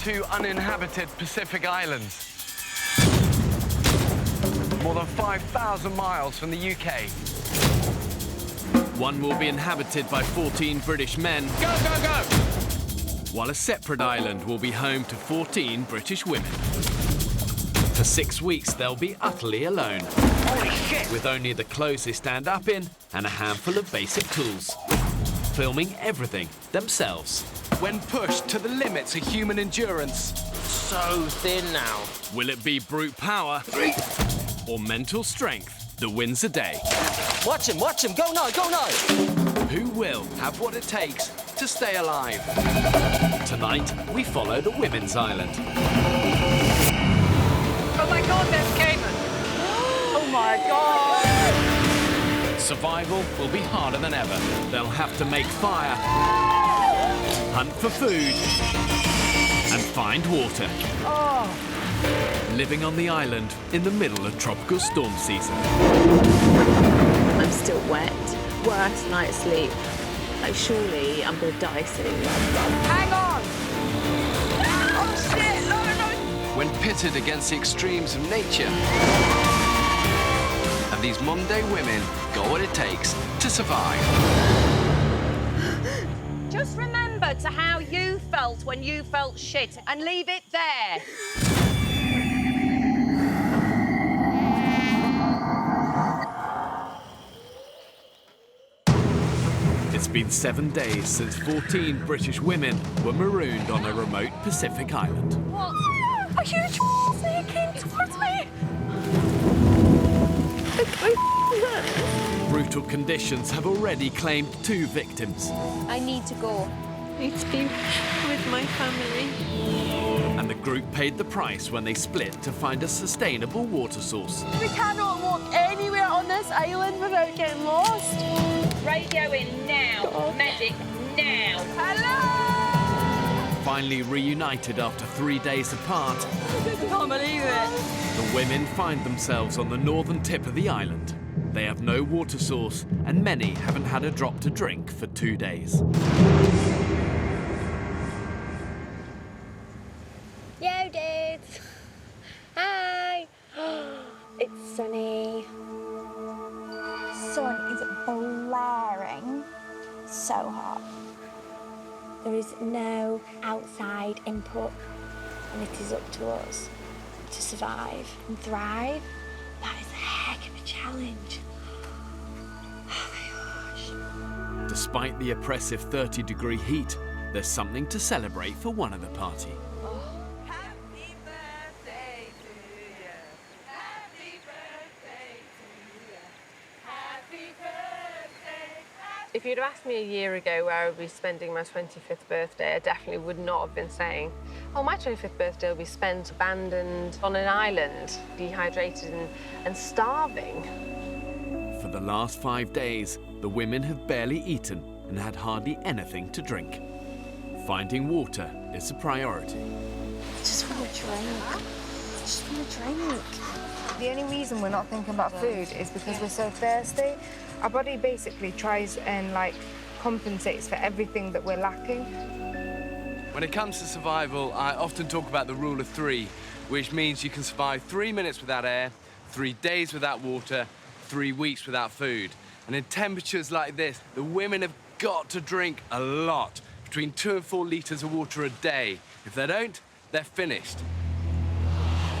two uninhabited Pacific islands. More than 5,000 miles from the UK. One will be inhabited by 14 British men. Go, go, go! While a separate island will be home to 14 British women. For 6 weeks, they'll be utterly alone. Holy shit! With only the clothes they stand up in and a handful of basic tools. Filming everything themselves. When pushed to the limits of human endurance. So thin now. Will it be brute power or mental strength that wins the day? Watch him, go no, go no! Who will have what it takes to stay alive? Tonight, we follow the women's island. Oh my God, there's Cayman! Oh my God! Survival will be harder than ever. They'll have to make fire, hunt for food, and find water. Oh. Living on the island in the middle of tropical storm season. I'm still wet, worst night's sleep. Like, surely I'm gonna die soon. Hang on! Oh shit, no, no! When pitted against the extremes of nature. And these modern-day women got what it takes to survive. Just remember to how you felt when you felt shit and leave it there. It's been 7 days since 14 British women were marooned on a remote Pacific island. What? A huge snake came towards me! Brutal conditions have already claimed 2 victims. I need to go. I need to be with my family. And the group paid the price when they split to find a sustainable water source. We cannot walk anywhere on this island without getting lost. Radio in now. God. Medic now. Hello! Finally reunited after 3 days apart, I can't believe it. the women find themselves on the northern tip of the island. They have no water source, and many haven't had a drop to drink for 2 days. Yo, dudes. Hi. It's sunny. Sun is blaring, so hot. There is no outside input, and it is up to us to survive and thrive. That is a heck of a challenge. Oh my gosh. Despite the oppressive 30-degree heat, there's something to celebrate for one of the party. Happy birthday to you. Happy birthday to you. Happy birthday. If you'd have asked me a year ago where I would be spending my 25th birthday, I definitely would not have been saying, oh, my 25th birthday will be spent abandoned on an island, dehydrated and starving. For the last 5 days, the women have barely eaten and had hardly anything to drink. Finding water is a priority. I just want to drink. I just want to drink. The only reason we're not thinking about food is because we're so thirsty. Our body basically tries and compensates for everything that we're lacking. When it comes to survival, I often talk about the rule of 3, which means you can survive 3 minutes without air, 3 days without water, 3 weeks without food. And in temperatures like this, the women have got to drink a lot, between 2 and 4 litres of water a day. If they don't, they're finished.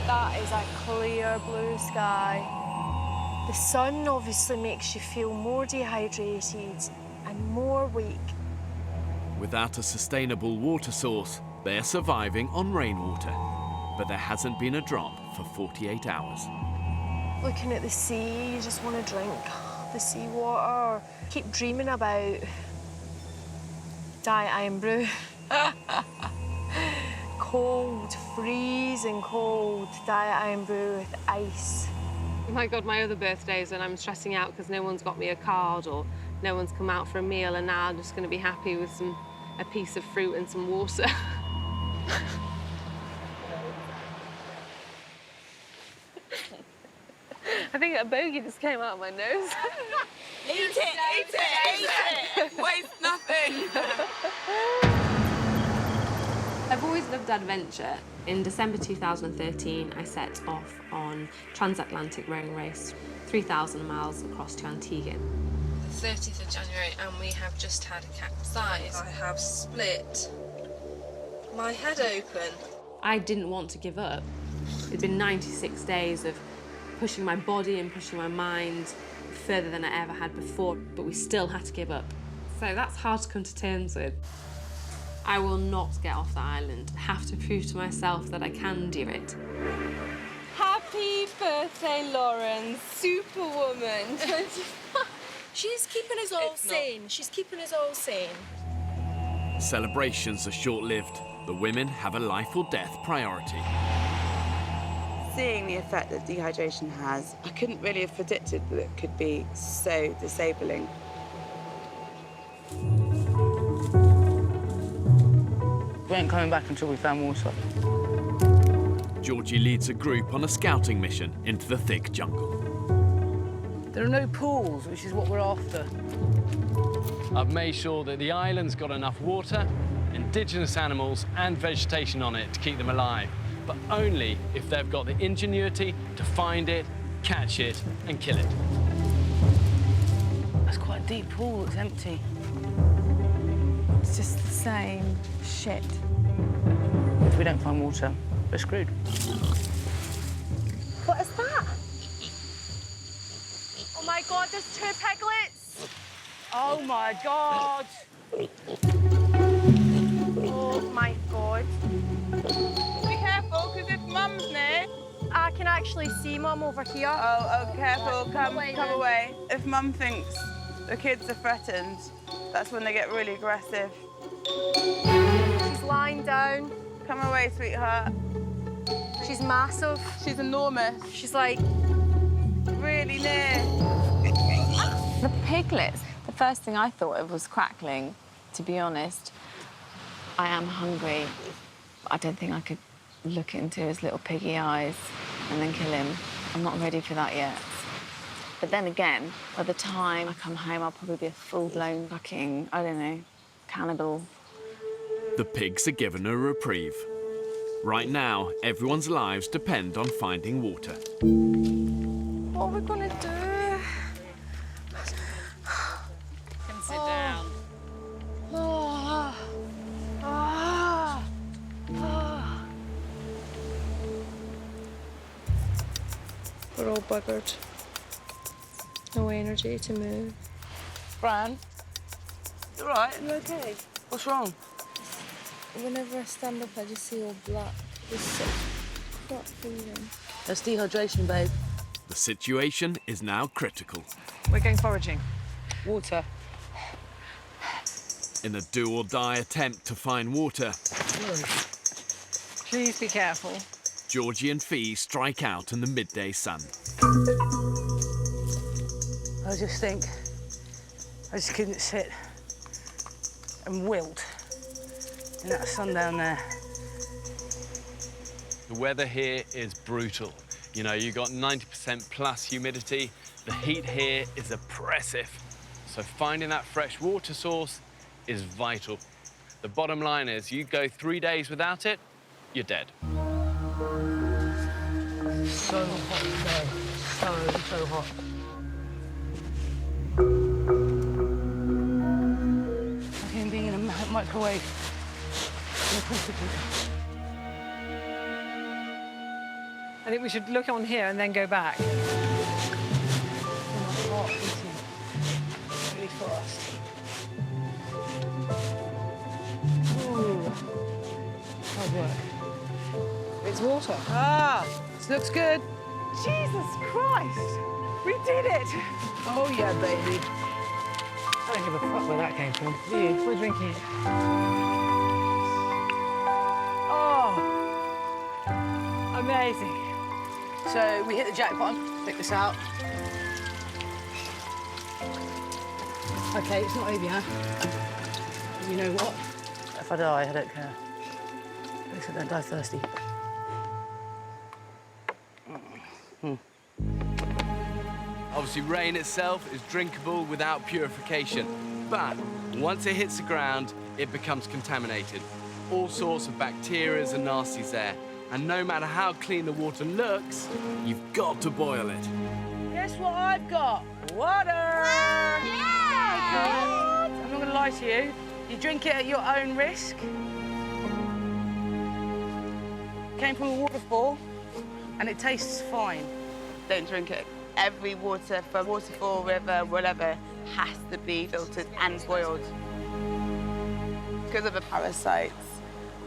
That is a clear blue sky. The sun obviously makes you feel more dehydrated and more weak. Without a sustainable water source, they're surviving on rainwater. But there hasn't been a drop for 48 hours. Looking at the sea, you just want to drink the seawater. Keep dreaming about Diet Iron Brew. Cold, freezing cold Diet Iron Brew with ice. Oh my God, my other birthdays and I'm stressing out because no one's got me a card or no one's come out for a meal, and now I'm just going to be happy with a piece of fruit and some water. I think a bogey just came out of my nose. Eat it! Waste nothing! I've always loved adventure. In December 2013, I set off on transatlantic rowing race, 3,000 miles across to Antigua. The 30th of January, and we have just had a capsize. I have split my head open. I didn't want to give up. It'd been 96 days of pushing my body and pushing my mind further than I ever had before, but we still had to give up. So that's hard to come to terms with. I will not get off the island. I have to prove to myself that I can do it. Happy birthday, Lauren, superwoman. She's keeping us all sane. She's keeping us all sane. Celebrations are short-lived. The women have a life or death priority. Seeing the effect that dehydration has, I couldn't really have predicted that it could be so disabling. We ain't coming back until we found water. Georgie leads a group on a scouting mission into the thick jungle. There are no pools, which is what we're after. I've made sure that the island's got enough water, indigenous animals and vegetation on it to keep them alive, but only if they've got the ingenuity to find it, catch it and kill it. That's quite a deep pool, it's empty. It's just the same shit. If we don't find water, we're screwed. What is that? Oh my God, there's 2 piglets. Oh my God! Oh my God. Be careful, because if Mum's near... I can actually see Mum over here. Oh, careful, come away. If Mum thinks the kids are threatened, that's when they get really aggressive. She's lying down. Come away, sweetheart. She's massive. She's enormous. She's like... really near. The piglets, the first thing I thought of was crackling, to be honest. I am hungry. I don't think I could look into his little piggy eyes and then kill him. I'm not ready for that yet. But then again, by the time I come home, I'll probably be a full-blown fucking, I don't know, cannibal. The pigs are given a reprieve. Right now, everyone's lives depend on finding water. What are we gonna do? Can sit down. We're all buggered. No energy to move. Fran, you all right? You okay? What's wrong? Whenever I stand up, I just see all black. It's such crap feeling. That's dehydration, babe. The situation is now critical. We're going foraging. Water. In a do-or-die attempt to find water, Please be careful. Georgie and Fee strike out in the midday sun. I just think I just couldn't sit and wilt in that sun down there. The weather here is brutal. You know, you got 90% plus humidity. The heat here is oppressive. So finding that fresh water source is vital. The bottom line is you go 3 days without it, you're dead. So hot today. So hot. Like him being in a microwave. I think we should look on here and then go back. Hot eating. Really fast. Ooh. Hard work. It's water. Ah, this looks good. Jesus Christ! We did it! Oh, yeah, baby. I don't give a fuck where that came from. Do you? We're drinking it. Oh! Amazing. So we hit the jackpot. Pick this out. Okay, it's not over, huh? You know what? If I die, I don't care. At least I don't die thirsty. Obviously, rain itself is drinkable without purification, but once it hits the ground, it becomes contaminated. all sorts of bacteria and nasties there. And no matter how clean the water looks, You've got to boil it. Guess what I've got? Water! Yeah! I'm not going to lie to you. You drink it at your own risk. Came from a waterfall, and it tastes fine. Don't drink it. Every water from waterfall, river, whatever, has to be filtered and boiled. Because of the parasites,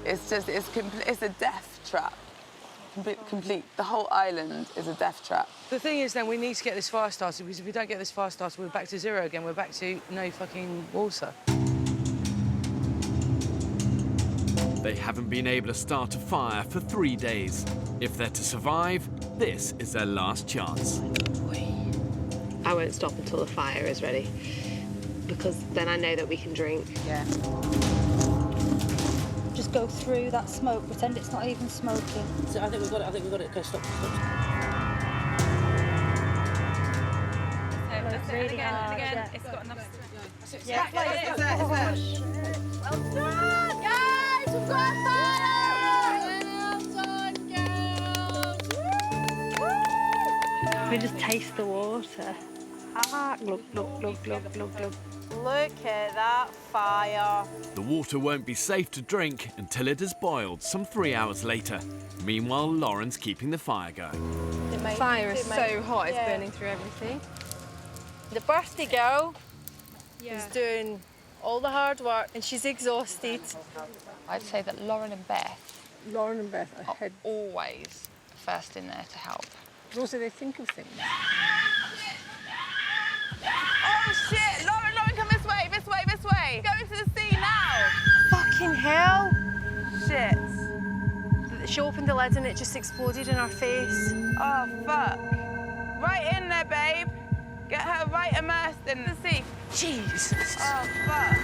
it's a death trap. Complete. The whole island is a death trap. The thing is, then, we need to get this fire started, because if we don't get this fire started, we're back to zero again. We're back to no fucking water. They haven't been able to start a fire for 3 days. If they're to survive, this is their last chance. I won't stop until the fire is ready, because then I know that we can drink. Yeah. Just go through that smoke, pretend it's not even smoking. So I think we've got it. Okay, stop. That's really again, hard. and again. Yeah. It's got enough. Yeah. Well done, guys! We've got fire! We just taste the water. Look. Look at that fire. The water won't be safe to drink until it has boiled some 3 hours later. Meanwhile, Lauren's keeping the fire going. The fire is so hot, it's burning through everything. The birthday girl is doing all the hard work and she's exhausted. I'd say that Lauren and Beth are always first in there to help. Also, they think of things. Oh shit! Lauren, come this way! Go into the sea now! Fucking hell! Shit! She opened the lid and it just exploded in her face. Oh fuck! Right in there, babe. Get her right immersed in the sea. Jesus! Oh fuck!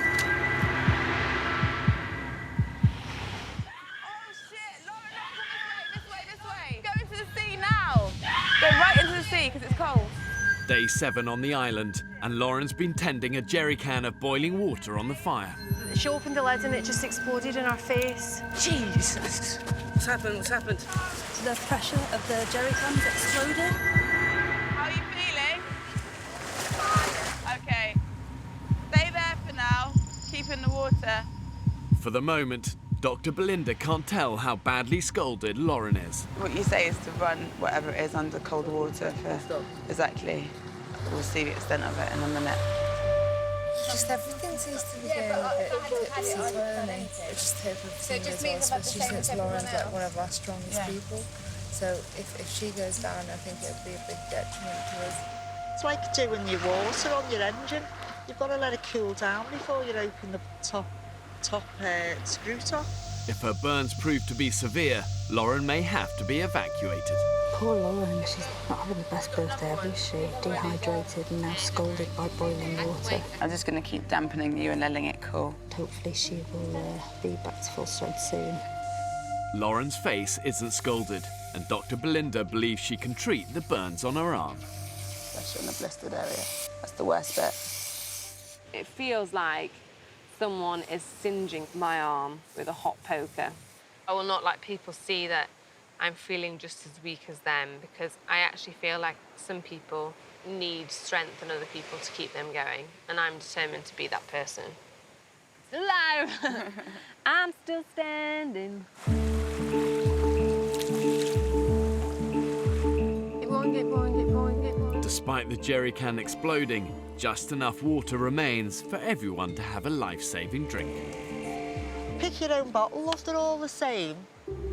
Oh shit! Lauren, come this way! Go into the sea now! Go right into the sea because it's cold. Day 7 on the island, and Lauren's been tending a jerry can of boiling water on the fire. She opened the lid and it just exploded in her face. Jesus! What's happened? So the pressure of the jerry cans exploded. How are you feeling? Okay. Stay there for now. Keep in the water. For the moment, Dr. Belinda can't tell how badly scalded Lauren is. What you say is to run whatever it is under cold water for... Exactly. We'll see the extent of it in a minute. Just everything seems to be going a bit tipsy-turny. I just hope everything goes well, especially since Lauren's like one of our strongest people. So if she goes down, I think it would be a big detriment to us. It's like doing your water on your engine. You've got to let it cool down before you open the top screw top. If her burns prove to be severe, Lauren may have to be evacuated. Poor Lauren, she's not having the best birthday ever, is she? Dehydrated and now scalded by boiling water. I'm just going to keep dampening you and letting it cool. Hopefully she will be back to full strength soon. Lauren's face isn't scalded, and Dr. Belinda believes she can treat the burns on her arm. Especially in the blistered area. That's the worst bit. It feels like someone is singeing my arm with a hot poker. I will not let people see that I'm feeling just as weak as them, because I actually feel like some people need strength in other people to keep them going, and I'm determined to be that person. Hello! I'm still standing. Keep going. Despite the jerry can exploding, just enough water remains for everyone to have a life-saving drink. Pick your own bottle, love, they're all the same.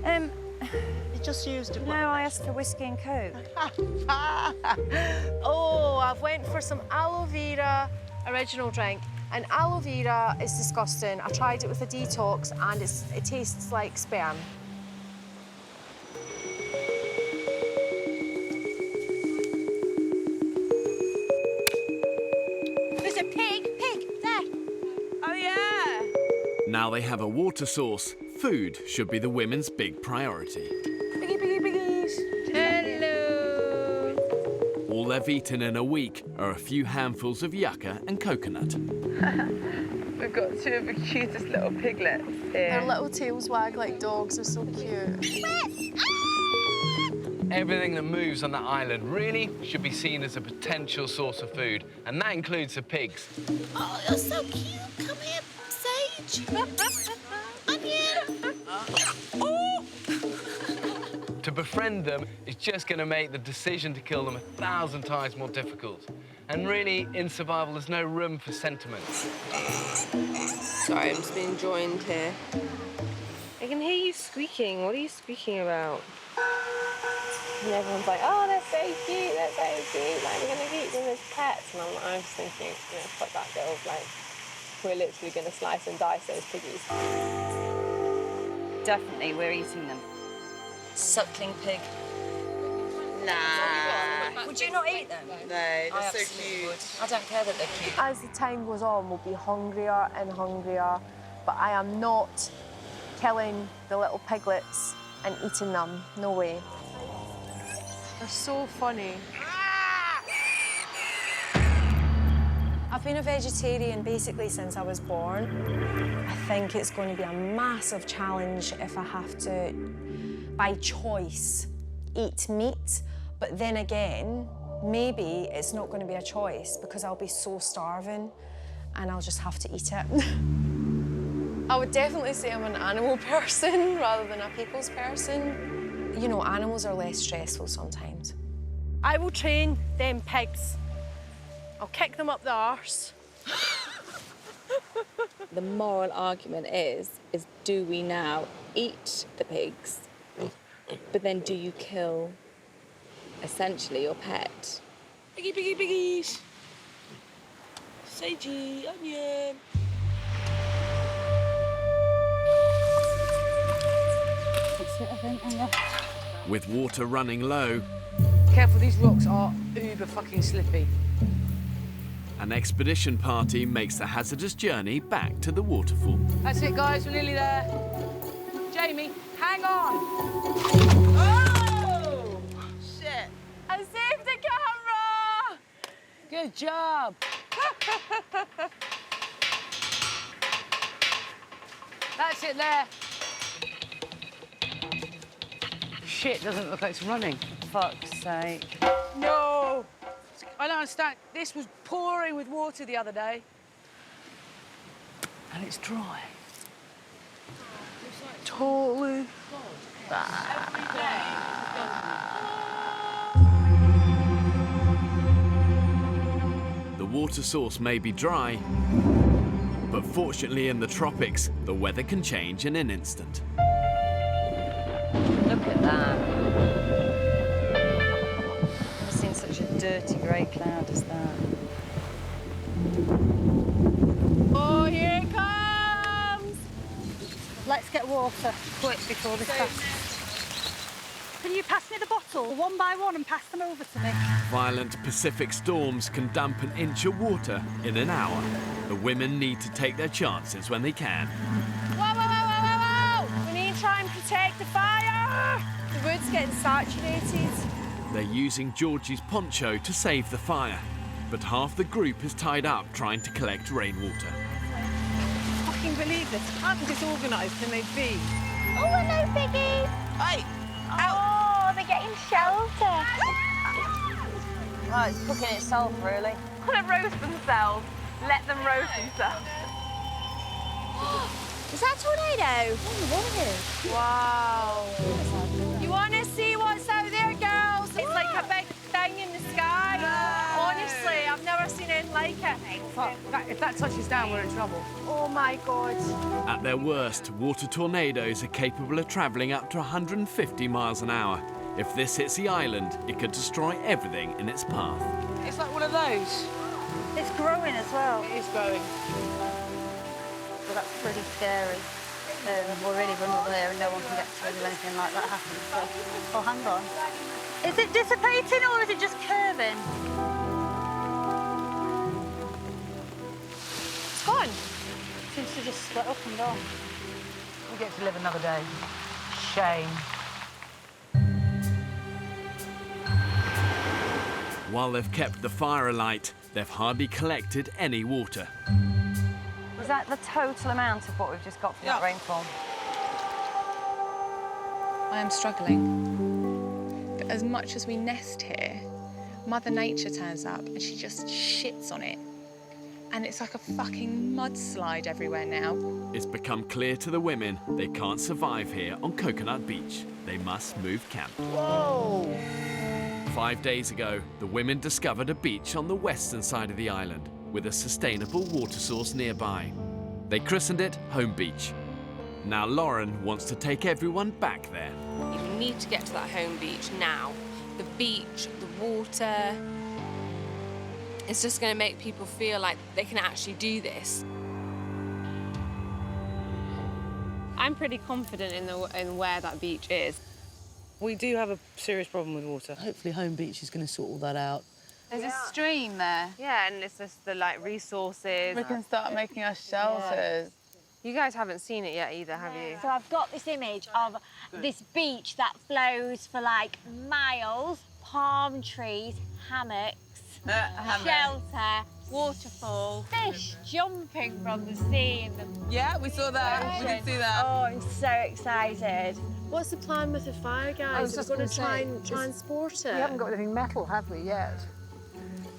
You just used it. No, I asked for whiskey and Coke. Oh, I've went for some aloe vera original drink. And aloe vera is disgusting. I tried it with a detox and it tastes like sperm. There's a pig, there. Oh, yeah. Now they have a water source, food should be the women's big priority. Piggies. Hello. All they've eaten in a week are a few handfuls of yucca and coconut. We've got two of the cutest little piglets here. Their little tails wag like dogs. They're so cute. Everything that moves on that island really should be seen as a potential source of food, and that includes the pigs. Oh, you're so cute. Come here, Sage. Onion. To befriend them is just going to make the decision to kill them 1,000 times more difficult. And really, in survival, there's no room for sentiment. Sorry, I'm just being joined here. I can hear you squeaking. What are you squeaking about? And everyone's like, oh, they're so cute, they're so cute. Like, we're going to keep them as pets. And I'm just thinking, you know, fuck that, girls. Like, we're literally going to slice and dice those piggies. Definitely, we're eating them. Suckling pig. Nah. Would you not eat them? No, they're so cute. I don't care that they're cute. As the time goes on, we'll be hungrier and hungrier, but I am not killing the little piglets and eating them. No way. They're so funny. I've been a vegetarian basically since I was born. I think it's going to be a massive challenge if I have to, by choice, eat meat. But then again, maybe it's not going to be a choice because I'll be so starving and I'll just have to eat it. I would definitely say I'm an animal person rather than a people's person. You know, animals are less stressful sometimes. I will train them pigs. I'll kick them up the arse. The moral argument is do we now eat the pigs, but then do you kill, essentially, your pet? Piggy, piggy, piggies. Sagey, onion. That's it, I think, and With water running low, Careful, these rocks are uber fucking slippy. an expedition party makes the hazardous journey back to the waterfall. That's it, guys, we're nearly there. Jamie, hang on. Oh! Shit. I saved the camera! Good job. That's it there. Shit, doesn't look like it's running. Fuck's sake. No! I don't understand. This was pouring with water the other day. And it's dry. Totally. The water source may be dry, but fortunately in the tropics, the weather can change in an instant. Look at that. Never seen such a dirty grey cloud as that. Oh, here it comes! let's get water quick before they start. Can you pass me the bottle one by one and pass them over to me? Violent Pacific storms can dump an inch of water in an hour. The women need to take their chances when they can. Whoa, whoa, whoa, whoa, whoa, whoa! We need to try and protect the fire! The wood's getting saturated. They're using Georgie's poncho to save the fire, but half the group is tied up trying to collect rainwater. I fucking believe this. How disorganised can they be? Oh, hello, Piggy. Hey! Oh, they're getting shelter. Oh, it's cooking itself, really. Want to roast themselves? Let them roast themselves. Is that a tornado? Wow. You want to see what's out there, girls? It's like a big thing in the sky. Honestly, I've never seen anything like it. Fuck, if that touches down, we're in trouble. Oh, my God. At their worst, water tornadoes are capable of travelling up to 150 miles an hour. If this hits the island, it could destroy everything in its path. It's like one of those. It's growing as well. It is growing. So that's pretty scary. We're really vulnerable here and no one can get to us if anything like that happens. So, oh, hang on. Is it dissipating or is it just curving? It's gone. Seems to just split up and gone. We get to live another day. Shame. While they've kept the fire alight, they've hardly collected any water. Is that the total amount of what we've just got from that rainfall? I am struggling. But as much as we nest here, Mother Nature turns up and she just shits on it. And it's like a fucking mudslide everywhere now. It's become clear to the women they can't survive here on Coconut Beach. They must move camp. Whoa! 5 days ago, the women discovered a beach on the western side of the island with a sustainable water source nearby. They christened it Home Beach. Now Lauren wants to take everyone back there. You need to get to that home beach now. The beach, the water, it's just going to make people feel like they can actually do this. I'm pretty confident in where that beach is. We do have a serious problem with water. Hopefully Home Beach is going to sort all that out. There's a stream there. Yeah, and it's just the resources. We can start making us shelters. You guys haven't seen it yet either, have you? So I've got this image of this beach that flows for like miles, palm trees, hammocks, shelter, waterfall, fish jumping from the sea. Yeah, we saw that. We did see that. Oh, I'm so excited. What's the plan with the fire, guys? We're going to try and transport it. We haven't got anything metal, have we, yet?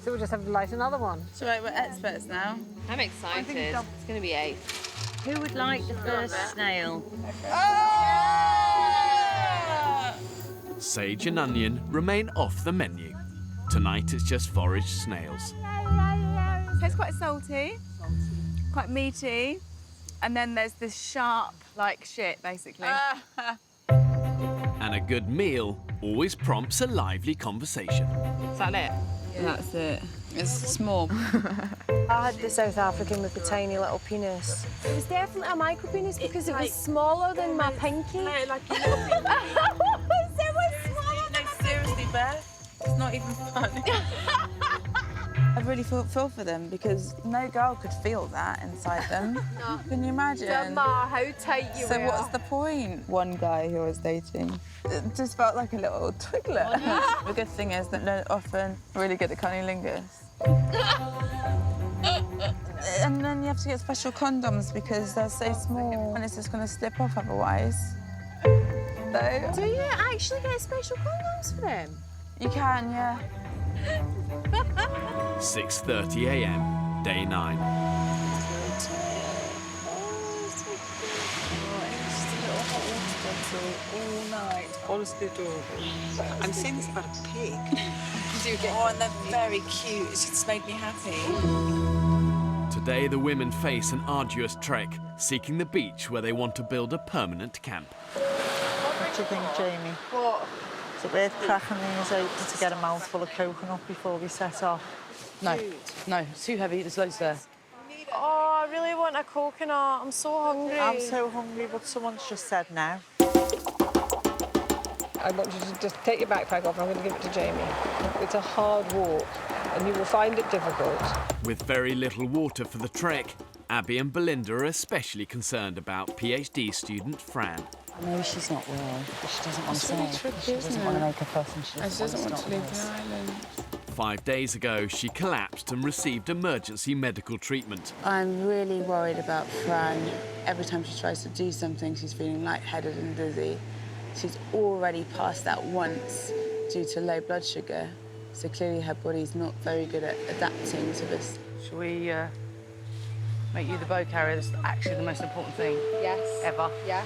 So we'll just have to light another one. So we're experts now. I'm excited. It's going to be ace. Who would like the first snail? Sage and onion remain off the menu. Tonight it's just foraged snails. Tastes quite salty, quite meaty, and then there's this sharp, like shit, basically. And a good meal always prompts a lively conversation. Is that it? Yeah. That's it. It's small. I had the South African with the tiny little penis. It was definitely a micro penis because it was smaller than my pinky. Like a little penis. No, seriously, Bear. It's not even funny. I really feel for them because no girl could feel that inside them. No. Can you imagine? Grandma, how tight you were. So what's the point? One guy who I was dating, it just felt like a little twiglet. Oh, the good thing is that they're often really good at cunnilingus. And then you have to get special condoms because they're so small and it's just going to slip off otherwise. So, do you actually get special condoms for them? You can, yeah. 6:30 a.m, day 9. All night, honestly adorable. I'm saying this about a pig. Oh, and they're very cute. It's just made me happy. Today the women face an arduous trek, seeking the beach where they want to build a permanent camp. What do you think, Jamie? What? Is it worth cracking these open to get a mouthful of coconut before we set off? No, it's too heavy. There's loads there. Oh, I really want a coconut. I'm so hungry. I'm so hungry, but someone's just said no. I want you to just take your backpack off. I'm going to give it to Jamie. It's a hard walk, and you will find it difficult. With very little water for the trek, Abby and Belinda are especially concerned about PhD student Fran. I know she's not well, but she doesn't want to say. Really tricky, she doesn't want to make a fuss and she doesn't want to leave the island. 5 days ago, she collapsed and received emergency medical treatment. I'm really worried about Fran. Every time she tries to do something, she's feeling lightheaded and dizzy. She's already passed out once due to low blood sugar, so clearly her body's not very good at adapting to this. Shall we make you the bow carrier? That's actually the most important thing. Yes. Ever. Yes.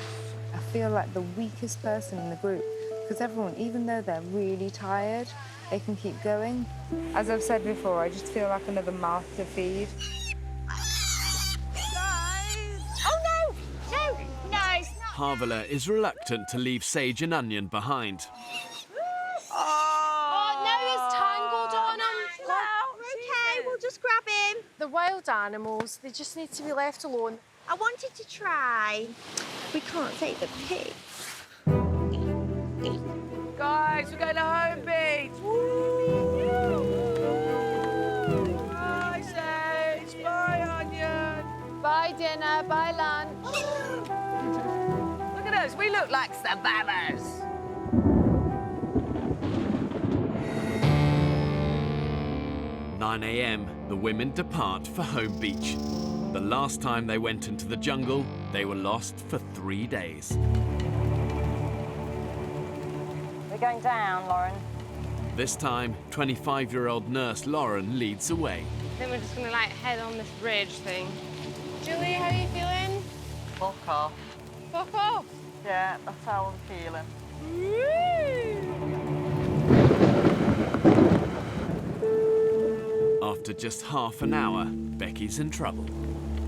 I feel like the weakest person in the group because everyone, even though they're really tired, they can keep going. As I've said before, I just feel like another mouth to feed. Oh, no! No! Harvela is reluctant to leave Sage and Onion behind. Oh, no, he's tangled on him. Okay, we'll just grab him. The wild animals, they just need to be left alone. I wanted to try. We can't take the pig. Guys, we're going to Home Beach! Bye, Sage! Bye, Onion! Bye, dinner. Bye, lunch. Look at us, we look like survivors! "9 a.m, the women depart for Home Beach. The last time they went into the jungle, they were lost for 3 days. We're going down, Lauren. This time, 25-year-old nurse Lauren leads the way. Then we're just gonna like head on this ridge thing. Julie, how are you feeling? Fuck off. Fuck off. Yeah, that's how I'm feeling. After just half an hour, Becky's in trouble.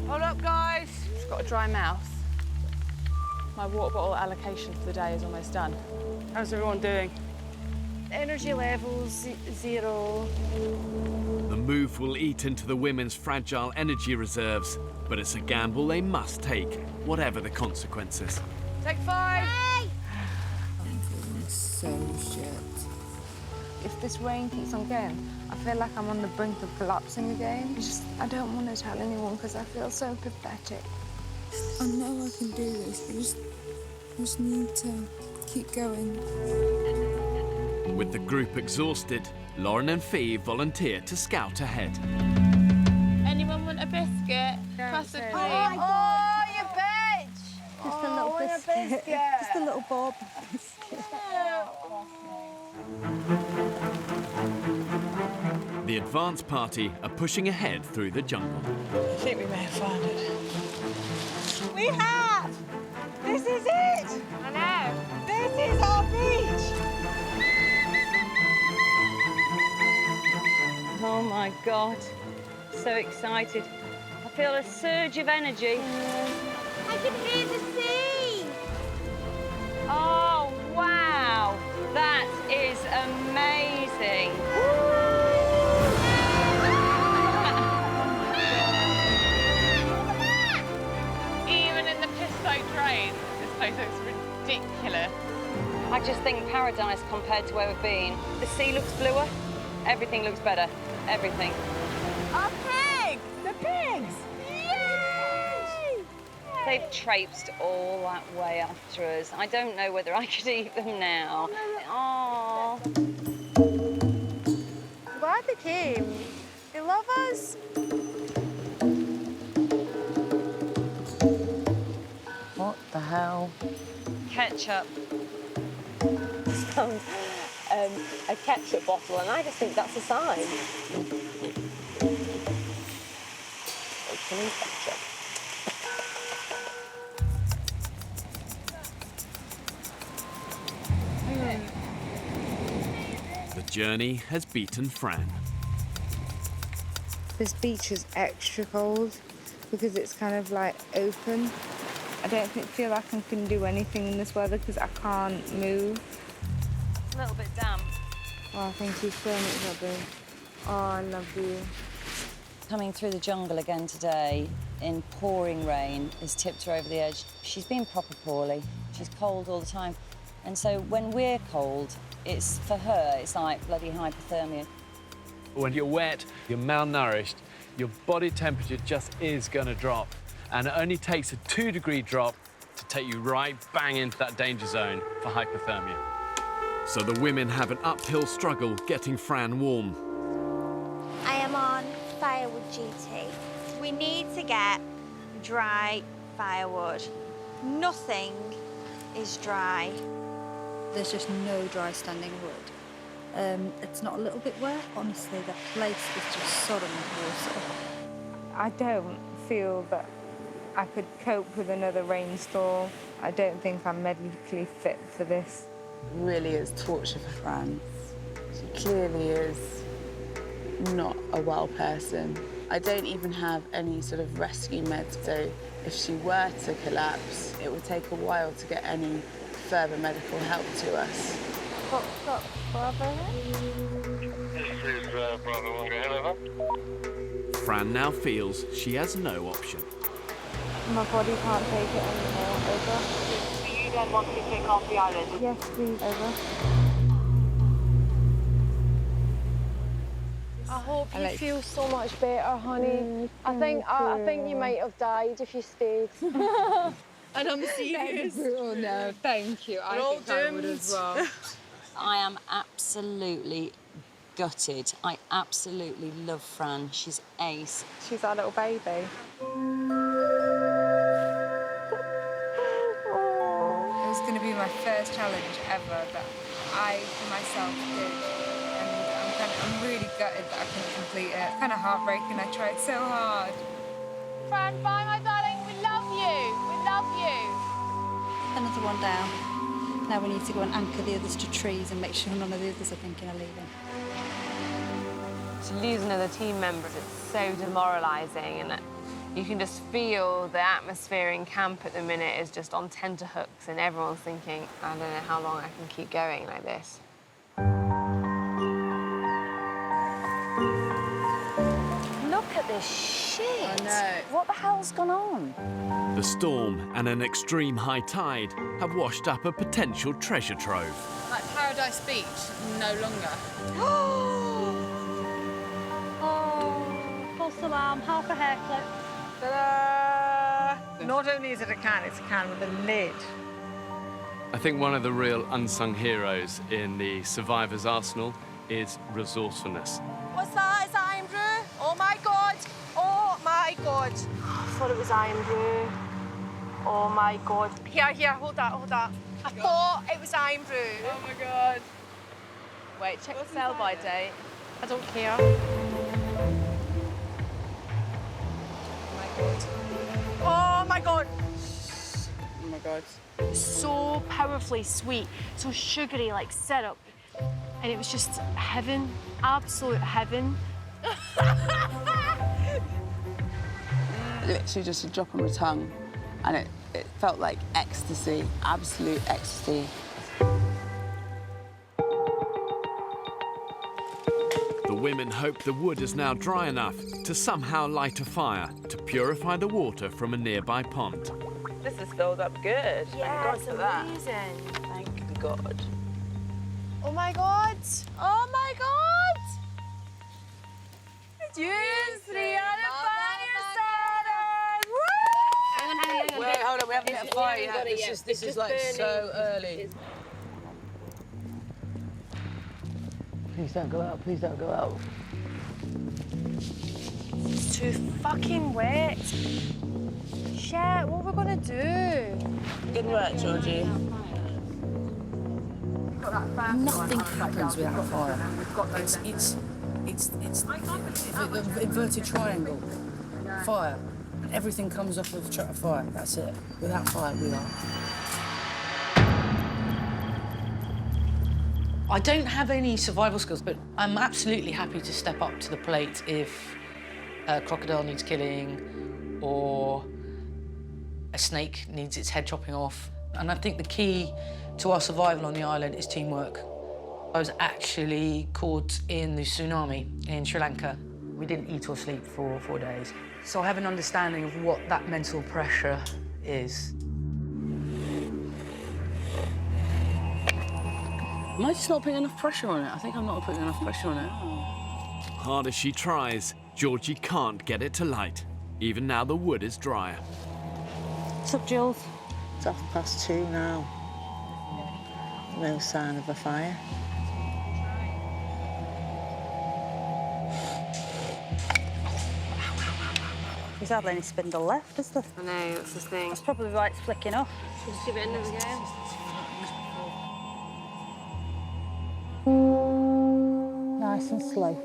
Hold up, guys. Just got a dry mouth. My water bottle allocation for the day is almost done. How's everyone doing? Energy levels, 0. The move will eat into the women's fragile energy reserves, but it's a gamble they must take, whatever the consequences. Take 5. Hey! I'm feeling so shit. If this rain keeps on going, I feel like I'm on the brink of collapsing again. I don't want to tell anyone because I feel so pathetic. I know I can do this. I just need to keep going. With the group exhausted, Lauren and Fee volunteer to scout ahead. Anyone want a biscuit? Possibly. Oh, you bitch! Just a little biscuit. Just a little bob biscuit. The advance party are pushing ahead through the jungle. I think we may have found it. We have! This is it! I know. This is our beach! Oh my God. So excited. I feel a surge of energy. I can hear the sea! Oh, wow. That is amazing. Even in the piss-soaked rain, this place looks ridiculous. I just think paradise compared to where we've been. The sea looks bluer. Everything looks better. Everything. Our pig! The pigs! Yay! They've traipsed all that way after us. I don't know whether I could eat them now. Oh. I'm glad they came. They love us. What the hell? Ketchup. Found a ketchup bottle, and I just think that's a sign. Opening ketchup. The journey has beaten Fran. This beach is extra cold because it's kind of like open. I don't feel like I can do anything in this weather because I can't move. It's a little bit damp. Oh, thank you so much, Robin. Oh, I love you. Coming through the jungle again today in pouring rain has tipped her over the edge. She's been proper poorly. She's cold all the time. And so when we're cold, it's for her, it's like bloody hypothermia. When you're wet, you're malnourished, your body temperature just is going to drop. And it only takes a 2-degree drop to take you right bang into that danger zone for hypothermia. So the women have an uphill struggle getting Fran warm. I am on firewood duty. We need to get dry firewood. Nothing is dry. There's just no dry standing wood. It's not a little bit wet. Honestly, the place is just sodden water. I don't feel that I could cope with another rainstorm. I don't think I'm medically fit for this. It really is torture for Fran. She clearly is not a well person. I don't even have any sort of rescue meds, so if she were to collapse, it would take a while to get any further medical help to us. Stop, Bravo. This is Bravo 1, go ahead, over. Fran now feels she has no option. My body can't take it anymore. Over. Do you then want to take off the island? Yes, please. Over. I hope you feel so much better, honey. I think you might have died if you stayed. And I'm serious. Oh no, thank you. I think I would as well. I am absolutely gutted. I absolutely love Fran. She's ace. She's our little baby. my first challenge ever that I myself did, and I'm really gutted that I couldn't complete it. It's kind of heartbreaking. I tried so hard. Fran, bye, my darling. We love you. We love you. Another one down. Now we need to go and anchor the others to trees and make sure none of the others are thinking of leaving. To lose another team member, it's so demoralising, and you can just feel the atmosphere in camp at the minute is just on tenterhooks, and everyone's thinking, I don't know how long I can keep going like this. Look at this shit. I know. What the hell's gone on? The storm and an extreme high tide have washed up a potential treasure trove. Like Paradise Beach, no longer. Oh, false alarm, half a hair clip. Ta-da! Not only is it a can, it's a can with a lid. I think one of the real unsung heroes in the survivor's arsenal is resourcefulness. What's that? Is that Andrew? Oh my God. Oh my God. I thought it was Andrew. Oh my God. Here, hold that. I thought it was Andrew. Oh my God. Wait, check the sell-by date. I don't care. Oh my God. Oh my God. So powerfully sweet, so sugary, like syrup. And it was just heaven, absolute heaven. Literally just a drop on my tongue, and it felt like ecstasy, absolute ecstasy. The women hope the wood is now dry enough to somehow light a fire to purify the water from a nearby pond. This has filled up good. Yeah, Thank God for that. amazing. Thank God. Oh my God. Oh my God. You three are the fire starters. Woo! Hang on. Wait, hold on, we haven't lit a fire yet. This is like so early. Please don't go out, please don't go out. It's too fucking wet. Shit, what are we gonna do? Good work, Georgie. Nothing happens without fire. It's the inverted triangle. Fire. Everything comes off of fire. That's it. Without fire, we are. I don't have any survival skills, but I'm absolutely happy to step up to the plate if a crocodile needs killing or a snake needs its head chopping off. And I think the key to our survival on the island is teamwork. I was actually caught in the tsunami in Sri Lanka. We didn't eat or sleep for 4 days. So I have an understanding of what that mental pressure is. Am I just not putting enough pressure on it? I think I'm not putting enough pressure on it. Hard as she tries, Georgie can't get it to light. Even now the wood is drier. What's up, Jules? It's 2:30 now. No sign of a fire. There's hardly any spindle left, is there? I know, that's the thing. That's probably why it's flicking off. Just give it another go. Nice and slow.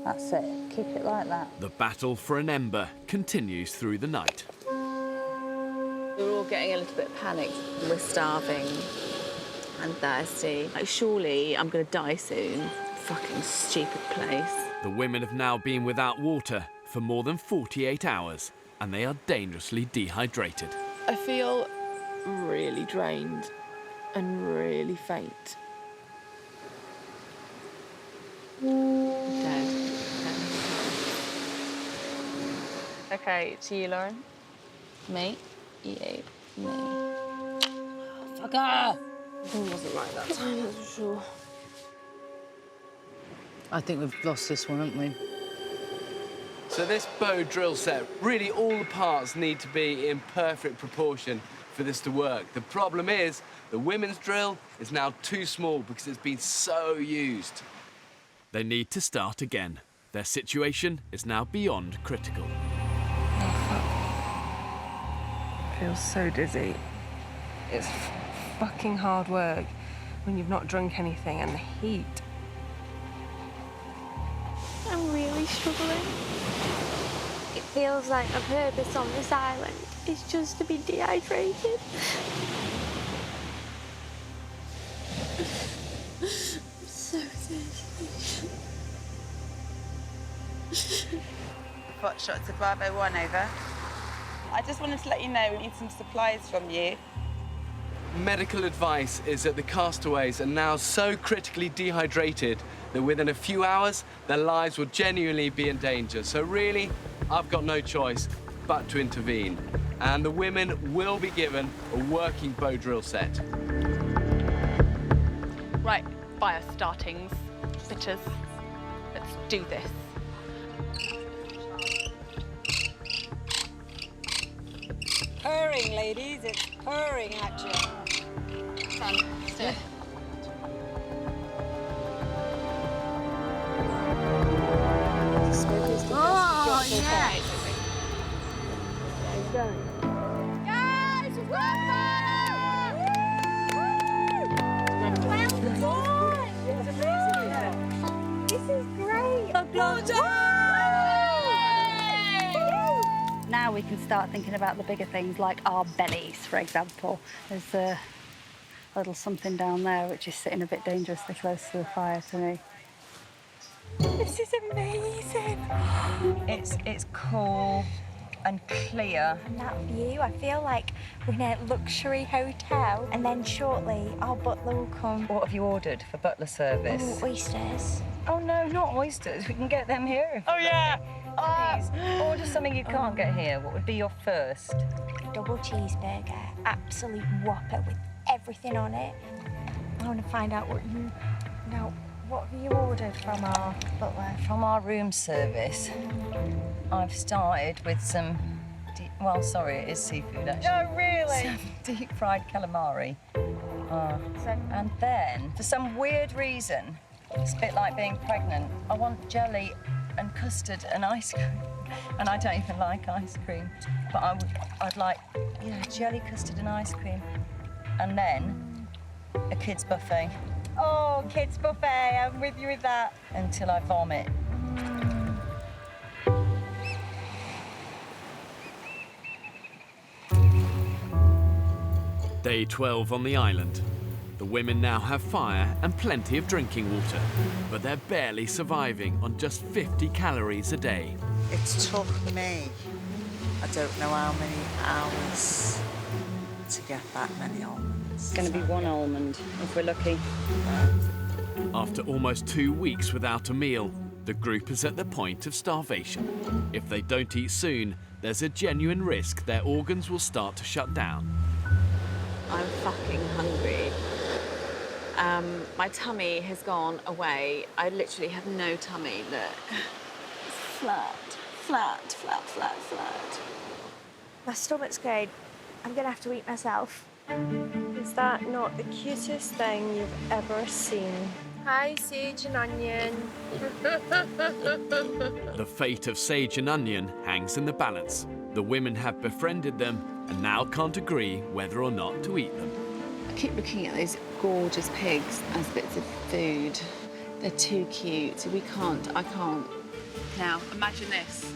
That's it. Keep it like that. The battle for an ember continues through the night. We're all getting a little bit panicked. We're starving and thirsty. Like, surely I'm going to die soon. Fucking stupid place. The women have now been without water for more than 48 hours, and they are dangerously dehydrated. I feel really drained and really faint. Dead. Okay, to you, Lauren. Me? You. Me. Fucker! It wasn't right that time, that's for sure. I think we've lost this one, haven't we? So this bow drill set, really all the parts need to be in perfect proportion for this to work. The problem is the women's drill is now too small because it's been so used. They need to start again. Their situation is now beyond critical. I feel so dizzy. It's fucking hard work when you've not drunk anything and the heat. I'm really struggling. It feels like my purpose on this island is just to be dehydrated. I'm so thirsty. Foxtrot to Bravo 1, over. I just wanted to let you know we need some supplies from you. Medical advice is that the castaways are now so critically dehydrated that within a few hours, their lives will genuinely be in danger. So really, I've got no choice but to intervene. And the women will be given a working bow drill set. Right, fire startings, bitches. Let's do this. Purring, ladies, it's purring action. Stand still. Oh, yeah. Guys, we've got fire! This is great. Now we can start thinking about the bigger things like our bellies, for example. There's a little something down there which is sitting a bit dangerously close to the fire to me. This is amazing. It's cool and clear. And that view, I feel like we're in a luxury hotel, and then shortly our butler will come. What have you ordered for butler service? Oh, oysters. Oh no, not oysters. We can get them here. Oh, yeah. Please, order something you can't get here. What would be your first? Double cheeseburger, absolute whopper with everything on it. I want to find out what you... Now, what have you ordered from our butler? From our room service, I've started with some... well, sorry, it is seafood, actually. Oh, really? Some deep-fried calamari. And then, for some weird reason, it's a bit like being pregnant, I want jelly and custard and ice cream. And I don't even like ice cream. But I'd like, jelly, custard and ice cream. And then a kids' buffet. Oh, kids buffet, I'm with you with that. Until I vomit. Day 12 on the island. The women now have fire and plenty of drinking water, but they're barely surviving on just 50 calories a day. It's took me, I don't know how many hours to get that many almonds. It's going to be one almond, if we're lucky. After almost 2 weeks without a meal, the group is at the point of starvation. If they don't eat soon, there's a genuine risk their organs will start to shut down. I'm fucking hungry. My tummy has gone away. I literally have no tummy, look. It's flat, flat, flat, flat, flat. My stomach's great. I'm gonna have to eat myself. Is that not the cutest thing you've ever seen? Hi, Sage and Onion. The fate of Sage and Onion hangs in the balance. The women have befriended them and now can't agree whether or not to eat them. I keep looking at those gorgeous pigs as bits of food. They're too cute. I can't. Now, imagine this.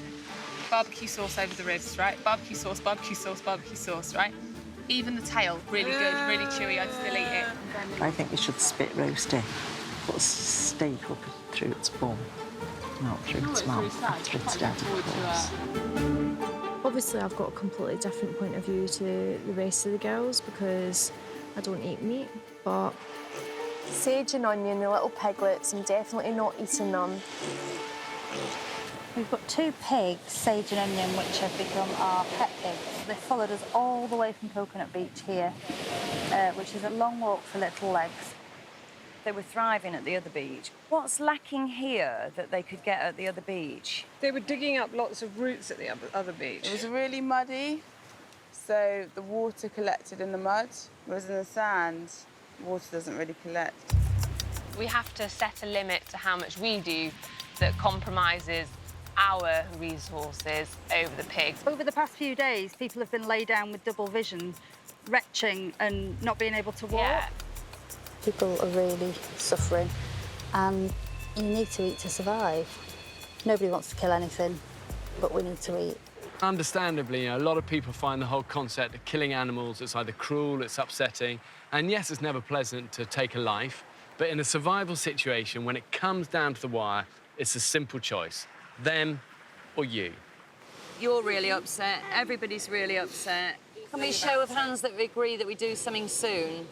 Barbecue sauce over the ribs, right? Barbecue sauce, barbecue sauce, barbecue sauce, right? Even the tail, really good, really chewy. I'd still eat it. I think we should spit roast it. Put a steak up through its bum, not through its mouth, after it's dead, of course. Obviously, I've got a completely different point of view to the rest of the girls because I don't eat meat, but Sage and Onion, the little piglets, I'm definitely not eating them. We've got 2 pigs, Sage and Onion, which have become our pet pigs. They followed us all the way from Coconut Beach here, which is a long walk for little legs. They were thriving at the other beach. What's lacking here that they could get at the other beach? They were digging up lots of roots at the other beach. It was really muddy, so the water collected in the mud, whereas in the sand, water doesn't really collect. We have to set a limit to how much we do that compromises our resources over the pigs. Over the past few days, people have been laid down with double vision retching and not being able to walk. Yeah. People are really suffering, and you need to eat to survive. Nobody wants to kill anything, but we need to eat. Understandably, a lot of people find the whole concept of killing animals, it's either cruel, it's upsetting, and yes, it's never pleasant to take a life, but in a survival situation, when it comes down to the wire, it's a simple choice, them or you. You're really upset. Everybody's really upset. Can we show of hands that we agree that we do something soon?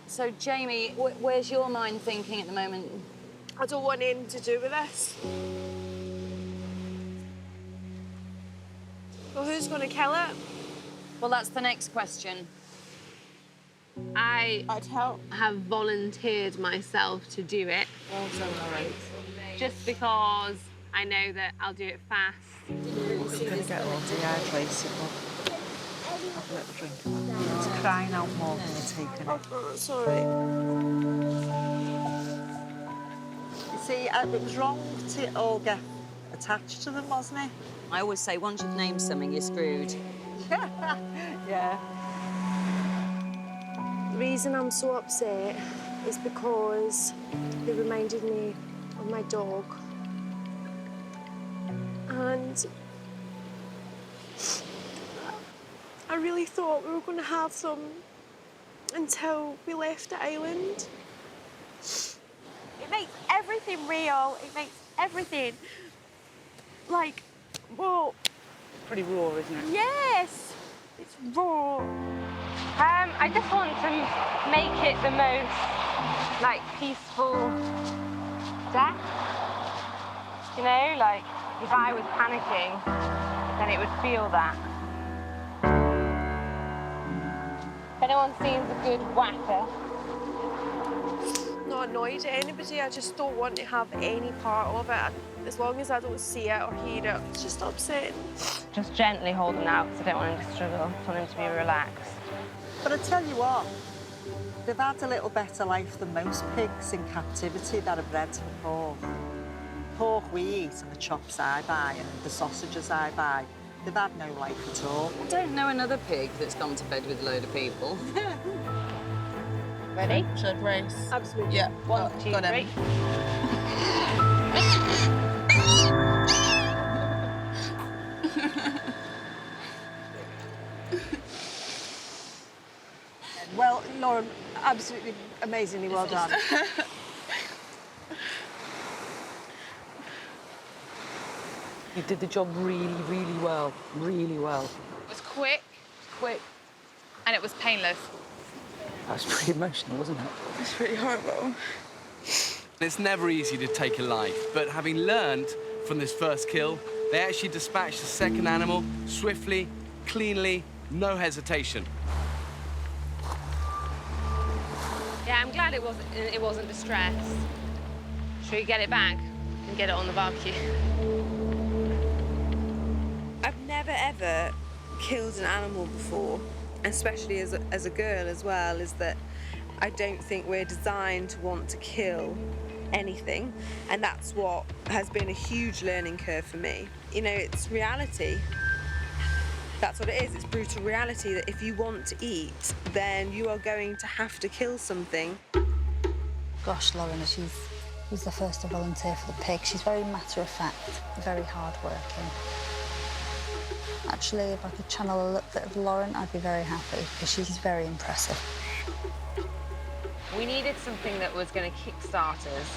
So, Jamie, where's your mind thinking at the moment? I don't want anything to do with this. Well, who's going to kill it? Well, that's the next question. I'd have volunteered myself to do it. Just because I know that I'll do it fast. I'm going to get all dehydrated. Have a little drink of that. It's crying out more than you're taking it. Oh, sorry. You see, it was wrong to all get attached to them, wasn't it? I always say, once you've named something, you're screwed. Yeah. The reason I'm so upset is because they reminded me of my dog. And I really thought we were going to have them until we left the island. It makes everything real. It makes everything like, well... Pretty raw, isn't it? Yes! It's raw. I just want to make it the most, like, peaceful death. You know, like, if I was panicking, then it would feel that. If anyone seems a good whacker. Not annoyed at anybody, I just don't want to have any part of it. As long as I don't see it or hear it, it's just upsetting. Just gently hold them out because I don't want them to struggle. I want them to be relaxed. But I tell you what, they've had a little better life than most pigs in captivity that are bred for pork. Pork we eat and the chops I buy and the sausages I buy, they've had no life at all. I don't know another pig that's gone to bed with a load of people. Ready? Should I race? Absolutely. Yeah. 1, 2, 3. Well, Lauren, absolutely amazingly well done. You did the job really, really well. Really well. It was quick, and it was painless. That was pretty emotional, wasn't it? It's really horrible. It's never easy to take a life, but having learned from this first kill, they actually dispatched the second animal swiftly, cleanly, no hesitation. Yeah, I'm glad it wasn't distressed. Should we get it back and get it on the barbecue? I've never ever killed an animal before, especially as a girl as well, is that I don't think we're designed to want to kill anything, and that's what has been a huge learning curve for me. You know, it's reality. That's what it is. It's brutal reality that if you want to eat, then you are going to have to kill something. Gosh, Lauren, she's the first to volunteer for the pig. She's very matter-of-fact, very hard-working. Actually, if I could channel a little bit of Lauren, I'd be very happy, because she's very impressive. We needed something that was going to kickstart us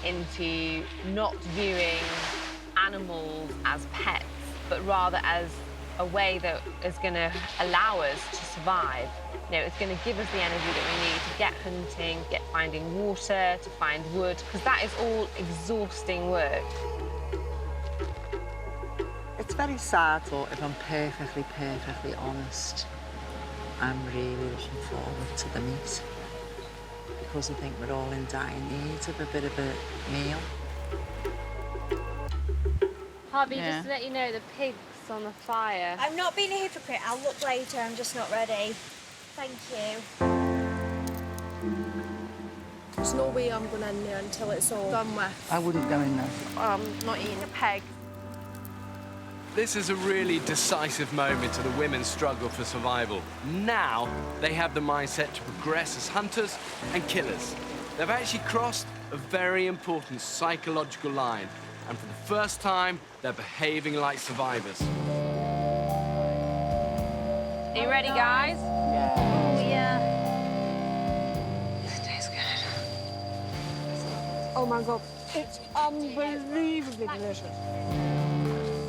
into not viewing animals as pets, but rather as a way that is going to allow us to survive. You know, it's going to give us the energy that we need to get hunting, get finding water, to find wood, because that is all exhausting work. It's very sad, but if I'm perfectly honest, I'm really looking forward to the meat. Because I think we're all in dire need of a bit of a meal. Harvey, just to let you know, the pig's on the fire. I'm not being a hypocrite. I'll look later. I'm just not ready. Thank you. There's no way I'm going in there until it's all done with. I wouldn't go in there. I'm not eating a pig. This is a really decisive moment in the women's struggle for survival. Now, they have the mindset to progress as hunters and killers. They've actually crossed a very important psychological line, and for the first time, they're behaving like survivors. Are you ready, guys? Yeah. This tastes good. Oh my God, it's unbelievably delicious.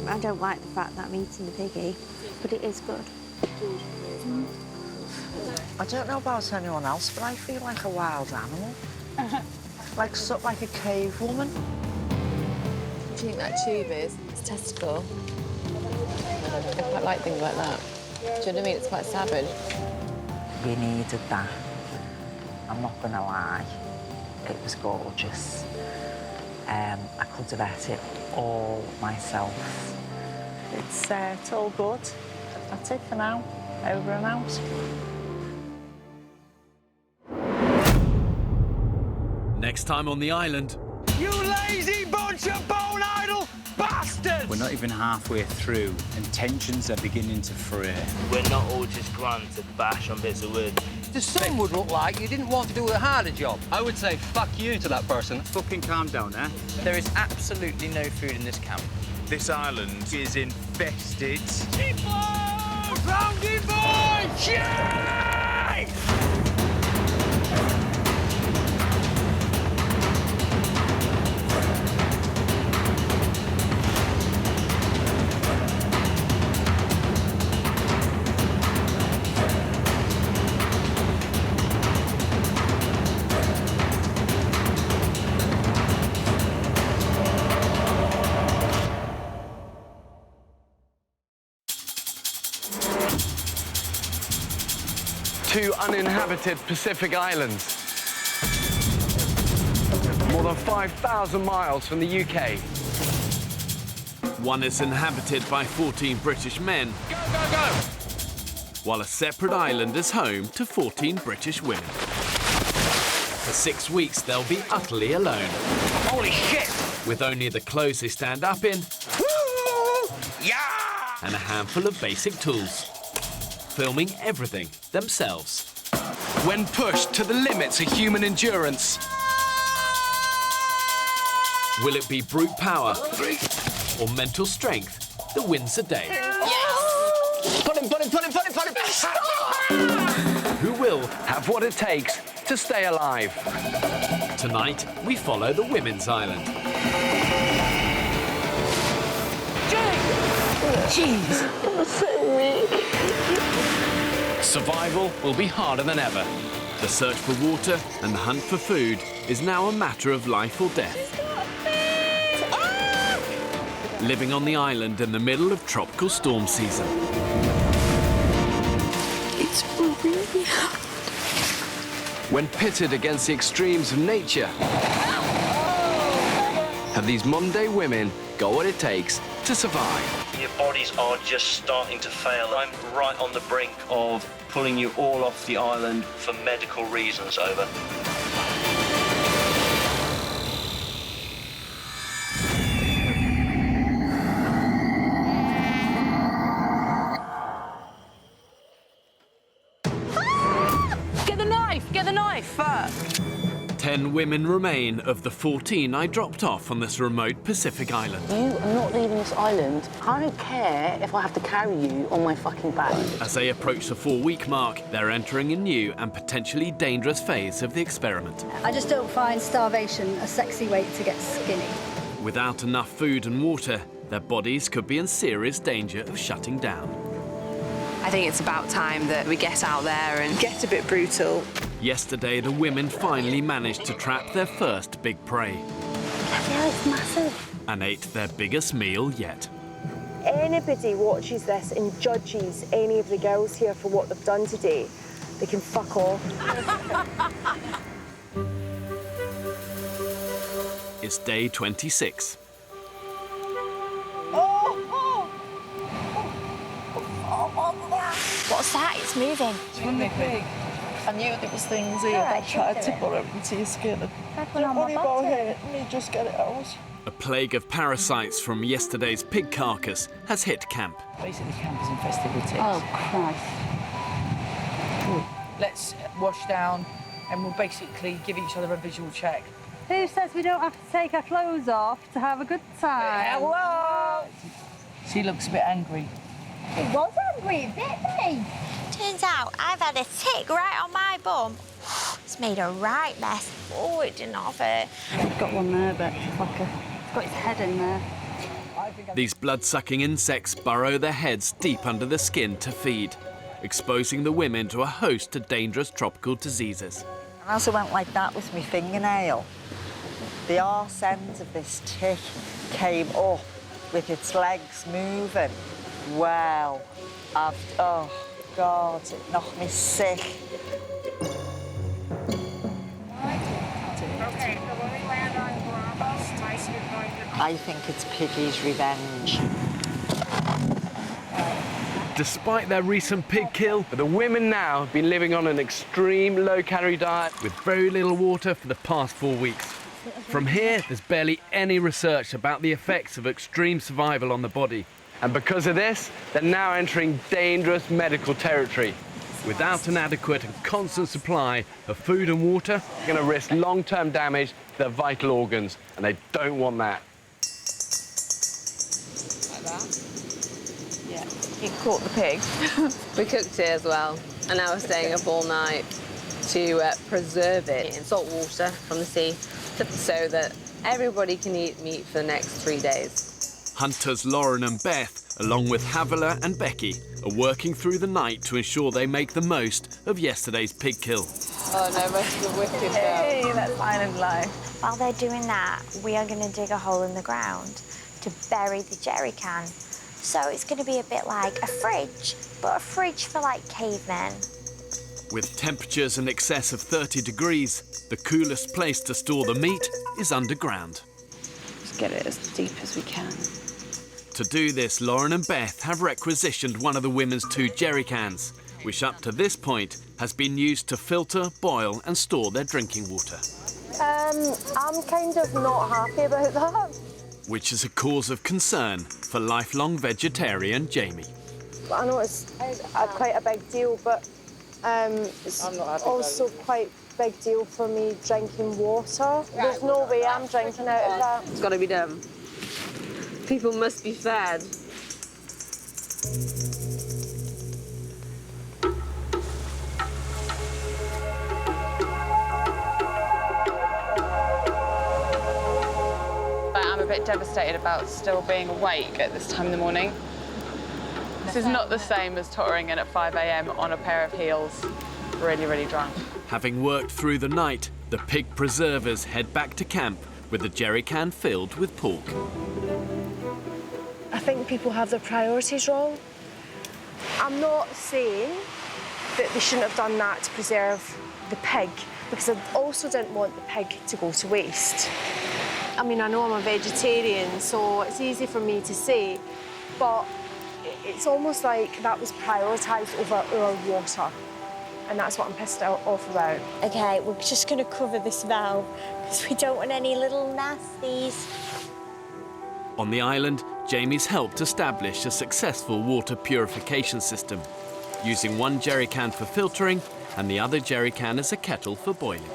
I don't like the fact that I'm eating the piggy, but it is good. I don't know about anyone else, but I feel like a wild animal. like a cave woman. What do you think that tube is? It's a testicle. I quite like things like that. Do you know what I mean? It's quite savage. We needed that. I'm not gonna lie, it was gorgeous. I could have ate it all myself. It's all good. That's it for now. Over and out. Next time on the island. You lazy bunch of bone-idle bastards! We're not even halfway through, and tensions are beginning to fray. We're not all just grand to bash on bits of wood. To some would look like you didn't want to do a harder job. I would say fuck you to that person. Fucking calm down, eh? There is absolutely no food in this camp. This island is infested. Roundy boy! Yay! Two uninhabited Pacific islands. More than 5,000 miles from the UK. One is inhabited by 14 British men. Go, go, go! While a separate island is home to 14 British women. For 6 weeks, they'll be utterly alone. Holy shit! With only the clothes they stand up in. Woo! Yeah! And a handful of basic tools. Filming everything themselves. When pushed to the limits of human endurance. Will it be brute power or mental strength that wins the day? Yes! Pull him, pull him, pull him, pull him, pull him! Who will have what it takes to stay alive? Tonight, we follow the women's island. Jeez, I'm so weak. Survival will be harder than ever. The search for water and the hunt for food is now a matter of life or death. Living on the island in the middle of tropical storm season. It's really hard. When pitted against the extremes of nature, have these modern-day women got what it takes to survive? Your bodies are just starting to fail. I'm right on the brink of pulling you all off the island for medical reasons. Over. Get the knife! Get the knife! Fuck! 10 women remain of the 14 I dropped off on this remote Pacific island. You are not leaving this island. I don't care if I have to carry you on my fucking back. As they approach the 4-week mark, they're entering a new and potentially dangerous phase of the experiment. I just don't find starvation a sexy way to get skinny. Without enough food and water, their bodies could be in serious danger of shutting down. I think it's about time that we get out there and get a bit brutal. Yesterday, the women finally managed to trap their first big prey. Yeah, it's massive. And ate their biggest meal yet. Anybody watches this and judges any of the girls here for what they've done today, they can fuck off. It's day 26. What's that? It's moving. It's from the pig. I knew there was things here that tried to burrow into your skin. Don't worry about hurting me, just get it out. A plague of parasites from yesterday's pig carcass has hit camp. Basically, camp is infested with ticks. Oh, Christ. Let's wash down and we'll basically give each other a visual check. Who says we don't have to take our clothes off to have a good time? Hello! She looks a bit angry. It was angry, it bit me. Turns out I've had a tick right on my bum. It's made a right mess. Oh, it didn't have it. I've got one there, but it's like it's got its head in there. These blood-sucking insects burrow their heads deep under the skin to feed, exposing the women to a host of dangerous tropical diseases. And as I went like that with my fingernail, the arse end of this tick came up with its legs moving. Well, oh God, it knocked me sick. I think it's Piggy's revenge. Despite their recent pig kill, the women now have been living on an extreme low-calorie diet with very little water for the past 4 weeks. From here, there's barely any research about the effects of extreme survival on the body. And because of this, they're now entering dangerous medical territory. Without an adequate and constant supply of food and water, they're going to risk long-term damage to their vital organs, and they don't want that. Like that? Yeah. You caught the pig. We cooked it as well, and now we're staying up all night to preserve it in salt water from the sea so that everybody can eat meat for the next 3 days. Hunters Lauren and Beth, along with Havila and Becky, are working through the night to ensure they make the most of yesterday's pig kill. Oh no, most of the wicked girl. Hey, that's island life. While they're doing that, we are going to dig a hole in the ground to bury the jerry can. So it's going to be a bit like a fridge, but a fridge for like cavemen. With temperatures in excess of 30 degrees, the coolest place to store the meat is underground. Just get it as deep as we can. To do this, Lauren and Beth have requisitioned one of the women's 2 jerry cans, which up to this point has been used to filter, boil and store their drinking water. I'm kind of not happy about that. Which is a cause of concern for lifelong vegetarian Jamie. I know it's quite a big deal, but it's also quite a big deal for me drinking water. There's no way I'm drinking out of that. It's got to be done. People must be fed. I'm a bit devastated about still being awake at this time in the morning. This is not the same as tottering in at 5 a.m. on a pair of heels, really, really drunk. Having worked through the night, the pig preservers head back to camp with the jerry can filled with pork. I think people have their priorities wrong. I'm not saying that they shouldn't have done that to preserve the pig, because I also didn't want the pig to go to waste. I mean, I know I'm a vegetarian, so it's easy for me to say, but it's almost like that was prioritised over our water, and that's what I'm pissed off about. OK, we're just going to cover this valve because we don't want any little nasties. On the island, Jamie's helped establish a successful water purification system, using 1 jerry can for filtering and the other jerry can as a kettle for boiling.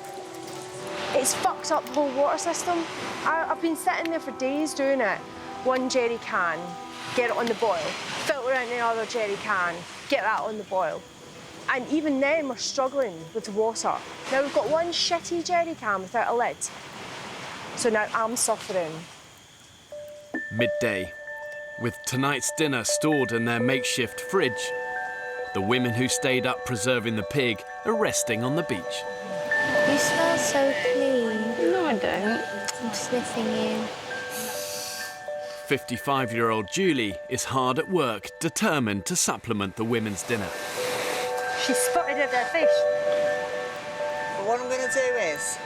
It's fucked up the whole water system. I've been sitting there for days doing it. 1 jerry can, get it on the boil. Filter out another jerry can, get that on the boil. And even then, we're struggling with the water. Now we've got 1 shitty jerry can without a lid. So now I'm suffering. Midday. With tonight's dinner stored in their makeshift fridge, the women who stayed up preserving the pig are resting on the beach. You smell so clean. No, I don't. I'm sniffing you. 55-year-old Julie is hard at work, determined to supplement the women's dinner. She spotted at their fish. But what I'm going to do is,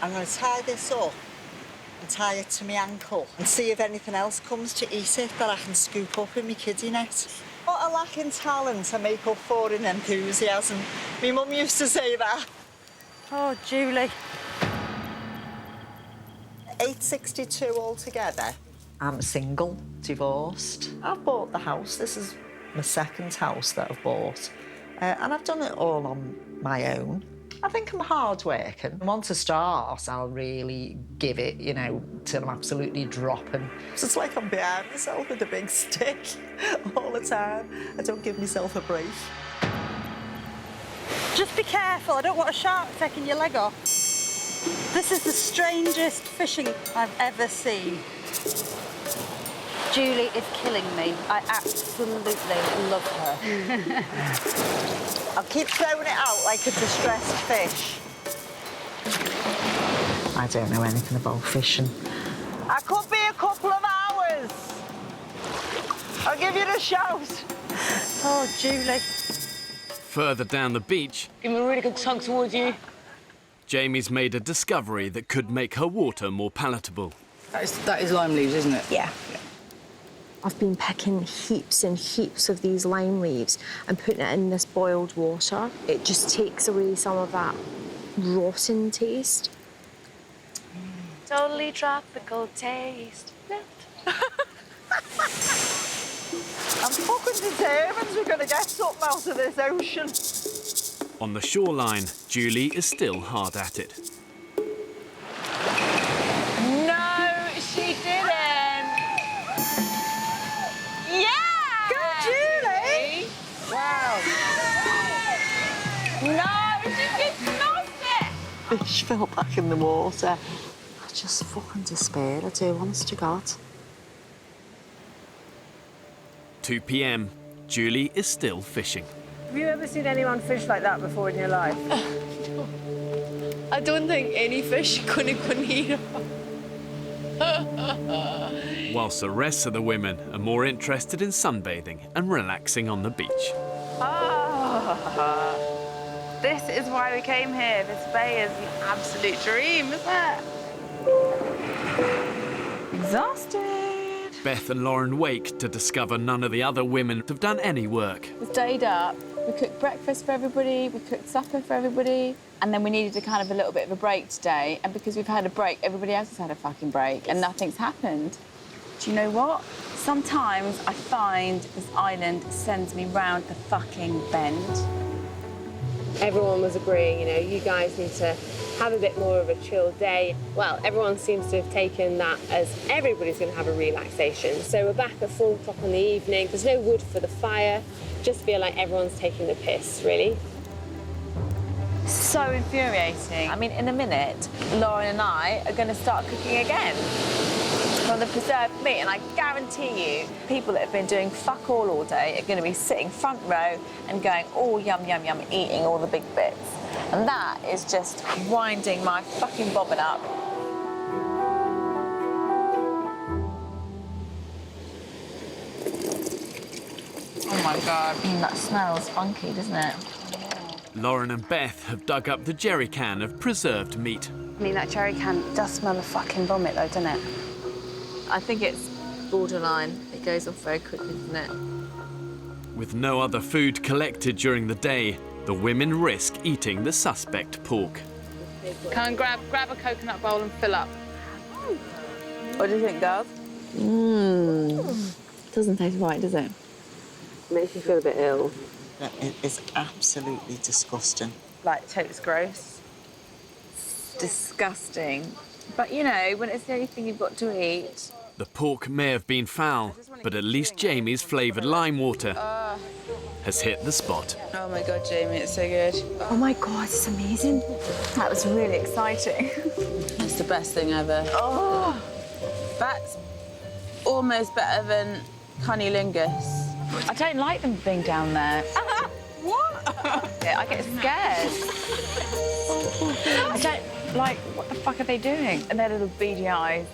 I'm going to tie this up and tie it to my ankle and see if anything else comes to eat it that I can scoop up in my kiddie net. What a lack in talent I make up for in enthusiasm. My mum used to say that. Oh, Julie. 862 altogether. I'm single, divorced. I've bought the house. This is my second house that I've bought. And I've done it all on my own. I think I'm hard-working. Once I start, I'll really give it, you know, till I'm absolutely dropping. So it's like I'm behind myself with a big stick all the time. I don't give myself a break. Just be careful, I don't want a shark taking your leg off. This is the strangest fishing I've ever seen. Julie is killing me. I absolutely love her. I'll keep throwing it out like a distressed fish. I don't know anything about fishing. I could be a couple of hours. I'll give you the shout. Oh, Julie. Further down the beach, Give me a really good tug towards you. Jamie's made a discovery that could make her water more palatable. That is lime leaves, isn't it? Yeah. I've been picking heaps and heaps of these lime leaves and putting it in this boiled water. It just takes away some of that rotten taste. Totally tropical taste. I'm fucking determined we're going to get something out of this ocean. On the shoreline, Julie is still hard at it. No, she didn't. Yeah! Go, Julie! Wow. No, she just lost it. Fish fell back in the water. I just fucking despair, I do, honest to God. 2 p.m. Julie is still fishing. Have you ever seen anyone fish like that before in your life? I don't think any fish could eat Whilst the rest of the women are more interested in sunbathing and relaxing on the beach. Oh, this is why we came here. This bay is the absolute dream, isn't it? Exhausted. Beth and Lauren wake to discover none of the other women have done any work. We stayed up, we cooked breakfast for everybody, we cooked supper for everybody, and then we needed a kind of a little bit of a break today, and because we've had a break, everybody else has had a fucking break, and nothing's happened. Do you know what? Sometimes I find this island sends me round the fucking bend. Everyone was agreeing, you know, you guys need to have a bit more of a chill day. Well, everyone seems to have taken that as everybody's going to have a relaxation. So we're back at 4 o'clock in the evening. There's no wood for the fire. Just feel like everyone's taking the piss, really. So infuriating. I mean, in a minute, Lauren and I are going to start cooking again from the preserved meat, and I guarantee you, people that have been doing fuck all day are going to be sitting front row and going, oh, yum, yum, yum, eating all the big bits. And that is just winding my fucking bobbin up. Oh my God. That smells funky, doesn't it? Lauren and Beth have dug up the jerry can of preserved meat. I mean, that jerry can does smell of fucking vomit, though, doesn't it? I think it's borderline. It goes off very quickly, doesn't it? With no other food collected during the day, the women risk eating the suspect pork. Come and grab a coconut bowl and fill up. What do you think, girls? Doesn't taste right, does it? Makes you feel a bit ill. It is absolutely disgusting. Like, totes gross. It's disgusting. But, you know, when it's the only thing you've got to eat... The pork may have been foul, but at least Jamie's flavoured lime water has hit the spot. Oh, my God, Jamie, it's so good. Oh, my God, it's amazing. That was really exciting. It's the best thing ever. Oh, that's almost better than cunnilingus. I don't like them being down there. What? Yeah, I get scared. I don't like, what the fuck are they doing? And their little beady eyes.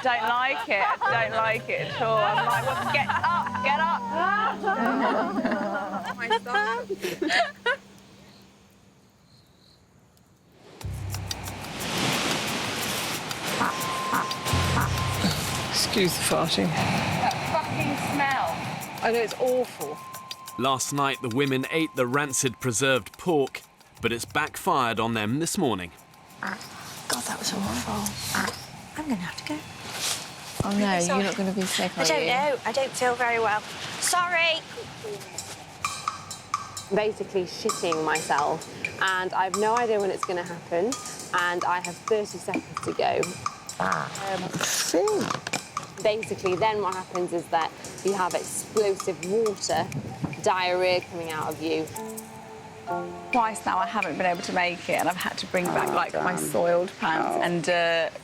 Don't like it. Don't like it at all. I'm like, well, get up, get up. My stomach. Excuse the farting. That fucking smell. I know, it's awful. Last night, the women ate the rancid preserved pork, but it's backfired on them this morning. God, that was awful. I'm going to have to go. Oh no, you're not going to be sick, are you? I don't know. I don't feel very well. Sorry. Basically shitting myself, and I have no idea when it's going to happen, and I have 30 seconds to go. Basically, then what happens is that you have explosive water, diarrhea coming out of you. Twice now I haven't been able to make it, and I've had to bring back like my soiled pants and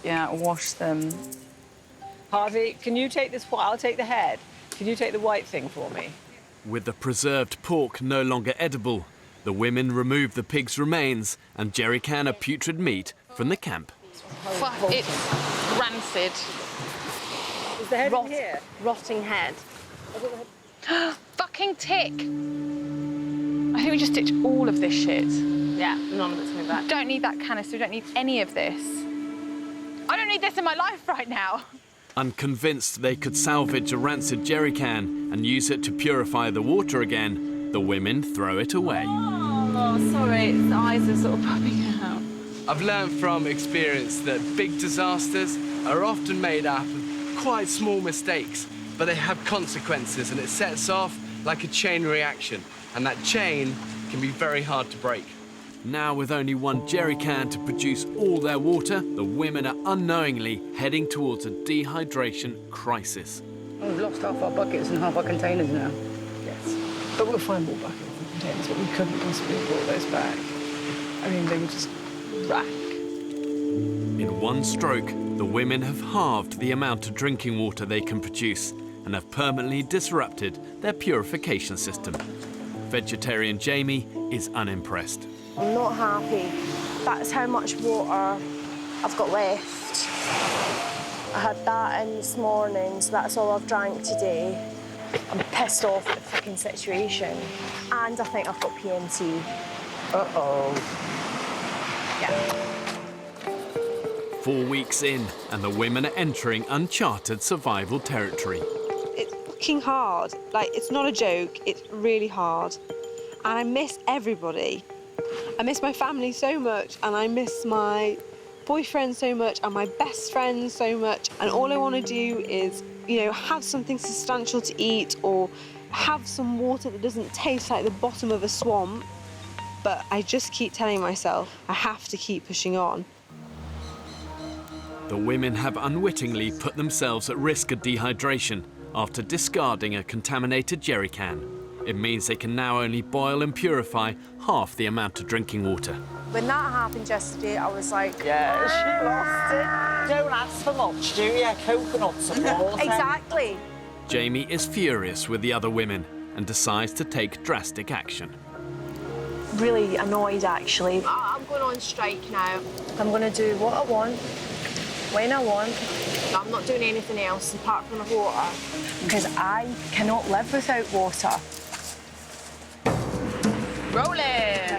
yeah, wash them. Harvey, can you take this white? I'll take the head. Can you take the white thing for me? With the preserved pork no longer edible, the women remove the pig's remains and jerrycan of putrid meat from the camp. Fuck, it's rancid. Is the head in here? Rotting head. Fucking tick. I think we just ditch all of this shit. Yeah, none of it's coming back. Don't need that canister, we don't need any of this. I don't need this in my life right now. Unconvinced they could salvage a rancid jerrycan and use it to purify the water again, the women throw it away. Oh, sorry, its eyes are sort of popping out. I've learned from experience that big disasters are often made up of quite small mistakes, but they have consequences, and it sets off like a chain reaction, and that chain can be very hard to break. Now with only one jerrycan to produce all their water, the women are unknowingly heading towards a dehydration crisis. Oh, we've lost half our buckets and half our containers now. Yes. But we'll find more buckets and containers, but we couldn't possibly have brought those back. I mean, they were just rack. In one stroke, the women have halved the amount of drinking water they can produce and have permanently disrupted their purification system. Vegetarian Jamie is unimpressed. I'm not happy. That's how much water I've got left. I had that in this morning, so that's all I've drank today. I'm pissed off at the fucking situation. And I think I've got PMT. Uh-oh. Yeah. 4 weeks in, and the women are entering uncharted survival territory. It's fucking hard. Like, it's not a joke. It's really hard. And I miss everybody. I miss my family so much, and I miss my boyfriend so much, and my best friend so much. And all I want to do is, you know, have something substantial to eat or have some water that doesn't taste like the bottom of a swamp. But I just keep telling myself I have to keep pushing on. The women have unwittingly put themselves at risk of dehydration after discarding a contaminated jerrycan. It means they can now only boil and purify half the amount of drinking water. When that happened yesterday, I was like... Yeah, she lost it. Don't ask for much, do you? Coconuts and water. Exactly. Jamie is furious with the other women and decides to take drastic action. Really annoyed, actually. I'm going on strike now. I'm going to do what I want, when I want. I'm not doing anything else apart from the water. Because I cannot live without water. Rolling!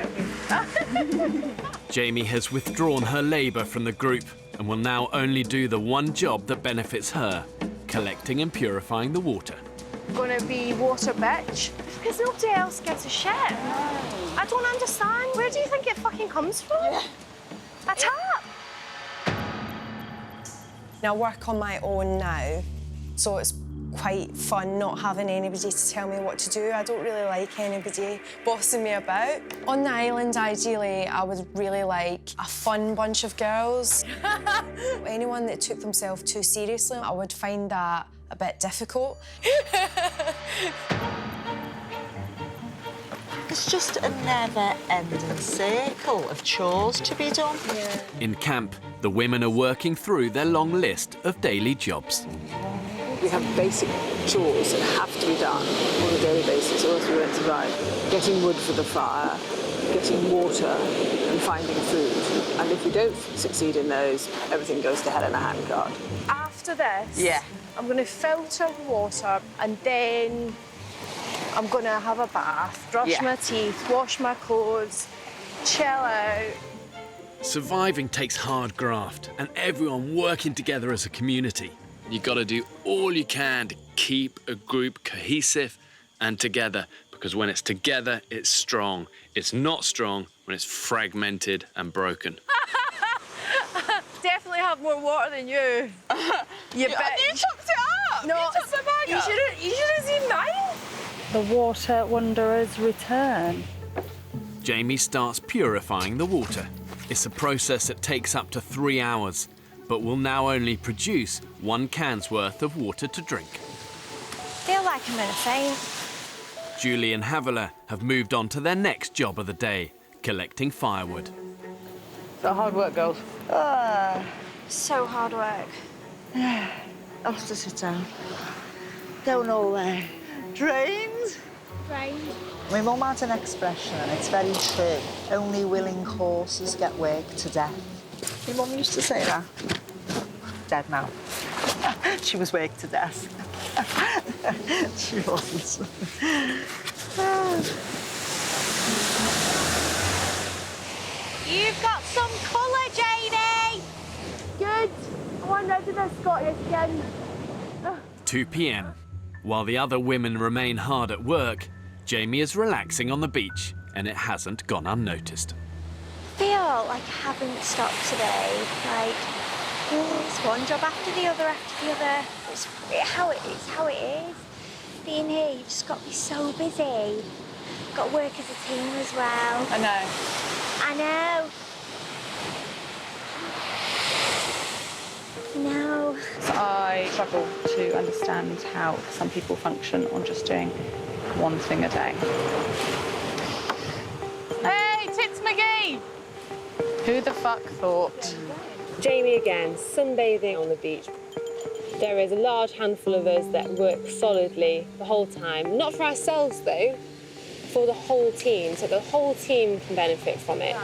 Jamie has withdrawn her labour from the group and will now only do the one job that benefits her, collecting and purifying the water. I'm going to be water bitch. Because nobody else gives a shit. I don't understand. Where do you think it fucking comes from? Yeah. A tap. I work on my own now, so it's quite fun not having anybody to tell me what to do. I don't really like anybody bossing me about. On the island, ideally, I would really like a fun bunch of girls. Anyone that took themselves too seriously, I would find that a bit difficult. It's just a never-ending circle of chores to be done. Yeah. In camp, the women are working through their long list of daily jobs. We have basic chores that have to be done on a daily basis, or else we won't survive. Getting wood for the fire, getting water, and finding food. And if we don't succeed in those, everything goes to hell in a handcart. After this, I'm going to filter water, and then I'm going to have a bath, brush my teeth, wash my clothes, chill out. Surviving takes hard graft and everyone working together as a community. You've got to do all you can to keep a group cohesive and together, because when it's together, it's strong. It's not strong when it's fragmented and broken. definitely have more water than you. You bitch. You topped it up. No, you topped the bag up. You should have seen mine. The water wanderers return. Jamie starts purifying the water. It's a process that takes up to 3 hours, but will now only produce 1 can's worth of water to drink. Feel like I'm in a faint. Julie and Havilah have moved on to their next job of the day, collecting firewood. Is that hard work, girls? So hard work. I'll have to sit down. Don't know where. Drains? Drains. My mum had an expression, and it's very true. Only willing horses get worked to death. My mum used to say that. Dead now. She was worked to death. She wasn't. You've got some colour, Jamie. Good. I want rid of this Scottish skin. 2 p.m. While the other women remain hard at work, Jamie is relaxing on the beach, and it hasn't gone unnoticed. I feel like I haven't stopped today. Like, it's one job after the other after the other. It's how it is. Being here, you've just got to be so busy. Got to work as a team as well. I know. I know. No. So I struggle to understand how some people function on just doing one thing a day. Hey, Tits McGee! Who the fuck thought? Jamie again, sunbathing on the beach. There is a large handful of us that work solidly the whole time. Not for ourselves, though, for the whole team. So the whole team can benefit from it.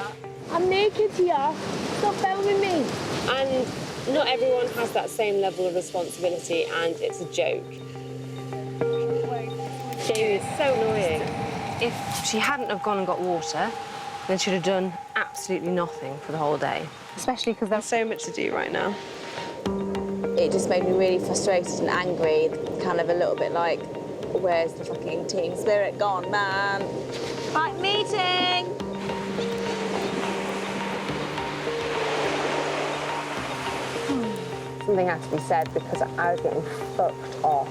I'm naked here. Stop filming me. And not everyone has that same level of responsibility, and it's a joke. Jamie is so annoying. If she hadn't have gone and got water, then she'd have done absolutely nothing for the whole day. Especially because there's so much to do right now. It just made me really frustrated and angry, kind of a little bit like, where's the fucking team spirit gone, man? Right, meeting. Something has to be said because I was getting fucked off.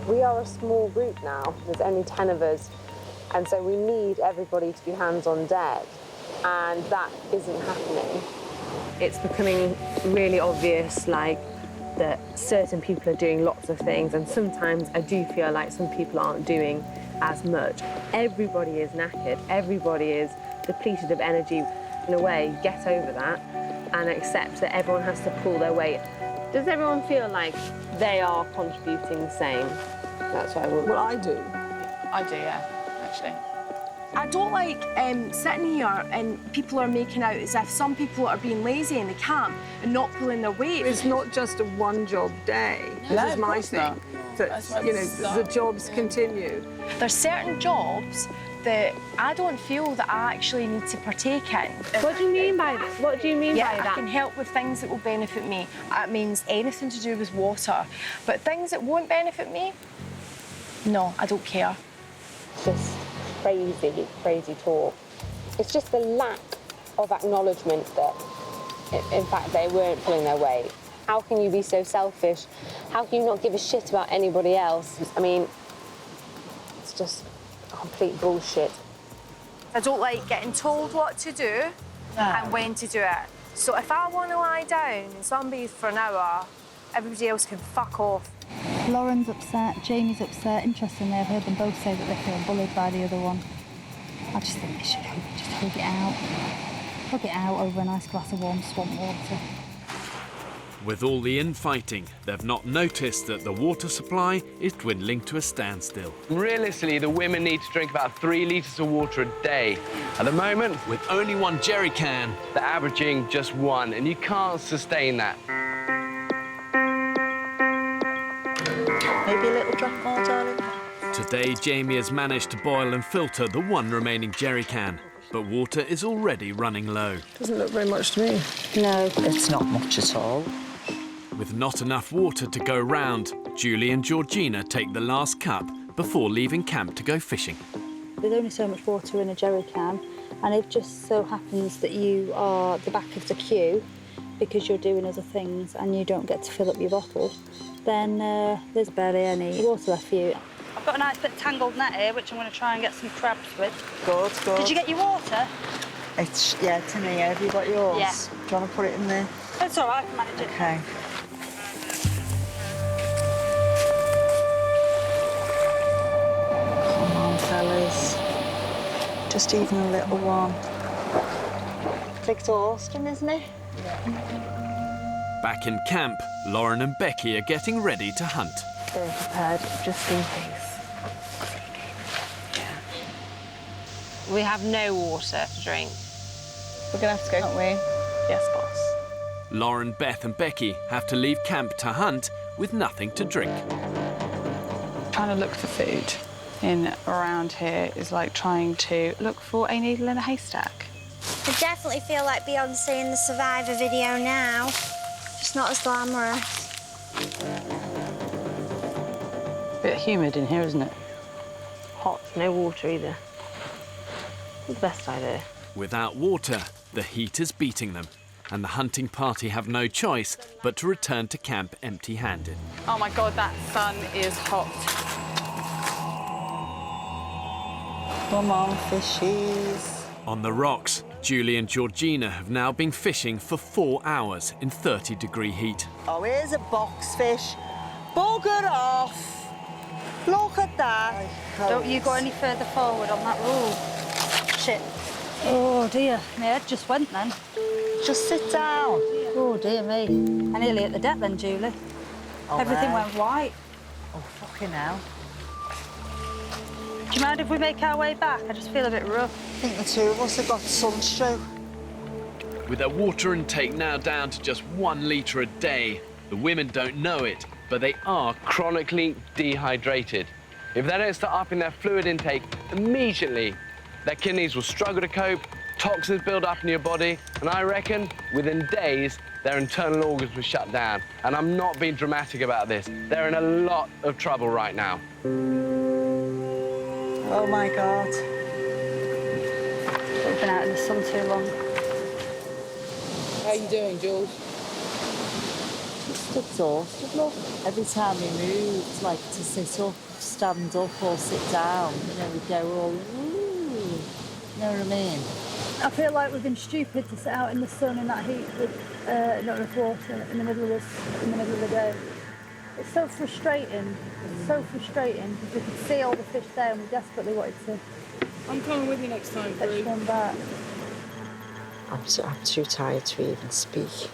We are a small group now. There's only 10 of us. And so we need everybody to be hands on deck. And that isn't happening. It's becoming really obvious, like, that certain people are doing lots of things. And sometimes I do feel like some people aren't doing as much. Everybody is knackered. Everybody is depleted of energy. In a way, get over that and accept that everyone has to pull their weight. Does everyone feel like they are contributing the same? That's what I would. Well, I do. I do, yeah, actually. I don't like sitting here and people are making out as if some people are being lazy in the camp and not pulling their weight. It's not just a one-job day. This is my thing. That, you know, the jobs continue. There's certain jobs that I don't feel that I actually need to partake in. What do you mean by that? What do you mean by that? I can help with things that will benefit me. It means anything to do with water. But things that won't benefit me, no, I don't care. Just crazy, crazy talk. It's just the lack of acknowledgement that, in fact, they weren't pulling their weight. How can you be so selfish? How can you not give a shit about anybody else? I mean, it's just complete bullshit. I don't like getting told what to do and when to do it. So if I want to lie down and sunbathe for an hour, everybody else can fuck off. Lauren's upset, Jamie's upset. Interestingly, I've heard them both say that they feel bullied by the other one. I just think they should just hug it out. Hug it out over a nice glass of warm swamp water. With all the infighting, they've not noticed that the water supply is dwindling to a standstill. Realistically, the women need to drink about 3 litres of water a day. At the moment, with only 1 jerry can, they're averaging just 1, and you can't sustain that. Maybe a little drop more, darling. Today, Jamie has managed to boil and filter the 1 remaining jerry can, but water is already running low. Doesn't look very much to me. No, it's not much at all. With not enough water to go round, Julie and Georgina take the last cup before leaving camp to go fishing. There's only so much water in a jerry can, and it just so happens that you are the back of the queue, because you're doing other things and you don't get to fill up your bottle, then there's barely any water left for you. I've got a nice bit of tangled net here, which I'm going to try and get some crabs with. Good, good. Did you get your water? It's, yeah, it's in here. Have you got yours? Yeah. Do you want to put it in there? It's all right, I can manage it. Okay. Come on, fellas. Just even a little one. Exhausting, isn't it? Back in camp, Lauren and Becky are getting ready to hunt. They're prepared just in case. We have no water to drink. We're going to have to go, aren't we? Yes, boss. Lauren, Beth and Becky have to leave camp to hunt with nothing to drink. Trying to look for food in around here is like trying to look for a needle in a haystack. I definitely feel like Beyonce in the Survivor video now. Just not as glamorous. Bit humid in here, isn't it? Hot, no water either. The best idea. Without water, the heat is beating them, and the hunting party have no choice but to return to camp empty-handed. Oh my God, that sun is hot. Come on, fishies. On the rocks, Julie and Georgina have now been fishing for 4 hours in 30-degree heat. Oh, here's a boxfish. Bugger off. Look at that. Don't you go any further forward on that rule. Shit. Oh dear, my head just went then. Just sit down. Oh dear me. I nearly hit the deck then, Julie. Oh, Everything no. went white. Oh, fucking hell. Do you mind if we make our way back? I just feel a bit rough. I think the two of us have got sunstroke. With their water intake now down to just 1 litre a day, the women don't know it, but they are Chronically dehydrated. If they don't start upping their fluid intake immediately, their kidneys will struggle to cope, toxins build up in your body, and I reckon within days, their internal organs will shut down. And I'm not being dramatic about this. They're in a lot of trouble right now. Oh my God. We've been out in the sun too long. How you doing, Jules? Just exhausted, look. Every time we moved, like to sit up, stand up or sit down, you know, we'd go all, ooh. You know what I mean? I feel like we've been stupid to sit out in the sun in that heat with not enough water in the middle of the day. It's so frustrating. It's so frustrating because we could see all the fish there and we desperately wanted to. I'm coming with you next time, Fetch them back. I'm too tired to even speak.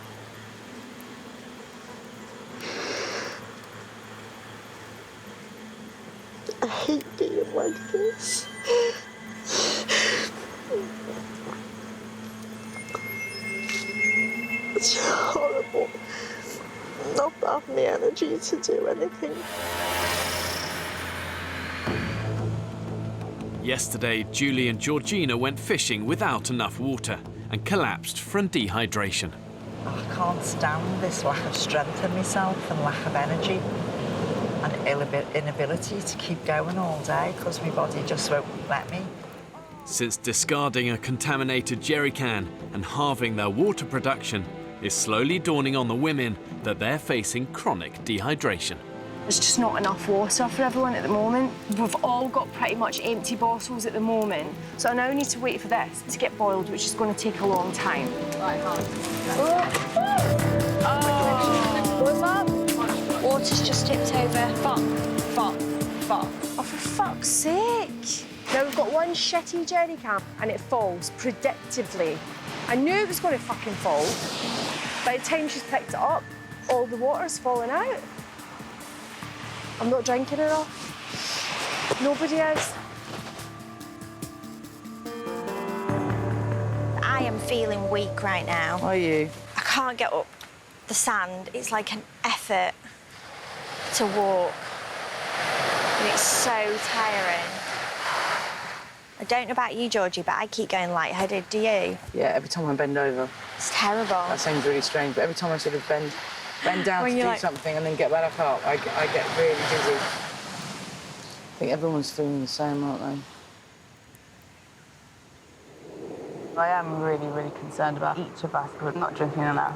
I hate being like this. It's horrible. Not having the energy to do anything. Yesterday, Julie and Georgina went fishing without enough water and collapsed from dehydration. I can't stand this lack of strength in myself and lack of energy and inability to keep going all day because my body just won't let me. Since discarding a contaminated jerry can and halving their water production, it's slowly dawning on the women that they're facing chronic dehydration. There's just not enough water for everyone at the moment. We've all got pretty much empty bottles at the moment, so I now need to wait for this to get boiled, which is going to take a long time. Right, What's up? Water's just tipped over. Fuck. Oh, for fuck's sake. Now we've got one shitty jerry can and it falls predictably. I knew it was going to fucking fall. By the time she's picked it up, all the water's fallen out. I'm not drinking enough. Nobody is. I am feeling weak right now. Are you? I can't get up the sand. It's like an effort to walk. And it's so tiring. I don't know about you, Georgie, but I keep going lightheaded. Do you? Yeah, every time I bend over. It's terrible. That sounds really strange, but every time I sort of bend down to do something and then get back up, I get really dizzy. I think everyone's feeling the same, aren't they? I am really, really concerned about each of us not drinking enough.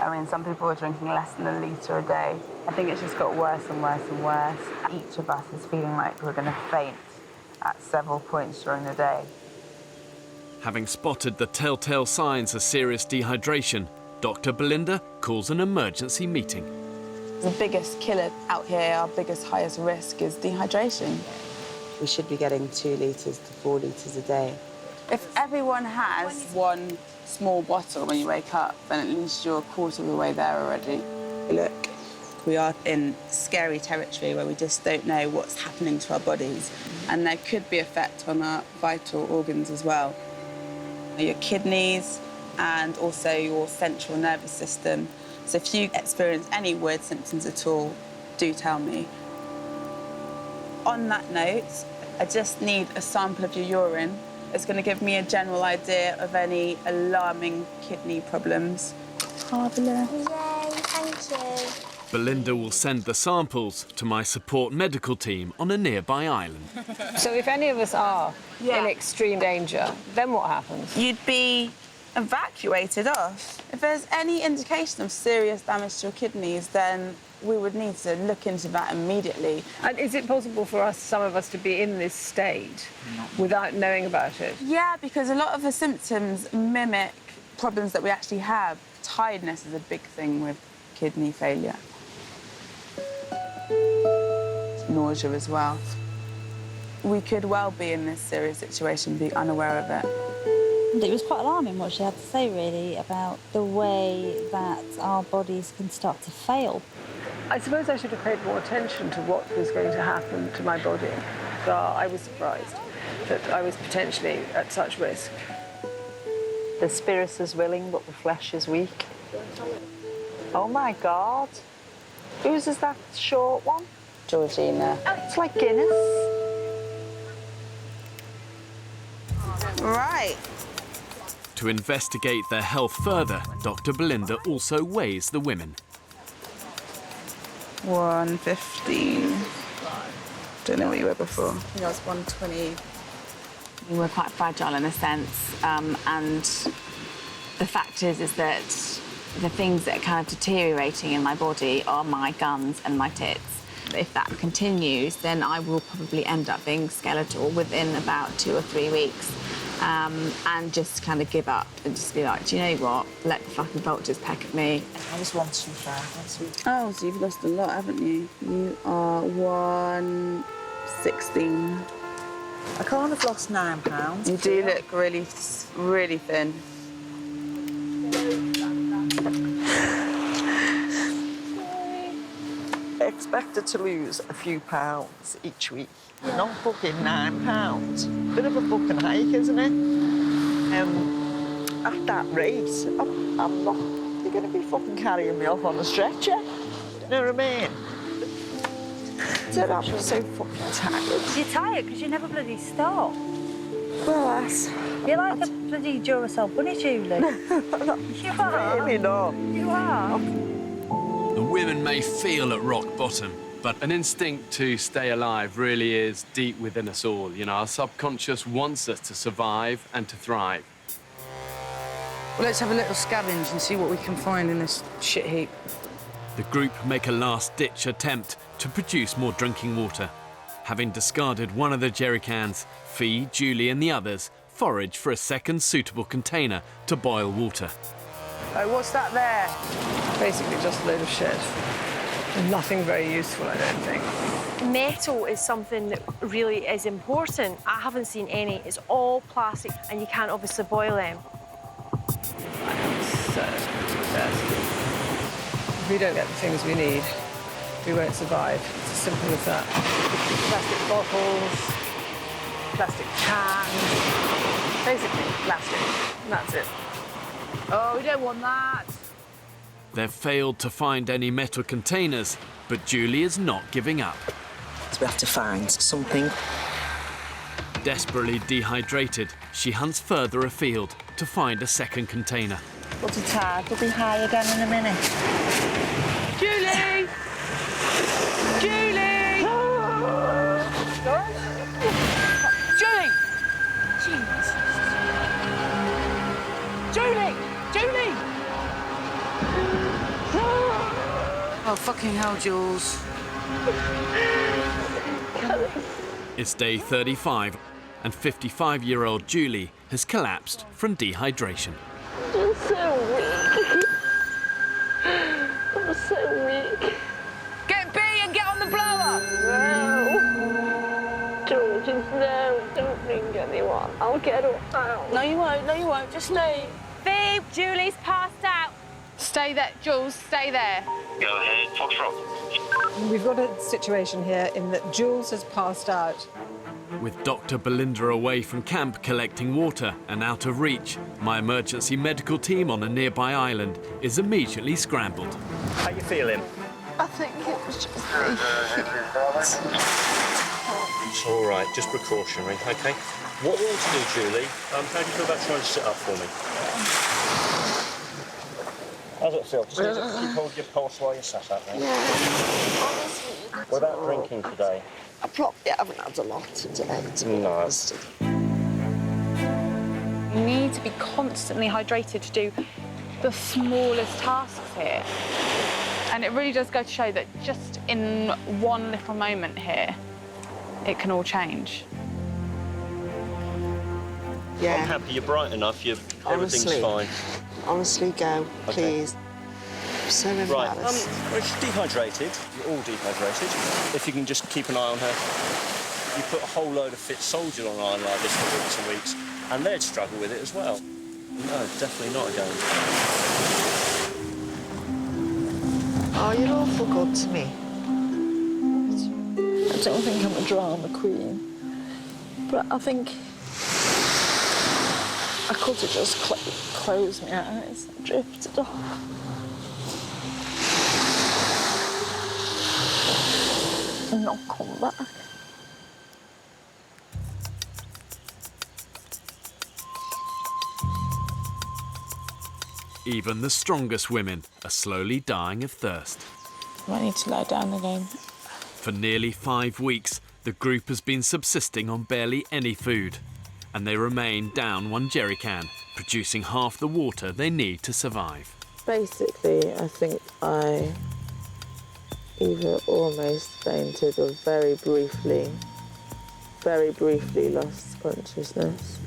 I mean, some people are drinking less than a litre a day. I think it's just got worse and worse and worse. Each of us is feeling like we're going to faint at several points during the day. Having spotted the telltale signs of serious dehydration, Dr. Belinda calls an emergency meeting. The biggest killer out here, our biggest, highest risk is dehydration. We should be getting 2 litres to 4 litres a day. If everyone has one small bottle when you wake up, then at least you're a quarter of the way there already. Look, we are in scary territory where we just don't know what's happening to our bodies. And there could be effect on our vital organs as well. Your kidneys and also your central nervous system. So if you experience any weird symptoms at all, do tell me. On that note, I just need a sample of your urine. It's going to give me a general idea of any alarming kidney problems. Yay, thank you. Belinda will send the samples to my support medical team on a nearby island. So if any of us are in extreme danger, then what happens? You'd be evacuated off. If there's any indication of serious damage to your kidneys, then we would need to look into that immediately. And is it possible for us, some of us, to be in this state without knowing about it? Yeah, because a lot of the symptoms mimic problems that we actually have. Tiredness is a big thing with kidney failure. Nausea as well. We could well be in this serious situation, be unaware of it. And it was quite alarming what she had to say, really, about the way that our bodies can start to fail. I suppose I should have paid more attention to what was going to happen to my body. So I was surprised that I was potentially at such risk. The spirit is willing, but the flesh is weak. Oh, my God. Whose is that short one? Georgina. Oh, it's like Guinness. Right. To investigate their health further, Dr. Belinda also weighs the women. 115. Don't know what you were before. I think I was 120. We were quite fragile in a sense, and the fact is that the things that are kind of deteriorating in my body are my guns and my tits. If that continues, then I will probably end up being skeletal within about 2 or 3 weeks, and just kind of give up and just be like, do you know what? Let the fucking vultures peck at me. I was 125. Oh, so you've lost a lot, haven't you? You are 116. I can't have lost £9. You do look really, really thin. Expected to lose a few pounds each week. Not fucking £9. Bit of a fucking hike, isn't it? At that rate, I'm not. You're going to be fucking carrying me off on a stretcher. You know what I mean? I'm so fucking tired. You're tired because you never bloody stop. Well, you're like a bloody Duracell bunny, Julie. You are. Really not. You are. The women may feel at rock bottom, but an instinct to stay alive really is deep within us all. You know, our subconscious wants us to survive and to thrive. Well, let's have a little scavenge and see what we can find in this shit heap. The group make a last-ditch attempt to produce more drinking water. Having discarded one of the jerry cans, Fee, Julie and the others forage for a second suitable container to boil water. Oh, what's that there? Basically just a load of shit. Nothing very useful, I don't think. Metal is something that really is important. I haven't seen any. It's all plastic, and you can't obviously boil them. I am so thirsty. If we don't get the things we need, we won't survive. It's as simple as that. Plastic bottles, plastic cans, basically plastic. And that's it. Oh, we don't want that. They've failed to find any metal containers, but Julie is not giving up. So we have to find something. Desperately dehydrated, she hunts further afield to find a second container. But the tide will be high again in a minute. Julie! Julie! Julie! Jesus. Julie! Julie! fucking hell, Jules. It's day 35, and 55-year-old Julie has collapsed from dehydration. I'm so weak. I'm so weak. Get B and get on the blower! No. Georges, no, don't ring anyone. I'll get her out. No, you won't. Just leave. Babe, Julie's passed out. Stay there, Jules, stay there. Go ahead, Foxtrot. We've got a situation here in that Jules has passed out. With Dr. Belinda away from camp collecting water and out of reach, my emergency medical team on a nearby island is immediately scrambled. How you feeling? I think it was just It's all right, just precautionary, OK? What we want to do, Julie, how do you feel about trying to sit up for me? How's it feel? Just keep hold your pulse while you're sat up, mate. Yeah. What about drinking today? I probably haven't had a lot today, to be honest. You need to be constantly hydrated to do the smallest tasks here. And it really does go to show that just in one little moment here, it can all change. Yeah. I'm happy you're bright enough, everything's fine. Honestly, go, please. I'm so embarrassed. Right, well, she's dehydrated. You're all dehydrated. If you can just keep an eye on her. You put a whole load of fit soldiers on an island like this for weeks and weeks, and they'd struggle with it as well. No, definitely not again. Oh, you're awful good to me. I don't think I'm a drama queen, but I think I could have just closed my eyes and drifted off. And not come back. Even the strongest women are slowly dying of thirst. I need to lie down again. For nearly 5 weeks, the group has been subsisting on barely any food, and they remain down 1 jerry can, producing half the water they need to survive. Basically, I think I either almost fainted or very briefly lost consciousness.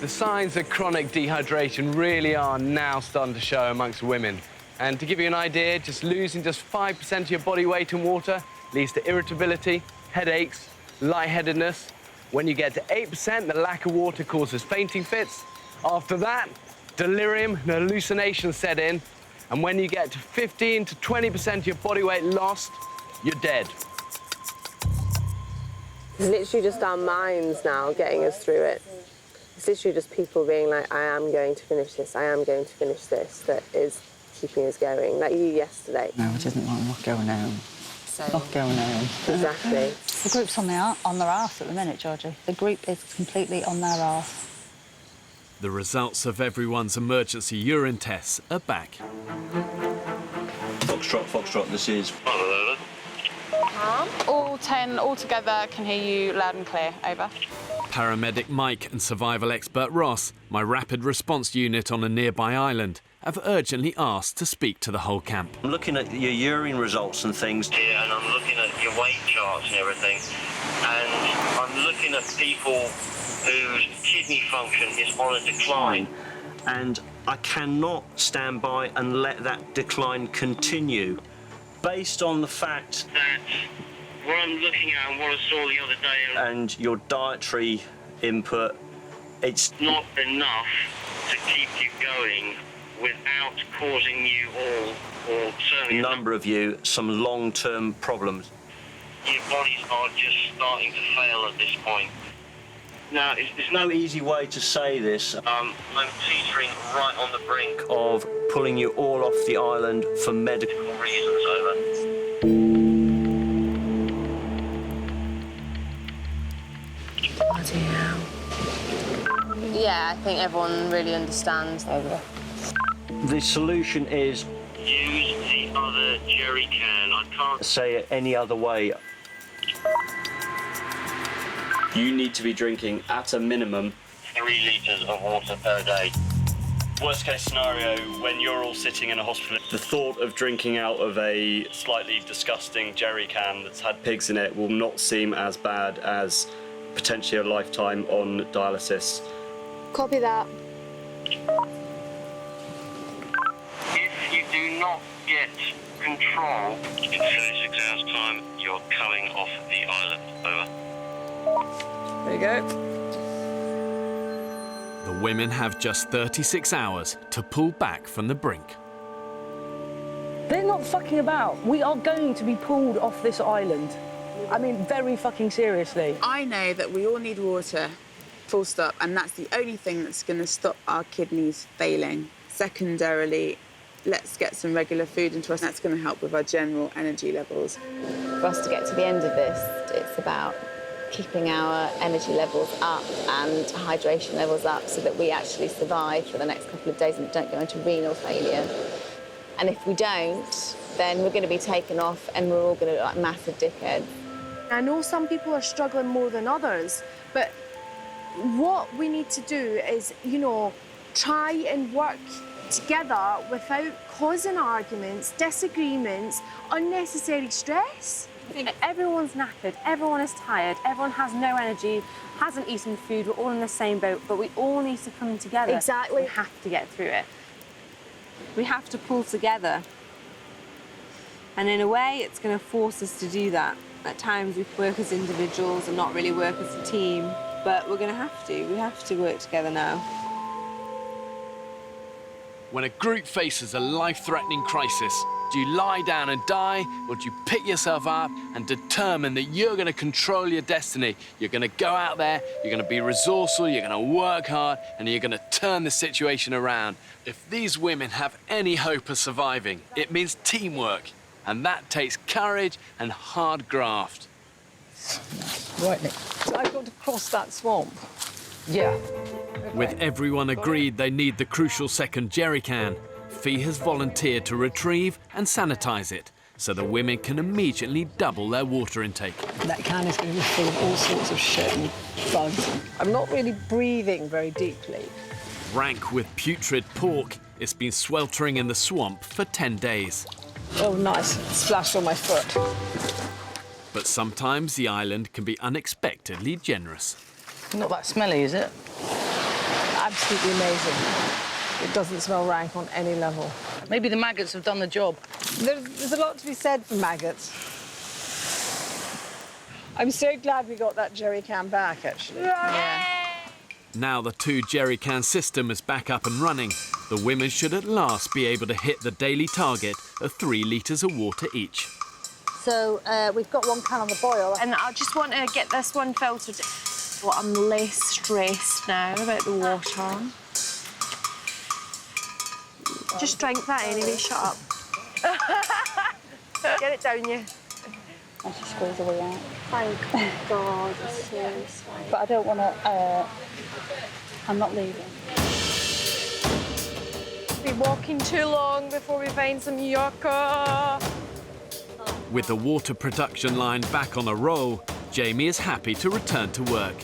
The signs of chronic dehydration really are now starting to show amongst women. And to give you an idea, just losing just 5% of your body weight in water leads to irritability, headaches, lightheadedness. When you get to 8%, the lack of water causes fainting fits. After that, delirium and hallucinations set in. And when you get to 15 to 20% of your body weight lost, you're dead. It's literally just our minds now getting us through it. It's literally just people being like, I am going to finish this, I am going to finish this, that is keeping us going. Like you yesterday. No, it isn't. I'm not going home. Not going home. Exactly. The group's on their arse at the minute, Georgie. The group is completely on their arse. The results of everyone's emergency urine tests are back. Foxtrot, this is... All 10 all together can hear you loud and clear. Over. Paramedic Mike and survival expert Ross, my rapid response unit on a nearby island, have urgently asked to speak to the whole camp. I'm looking at your urine results and things here, and I'm looking at your weight charts and everything, and I'm looking at people whose kidney function is on a decline, and I cannot stand by and let that decline continue. Based on the fact that what I'm looking at and what I saw the other day and your dietary input, it's not enough to keep you going without causing you all, or certainly a number of you, some long-term problems. Your bodies are just starting to fail at this point. Now, there's no easy way to say this. I'm teetering right on the brink of pulling you all off the island for medical reasons, over. Bloody hell. Yeah, I think everyone really understands. Over. The solution is use the other jerry can. I can't say it any other way. You need to be drinking, at a minimum, 3 litres of water per day. Worst case scenario, when you're all sitting in a hospital, the thought of drinking out of a slightly disgusting jerry can that's had pigs in it will not seem as bad as potentially a lifetime on dialysis. Copy that. If you do not get control, in 36 hours' time, you're coming off the island. Over. There you go. The women have just 36 hours to pull back from the brink. They're not fucking about. We are going to be pulled off this island. I mean, very fucking seriously. I know that we all need water, full stop, and that's the only thing that's going to stop our kidneys failing. Secondarily, let's get some regular food into us. That's going to help with our general energy levels. For us to get to the end of this, it's about keeping our energy levels up and hydration levels up so that we actually survive for the next couple of days and don't go into renal failure. And if we don't, then we're going to be taken off and we're all going to look like massive dickheads. I know some people are struggling more than others, but what we need to do is, you know, try and work together without causing arguments, disagreements, unnecessary stress. Everyone's knackered, everyone is tired, everyone has no energy, hasn't eaten food, we're all in the same boat, but we all need to come together. Exactly. We have to get through it. We have to pull together. And in a way, it's going to force us to do that. At times, we work as individuals and not really work as a team, but we're going to have to. We have to work together now. When a group faces a life-threatening crisis, do you lie down and die, or do you pick yourself up and determine that you're going to control your destiny? You're going to go out there, you're going to be resourceful, you're going to work hard, and you're going to turn the situation around. If these women have any hope of surviving, it means teamwork, and that takes courage and hard graft. Right, Nick. So I've got to cross that swamp. Yeah. With everyone agreed they need the crucial second jerry can, Fee has volunteered to retrieve and sanitise it so the women can immediately double their water intake. That can is going to be full of all sorts of shit and bugs. I'm not really breathing very deeply. Rank with putrid pork, it's been sweltering in the swamp for 10 days. Oh, nice. Splashed on my foot. But sometimes the island can be unexpectedly generous. Not that smelly, is it? Absolutely amazing. It doesn't smell rank on any level. Maybe the maggots have done the job. There's a lot to be said for maggots. I'm so glad we got that jerry can back, actually. Yeah. Now the 2 jerry can system is back up and running, the women should at last be able to hit the daily target of 3 litres of water each. So we've got 1 can on the boil. And I just want to get this one filtered. Well, I'm less stressed now about the water. Just drink that anyway, shut up. Get it down you. I should squeeze away out. Thank God, seriously. But I don't want to, I'm not leaving. We've been walking too long before we find some yucca. With the water production line back on a roll, Jamie is happy to return to work,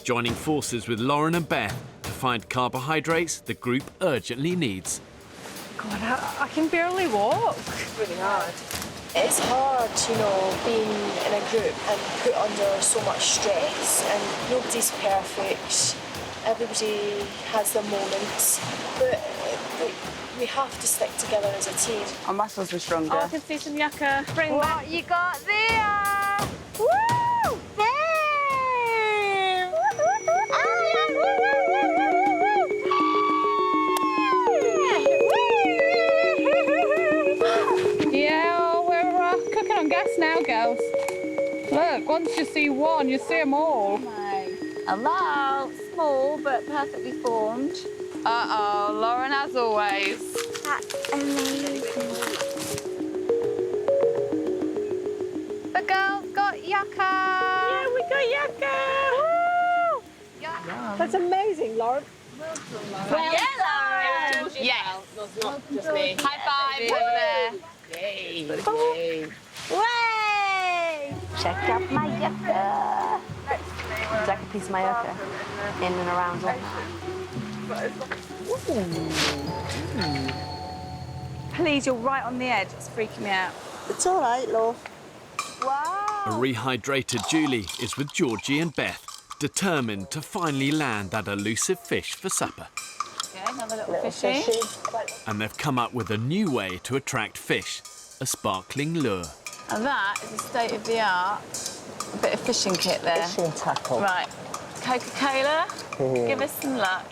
joining forces with Lauren and Beth to find carbohydrates the group urgently needs. God, I can barely walk. It's really hard. It's hard, you know, being in a group and put under so much stress, and nobody's perfect. Everybody has their moments, but we have to stick together as a team. Our muscles were stronger. Oh, I can see some yucca. Bring What back. you got there? Woo! Yeah, we're cooking on gas now, girls. Look, once you see one, you see them all. Hello, small but perfectly formed. Uh-oh, Lauren as always. That's amazing. The girls got yucca. Yeah, we got yucca. Woo! That's amazing, Lauren. Well, Lauren. Yes. Just me. High five over there. Yay. Yay. Way! Check out my yucca. It's like a piece of my yucca in and around like that. Please, you're right on the edge. It's freaking me out. It's all right, love. A rehydrated Julie is with Georgie and Beth, determined to finally land that elusive fish for supper. Okay, another little fishy. And they've come up with a new way to attract fish, a sparkling lure. And that is a state-of-the-art bit of fishing kit there. Fishing tackle. Right. Coca-Cola, give us some luck.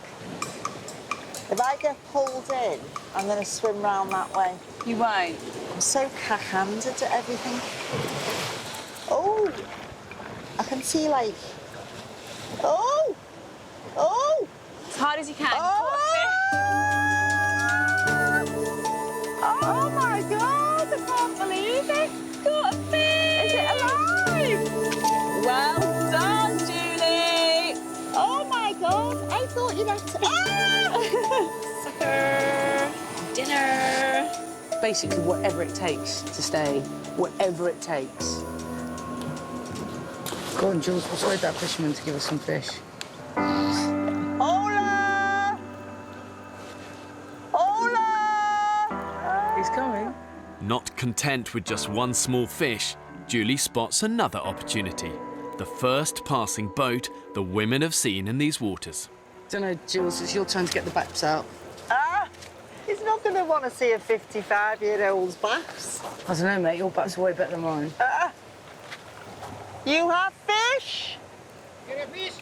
If I get pulled in, I'm going to swim round that way. You won't? I'm so cack-handed at everything. Oh! I can see, like... Oh! Oh! As hard as you can. Oh my God! I can't believe it! Got a fish! Is it alive? Well done, Julie! Oh my God! I thought you'd have to... Supper, dinner. Basically, whatever it takes to stay, whatever it takes. Go on, Jules, persuade that fisherman to give us some fish. Hola! Hola! He's coming. Not content with just one small fish, Julie spots another opportunity. The first passing boat the women have seen in these waters. Don't know, Jules, it's your turn to get the baps out. He's not going to want to see a 55-year-old's baps. I don't know, mate, your baps are way better than mine. You have fish? Get a fish?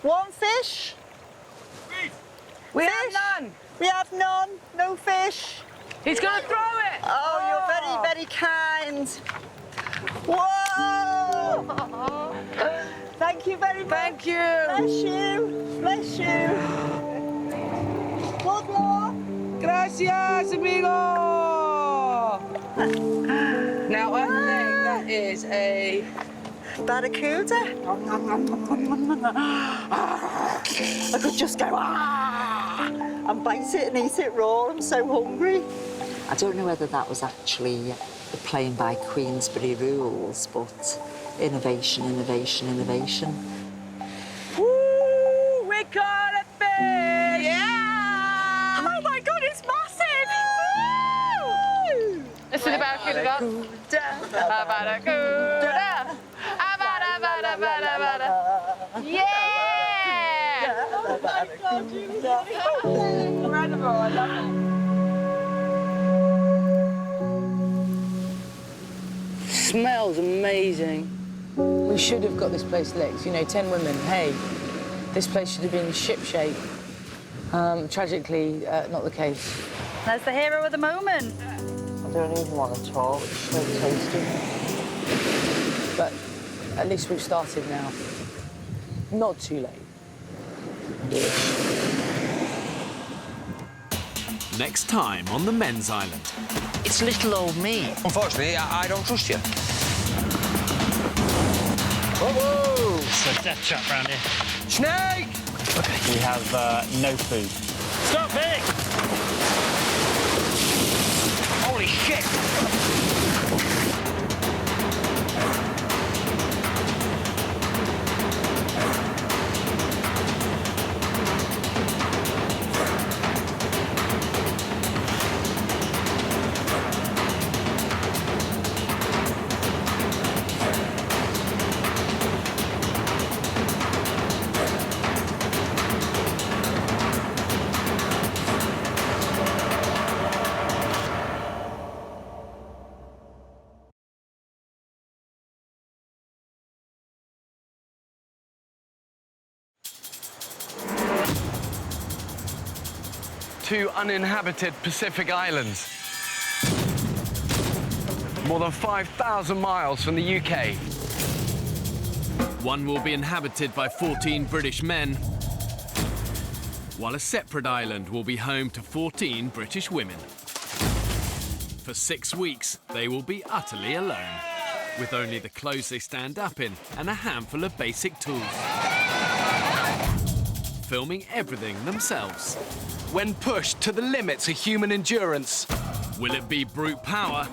One fish? Fish. We have none. We have none. No fish. He's going to throw it. Oh, you're very, very kind. Whoa! Thank you very much. Thank you. Bless you. Bless you. Good luck. Gracias, amigo. Now, I think that is a... Barracuda. I could just go and bite it and eat it raw. I'm so hungry. I don't know whether that was actually playing by Queensberry rules, but innovation, innovation, innovation. Woo! We caught a fish! Yeah! Oh my God, it's massive! Woo! Listen about Barracuda. Barracuda. Yeah! Oh my God, incredible, I love it. Smells amazing. We should have got this place licked. You know, 10 women. Hey, this place should have been shipshape. Tragically, not the case. That's the hero of the moment. I don't even want to talk. It's so tasty. But at least we've started now. Not too late. Next time on the men's island. It's little old me. Unfortunately, I don't trust you. Whoa! It's a death trap round here. Snake! We have no food. Stop it! Holy shit! Two uninhabited Pacific islands. More than 5,000 miles from the UK. One will be inhabited by 14 British men, while a separate island will be home to 14 British women. For 6 weeks, they will be utterly alone, with only the clothes they stand up in and a handful of basic tools. Filming everything themselves. When pushed to the limits of human endurance. Will it be brute power?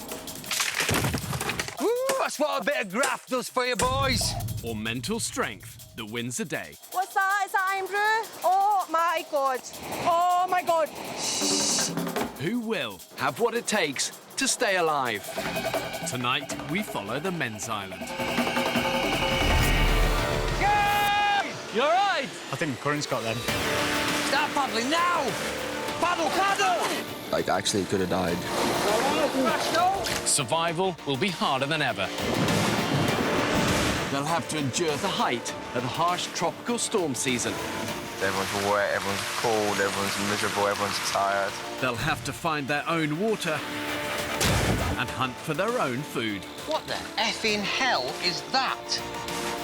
Woo, that's what a bit of graft does for you, boys. Or mental strength that wins the day? What's that? Is that Iron Brew? Oh my God. Oh, my God. Who will have what it takes to stay alive? Tonight, we follow the men's island. Yay! You all right? I think the current's got them. Start paddling now. Paddle, paddle. Like, actually could have died. Survival will be harder than ever. They'll have to endure the height of the harsh tropical storm season. Everyone's wet, everyone's cold, everyone's miserable, everyone's tired. They'll have to find their own water and hunt for their own food. What the effing hell is that?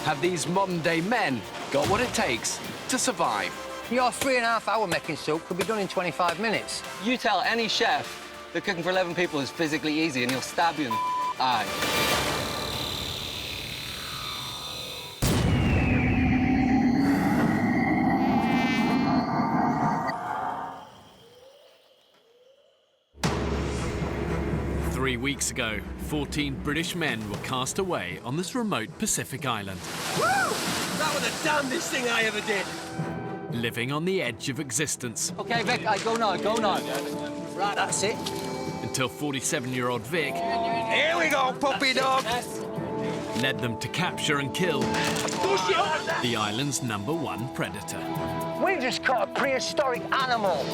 Have these modern-day men got what it takes to survive? Your 3.5-hour making soup could be done in 25 minutes. You tell any chef that cooking for 11 people is physically easy and he'll stab you in the eye. 3 weeks ago, 14 British men were cast away on this remote Pacific island. Woo! That was the damnedest thing I ever did. Living on the edge of existence. OK, Vic, go now, go now. Right, that's it. Until 47-year-old Vic... Here we go, puppy dog. ...led them to capture and kill the island's #1 predator. We just caught a prehistoric animal.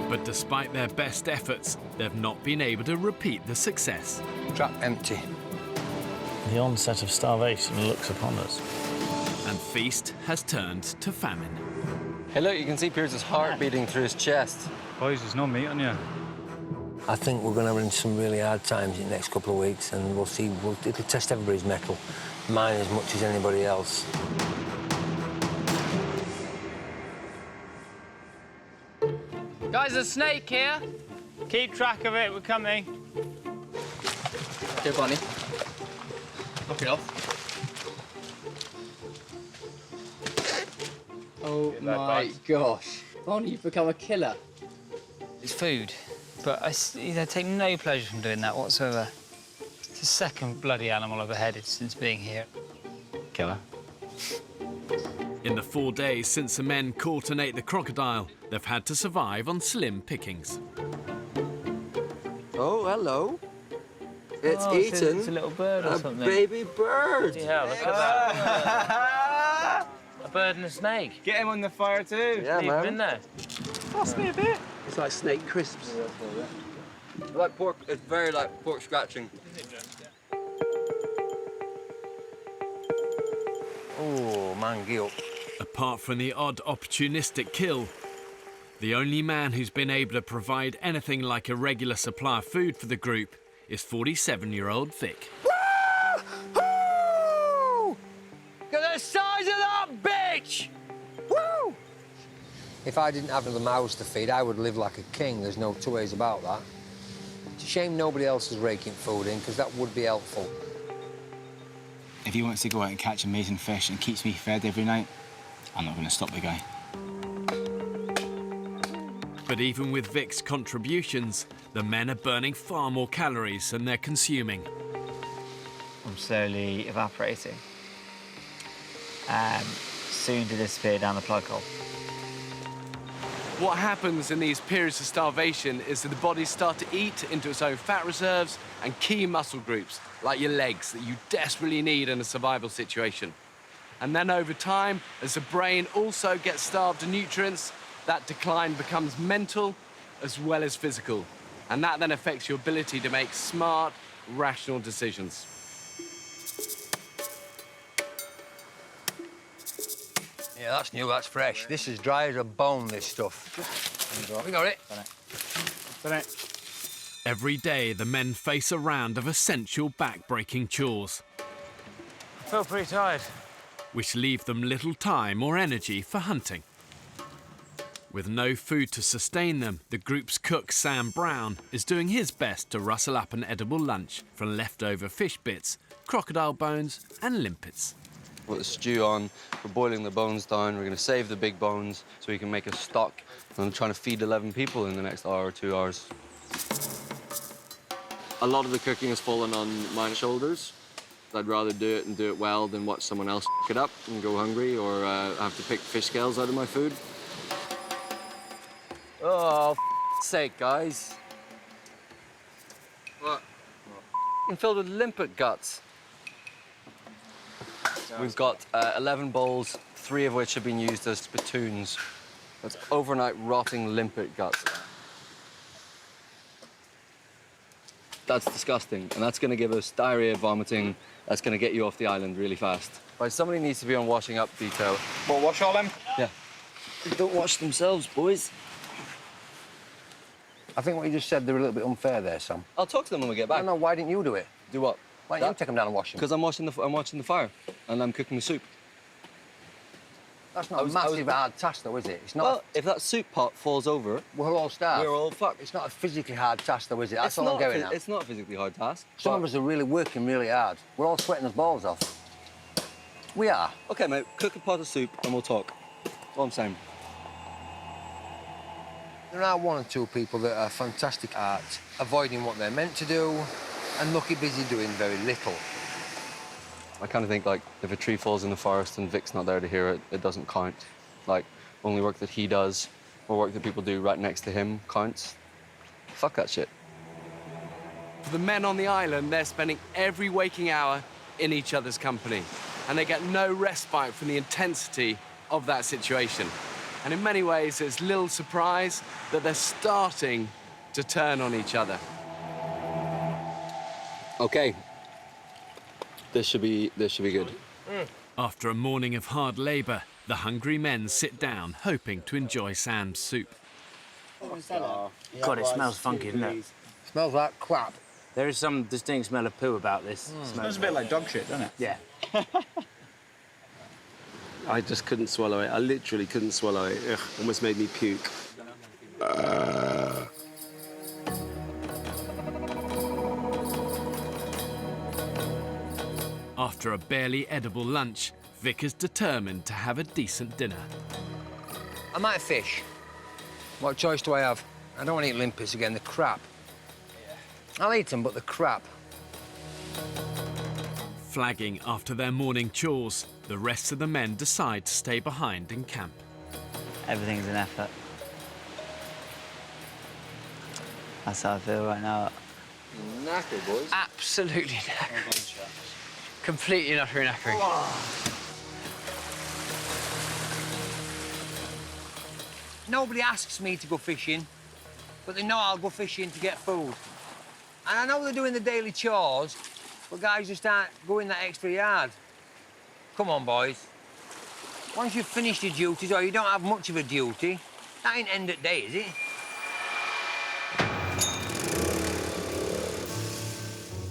But despite their best efforts, they've not been able to repeat the success. Trap empty. The onset of starvation looks upon us. And feast has turned to famine. Hey, look, you can see Pierce's heart beating through his chest. Boys, there's no meat on you. I think we're going to run some really hard times in the next couple of weeks, and we'll see. It'll test everybody's mettle, mine as much as anybody else. Guys, a snake here. Keep track of it, we're coming. Okay, Bonnie. Knock it off. Oh my gosh. Bonnie, you've become a killer. It's food, but I take no pleasure from doing that whatsoever. It's the second bloody animal I've beheaded since being here. Killer. In the 4 days since the men caught and ate the crocodile, they've had to survive on slim pickings. Oh, hello. It's It's a little bird or something. Baby bird. Yeah, look at that. A bird and a snake. Get him on the fire too. Yeah, Leave him in there. Pass me a bit. It's like snake crisps. Like pork. It's very like pork scratching. Oh, man, guilt. Apart from the odd opportunistic kill, the only man who's been able to provide anything like a regular supply of food for the group is 47-year-old Vic. Woo! Look at the size of that bitch! Woo! If I didn't have the mouths to feed, I would live like a king. There's no two ways about that. It's a shame nobody else is raking food in, because that would be helpful. If he wants to go out and catch amazing fish and keeps me fed every night, I'm not going to stop the guy. But even with Vic's contributions, the men are burning far more calories than they're consuming. I'm slowly evaporating. Soon to disappear down the plug hole. What happens in these periods of starvation is that the body starts to eat into its own fat reserves and key muscle groups, like your legs, that you desperately need in a survival situation. And then over time, as the brain also gets starved of nutrients, that decline becomes mental as well as physical. And that then affects your ability to make smart, rational decisions. Yeah, that's new, that's fresh. This is dry as a bone, this stuff. We got it. Done it. Every day, the men face a round of essential back-breaking chores, I feel pretty tired. which leave them little time or energy for hunting. With no food to sustain them, the group's cook, Sam Brown, is doing his best to rustle up an edible lunch from leftover fish bits, crocodile bones and limpets. Put the stew on, we're boiling the bones down, we're going to save the big bones so we can make a stock. And I'm trying to feed 11 people in the next hour or 2 hours. A lot of the cooking has fallen on my shoulders. I'd rather do it and do it well than watch someone else f*** it up and go hungry or have to pick fish scales out of my food. Oh, f***'s sake, guys. What? Filled with limpet guts. We've got 11 bowls, 3 of which have been used as spittoons. That's overnight rotting limpet guts. That's disgusting, and that's going to give us diarrhea, vomiting. That's going to get you off the island really fast. Right, somebody needs to be on washing up detail. What, wash all them? Yeah. They don't wash themselves, boys. I think what you just said, they were a little bit unfair there, Sam. I'll talk to them when we get back. No, why didn't you do it? Do what? Why don't you take them down and wash them? Because I'm watching the fire, and I'm cooking the soup. That's not a massive hard task, though, is it? It's not. Well, if that soup pot falls over, we'll all starve. We're all fucked. It's not a physically hard task, though, is it? That's all I'm going at. It's not a physically hard task. Some of us are really working really hard. We're all sweating us balls off. We are. Okay, mate, cook a pot of soup and we'll talk. That's all I'm saying. There are 1 or 2 people that are fantastic at avoiding what they're meant to do and lucky busy doing very little. I kind of think, like, if a tree falls in the forest and Vic's not there to hear it, it doesn't count. Like, only work that he does or work that people do right next to him counts. Fuck that shit. For the men on the island, they're spending every waking hour in each other's company, and they get no respite from the intensity of that situation. And in many ways, it's little surprise that they're starting to turn on each other. Okay. This should be good. After a morning of hard labour, the hungry men sit down, hoping to enjoy Sam's soup. God, it smells funky, doesn't it? Smells like crap. There is some distinct smell of poo about this. Smells a bit like dog shit, doesn't it? Yeah. I just couldn't swallow it. I literally couldn't swallow it. Ugh, almost made me puke. After a barely edible lunch, Vic is determined to have a decent dinner. I might fish. What choice do I have? I don't want to eat limpets again, they're crap. I'll eat them, but they're crap. Flagging after their morning chores, the rest of the men decide to stay behind in camp. Everything's an effort. That's how I feel right now. Knackered, boys. Absolutely knackered. Completely and utterly knackered. Nobody asks me to go fishing, but they know I'll go fishing to get food. And I know they're doing the daily chores, but guys just aren't going that extra yard. Come on, boys. Once you've finished your duties, or you don't have much of a duty, that ain't end of day, is it?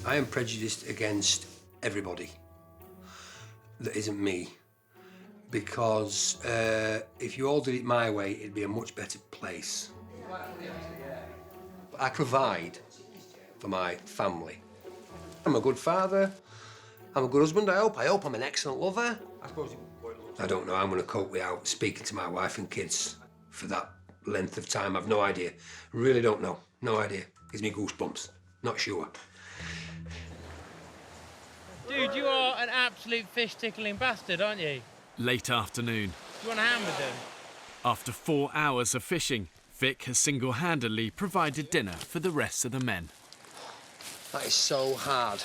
I am prejudiced against everybody that isn't me. Because if you all did it my way, it'd be a much better place. But I provide for my family. I'm a good father. I'm a good husband, I hope. I hope I'm an excellent lover. I don't know how I'm going to cope without speaking to my wife and kids for that length of time. I've no idea. Really don't know. No idea. Gives me goosebumps. Not sure. Dude, you are an absolute fish-tickling bastard, aren't you? Late afternoon. Do you want a hand with them? After 4 hours of fishing, Vic has single-handedly provided dinner for the rest of the men. That is so hard.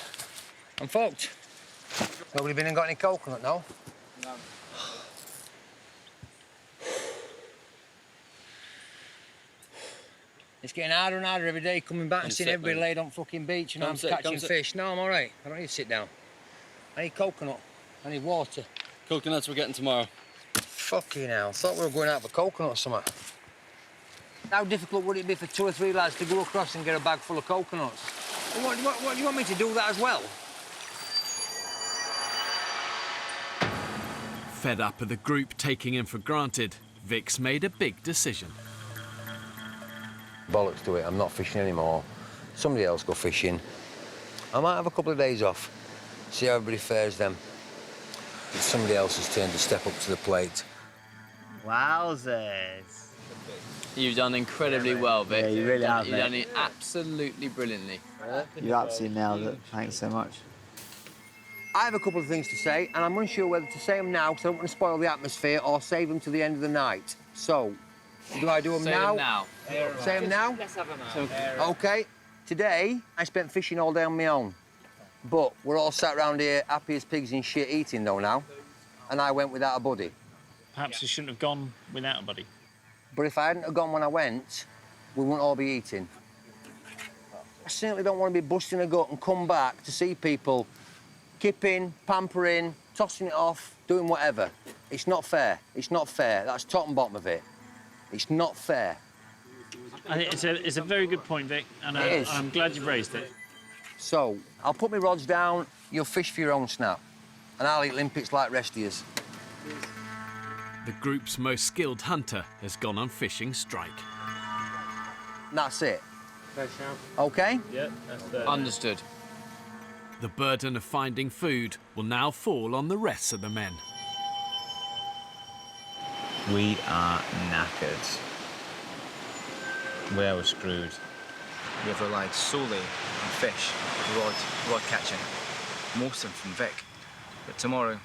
I'm fucked. Nobody been and got any coconut, no? No. It's getting harder and harder every day coming back and seeing everybody laid on fucking beach and I'm catching fish. No, I'm all right. I don't need to sit down. I need coconut. I need water. Coconuts we're getting tomorrow. Fucking hell. I thought we were going out for coconut or something. How difficult would it be for 2 or 3 lads to go across and get a bag full of coconuts? What do you want me to do that as well? Fed up of the group taking him for granted, Vic's made a big decision. Bollocks to it. I'm not fishing anymore. Somebody else go fishing. I might have a couple of days off. See how everybody fares then. It's somebody else's turn to step up to the plate. Wowzers. You've done incredibly well, Vic. Yeah, you really have, You've done it absolutely brilliantly. You absolutely nailed it. Thanks so much. I have a couple of things to say, and I'm unsure whether to say them now because I don't want to spoil the atmosphere or save them to the end of the night. So, do I do them now? Say them now? Let's have them now. OK. Today, I spent fishing all day on my own. But we're all sat around here happy as pigs in shit eating, though, now. And I went without a buddy. Perhaps you shouldn't have gone without a buddy. But if I hadn't have gone when I went, we wouldn't all be eating. I certainly don't want to be busting a gut and come back to see people kipping, pampering, tossing it off, doing whatever. It's not fair. It's not fair. That's top and bottom of it. It's not fair. I think it's a very good point, Vic, and I'm glad you've raised it. So, I'll put my rods down, you'll fish for your own snap, and I'll eat limpets like rest of yous. The group's most skilled hunter has gone on fishing strike. And that's it. OK? Yeah, that's fair. Understood. The burden of finding food will now fall on the rest of the men. We are knackered. We are screwed. We have relied solely on fish, rod catching, most of them from Vic. But tomorrow,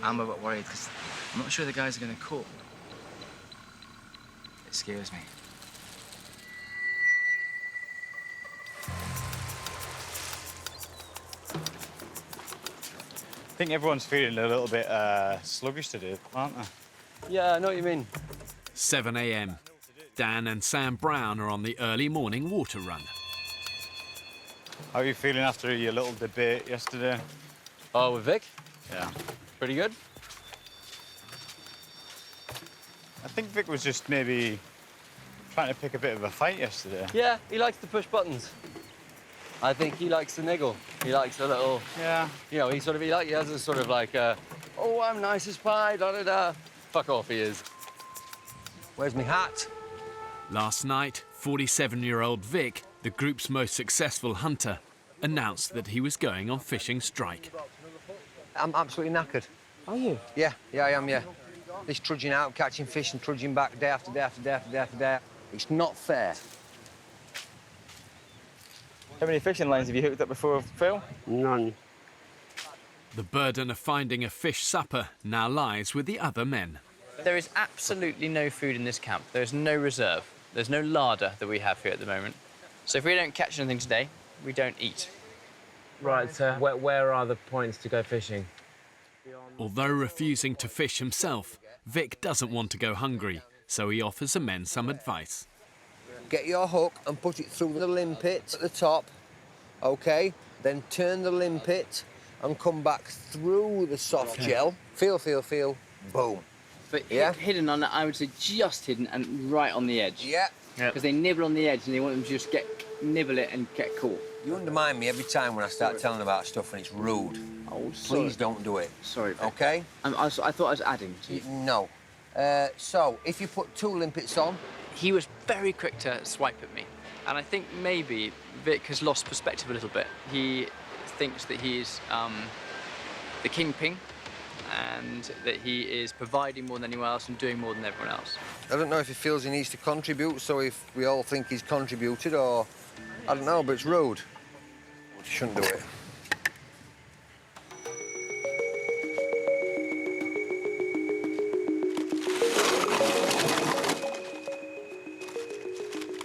I'm a bit worried because I'm not sure the guys are going to cope. It scares me. I think everyone's feeling a little bit sluggish today, aren't they? Yeah, I know what you mean. 7 a.m. Dan and Sam Brown are on the early morning water run. How are you feeling after your little debate yesterday? Oh, with Vic? Yeah. Pretty good. I think Vic was just maybe trying to pick a bit of a fight yesterday. Yeah, he likes to push buttons. I think he likes to niggle. He likes a little... Yeah. You know, he has a sort of like, oh, I'm nice as pie, da-da-da. Fuck off, he is. Where's my hat? Last night, 47-year-old Vic, the group's most successful hunter, announced that he was going on fishing strike. I'm absolutely knackered. Are you? Yeah, I am, yeah. This trudging out, catching fish and trudging back day after day after day after day after day. It's not fair. How many fishing lines have you hooked up before, Phil? None. The burden of finding a fish supper now lies with the other men. There is absolutely no food in this camp. There's no reserve. There's no larder that we have here at the moment. So if we don't catch anything today, we don't eat. Right, so where are the points to go fishing? Although refusing to fish himself, Vic doesn't want to go hungry, so he offers the men some advice. Get your hook and put it through the limpet at the top, OK? Then turn the limpet and come back through the soft gel. Feel, boom. But yeah? Hidden on that, I would say just hidden and right on the edge. Yeah. Because they nibble on the edge and they want them to just nibble it and get caught. You undermine me every time when I start telling about stuff and it's rude. Oh, sorry. Please don't do it. Sorry. OK? I thought I was adding to you. No. So, if you put 2 limpets on... He was very quick to swipe at me. And I think maybe Vic has lost perspective a little bit. He thinks that he's the kingpin and that he is providing more than anyone else and doing more than everyone else. I don't know if he feels he needs to contribute, so if we all think he's contributed, or... I don't know, but it's rude. You shouldn't do it.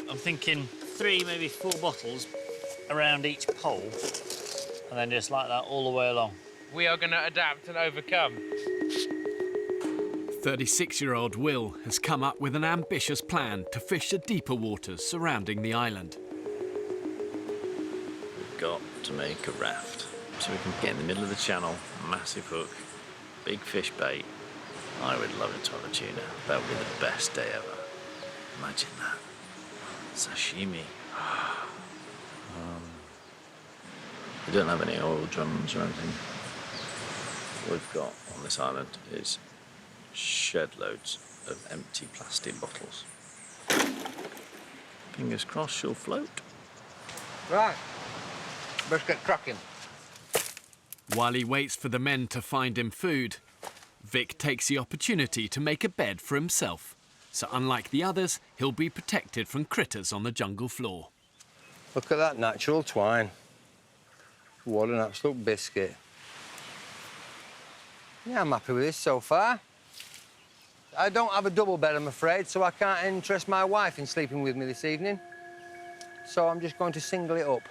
I'm thinking 3, maybe 4 bottles around each pole, and then just like that all the way along. We are going to adapt and overcome. 36-year-old Will has come up with an ambitious plan to fish the deeper waters surrounding the island. We've got to make a raft so we can get in the middle of the channel, massive hook, big fish bait. I would love it on a tuna. That would be the best day ever. Imagine that. Sashimi. We don't have any oil drums or anything. What we've got on this island is shed loads of empty plastic bottles. Fingers crossed she'll float. Right. Let's get cracking. While he waits for the men to find him food, Vic takes the opportunity to make a bed for himself. So unlike the others, he'll be protected from critters on the jungle floor. Look at that natural twine. What an absolute biscuit. Yeah, I'm happy with this so far. I don't have a double bed, I'm afraid, so I can't interest my wife in sleeping with me this evening. So I'm just going to single it up.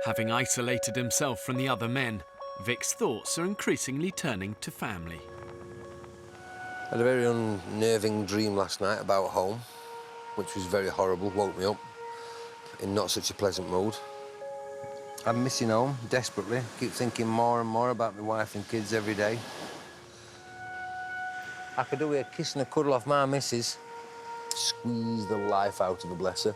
Having isolated himself from the other men, Vic's thoughts are increasingly turning to family. I had a very unnerving dream last night about home, which was very horrible, woke me up in not such a pleasant mood. I'm missing home desperately, keep thinking more and more about my wife and kids every day. I could do with a kiss and a cuddle off my missus. Squeeze the life out of a blesser.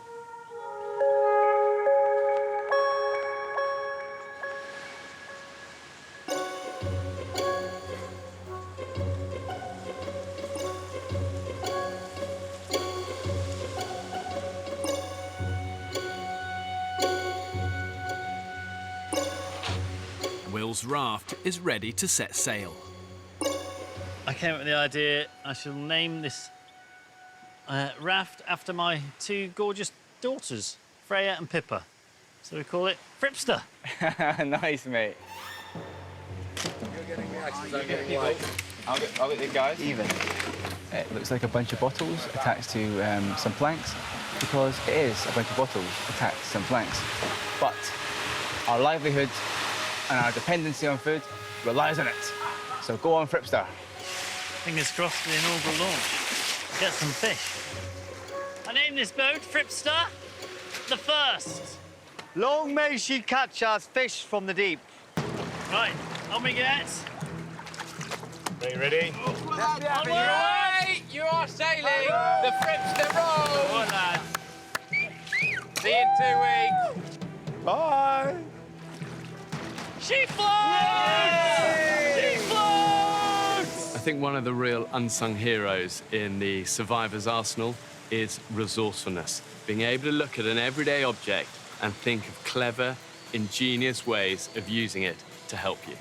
Will's raft is ready to set sail. I came up with the idea I shall name this raft after my two gorgeous daughters, Freya and Pippa. So we call it Fripster. Nice, mate. You're getting reactions, I'm getting white. I'll get the guys. Even. It looks like a bunch of bottles attached to some planks, because it is a bunch of bottles attached to some planks. But our livelihood and our dependency on food relies on it. So go on, Fripster. Fingers crossed for the inaugural launch. Get some fish. I named this boat Fripster the First. Long may she catch us fish from the deep. Right, on we get. Are you ready? Away! You are sailing the Fripster roll! Come on, lads. See you in 2 weeks. Bye. She floats! She floats! I think one of the real unsung heroes in the survivor's arsenal is resourcefulness. Being able to look at an everyday object and think of clever, ingenious ways of using it to help you.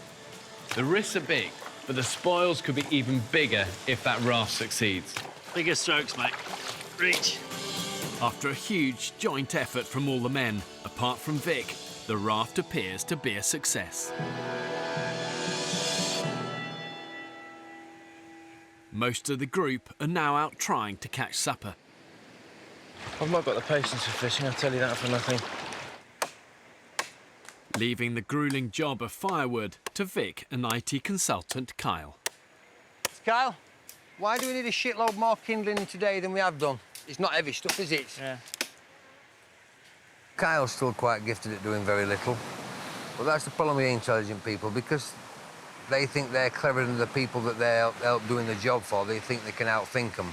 The risks are big, but the spoils could be even bigger if that raft succeeds. Bigger strokes, mate. Reach. After a huge joint effort from all the men, apart from Vic, the raft appears to be a success. Most of the group are now out trying to catch supper. I've not got the patience for fishing, I'll tell you that for nothing. Leaving the grueling job of firewood to Vic and IT consultant Kyle. Kyle, why do we need a shitload more kindling today than we have done? It's not heavy stuff, is it? Yeah. Kyle's still quite gifted at doing very little. But that's the problem with intelligent people, because they think they're cleverer than the people that they're help doing the job for. They think they can outthink them.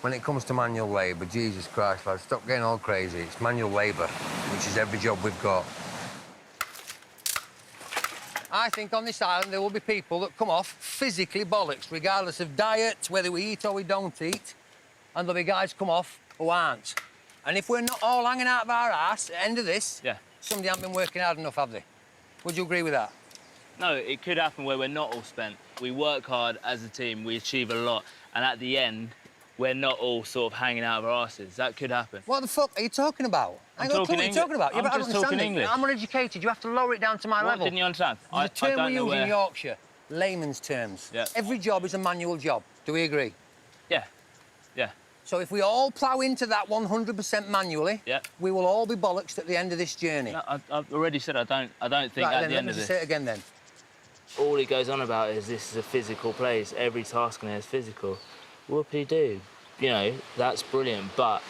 When it comes to manual labour, Jesus Christ, lads, stop getting all crazy. It's manual labour, which is every job we've got. I think on this island there will be people that come off physically bollocks, regardless of diet, whether we eat or we don't eat. And there'll be guys come off who aren't. And if we're not all hanging out of our arse at the end of this, somebody hasn't been working hard enough, have they? Would you agree with that? No, it could happen where we're not all spent. We work hard as a team, we achieve a lot, and at the end, we're not all sort of hanging out of our asses. That could happen. What the fuck are you talking about? I'm talking what are you talking about? I'm just talking English. I'm uneducated. You have to lower it down to my level. Didn't you understand? The term I we don't use know in Yorkshire, layman's terms. Yeah. Every job is a manual job. Do we agree? Yeah. Yeah. So if we all plough into that 100% manually, we will all be bollocks at the end of this journey. No, I've already said I don't think right, at the end of let me this. say it again then. All he goes on about is this is a physical place. Every task in here is physical. Whoopie-doo. You know, that's brilliant, but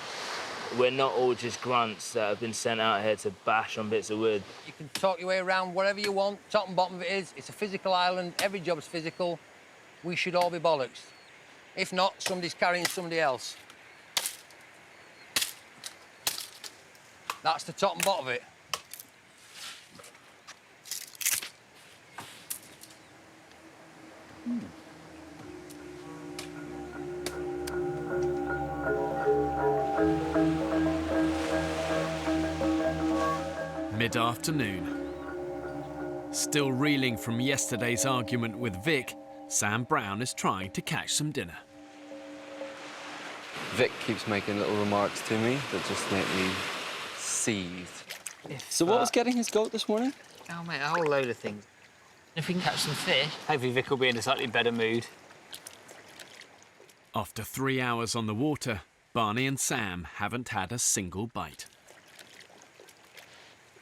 we're not all just grunts that have been sent out here to bash on bits of wood. You can talk your way around whatever you want. Top and bottom of it is, it's a physical island. Every job's physical. We should all be bollocks. If not, somebody's carrying somebody else. That's the top and bottom of it. Mid-afternoon. Still reeling from yesterday's argument with Vic, Sam Brown is trying to catch some dinner. Vic keeps making little remarks to me that just make me seethe. So what was getting his goat this morning? Oh, mate, a whole load of things. If we can catch some fish, hopefully Vic will be in a slightly better mood. After 3 hours on the water, Barney and Sam haven't had a single bite.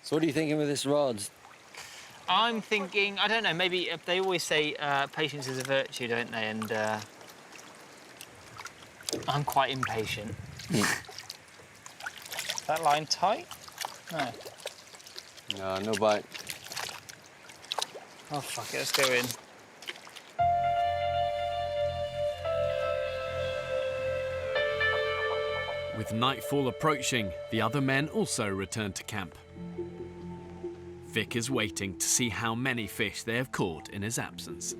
So what are you thinking with this rod? I'm thinking, I don't know, maybe they always say patience is a virtue, don't they? And I'm quite impatient. Is that line tight? No. No, no bite. Oh, fuck it, let's go in. With nightfall approaching, the other men also return to camp. Vic is waiting to see how many fish they have caught in his absence.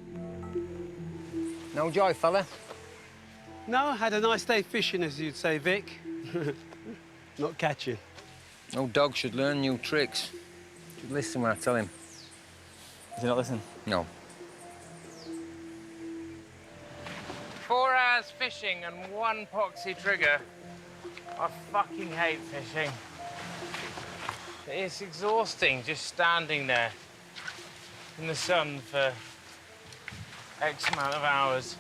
No joy, fella? No, had a nice day fishing, as you'd say, Vic. Not catching. No dog should learn new tricks. Should listen when I tell him. Does he not listen? No. 4 hours fishing and 1 poxy trigger. I fucking hate fishing. It's exhausting just standing there in the sun for X amount of hours.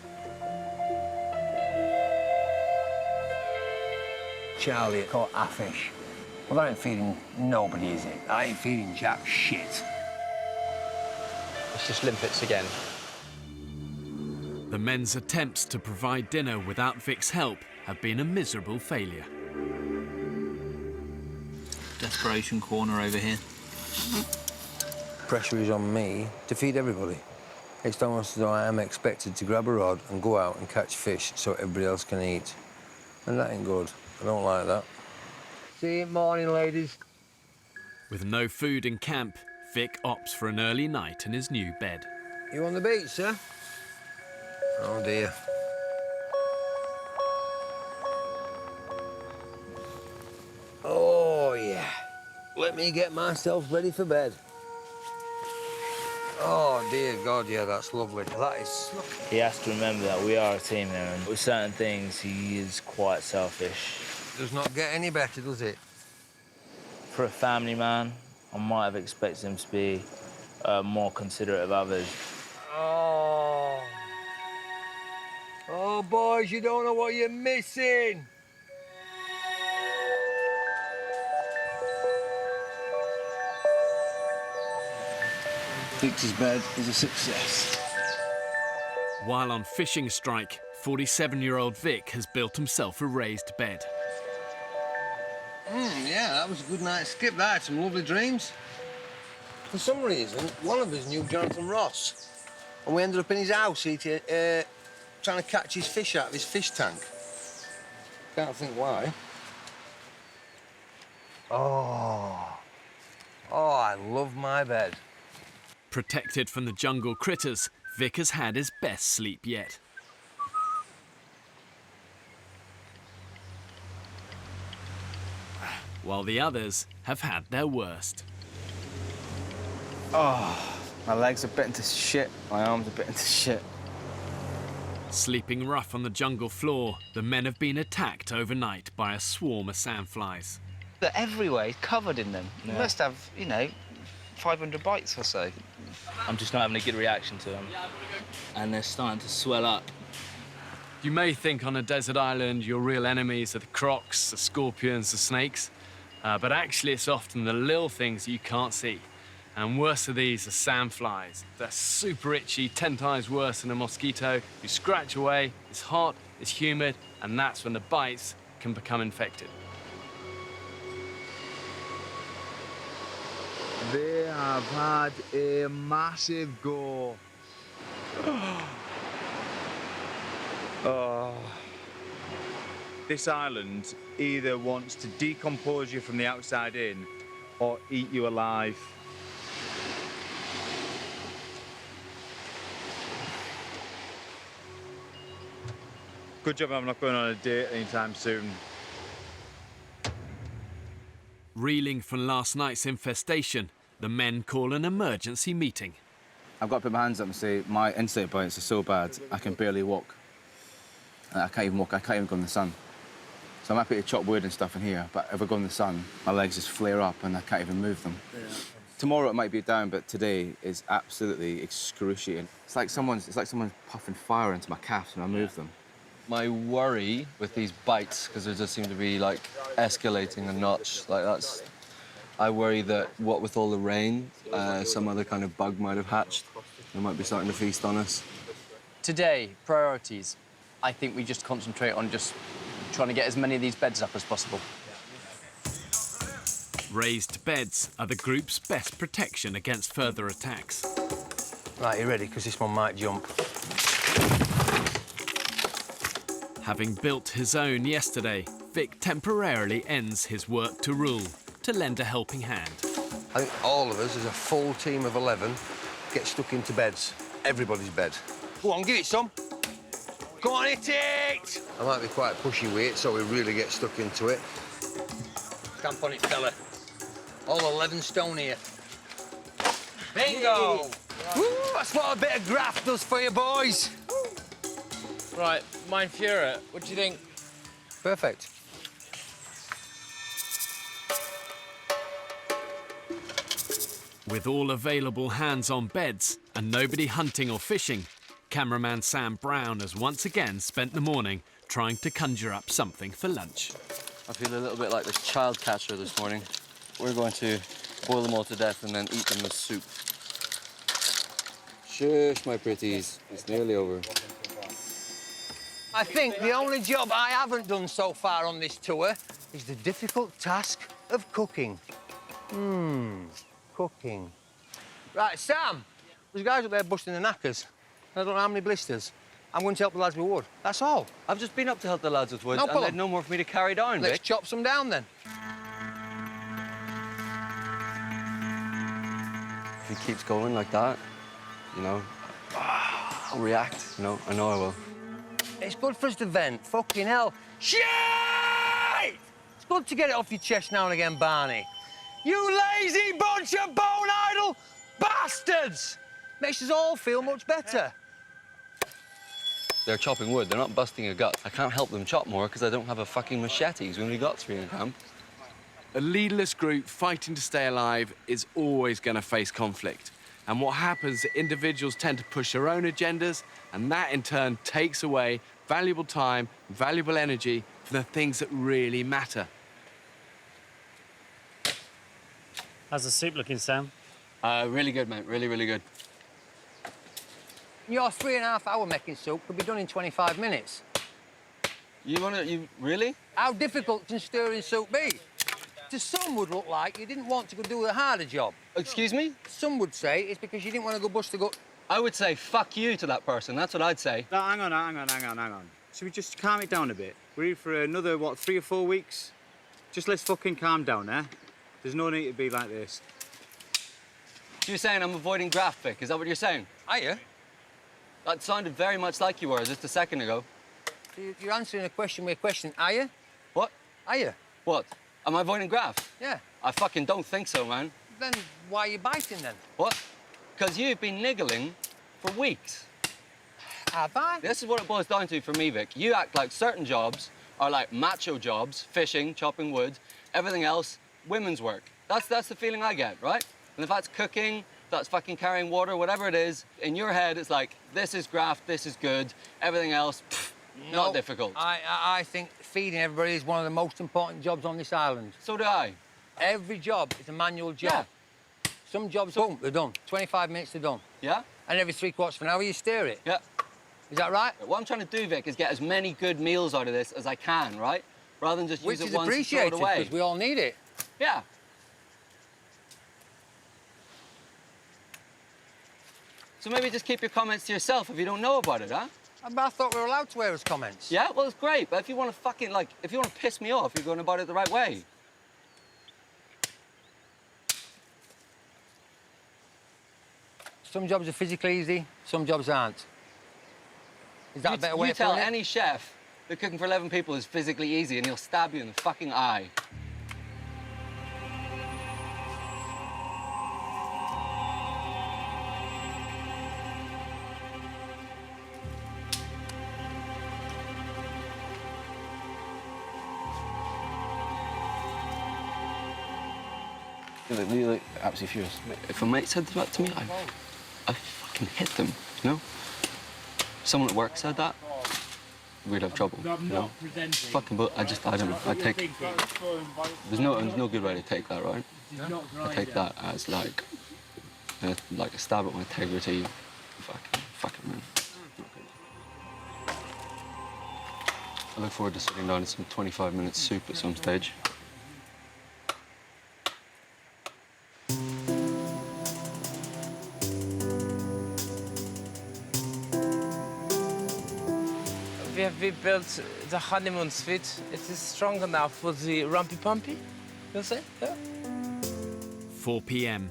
Charlie caught a fish. Well, that ain't feeding nobody, is it? That ain't feeding jack shit. It's just limpets again. The men's attempts to provide dinner without Vic's help have been a miserable failure. Desperation corner over here. Pressure is on me to feed everybody. It's almost as though I am expected to grab a rod and go out and catch fish so everybody else can eat. And that ain't good. I don't like that. See you in the morning, ladies. With no food in camp, Vic opts for an early night in his new bed. You on the beach, sir? Oh, dear. Oh, yeah. Let me get myself ready for bed. Oh, dear God, yeah, that's lovely. That is... He has to remember that we are a team here, and with certain things, he is quite selfish. Does not get any better, does it? For a family man, I might have expected him to be more considerate of others. Oh. Oh, boys, you don't know what you're missing. Vic's bed is a success. While on fishing strike, 47-year-old Vic has built himself a raised bed. Yeah, that was a good night's skip. That had some lovely dreams. For some reason, one of us knew Jonathan Ross, and we ended up in his house eating, trying to catch his fish out of his fish tank. Can't think why. Oh, I love my bed. Protected from the jungle critters, Vic has had his best sleep yet. While the others have had their worst. Oh, my legs are bitten to shit. My arms are bitten to shit. Sleeping rough on the jungle floor, the men have been attacked overnight by a swarm of sandflies. They're everywhere, he's covered in them. Yeah. You must have, 500 bites or so. I'm just not having a good reaction to them. And they're starting to swell up. You may think on a desert island your real enemies are the crocs, the scorpions, the snakes, but actually it's often the little things you can't see. And worse of these are sandflies. They're super itchy, 10 times worse than a mosquito. You scratch away, it's hot, it's humid, and that's when the bites can become infected. They have had a massive go. Oh. This island either wants to decompose you from the outside in or eat you alive. Good job I'm not going on a date anytime soon. Reeling from last night's infestation, the men call an emergency meeting. I've got to put my hands up and say my insect bites are so bad I can barely walk. I can't even walk, I can't even go in the sun. So I'm happy to chop wood and stuff in here, but if I go in the sun, my legs just flare up and I can't even move them. Yeah. Tomorrow it might be down, but today is absolutely excruciating. It's like someone's puffing fire into my calves when I move them. My worry with these bites, because they just seem to be like escalating a notch, like that's. I worry that what with all the rain, some other kind of bug might have hatched. They might be starting to feast on us. Today, priorities. I think we just concentrate on just trying to get as many of these beds up as possible. Raised beds are the group's best protection against further attacks. Right, you ready? Because this one might jump. Having built his own yesterday, Vic temporarily ends his work to rule to lend a helping hand. I think all of us, as a full team of 11, get stuck into beds. Everybody's bed. Go on, give it some. Go on, hit it! I might be quite pushy with it, so we really get stuck into it. Stamp on it, fella. All 11 stone here. Bingo! Woo, that's what a bit of graft does for you, boys. Right, Mein Führer, what do you think? Perfect. With all available hands on beds and nobody hunting or fishing, cameraman Sam Brown has once again spent the morning trying to conjure up something for lunch. I feel a little bit like this child catcher this morning. We're going to boil them all to death and then eat them as soup. Shush, my pretties. It's nearly over. I think the only job I haven't done so far on this tour is the difficult task of cooking. Cooking. Right, Sam, there's guys up there busting the knackers. I don't know how many blisters. I'm going to help the lads with wood. That's all. I've just been up to help the lads with wood, No and problem. there's no more for me to carry down, Let's Vic. chop some down, then. If he keeps going like that, you know, I'll react, you know. I know I will. It's good for us to vent. Fucking hell. Shit! It's good to get it off your chest now and again, Barney. You lazy bunch of bone-idle bastards! Makes us all feel much better. They're chopping wood. They're not busting a gut. I can't help them chop more because I don't have a fucking machete. We've only got 3 in camp. A leaderless group fighting to stay alive is always going to face conflict. And what happens is individuals tend to push their own agendas, and that in turn takes away valuable time, valuable energy from the things that really matter. How's the soup looking, Sam? Really good, mate. Really, really good. Your 3.5 hour making soup could be done in 25 minutes. You really? How difficult can stirring soup be? To some would look like you didn't want to go do the harder job. Excuse me? Some would say it's because you didn't want to go bust a gut. I would say fuck you to that person. That's what I'd say. No, hang on. Should we just calm it down a bit? We're here for another, what, 3 or 4 weeks? Just let's fucking calm down, eh? There's no need to be like this. You're saying I'm avoiding graft, Vic. Is that what you're saying? Are you? That sounded very much like you were just a second ago. You're answering a question with a question. Are you? What? Are you? What? Am I avoiding graft? Yeah. I fucking don't think so, man. Then why are you biting then? What? Because you've been niggling for weeks. Have I? This is what it boils down to for me, Vic. You act like certain jobs are like macho jobs, fishing, chopping wood, everything else, women's work. That's the feeling I get, right? And if that's cooking, that's fucking carrying water, whatever it is, in your head it's like, this is graft, this is good, everything else, not difficult. I think feeding everybody is one of the most important jobs on this island. So do I. Every job is a manual job. Yeah. Some jobs, boom, they're done. 25 minutes, they're done. Yeah? And every 3/4 of an hour, you stir it. Yeah. Is that right? What I'm trying to do, Vic, is get as many good meals out of this as I can, right? Rather than just use it once and throw it away. Because we all need it. Yeah. So maybe just keep your comments to yourself if you don't know about it, huh? I thought we were allowed to air us comments. Yeah, well, it's great, but if you want to fucking, like, if you want to piss me off, you're going about it the right way. Some jobs are physically easy, some jobs aren't. Is that a better way You of tell putting it? any chef that cooking for 11 people is physically easy and he'll stab you in the fucking eye. They're absolutely furious. If a mate said that to me, I fucking hit them, you know? If someone at work said that, we'd have trouble, you know? Fucking, but I don't know. I take... There's no good way to take that, right? I take that as like a stab at my integrity. Fucking man. I look forward to sitting down in some 25-minute soup at some stage. We built the honeymoon suite. It is strong enough for the rumpy-pumpy, you'll say? Yeah. 4 p.m.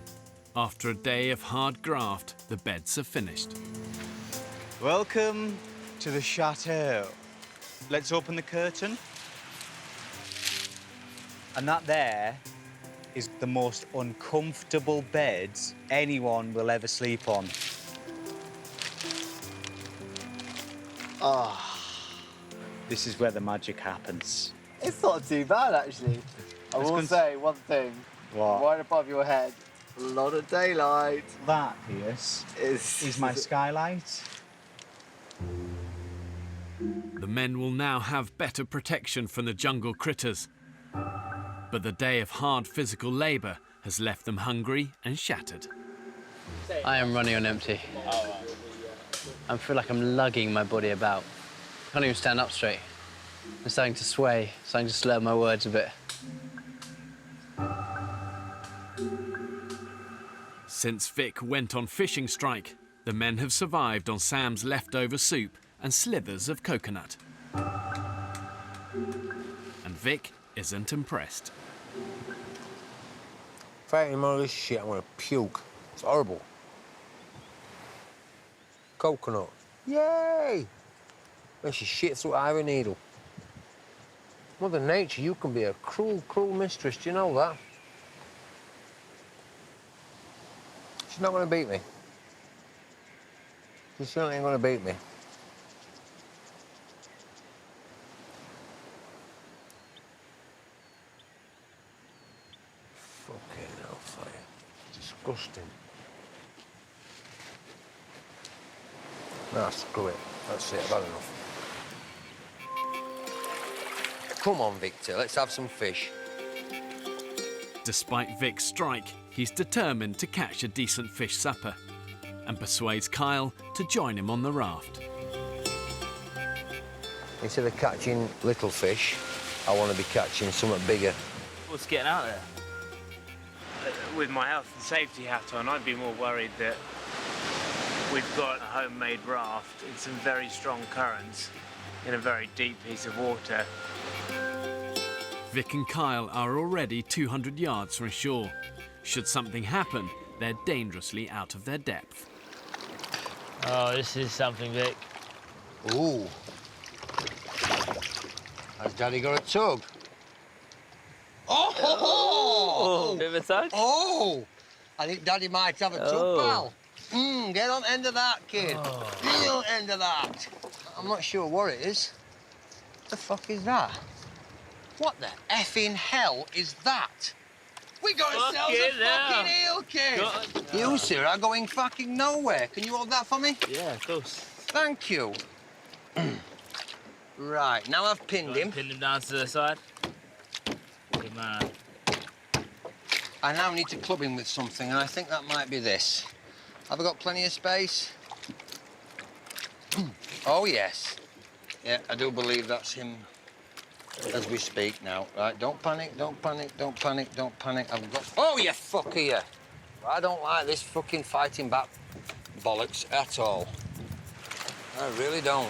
After a day of hard graft, the beds are finished. Welcome to the chateau. Let's open the curtain. And that there is the most uncomfortable beds anyone will ever sleep on. Ah. This is where the magic happens. It's not too bad, actually. I will say one thing. What? Right above your head, a lot of daylight. That, Pierce, is my skylight. The men will now have better protection from the jungle critters. But the day of hard physical labour has left them hungry and shattered. I am running on empty. I feel like I'm lugging my body about. I can't even stand up straight. I'm starting to sway, starting to slur my words a bit. Since Vic went on fishing strike, the men have survived on Sam's leftover soup and slithers of coconut. And Vic isn't impressed. If I eat any more of this shit, I'm gonna puke. It's horrible. Coconut. Yay! Makes you shit through an iron needle. Mother Nature, you can be a cruel, cruel mistress. Do you know that? She's not gonna beat me. She certainly ain't gonna beat me. Fucking hellfire. Disgusting. Nah, screw it. That's it, I've had enough. Come on, Victor, let's have some fish. Despite Vic's strike, he's determined to catch a decent fish supper and persuades Kyle to join him on the raft. Instead of catching little fish, I want to be catching something bigger. What's getting out there? With my health and safety hat on, I'd be more worried that we've got a homemade raft in some very strong currents in a very deep piece of water. Vic and Kyle are already 200 yards from shore. Should something happen, they're dangerously out of their depth. Oh, this is something, Vic. Ooh. Has Daddy got a tug? Oh! Bit of a tug? Oh! I think Daddy might have a tug, pal. Get on the end of that, kid. Get on the end of that. I'm not sure what it is. What the fuck is that? What the effing hell is that? We got ourselves a fucking eel, kid. You, sir, are going fucking nowhere. Can you hold that for me? Yeah, of course. Thank you. Right, now I've pinned him. Pin him down to the side. Good man. I now need to club him with something, and I think that might be this. Have I got plenty of space? Oh, yes. Yeah, I do believe that's him as we speak now. Right, don't panic, don't panic, don't panic, don't panic. I've got... Oh, you fucker, you. I don't like this fucking fighting back bollocks at all. I really don't.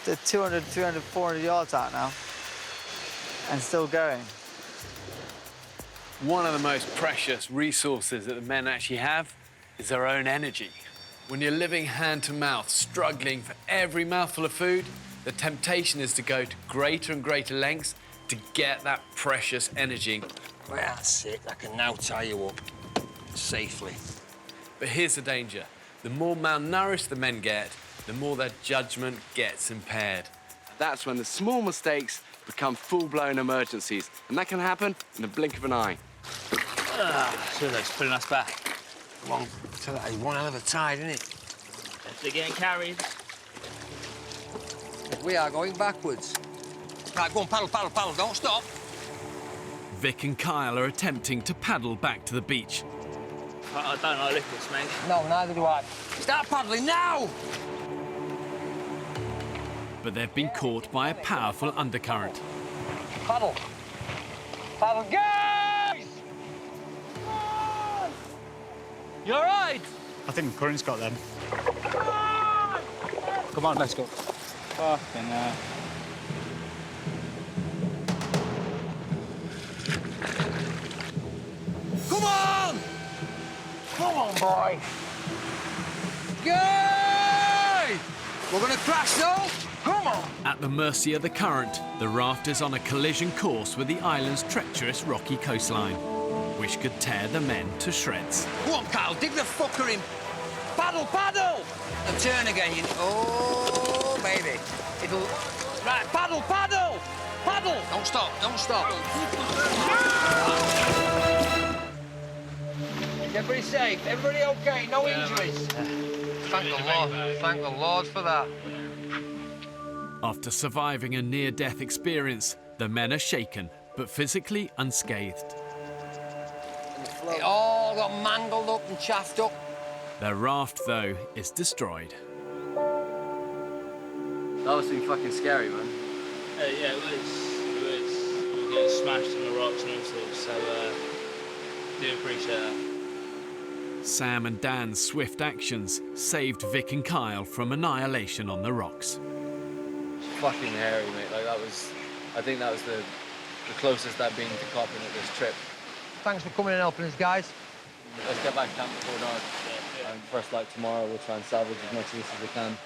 They're 200, 300, 400 yards out now and still going. One of the most precious resources that the men actually have is their own energy. When you're living hand to mouth, struggling for every mouthful of food, the temptation is to go to greater and greater lengths to get that precious energy. Well, that's it. I can now tie you up safely. But here's the danger. The more malnourished the men get, the more their judgment gets impaired. that's when the small mistakes become full-blown emergencies, and that can happen in the blink of an eye. Sure looks pulling us back. One, one hell of a tide, isn't it? They're getting carried. We are going backwards. Right, go on, paddle, paddle, paddle, don't stop. Vic and Kyle are attempting to paddle back to the beach. I don't like liquids, mate. No, neither do I. Start paddling now! But they've been caught by a powerful undercurrent. Paddle. Paddle, guys! You all right? I think the current's got them. Come on, let's go. Fucking hell. Come on! Come on, boy. Yay! We're gonna crash, though. Come on! At the mercy of the current, the raft is on a collision course with the island's treacherous rocky coastline, which could tear the men to shreds. Go on, Kyle, dig the fucker in. Paddle, paddle! And turn again, you... Oh, baby. It'll... Right, paddle, paddle! Paddle! Don't stop, don't stop. Is everybody safe? Everybody okay? No injuries? Thank the Lord. Thank the Lord for that. After surviving a near-death experience, the men are shaken, but physically unscathed. It all got mangled up and chaffed up. Their raft, though, is destroyed. That was too fucking scary, man. Yeah, it was. We were getting smashed on the rocks and all sorts, so do appreciate that. Sam and Dan's swift actions saved Vic and Kyle from annihilation on the rocks. Fucking hairy, mate. Like, that was... I think that was the closest I've been to copping at this trip. Thanks for coming and helping us, guys. Let's get back to camp before dark. And first light tomorrow, we'll try and salvage as much of this as we can.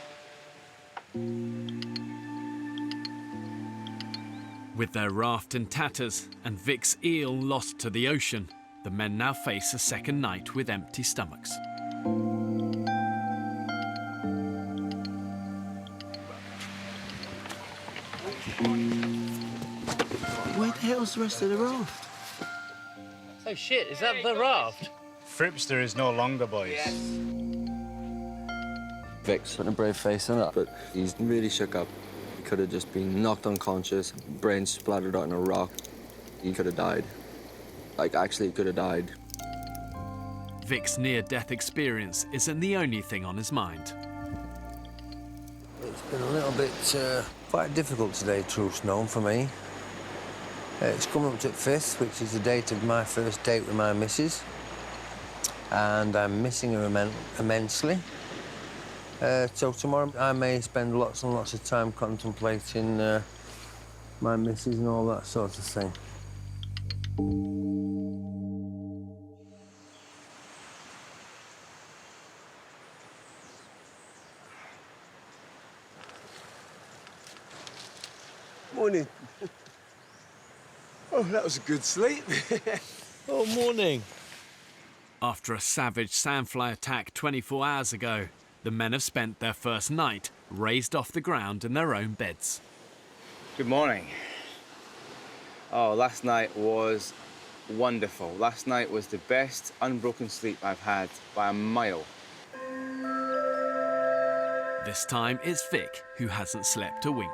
With their raft in tatters and Vic's eel lost to the ocean, the men now face a second night with empty stomachs. Where the hell's the rest of the raft? Oh shit, is that the raft? Fripster is no longer, boys. Vic's putting a brave face on that, but he's really shook up. He could have just been knocked unconscious, brain splattered out on a rock. He could have died. Like, actually, he could have died. Vic's near-death experience isn't the only thing on his mind. It's been a little bit quite difficult today, truth's known, for me. It's coming up to the 5th, which is the date of my first date with my missus. And I'm missing her immensely. So tomorrow I may spend lots and lots of time contemplating my missus and all that sort of thing. Morning. Oh, that was a good sleep. Oh, morning. After a savage sandfly attack 24 hours ago, the men have spent their first night raised off the ground in their own beds. Good morning. Oh, last night was wonderful. Last night was the best unbroken sleep I've had by a mile. This time it's Vic who hasn't slept a wink.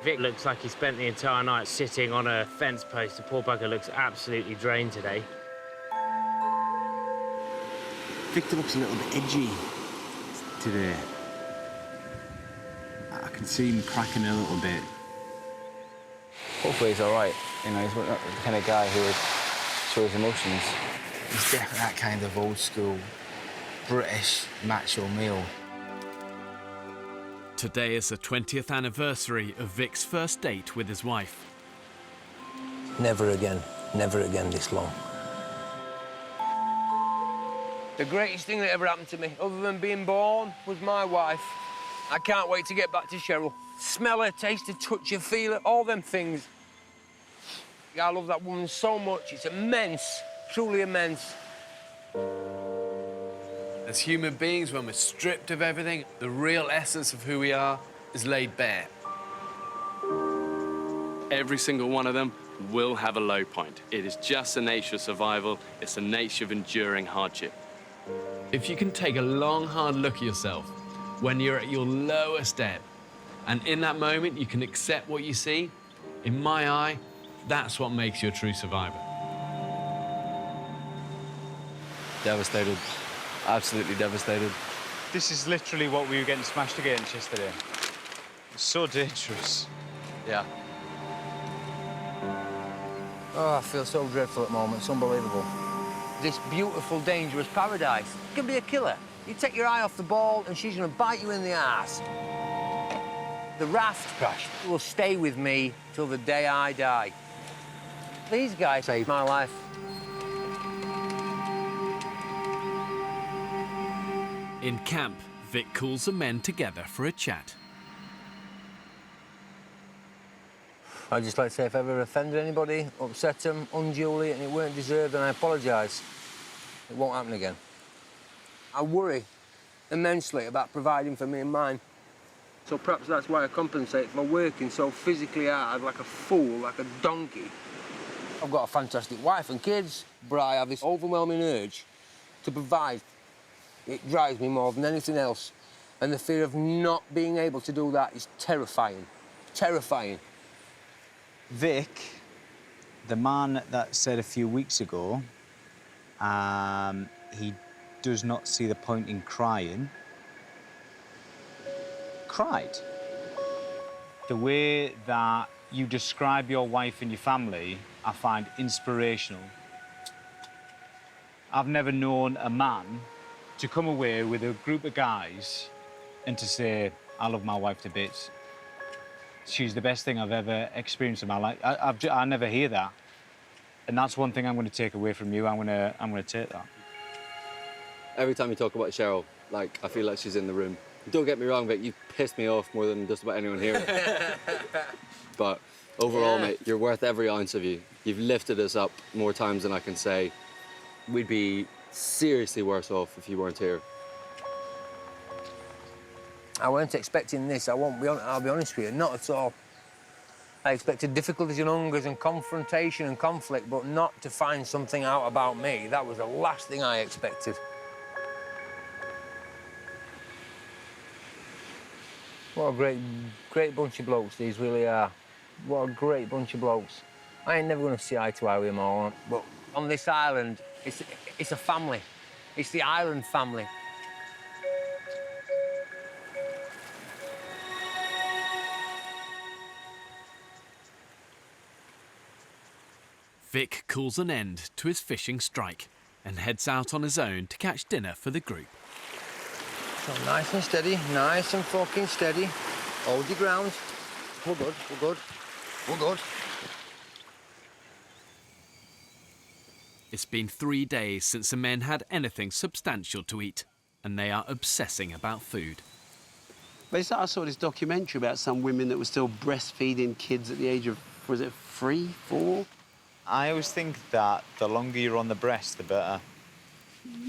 Vic looks like he spent the entire night sitting on a fence post. The poor bugger looks absolutely drained today. Victor looks a little bit edgy today. I can see him cracking a little bit. Hopefully he's all right. You know, he's not the kind of guy who would show his emotions. He's definitely that kind of old school British macho male. Today is the 20th anniversary of Vic's first date with his wife. Never again this long. The greatest thing that ever happened to me, other than being born, was my wife. I can't wait to get back to Cheryl. Smell her, taste her, touch her, feel her, all them things. I love that woman so much. It's immense, truly immense. As human beings, when we're stripped of everything, the real essence of who we are is laid bare. Every single one of them will have a low point. It is just the nature of survival. It's the nature of enduring hardship. If you can take a long, hard look at yourself when you're at your lowest ebb, and in that moment you can accept what you see, in my eye, that's what makes you a true survivor. Devastated. Absolutely devastated. This is literally what we were getting smashed against yesterday. It's so dangerous. Yeah. Oh, I feel so dreadful at the moment. It's unbelievable. This beautiful, dangerous paradise can be a killer. You take your eye off the ball and she's going to bite you in the ass. The raft crash will stay with me till the day I die. These guys saved my life. In camp, Vic calls the men together for a chat. I'd just like to say if I ever offended anybody, upset them unduly, and it weren't deserved, then I apologise. It won't happen again. I worry immensely about providing for me and mine. So perhaps that's why I compensate for working so physically hard, like a fool, like a donkey. I've got a fantastic wife and kids, but I have this overwhelming urge to provide. It drives me more than anything else. And the fear of not being able to do that is terrifying. Terrifying. Vic, the man that said a few weeks ago, he does not see the point in crying, cried. The way that you describe your wife and your family, I find inspirational. I've never known a man to come away with a group of guys and to say, I love my wife to bits. She's the best thing I've ever experienced in my life. I never hear that. And that's one thing I'm going to take away from you. I'm going to take that. Every time you talk about Cheryl, like, I feel like she's in the room. Don't get me wrong, Vic, you pissed me off more than just about anyone here. But overall, mate, you're worth every ounce of you. You've lifted us up more times than I can say. We'd be seriously worse off if you weren't here. I weren't expecting this. I'll be honest with you, not at all. I expected difficulties and hungers and confrontation and conflict, but not to find something out about me. That was the last thing I expected. What a great bunch of blokes these really are. What a great bunch of blokes. I ain't never going to see eye to eye with them all, but on this island, it's a family. It's the island family. Vic calls an end to his fishing strike and heads out on his own to catch dinner for the group. So nice and steady, nice and fucking steady. Hold your ground. We're good, we're good, we're good. It's been 3 days since the men had anything substantial to eat, and they are obsessing about food. Basically, I saw this documentary about some women that were still breastfeeding kids at the age of, was it 3, 4? I always think that the longer you're on the breast, the better.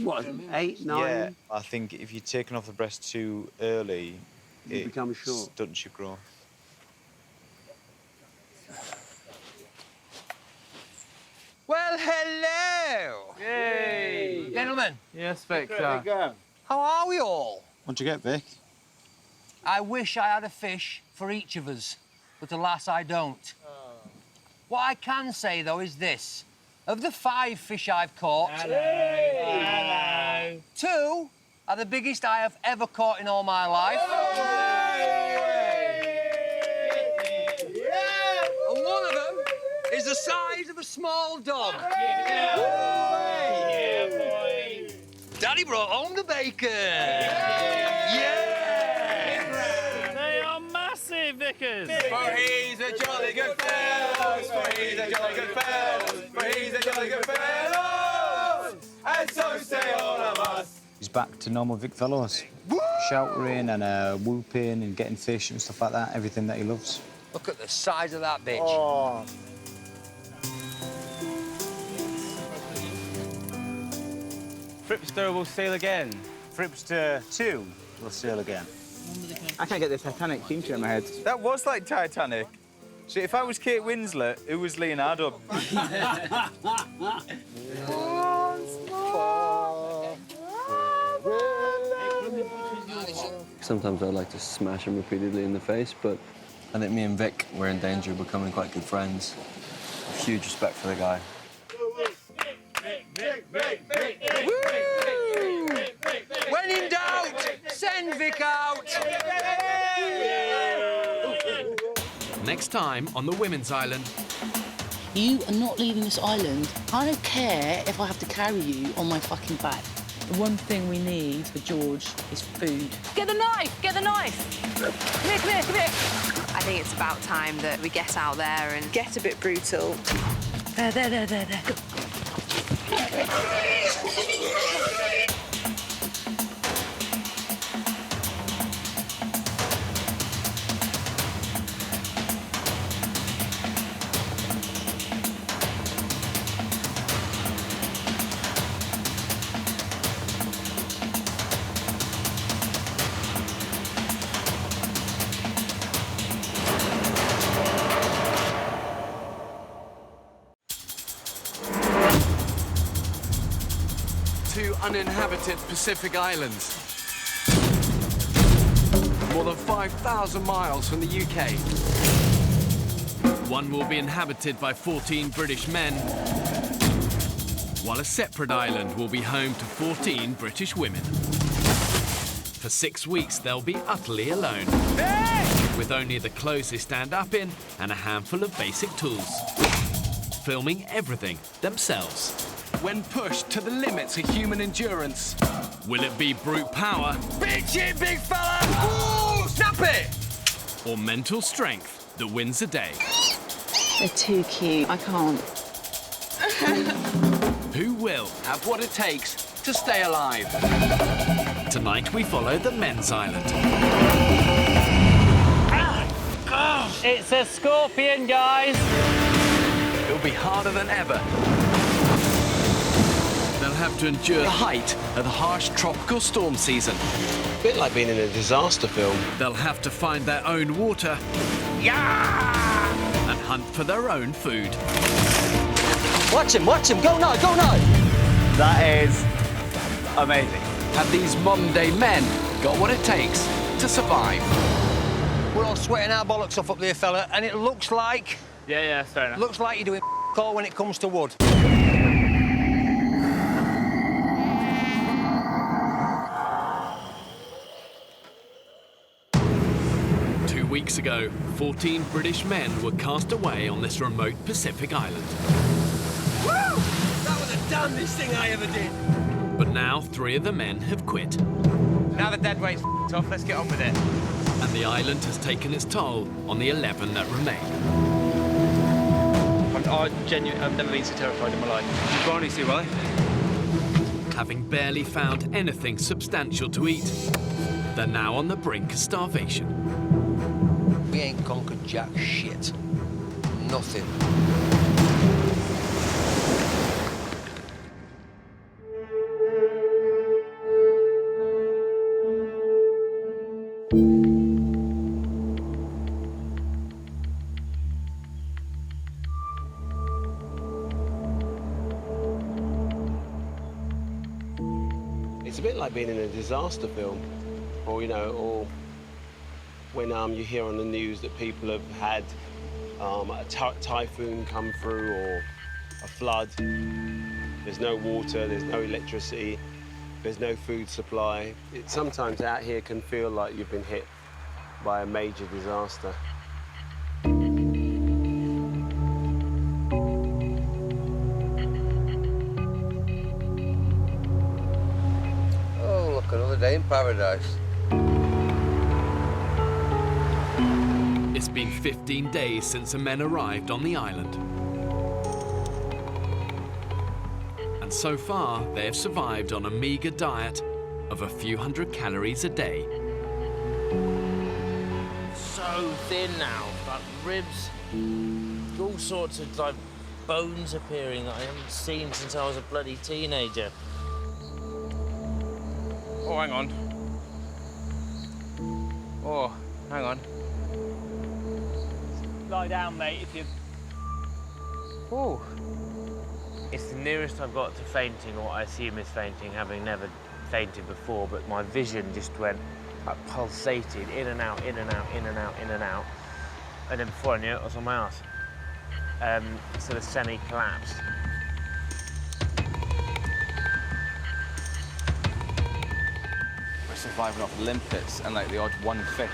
What, 8, 9? Yeah, I think if you're taken off the breast too early, You become short. stunts your growth. Well, hello! Yay! Gentlemen. Yes, Victor. How are we all? What'd you get, Vic? I wish I had a fish for each of us, but alas, I don't. What I can say, though, is this. Of the 5 fish I've caught... Hello. 2 are the biggest I have ever caught in all my life. And one of them is the size of a small dog. Yeah, boy. Daddy brought home the bacon. They are massive, Vickers. For he's a jolly good fellow, for he's a jolly good fellow, for he's a jolly good fellow, and so say all of us. He's back to normal Vic fellows. Shouting and whooping and getting fish and stuff like that. Everything that he loves. Look at the size of that bitch. Oh. Fripster will sail again. Fripster 2 will sail again. I can't get the Titanic theme tune in my head. That was like Titanic. See, if I was Kate Winslet, who was Leonardo? Sometimes I like to smash him repeatedly in the face, but I think me and Vic were in danger of becoming quite good friends. Huge respect for the guy. When in doubt, send Vic out. Next time on the Women's Island. You are not leaving this island. I don't care if I have to carry you on my fucking back. The one thing we need for George is food. Get the knife! Get the knife! Come here, come here, come here! I think it's about time that we get out there and get a bit brutal. There. Go. 2 uninhabited Pacific islands. More than 5,000 miles from the UK. One will be inhabited by 14 British men, while a separate island will be home to 14 British women. For 6 weeks, they'll be utterly alone, with only the clothes they stand up in and a handful of basic tools, filming everything themselves. When pushed to the limits of human endurance. Will it be brute power? Bitch it, big fella! Ooh, snap it! Or mental strength that wins the day? They're too cute. I can't. Who will have what it takes to stay alive? Tonight we follow the men's island. It's a scorpion, guys. It'll be harder than ever. They'll have to endure the height of the harsh tropical storm season. A bit like being in a disaster film. They'll have to find their own water. Yeah! And hunt for their own food. Watch him, go now, go now! That is amazing. Have these modern-day men got what it takes to survive? We're all sweating our bollocks off up there, fella, and it looks like... Yeah, fair enough. Looks like you're doing all when it comes to wood. 2 weeks ago, 14 British men were cast away on this remote Pacific island. Woo! That was the damnedest thing I ever did. But now 3 of the men have quit. Now the dead weight's off, let's get on with it. And the island has taken its toll on the 11 that remain. I've never been so terrified in my life. You can only see why. Having barely found anything substantial to eat, they're now on the brink of starvation. We ain't conquered jack shit. Nothing. It's a bit like being in a disaster film, or or when you hear on the news that people have had a typhoon come through or a flood. There's no water, there's no electricity, there's no food supply. Sometimes out here can feel like you've been hit by a major disaster. Oh, look, another day in paradise. It's been 15 days since the men arrived on the island. And so far, they have survived on a meager diet of a few hundred calories a day. So thin now, like ribs, all sorts of like bones appearing that I haven't seen since I was a bloody teenager. Oh, hang on. Oh, hang on. lie down, mate, if you... Ooh. It's the nearest I've got to fainting, or what I assume is fainting, having never fainted before, but my vision just went, like, pulsated in and out, in and out, in and out, in and out. And then before I knew it, I was on my arse. Sort of semi-collapsed. We're surviving off limpets and like the odd one fish.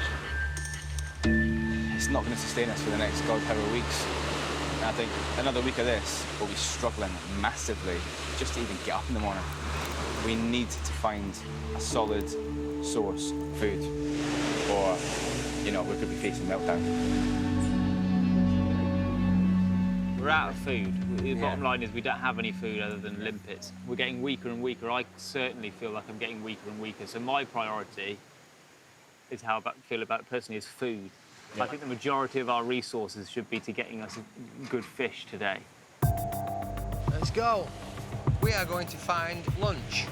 It's not going to sustain us for the next God however weeks. And I think another week of this, we'll be struggling massively just to even get up in the morning. We need to find a solid source of food, or, you know, we could be facing meltdown. We're out of food. The bottom line is we don't have any food other than limpets. We're getting weaker and weaker. I certainly feel like I'm getting weaker and weaker. So my priority is how I feel about it personally is food. I think the majority of our resources should be to getting us good fish today. Let's go. We are going to find lunch.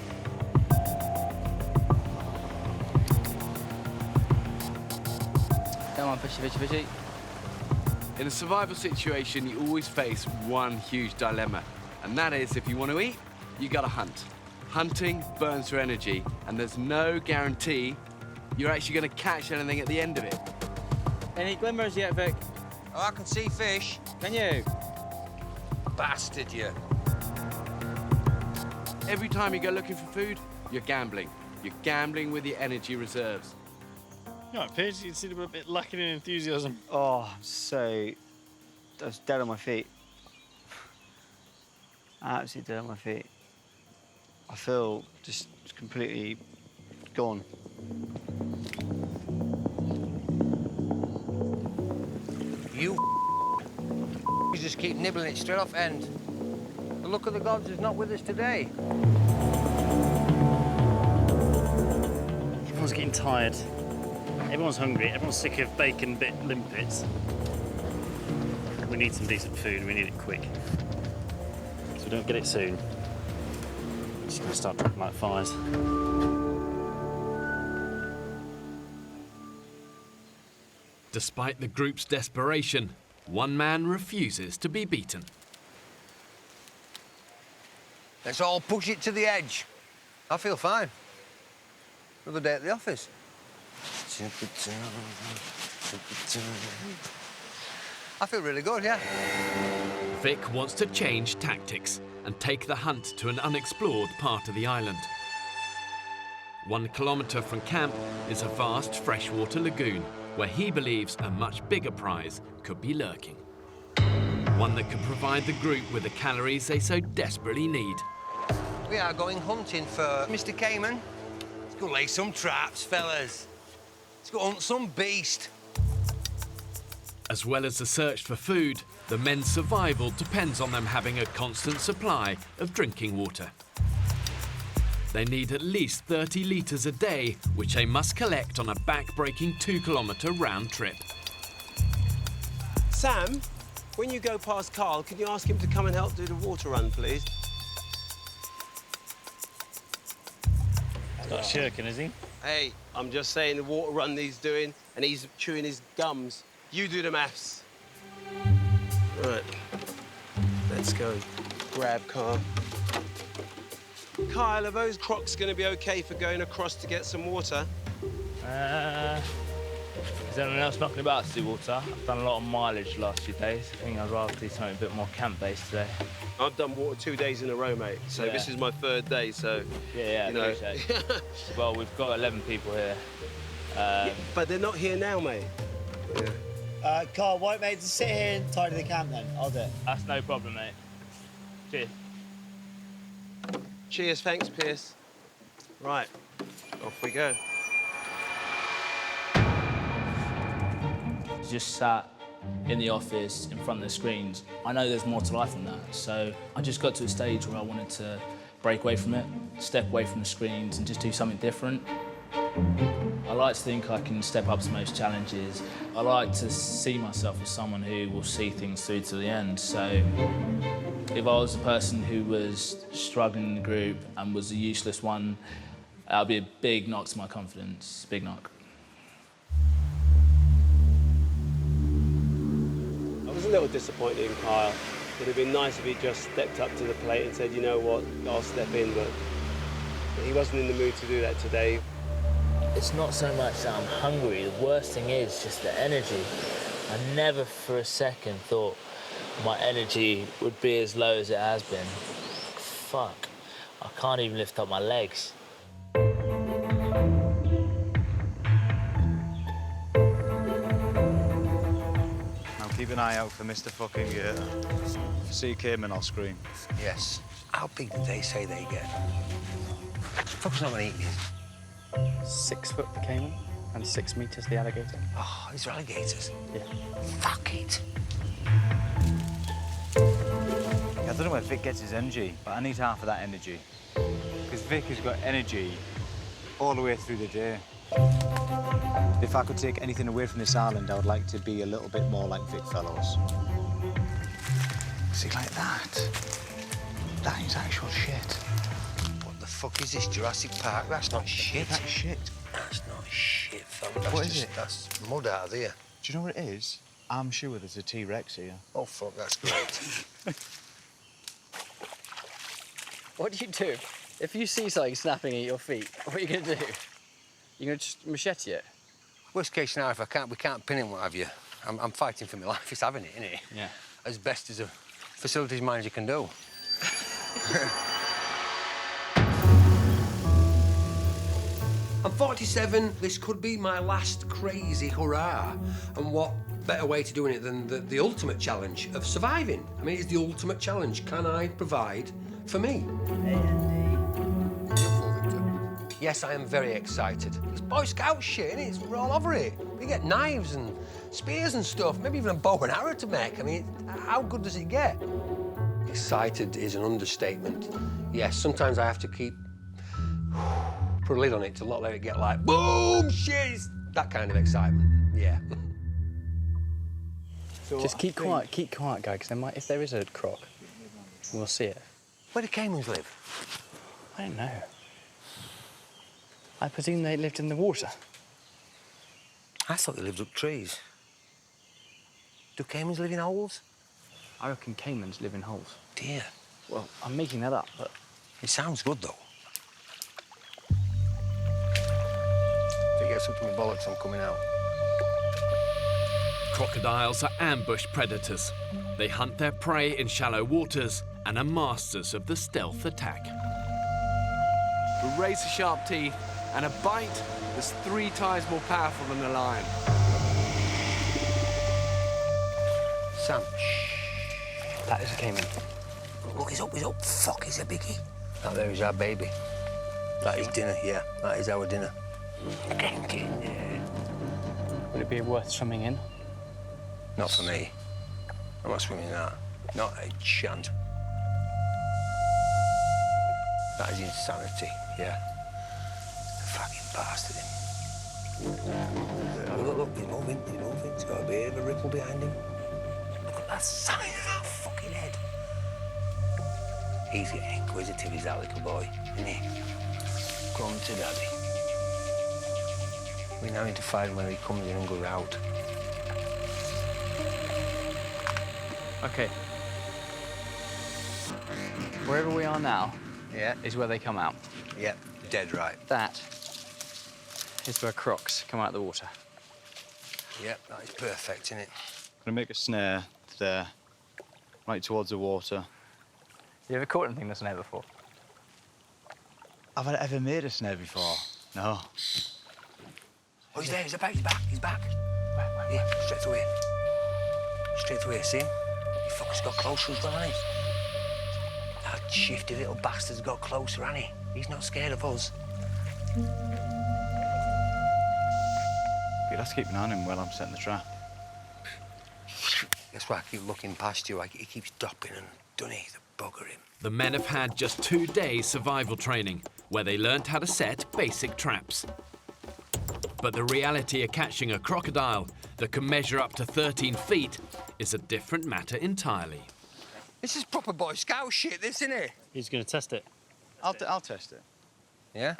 Come on, fishy, fishy, fishy. In a survival situation, you always face one huge dilemma, and that is if you want to eat, you gotta hunt. Hunting burns your energy, and there's no guarantee you're actually gonna catch anything at the end of it. Any glimmers yet, Vic? Oh, I can see fish. Can you? Bastard, you. Every time you go looking for food, you're gambling. You're gambling with your energy reserves. You know, Paige, you seem a bit lacking in enthusiasm. Oh, I was dead on my feet. Absolutely dead on my feet. I feel just completely gone. You just keep nibbling it straight off end. The luck of the gods is not with us today. Everyone's getting tired. Everyone's hungry. Everyone's sick of bacon bit limpets. We need some decent food. We need it quick. So we don't get it soon, we're just going to start dropping like flies. Despite the group's desperation, one man refuses to be beaten. Let's all push it to the edge. I feel fine. Another day at the office. I feel really good, yeah. Vic wants to change tactics and take the hunt to an unexplored part of the island. 1 kilometre from camp is a vast freshwater lagoon where he believes a much bigger prize could be lurking. One that could provide the group with the calories they so desperately need. We are going hunting for Mr. Cayman. Let's go lay some traps, fellas. Let's go hunt some beast. As well as the search for food, the men's survival depends on them having a constant supply of drinking water. They need at least 30 litres a day, which they must collect on a back-breaking 2 kilometre round trip. Sam, when you go past Carl, can you ask him to come and help do the water run, please? He's not shirking, is he? Hey, I'm just saying the water run he's doing, and he's chewing his gums. You do the maths. Right, let's go. Grab Carl. Kyle, are those Crocs going to be OK for going across to get some water? Is anyone else knocking about to do water? I've done a lot of mileage the last few days. I think I'd rather do something a bit more camp-based today. I've done water 2 days in a row, mate, so Yeah. this is my 3rd day, so... Yeah, you know. appreciate it. Well, we've got 11 people here. Yeah, but they're not here now, mate. Yeah. Carl, white mate, just sit here and tidy the camp then. I'll do it. That's no problem, mate. Cheers. Cheers, thanks, Pierce. Right, off we go. Just sat in the office in front of the screens. I know there's more to life than that, so I just got to a stage where I wanted to break away from it, step away from the screens and just do something different. I like to think I can step up to most challenges. I like to see myself as someone who will see things through to the end, so if I was the person who was struggling in the group and was the useless one, that would be a big knock to my confidence, big knock. a little disappointed in Kyle. It'd have been nice if he just stepped up to the plate and said, you know what, I'll step in, but he wasn't in the mood to do that today. It's not so much that I'm hungry, the worst thing is just the energy. I never for a second thought my energy would be as low as it has been. Fuck, I can't even lift up my legs. Now keep an eye out for Mr. Fucking Gator. If you see Cayman, I'll scream. Yes. How big do they say they get? Fuck's not gonna eat these. 6 foot the caiman and 6 meters the alligator. Oh, these are alligators? Yeah. Fuck it. I don't know where Vic gets his energy, but I need half of that energy. Because Vic has got energy all the way through the day. If I could take anything away from this island, I would like to be a little bit more like Vic Fellows. See, like that? That is actual shit. What the fuck is this, Jurassic Park? That's not shit. That's shit. That's not shit, fella. That's What is it? That's mud out of there. Do you know what it is? I'm sure there's a T-Rex here. Oh, fuck, that's great. What do you do? If you see something snapping at your feet, what are you going to do? You're going to just machete it? Worst case scenario, if we can't pin him, what have you, I'm fighting for my life. It's having it, isn't it? Yeah. As best as a facilities manager can do. I'm 47. This could be my last crazy hurrah. And what better way to doing it than the ultimate challenge of surviving? I mean, it's the ultimate challenge. Can I provide for me? Yes, I am very excited. It's Boy Scout shit, innit? We're all over it. We get knives and spears and stuff, maybe even a bow and arrow to make. I mean, how good does it get? Excited is an understatement. Yes, sometimes I have to put a lid on it to not let it get like, boom, shit, it's that kind of excitement, yeah. So just keep quiet, guy, because if there is a croc, we'll see it. Where do caimans live? I don't know. I presume they lived in the water. I thought they lived up trees. Do caimans live in holes? I reckon caimans live in holes. Dear. Well, I'm making that up, but... It sounds good, though. If it gets up to my bollocks, I'm coming out. Crocodiles are ambush predators. They hunt their prey in shallow waters and are masters of the stealth attack. With razor-sharp teeth and a bite that's 3 times more powerful than a lion. Sam. That is a caiman. Look, he's up. Fuck, he's a biggie. That there is our baby. That is dinner, yeah. That is our dinner. Would it be worth swimming in? Not for me. I'm not swimming in that. Not a chance. That is insanity, yeah. Fucking bastard him. Look, he's moving. He's got a bit of a ripple behind him. Look at that size of that fucking head. He's getting inquisitive, is that little boy, isn't he? Come to daddy. We now need to find where he comes in and goes out. OK. Wherever we are now is where they come out. Yeah, dead right. That is where crocs come out of the water. Yep, that is perfect, isn't it? I'm gonna make a snare there, right towards the water. You ever caught anything in a snare before? Have I ever made a snare before? No. Oh, he's there, he's back. Where? Yeah, straight away. Straight away, see him? He fucker's got closer as well, hasn't he? That shifty little bastard's got closer, hasn't he? He's not scared of us. You'll have to keep an eye on him while I'm setting the trap. That's why I keep looking past you. He keeps dropping and doesn't he? The bugger him. The men have had just 2 days survival training, where they learnt how to set basic traps. But the reality of catching a crocodile that can measure up to 13 feet is a different matter entirely. This is proper Boy Scout shit, this, isn't it? He's going to test it. I'll test it. Yeah?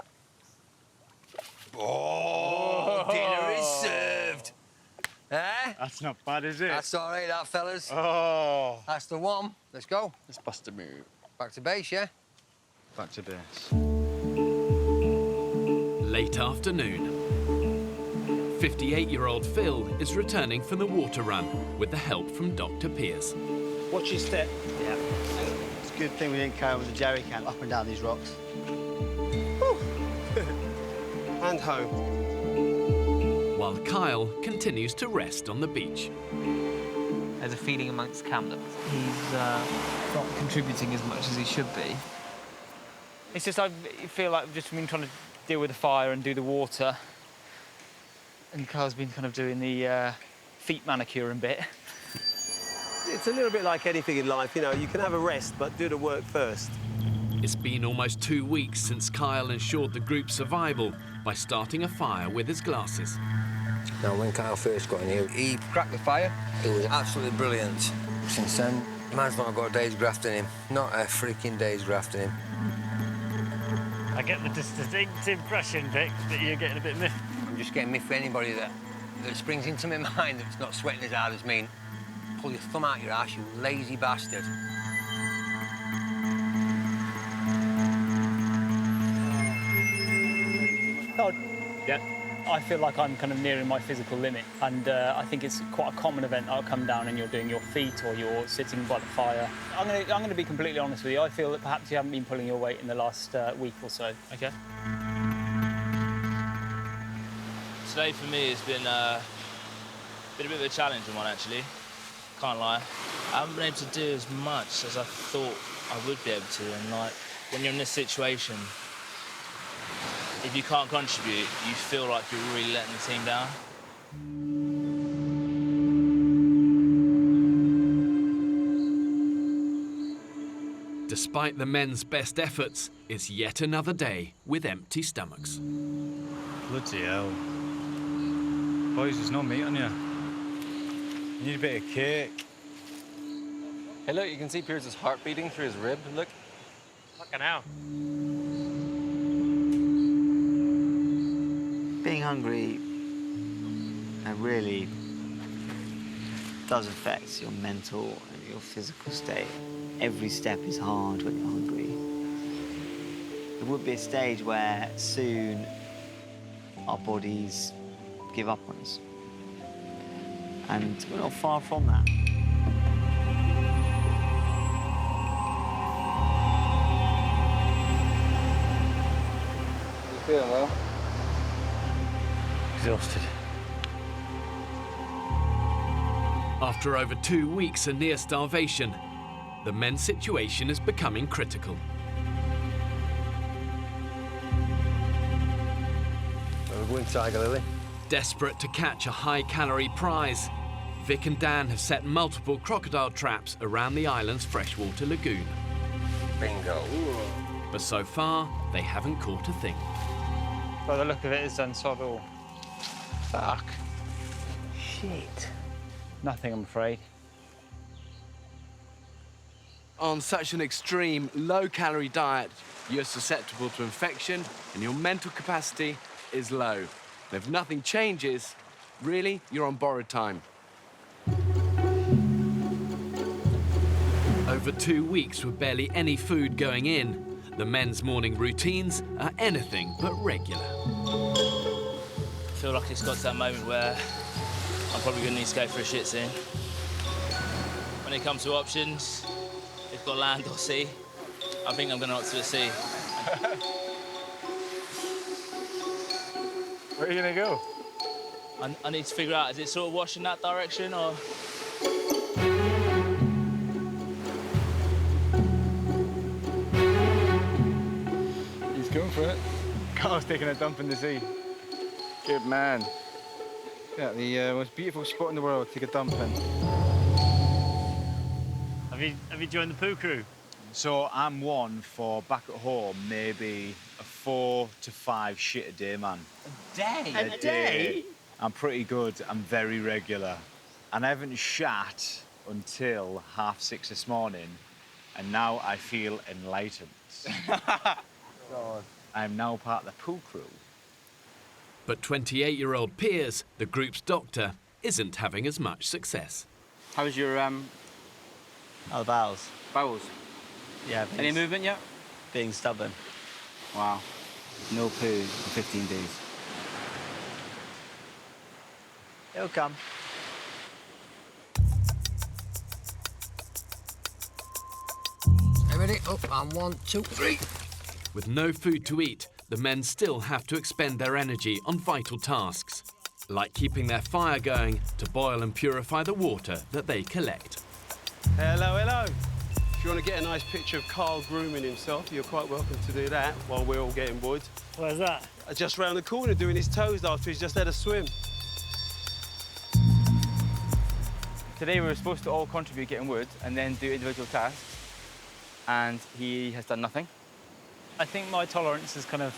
Oh, dinner is served. Eh? That's not bad, is it? That's all right, that, fellas. Oh. That's the one. Let's go. Let's bust a move. Back to base, yeah? Back to base. Late afternoon. 58-year-old Phil is returning from the water run with the help from Dr. Pierce. Watch your step. Yeah. It's a good thing we didn't carry with the jerry can up and down these rocks. And home. While Kyle continues to rest on the beach. There's a feeling amongst camp that he's not contributing as much as he should be. It's just I feel like I've just been trying to deal with the fire and do the water. And Kyle's been kind of doing the feet manicuring bit. It's a little bit like anything in life, you know, you can have a rest, but do the work first. It's been almost 2 weeks since Kyle ensured the group's survival by starting a fire with his glasses. Now, when Kyle first got in here, he cracked the fire. It was absolutely brilliant. Since then, man's not got a day's graft in him. Not a freaking day's graft in him. I get the distinct impression, Vic, that you're getting a bit miffed. I'm just getting miffed for anybody that springs into my mind that's not sweating as hard as me. Pull your thumb out your ass, you lazy bastard. God. Yeah. I feel like I'm kind of nearing my physical limit, and I think it's quite a common event. I'll come down and you're doing your feet or you're sitting by the fire. I'm going to be completely honest with you. I feel that perhaps you haven't been pulling your weight in the last week or so. Okay. Today for me has been a bit of a challenging one, actually. Can't lie. I haven't been able to do as much as I thought I would be able to, and like when you're in this situation, if you can't contribute, you feel like you're really letting the team down. Despite the men's best efforts, it's yet another day with empty stomachs. Bloody hell. Boys, there's no meat on you. You need a bit of cake. Hey, look, you can see Pierce's heart beating through his rib. Look. Fucking hell. Being hungry, it really does affect your mental and your physical state. Every step is hard when you're hungry. There would be a stage where soon our bodies give up on us. And we're not far from that. You feeling well? Exhausted. After over 2 weeks of near starvation, the men's situation is becoming critical. We're going Tiger Lily. Desperate to catch a high-calorie prize, Vic and Dan have set multiple crocodile traps around the island's freshwater lagoon. Bingo. But so far, they haven't caught a thing. By the look of it, it's done sod all. Fuck. Shit. Nothing, I'm afraid. On such an extreme, low-calorie diet, you're susceptible to infection and your mental capacity is low. And if nothing changes, really, you're on borrowed time. Over 2 weeks with barely any food going in, the men's morning routines are anything but regular. I feel like it's got to that moment where I'm probably going to need to go for a shit soon. When it comes to options, we've got land or sea. I think I'm going to opt to the sea. Where are you going to go? I need to figure out, is it sort of washing that direction or...? He's going for it. Carl's taking a dump in the sea. Good man. Yeah, the most beautiful spot in the world to take a dump in. Have you joined the poo crew? So I'm one for back at home, maybe a 4 to 5 shit a day, man. A day? A day? I'm pretty good. I'm very regular. And I haven't shat until 6:30 this morning, and now I feel enlightened. God. I'm now part of the poo crew. But 28-year-old Piers, the group's doctor, isn't having as much success. How was your Oh, bowels. bowels? Yeah. Any movement yet? Being stubborn. Wow. No poo for 15 days. It'll come. Ready? Up and 1, 2, 3. With no food to eat, the men still have to expend their energy on vital tasks, like keeping their fire going to boil and purify the water that they collect. Hello, hello. If you want to get a nice picture of Carl grooming himself, you're quite welcome to do that while we're all getting wood. Where's that? Just round the corner doing his toes after he's just had a swim. Today we were supposed to all contribute getting wood and then do individual tasks, and he has done nothing. I think my tolerance has kind of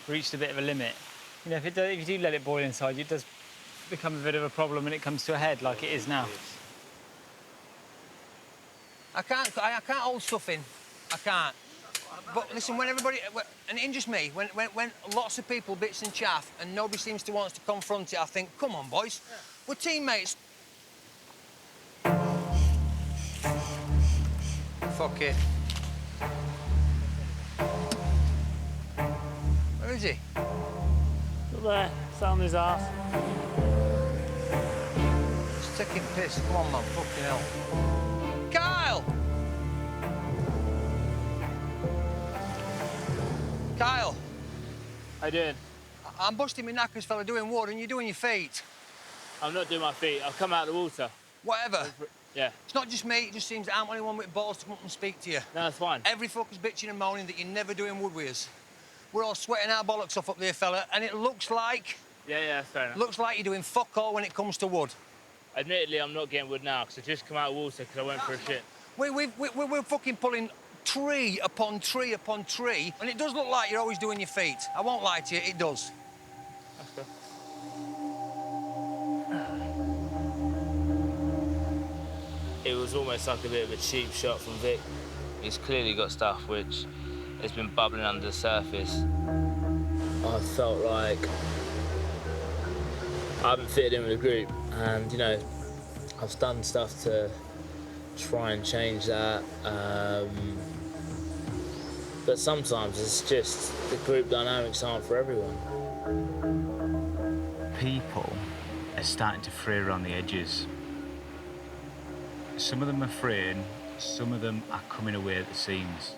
reached a bit of a limit. You know, if you do let it boil inside, it does become a bit of a problem when it comes to a head, like it is now. I can't hold stuff in. I can't. But listen, when everybody, and it injures me, when lots of people bitch and chaff and nobody seems to want to confront it, I think, come on, boys, we're teammates. Fuck it. Where is he? Up there, sat on his arse. He's taking piss. Come on, man, fucking hell. Kyle! Kyle! How you doing? I'm busting my knackers, fella, doing wood, and you're doing your feet. I'm not doing my feet. I'll come out of the water. Whatever. Yeah. It's not just me, it just seems that I'm the only one with balls to come up and speak to you. No, that's fine. Every fucker's bitching and moaning that you're never doing wood with us. We're all sweating our bollocks off up there, fella, and it looks like... Yeah, that's fair enough. Looks like you're doing fuck all when it comes to wood. Admittedly, I'm not getting wood now, because I just come out of water because I went for a shit. We're fucking pulling tree upon tree upon tree, and it does look like you're always doing your feet. I won't lie to you, it does. That's good. It was almost like a bit of a cheap shot from Vic. He's clearly got stuff which has been bubbling under the surface. I felt like I haven't fitted in with the group, and you know, I've done stuff to try and change that. But sometimes it's just the group dynamics aren't for everyone. People are starting to fray around the edges. Some of them are fraying, some of them are coming away at the seams.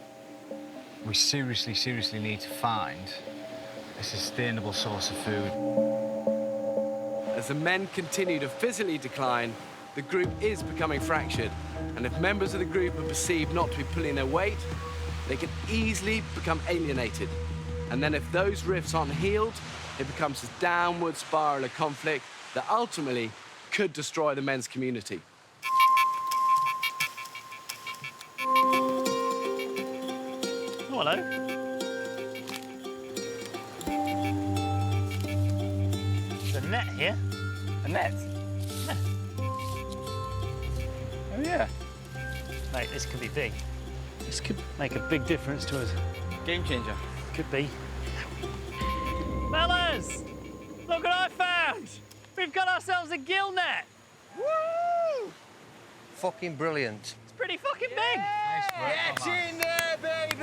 We seriously need to find a sustainable source of food. As the men continue to physically decline, the group is becoming fractured. And if members of the group are perceived not to be pulling their weight, they can easily become alienated. And then if those rifts aren't healed, it becomes a downward spiral of conflict that ultimately could destroy the men's community. Oh, hello. There's a net here. A net? Yeah. Oh, yeah. Mate, this could be big. This could make a big difference to us. Game changer. Could be. Fellas! Look what I found! We've got ourselves a gill net! Woo! Fucking brilliant. It's pretty fucking big! Get in there, baby!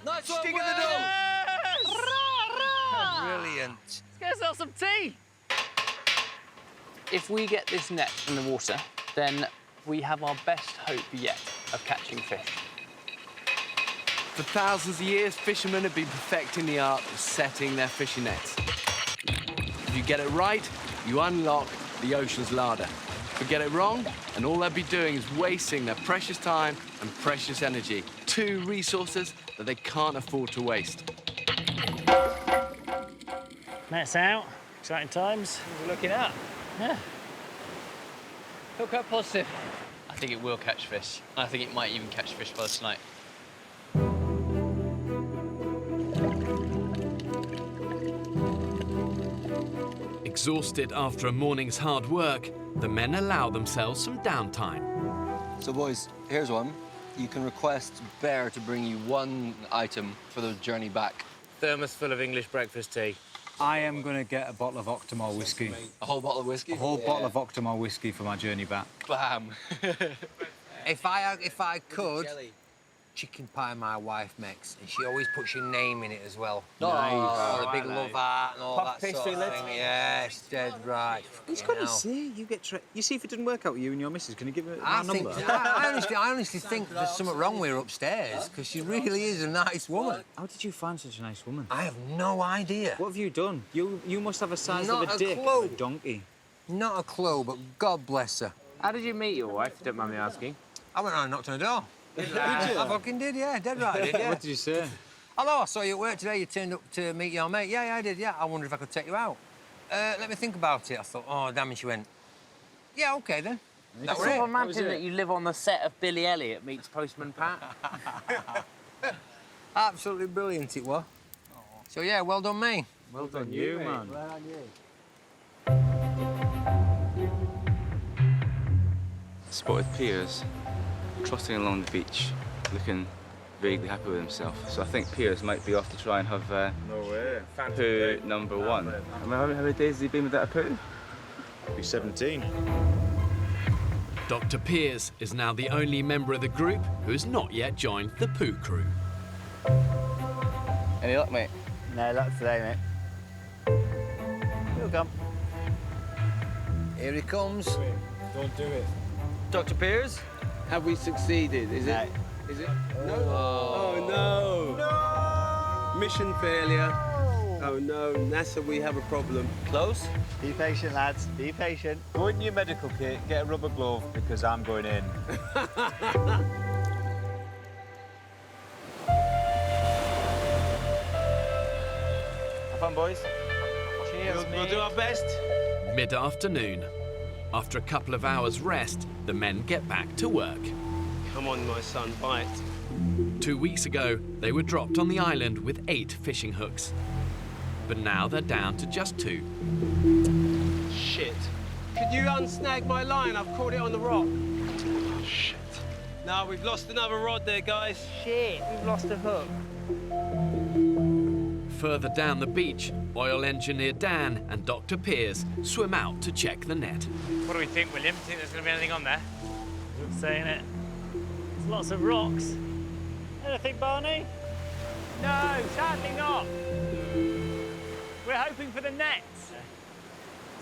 Nice stick of the dog. Brilliant. Let's get ourselves some tea! If we get this net in the water, then we have our best hope yet of catching fish. For thousands of years, fishermen have been perfecting the art of setting their fishing nets. If you get it right, you unlock the ocean's larder. If you get it wrong, and all they'll be doing is wasting their precious time and precious energy, two resources that they can't afford to waste. Net's out. Exciting times. We're looking up. Yeah. Feel quite positive. I think it will catch fish. And I think it might even catch fish by tonight. Exhausted after a morning's hard work, the men allow themselves some downtime. So boys, here's one. You can request Bear to bring you one item for the journey back. Thermos full of English breakfast tea. I am going to get a bottle of Octomore whiskey. A whole bottle of whiskey? A whole bottle of Octomore whiskey for my journey back. Bam. If I could, chicken pie my wife makes, and she always puts your name in it as well. Nice. Oh, the big love heart and all Puff that sort of pastry thing. Yes, dead right. He's got to see. You see if it didn't work out with you and your missus. Can you give it I my number? I honestly think there's something wrong with her upstairs, because she really is a nice woman. How did you find such a nice woman? I have no idea. What have you done? You must have a size Not of a a dick clue. of a donkey. Not a clue, but God bless her. How did you meet your wife, if you don't mind me asking? I went around and knocked on the door. Did you? I fucking did, yeah, dead right, I did, yeah. What did you say? Hello, I saw you at work today. You turned up to meet your mate. Yeah, I did, yeah. I wondered if I could take you out. Let me think about it. I thought, oh, damn it, she went, yeah, OK, then. It's sort of romantic that you live on the set of Billy Elliot meets Postman Pat. Absolutely brilliant it was. So, yeah, well done me. Well done you, man. Well done you. Spotted Piers trotting along the beach, looking vaguely happy with himself. So I think Piers might be off to try and have No way. poo number one. How many days has he been without a poo? He's 17. Dr. Piers is now the only member of the group who has not yet joined the poo crew. Any luck, mate? No luck today, mate. He'll come. Here he comes. Don't do it. Dr. Piers, have we succeeded? Is it? No. Oh no! Mission failure. Oh no, NASA, we have a problem. Close? Be patient, lads. Be patient. Go in your medical kit, get a rubber glove, because I'm going in. Have fun, boys. Cheers, We'll do our best. Mid-afternoon. After a couple of hours rest, the men get back to work. Come on, my son, bite. 2 weeks ago, they were dropped on the island with 8 fishing hooks. But now they're down to just 2. Shit. Could you unsnag my line? I've caught it on the rock. Oh, shit. No, we've lost another rod there, guys. Shit, we've lost a hook. Further down the beach, oil engineer Dan and Dr. Piers swim out to check the net. What do we think, William? Think there's going to be anything on there? Doesn't say in it. There's lots of rocks. Anything, Barney? No, sadly not. We're hoping for the nets.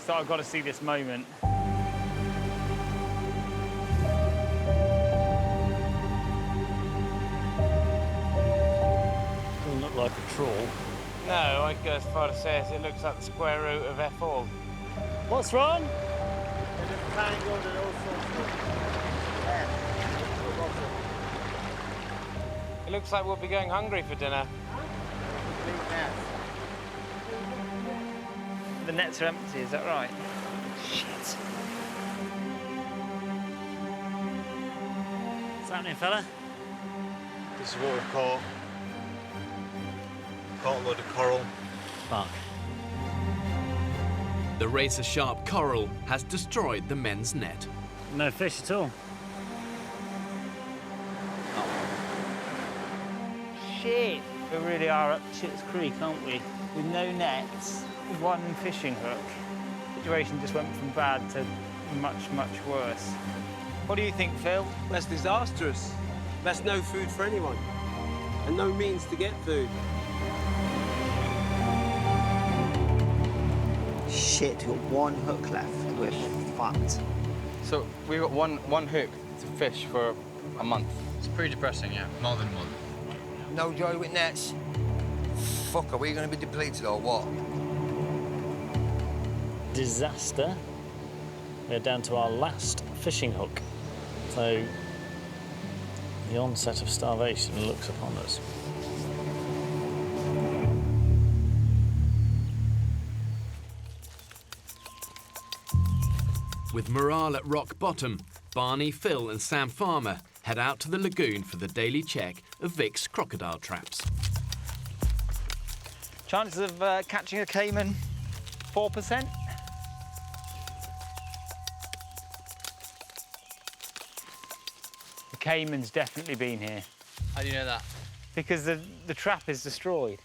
So I've got to see this moment. Doesn't look like a trawl. No, I'd go as far to say as it looks like the square root of F all. What's wrong? It looks like we'll be going hungry for dinner. The nets are empty, is that right? Shit. What's happening, fella? This is what we've caught. Caught a load of coral. Fuck. The razor-sharp coral has destroyed the men's net. No fish at all. Shit! We really are up Shit's Creek, aren't we? With no nets, one fishing hook. The situation just went from bad to much, much worse. What do you think, Phil? That's disastrous. That's no food for anyone. And no means to get food. Shit, we've got one hook left. We're fucked. So we've got one hook to fish for a month. It's pretty depressing, yeah. More than one. No joy with nets. Fuck, are we going to be depleted or what? Disaster. We're down to our last fishing hook. So the onset of starvation looks upon us. With morale at rock bottom, Barney, Phil and Sam Farmer head out to the lagoon for the daily check of Vic's crocodile traps. Chances of catching a caiman, 4%. The caiman's definitely been here. How do you know that? Because the trap is destroyed.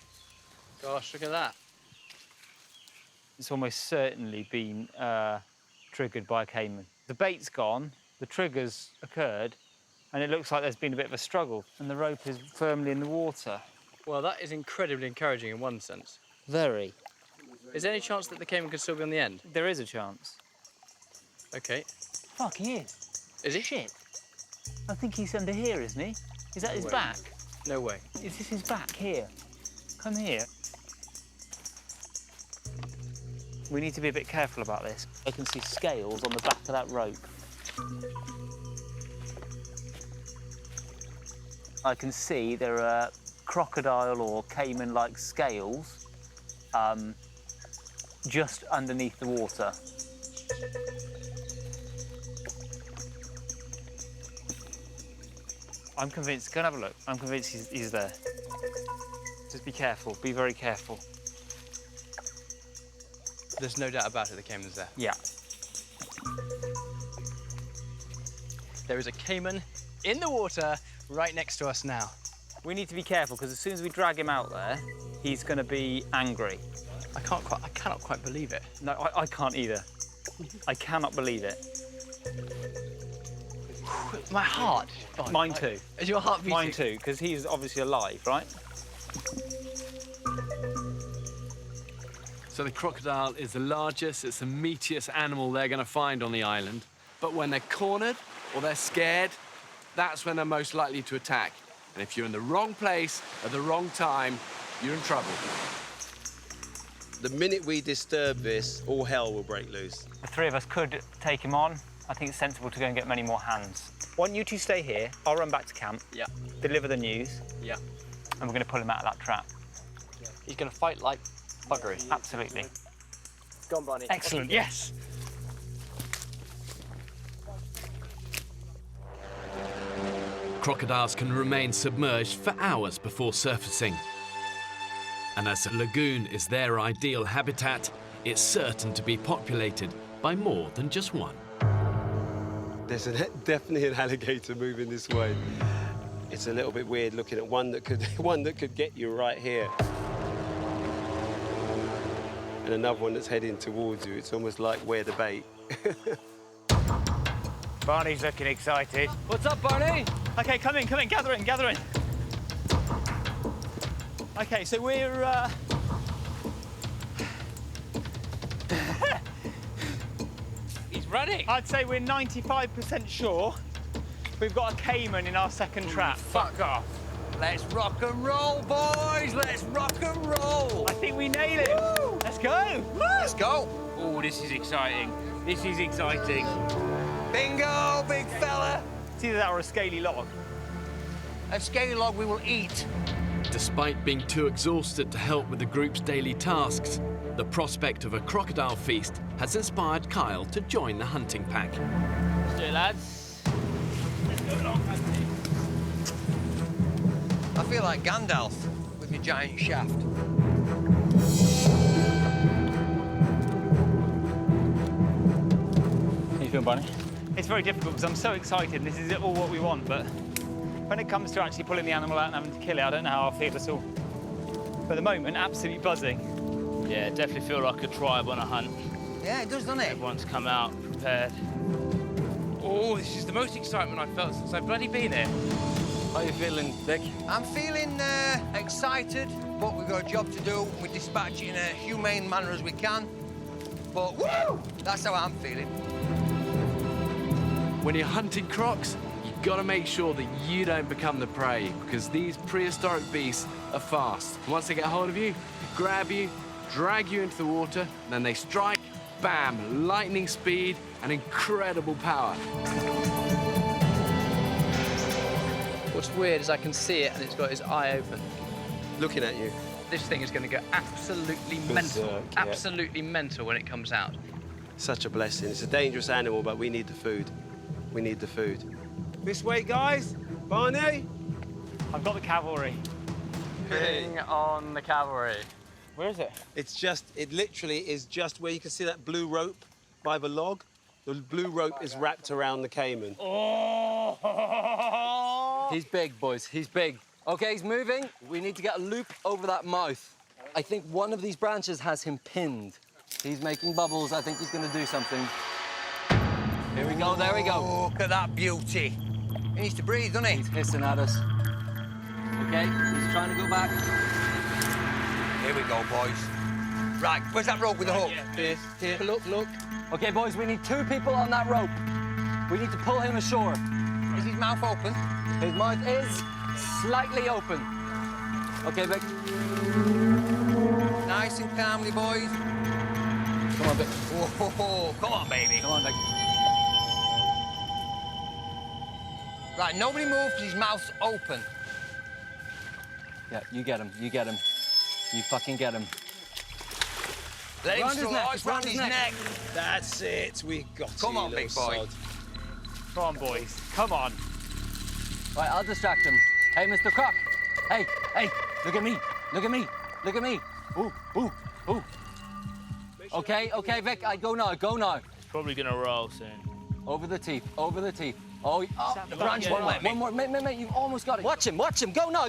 Gosh, look at that. It's almost certainly been triggered by a caiman. The bait's gone, the trigger's occurred, and it looks like there's been a bit of a struggle, and the rope is firmly in the water. Well, that is incredibly encouraging in one sense. Very. Is there any chance that the caiman could still be on the end? There is a chance. OK. Fuck, he is. Is he? Shit. I think he's under here, isn't he? Is that his way. back? No way. Is this his back here? Come here. We need to be a bit careful about this. I can see scales on the back of that rope. I can see there are crocodile or caiman-like scales just underneath the water. I'm convinced. Go and have a look. I'm convinced he's there. Just be careful. Be very careful. There's no doubt about it, the caiman's there. Yeah. There is a caiman in the water right next to us now. We need to be careful because as soon as we drag him out there, he's going to be angry. I cannot quite believe it. No, I can't either. I cannot believe it. My heart. Mine too. Is your heart beating? Mine too, because he's obviously alive, right? So the crocodile is the largest, it's the meatiest animal they're going to find on the island. But when they're cornered or they're scared, that's when they're most likely to attack. And if you're in the wrong place at the wrong time, you're in trouble. The minute we disturb this, all hell will break loose. The three of us could take him on. I think it's sensible to go and get many more hands. Why don't you two stay here? I'll run back to camp. Yeah. Deliver the news. Yeah. And we're going to pull him out of that trap. He's going to fight like buggery. Absolutely. Go on, Barney. Excellent, yes. Crocodiles can remain submerged for hours before surfacing. And as the lagoon is their ideal habitat, it's certain to be populated by more than just one. There's definitely an alligator moving this way. It's a little bit weird looking at one that could get you right here. And another one that's heading towards you. It's almost like where the bait. Barney's looking excited. What's up, Barney? OK, come in, gather in. OK, so we're... He's running. I'd say we're 95% sure we've got a caiman in our second trap. Fuck off. Let's rock and roll, boys. Let's rock and roll. I think we nailed it. Woo! Let's go. Woo! Let's go. Oh, this is exciting. This is exciting. Bingo, big fella. It's either that or a scaly log. A scaly log we will eat. Despite being too exhausted to help with the group's daily tasks, the prospect of a crocodile feast has inspired Kyle to join the hunting pack. Let's do it, lads. Let's go along, hunting. I feel like Gandalf with my giant shaft. How you feeling, Barney? It's very difficult because I'm so excited and this is all what we want, but when it comes to actually pulling the animal out and having to kill it, I don't know how I'll feel at all. But at the moment, absolutely buzzing. Yeah, definitely feel like a tribe on a hunt. Yeah, it does, doesn't it? Everyone's come out prepared. Oh, this is the most excitement I've felt since I've bloody been here. How are you feeling, Dick? I'm feeling excited, but we've got a job to do. We dispatch it in a humane manner as we can. But woo! That's how I'm feeling. When you're hunting crocs, you've got to make sure that you don't become the prey, because these prehistoric beasts are fast. Once they get hold of you, grab you, drag you into the water, and then they strike, bam, lightning speed and incredible power. What's weird is I can see it and it's got its eye open. Looking at you. This thing is going to go absolutely mental. Yeah. Absolutely mental when it comes out. Such a blessing. It's a dangerous animal, but we need the food. We need the food. This way, guys. Barney? I've got the cavalry. Bring on the cavalry. Where is it? It literally is just where you can see that blue rope by the log. The blue rope is wrapped around the caiman. Oh! He's big, boys. He's big. OK, he's moving. We need to get a loop over that mouth. I think one of these branches has him pinned. He's making bubbles. I think he's going to do something. Here we go, there we go. Look at that beauty. He needs to breathe, doesn't he? He's hissing at us. Okay, he's trying to go back. Here we go, boys. Right, where's that rope with the hook? Here, look. Okay, boys, we need 2 people on that rope. We need to pull him ashore. Is his mouth open? His mouth is slightly open. Okay, Vic. Nice and calmly, boys. Come on, Vic. Whoa, come on, baby. Come on, Vic. Right, nobody move because his mouth's open. Yeah, you get him. You get him. You fucking get him. Let him Round his slow. neck, It's round his neck. That's it. We got it. Come on, you big little boy. sod. Come on, boys. Come on. Right, I'll distract him. Hey, Mr. Croc. Hey, look at me. Look at me. Look at me. Ooh. Okay, Vic, go now. Probably gonna roll soon. Over the teeth. Oh, The branch won't let me. one more. Mate, you've almost got it. Watch him. Go now.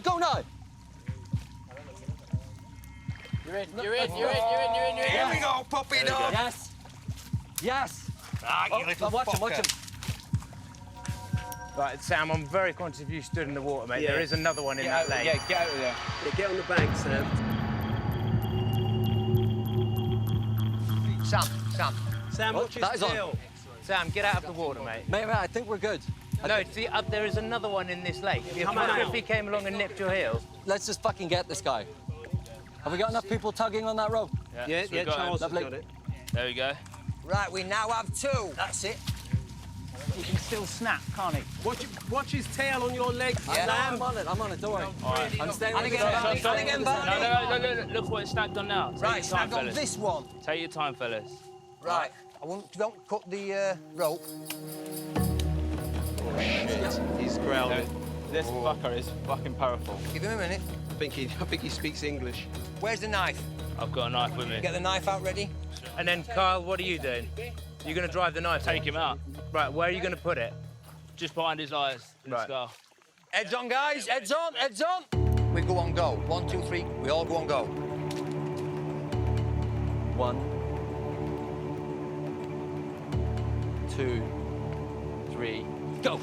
You're in. Here we go, puppy dog. Yes. Ah, you little watch fucker. him. Right, Sam, I'm very conscious if you stood in the water, mate. Yeah. There is another one in that lake. Yeah, get out of there. Yeah, get on the bank, Sam. Sam, watch his that is on. tail. Sam, get out of the water, mate. Mate, I think we're good. No, see, there is another one in this lake. If he came along and nipped your heel. Let's just fucking get this guy. Have we got enough people tugging on that rope? Yeah, Charles has Lovely. got it. There we go. Right, we now have 2. That's it. He can still snap, can't he? Watch his tail on your leg, Yeah. Sam. I'm on it, don't worry. All right. I'm staying And with again, the Barney, and again, Barney. No, look what it's snagged on now. Take Right, your time, snag on fellas. this one. Take your time, fellas. Right, don't cut the rope. Oh, shit. He's growling. This fucker is fucking powerful. Give him a minute. I think he speaks English. Where's the knife? I've got a knife with me. Get the knife out ready. And then, Kyle, what are you doing? You're going to drive the knife. Take him out. Right, where are you going to put it? Just behind his eyes. Let's go. Heads on, guys. Heads on. We go on go. 1, 2, 3. We all go on go. 1, 2, 3, go.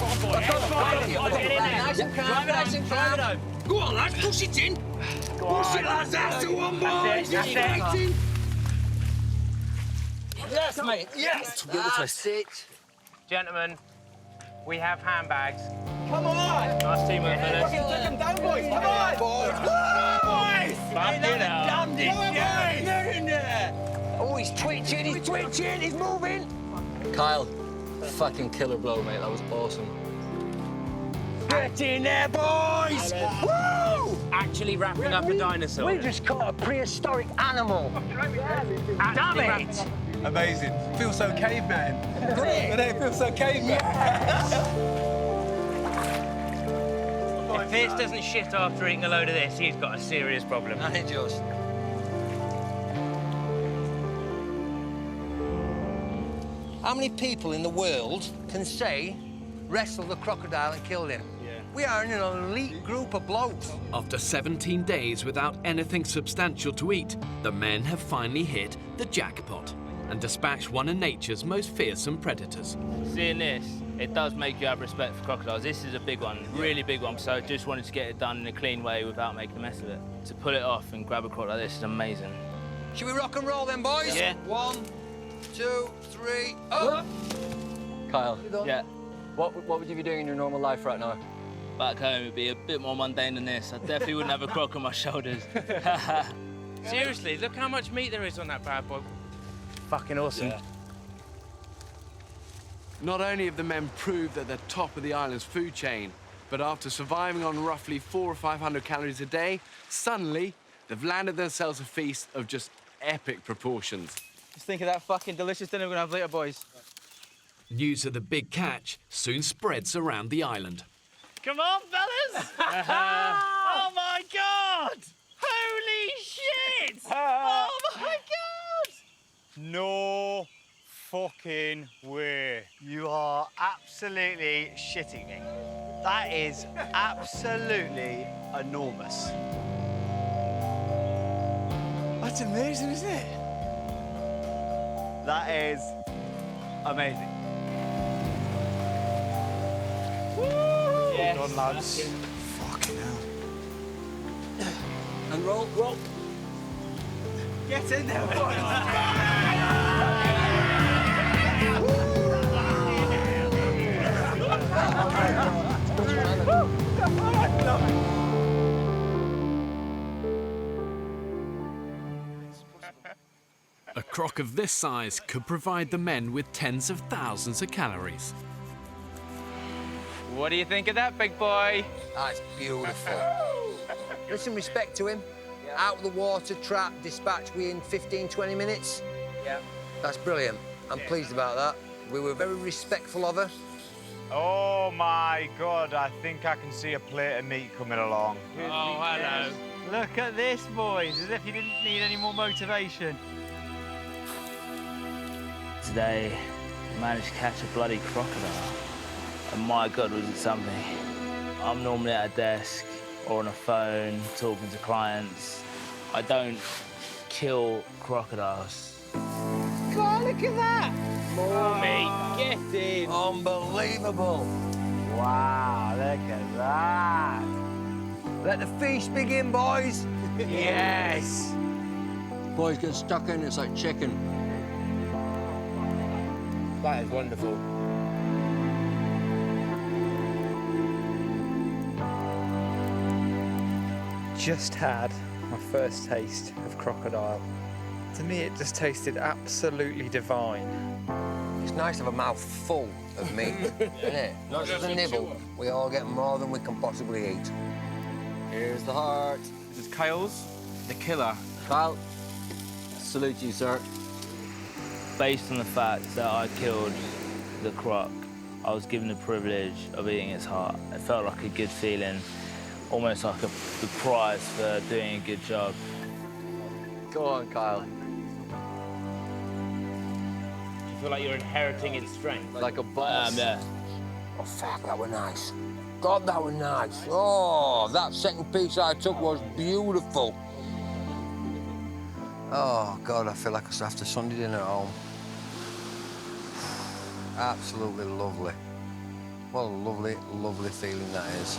Nice and calm, nice and calm. Go on, lads, push it in. Push it, lads. That's the one, boys. That's it. Yes, mate. Yes. That's it. Gentlemen, we have handbags. Come on. Nice teamwork, fellas. Take them down, boys. Come on. Boys. Back it out. They're in there. Oh, he's twitching. He's moving. Kyle, fucking killer blow, mate. That was awesome. Get in there, boys. Woo! Actually wrapping up a dinosaur. We just caught a prehistoric animal. Damn it. Amazing. Feels so caveman. But it feels so caveman. If Pierce doesn't shit after eating a load of this, he's got a serious problem. I just. How many people in the world can say wrestled the crocodile and killed him? We are in an elite group of blokes. After 17 days without anything substantial to eat, the men have finally hit the jackpot and dispatched one of nature's most fearsome predators. Seeing this, it does make you have respect for crocodiles. This is a big one, really big one, so I just wanted to get it done in a clean way without making a mess of it. To pull it off and grab a crocodile like this is amazing. Should we rock and roll then, boys? Yeah. 1, 2, 3, up! Kyle, Yeah. what would you be doing in your normal life right now? Back home, it'd be a bit more mundane than this. I definitely wouldn't have a croc on my shoulders. Seriously, look how much meat there is on that bad boy. Fucking awesome. Yeah. Not only have the men proved that they're top of the island's food chain, but after surviving on roughly 400 or 500 calories a day, suddenly they've landed themselves a feast of just epic proportions. Just think of that fucking delicious dinner we're gonna have later, boys. News of the big catch soon spreads around the island. Come on, fellas! Oh my God! Holy shit! Oh my God! No fucking way. You are absolutely shitting me. That is absolutely enormous. That's amazing, isn't it? That is amazing. Yes. Well done, lads. Fucking hell. And roll, roll. Get in there, boys. A croc of this size could provide the men with tens of thousands of calories. What do you think of that, big boy? That's beautiful. Listen, respect to him. Out of the water, trap, dispatch within 15, 20 minutes. Yeah. That's brilliant. I'm pleased about that. We were very respectful of her. Oh my God, I think I can see a plate of meat coming along. Oh, hello. Look at this, boys, as if you didn't need any more motivation. Today, I managed to catch a bloody crocodile. And my God, was it something. I'm normally at a desk or on a phone talking to clients. I don't kill crocodiles. God, look at that! Mommy, get in! Unbelievable! Wow, look at that! Let the feast begin, boys! Yes! Boys get stuck in, it's like chicken. That is wonderful. Just had my first taste of crocodile. To me, it just tasted absolutely divine. It's nice to have a mouth full of meat, isn't it? Not just a nibble. We all get more than we can possibly eat. Here's the heart. This is Kyle's, the killer. Kyle, salute you, sir. Based on the fact that I killed the croc, I was given the privilege of eating its heart. It felt like a good feeling, almost like the prize for doing a good job. Go on, Kyle. Do you feel like you're inheriting its strength? Like a boss. Yeah. Oh, fuck, that was nice. God, that was nice. Oh, that second piece I took was beautiful. Oh, God, I feel like I after Sunday dinner at home. Absolutely lovely. What a lovely, lovely feeling that is.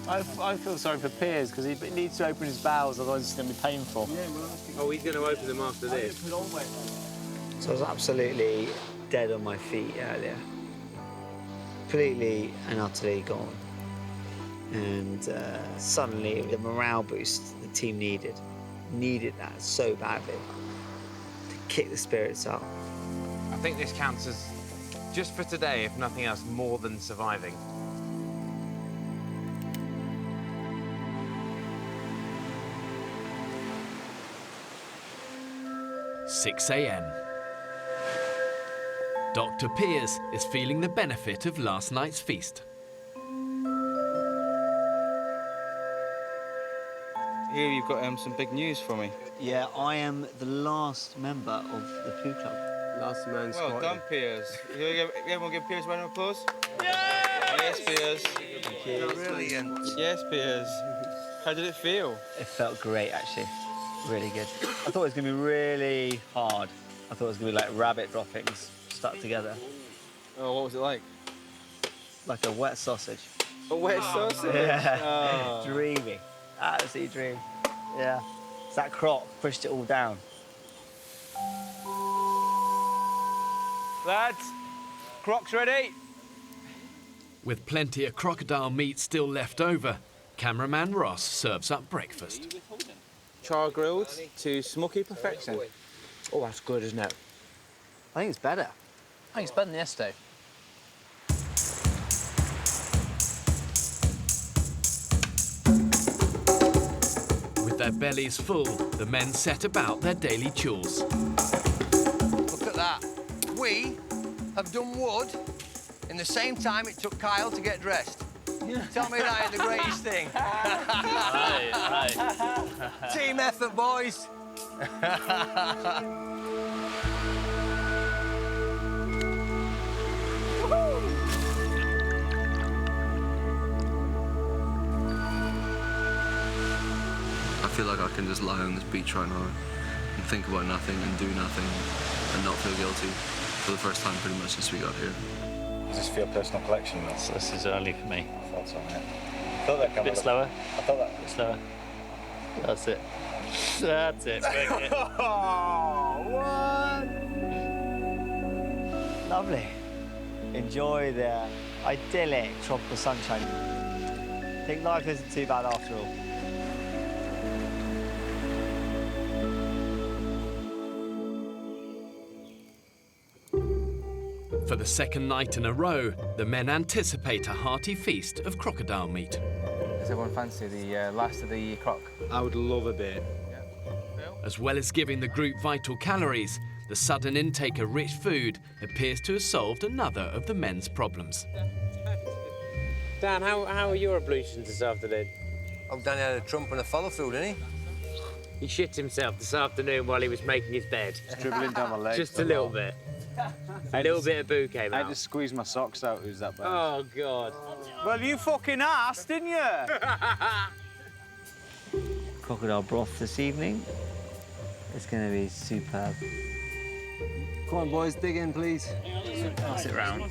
I feel sorry for Piers because he needs to open his bowels, otherwise it's going to be painful. Oh, he's going to open them after this. So I was absolutely dead on my feet earlier. Completely and utterly gone. And suddenly, the morale boost the team needed that so badly to kick the spirits up. I think this counts as, just for today, if nothing else, more than surviving. "6 a.m. Dr. Piers is feeling the benefit of last night's feast. Here you've got some big news for me. Yeah, I am the last member of the Poo Club. Last man Well squatted. done, Piers. Everyone give Piers a round of applause? Yes, Piers. Brilliant. Yes, Piers. How did it feel? It felt great, actually. Really good. I thought it was going to be really hard. I thought it was going to be like rabbit droppings stuck together. Oh, what was it like? Like a wet sausage. A wet sausage? Yeah. Oh. Dreamy. Absolutely dreamy. Yeah. It's that croc pushed it all down. Lads, croc's ready. With plenty of crocodile meat still left over, cameraman Ross serves up breakfast. Char grilled to smoky perfection. Oh, that's good, isn't it? I think it's better. I think it's better than yesterday. With their bellies full, the men set about their daily chores. Look at that. We have done wood in the same time it took Kyle to get dressed. Tell me that ain't the greatest thing. Right. Team effort, boys. I feel like I can just lie on this beach right now and think about nothing and do nothing and not feel guilty for the first time pretty much since we got here. Is this for your personal collection? This is only for me. I thought so, mate. I thought that A bit slower. I thought that. A bit slower. That's it. That's it. Bring it. Oh, what? Lovely. Enjoy the idyllic tropical sunshine. I think life isn't too bad after all. For the second night in a row, the men anticipate a hearty feast of crocodile meat. Does everyone fancy the last of the croc? I would love a bit. As well as giving the group vital calories, the sudden intake of rich food appears to have solved another of the men's problems. Dan, how are your ablutions this afternoon? Oh, Danny had a trump and a follow through, didn't he? He shit himself this afternoon while he was making his bed. Dribbling down my legs. Just a little bit. A little bit of boo came I out. had to squeeze my socks out. Who's that bad? Oh, God. Well, you fucking asked, didn't you? Crocodile broth this evening. It's going to be superb. Come on, boys, dig in, please. Pass it round.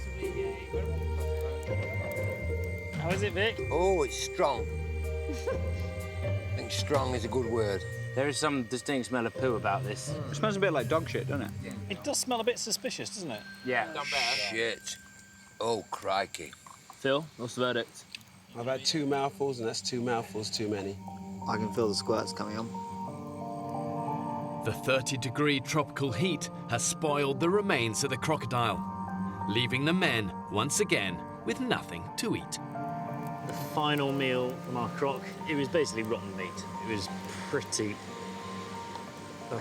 How is it, Vic? Oh, it's strong. I think strong is a good word. There is some distinct smell of poo about this. It smells a bit like dog shit, doesn't it? It does smell a bit suspicious, doesn't it? Yeah. Shit. Oh, crikey. Phil, what's the verdict? I've had 2 mouthfuls, and that's 2 mouthfuls too many. I can feel the squirts coming on. The 30-degree tropical heat has spoiled the remains of the crocodile, leaving the men, once again, with nothing to eat. The final meal from our croc, it was basically rotten meat. It was pretty... I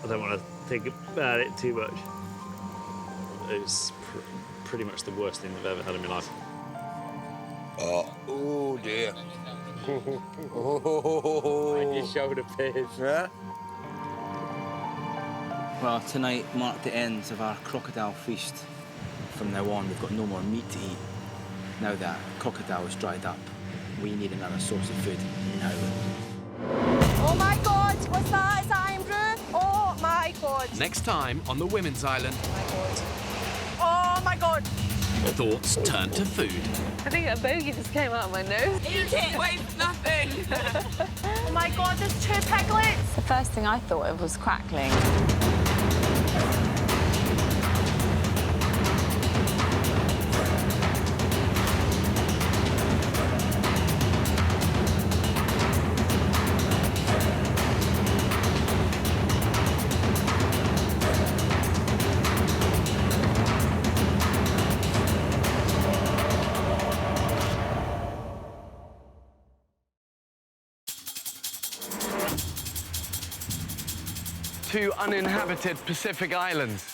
don't want to think about it too much. It was pretty much the worst thing I've ever had in my life. Oh dear. Make your shoulder pierce. Yeah? Well, tonight marked the end of our crocodile feast. From now on, we've got no more meat to eat. Now that crocodile is dried up, we need another source of food now. Oh my God, what's that? Is that Andrew? Oh my God. Next time on the Women's Island, Oh my God. thoughts turn to food. I think a bogey just came out of my nose. Eat it, waste nothing. Oh my God, there's 2 piglets. The first thing I thought of was crackling. Two uninhabited Pacific islands.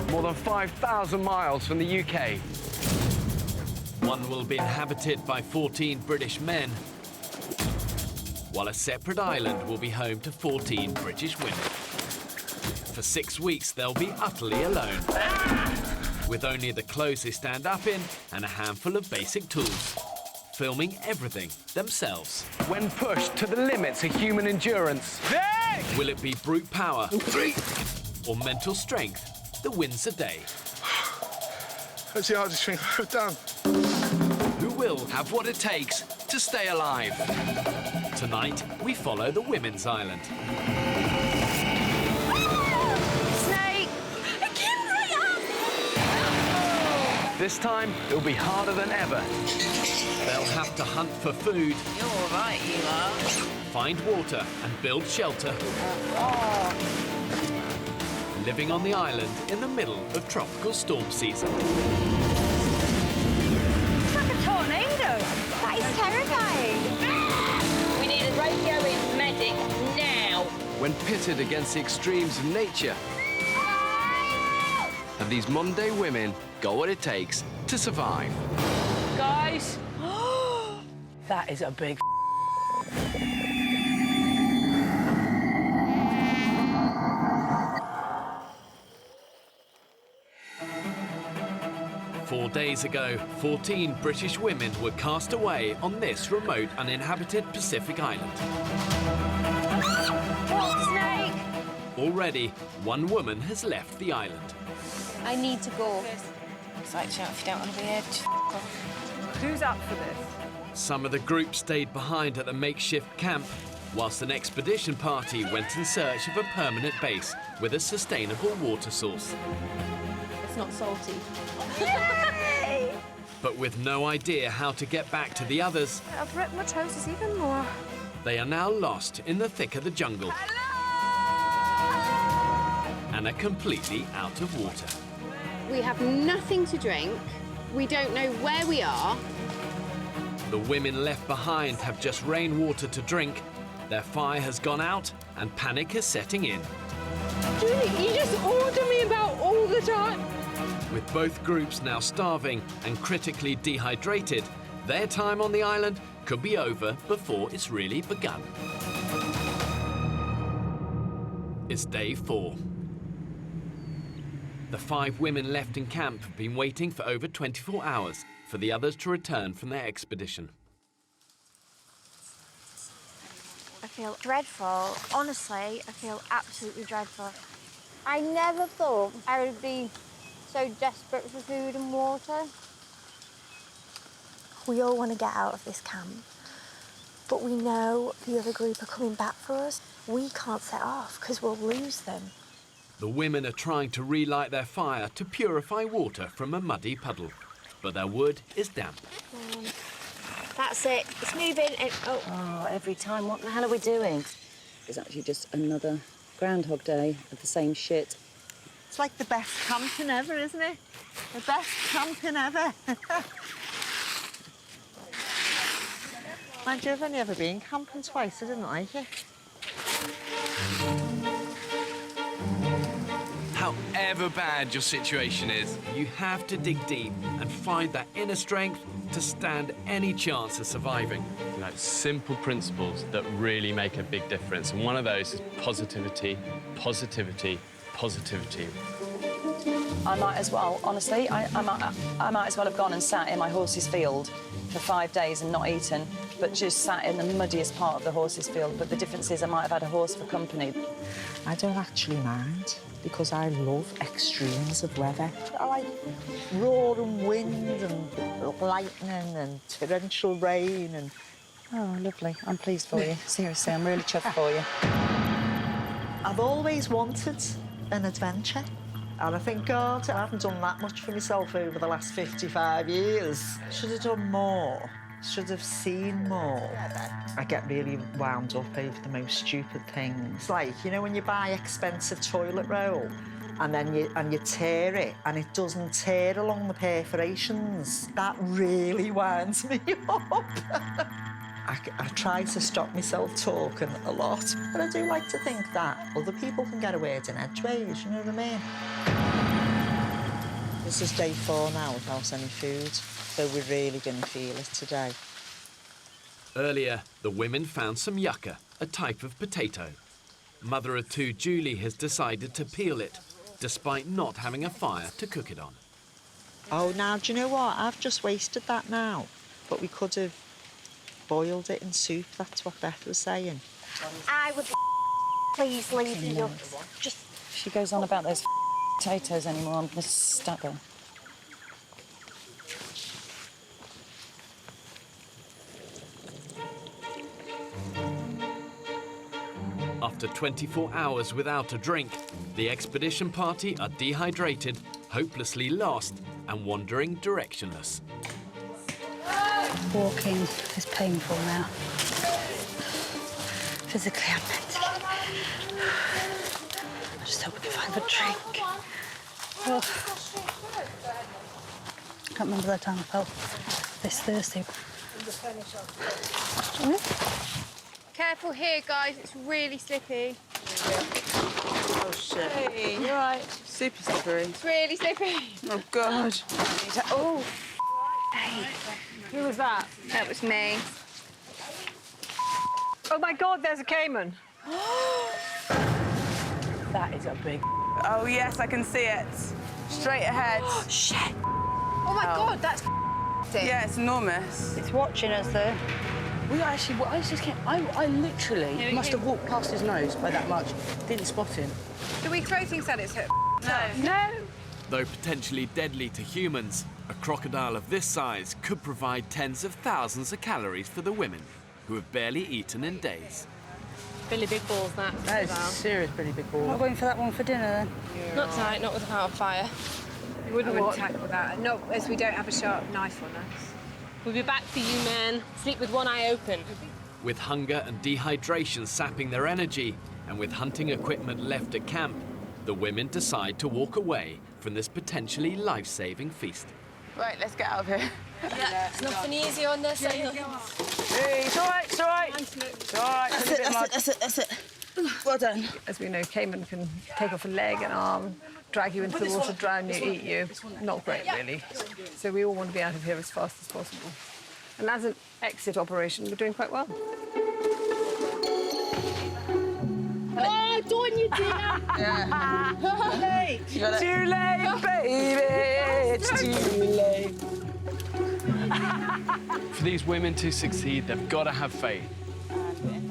More than 5,000 miles from the UK. One will be inhabited by 14 British men, while a separate island will be home to 14 British women. For 6 weeks, they'll be utterly alone, with only the clothes they stand up in and a handful of basic tools, filming everything themselves. When pushed to the limits of human endurance. Will it be brute power or mental strength that wins the day? That's the hardest thing I've done. Who will have what it takes to stay alive? Tonight, we follow the Women's Island. Snake. It came right up. This time, it'll be harder than ever. They'll have to hunt for food. You're all right, you are. Find water and build shelter. Living on the island in the middle of tropical storm season. It's like a tornado. That is terrifying. We need a radio in medic now. When pitted against the extremes of nature, have these modern-day women got what it takes to survive? Guys. That is a big 4 days ago, 14 British women were cast away on this remote, uninhabited Pacific island. Snake! Already, one woman has left the island. I need to go. It's like, if you don't want to be here, just off. Who's up for this? Some of the group stayed behind at the makeshift camp, whilst an expedition party went in search of a permanent base with a sustainable water source. It's not salty. But with no idea how to get back to the others, I've ripped my trousers even more. they are now lost in the thick of the jungle and are completely out of water. We have nothing to drink. We don't know where we are. The women left behind have just rainwater to drink. Their fire has gone out and panic is setting in. You just order me about all the time. With both groups now starving and critically dehydrated, their time on the island could be over before it's really begun. It's day 4. The 5 women left in camp have been waiting for over 24 hours for the others to return from their expedition. I feel dreadful. Honestly, I feel absolutely dreadful. I never thought I would be so desperate for food and water. We all want to get out of this camp, but we know the other group are coming back for us. We can't set off because we'll lose them. The women are trying to relight their fire to purify water from a muddy puddle, but their wood is damp. That's it. It's moving. Oh, every time. What the hell are we doing? It's actually just another Groundhog Day of the same shit. It's like the best camping ever, isn't it? The best camping ever. Mind you, I've only ever been camping twice. I didn't like it. However bad your situation is, you have to dig deep and find that inner strength to stand any chance of surviving. You know, simple principles that really make a big difference. And one of those is positivity, positivity, positivity. I might as well, honestly, I might as well have gone and sat in my horse's field for 5 days and not eaten, but just sat in the muddiest part of the horse's field. But the difference is I might have had a horse for company. I don't actually mind because I love extremes of weather. I like roaring wind and lightning and torrential rain and... Oh, lovely. I'm pleased for you. Seriously, I'm really chuffed for you. I've always wanted an adventure. And I think, God, I haven't done that much for myself over the last 55 years. Should have done more. Should have seen more. I get really wound up over the most stupid things. Like, you know, when you buy expensive toilet roll and then you tear it and it doesn't tear along the perforations. That really winds me up. I try to stop myself talking a lot, but I do like to think that other people can get a word in edgeways, you know what I mean? This is day 4 now without any food, so we're really going to feel it today. Earlier, the women found some yucca, a type of potato. Mother of 2 Julie has decided to peel it, despite not having a fire to cook it on. Oh, now, do you know what? I've just wasted that now, but we could have boiled it in soup. That's what Beth was saying. I would please leave you. Just... If she goes on about those potatoes anymore, I'm going to stab her. After 24 hours without a drink, the expedition party are dehydrated, hopelessly lost, and wandering directionless. Walking is painful now. Physically and mentally. I just hope we can find a drink. Oh. I can't remember the time I felt this thirsty. Careful here, guys. It's really slippy. Oh, shit. Hey, you're right. Super slippery. It's really slippy. Oh, God. Oh. Hey. Who was that? That was me. Oh, my God, there's a caiman. That is a big... Oh, yes, I can see it. Straight ahead. Shit. Oh my God, that's Yeah, it's enormous. It's watching us though. We actually, I just can't, I literally must have walked past his nose by that much. Didn't spot him. Do we throw things at its hip? No. No. Though potentially deadly to humans, a crocodile of this size could provide tens of thousands of calories for the women, who have barely eaten in days. Billy Big Balls, that. That is serious Billy Big Ball. Not going for that one for dinner then? Not tonight, not without a fire. We wouldn't tackle that. Not as we don't have a sharp knife on us. We'll be back for you, man. Sleep with one eye open. With hunger and dehydration sapping their energy, and with hunting equipment left at camp, the women decide to walk away from this potentially life-saving feast. Right, let's get out of here. Yeah, it's nothing easy on this. Hey, it's all right, it's all right. It's all right. That's it. Well done. As we know, caiman can take off a leg, an arm, drag you into the water, drown you, eat you. Not great, really. So we all want to be out of here as fast as possible. And as an exit operation, we're doing quite well. Oh, Dawn, you did it! Too late, baby. It's too late. For these women to succeed, they've got to have faith.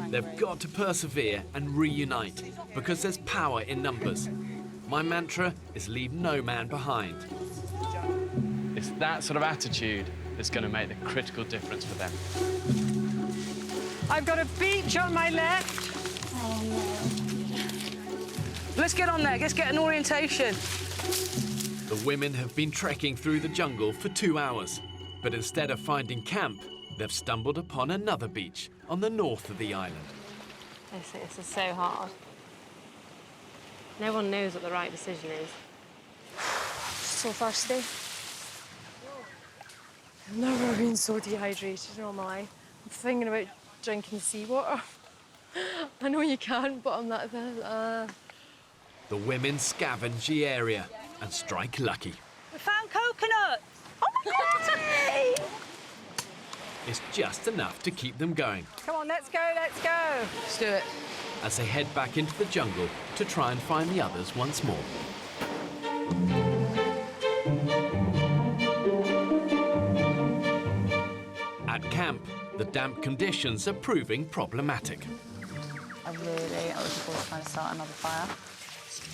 They've got to persevere and reunite, because there's power in numbers. My mantra is leave no man behind. It's that sort of attitude that's going to make the critical difference for them. I've got a beach on my left. Let's get on there. Let's get an orientation. The women have been trekking through the jungle for 2 hours, but instead of finding camp, they've stumbled upon another beach on the north of the island. This is so hard. No one knows what the right decision is. So thirsty. I've never been so dehydrated in all my life. I'm thinking about drinking seawater. I know you can't, but I'm not there. The women scavenge the area and strike lucky. We found coconut. Oh my God! It's just enough to keep them going. Come on, let's go, let's go. Let's do it. As they head back into the jungle to try and find the others once more. At camp, the damp conditions are proving problematic. I was looking forward to trying to start another fire.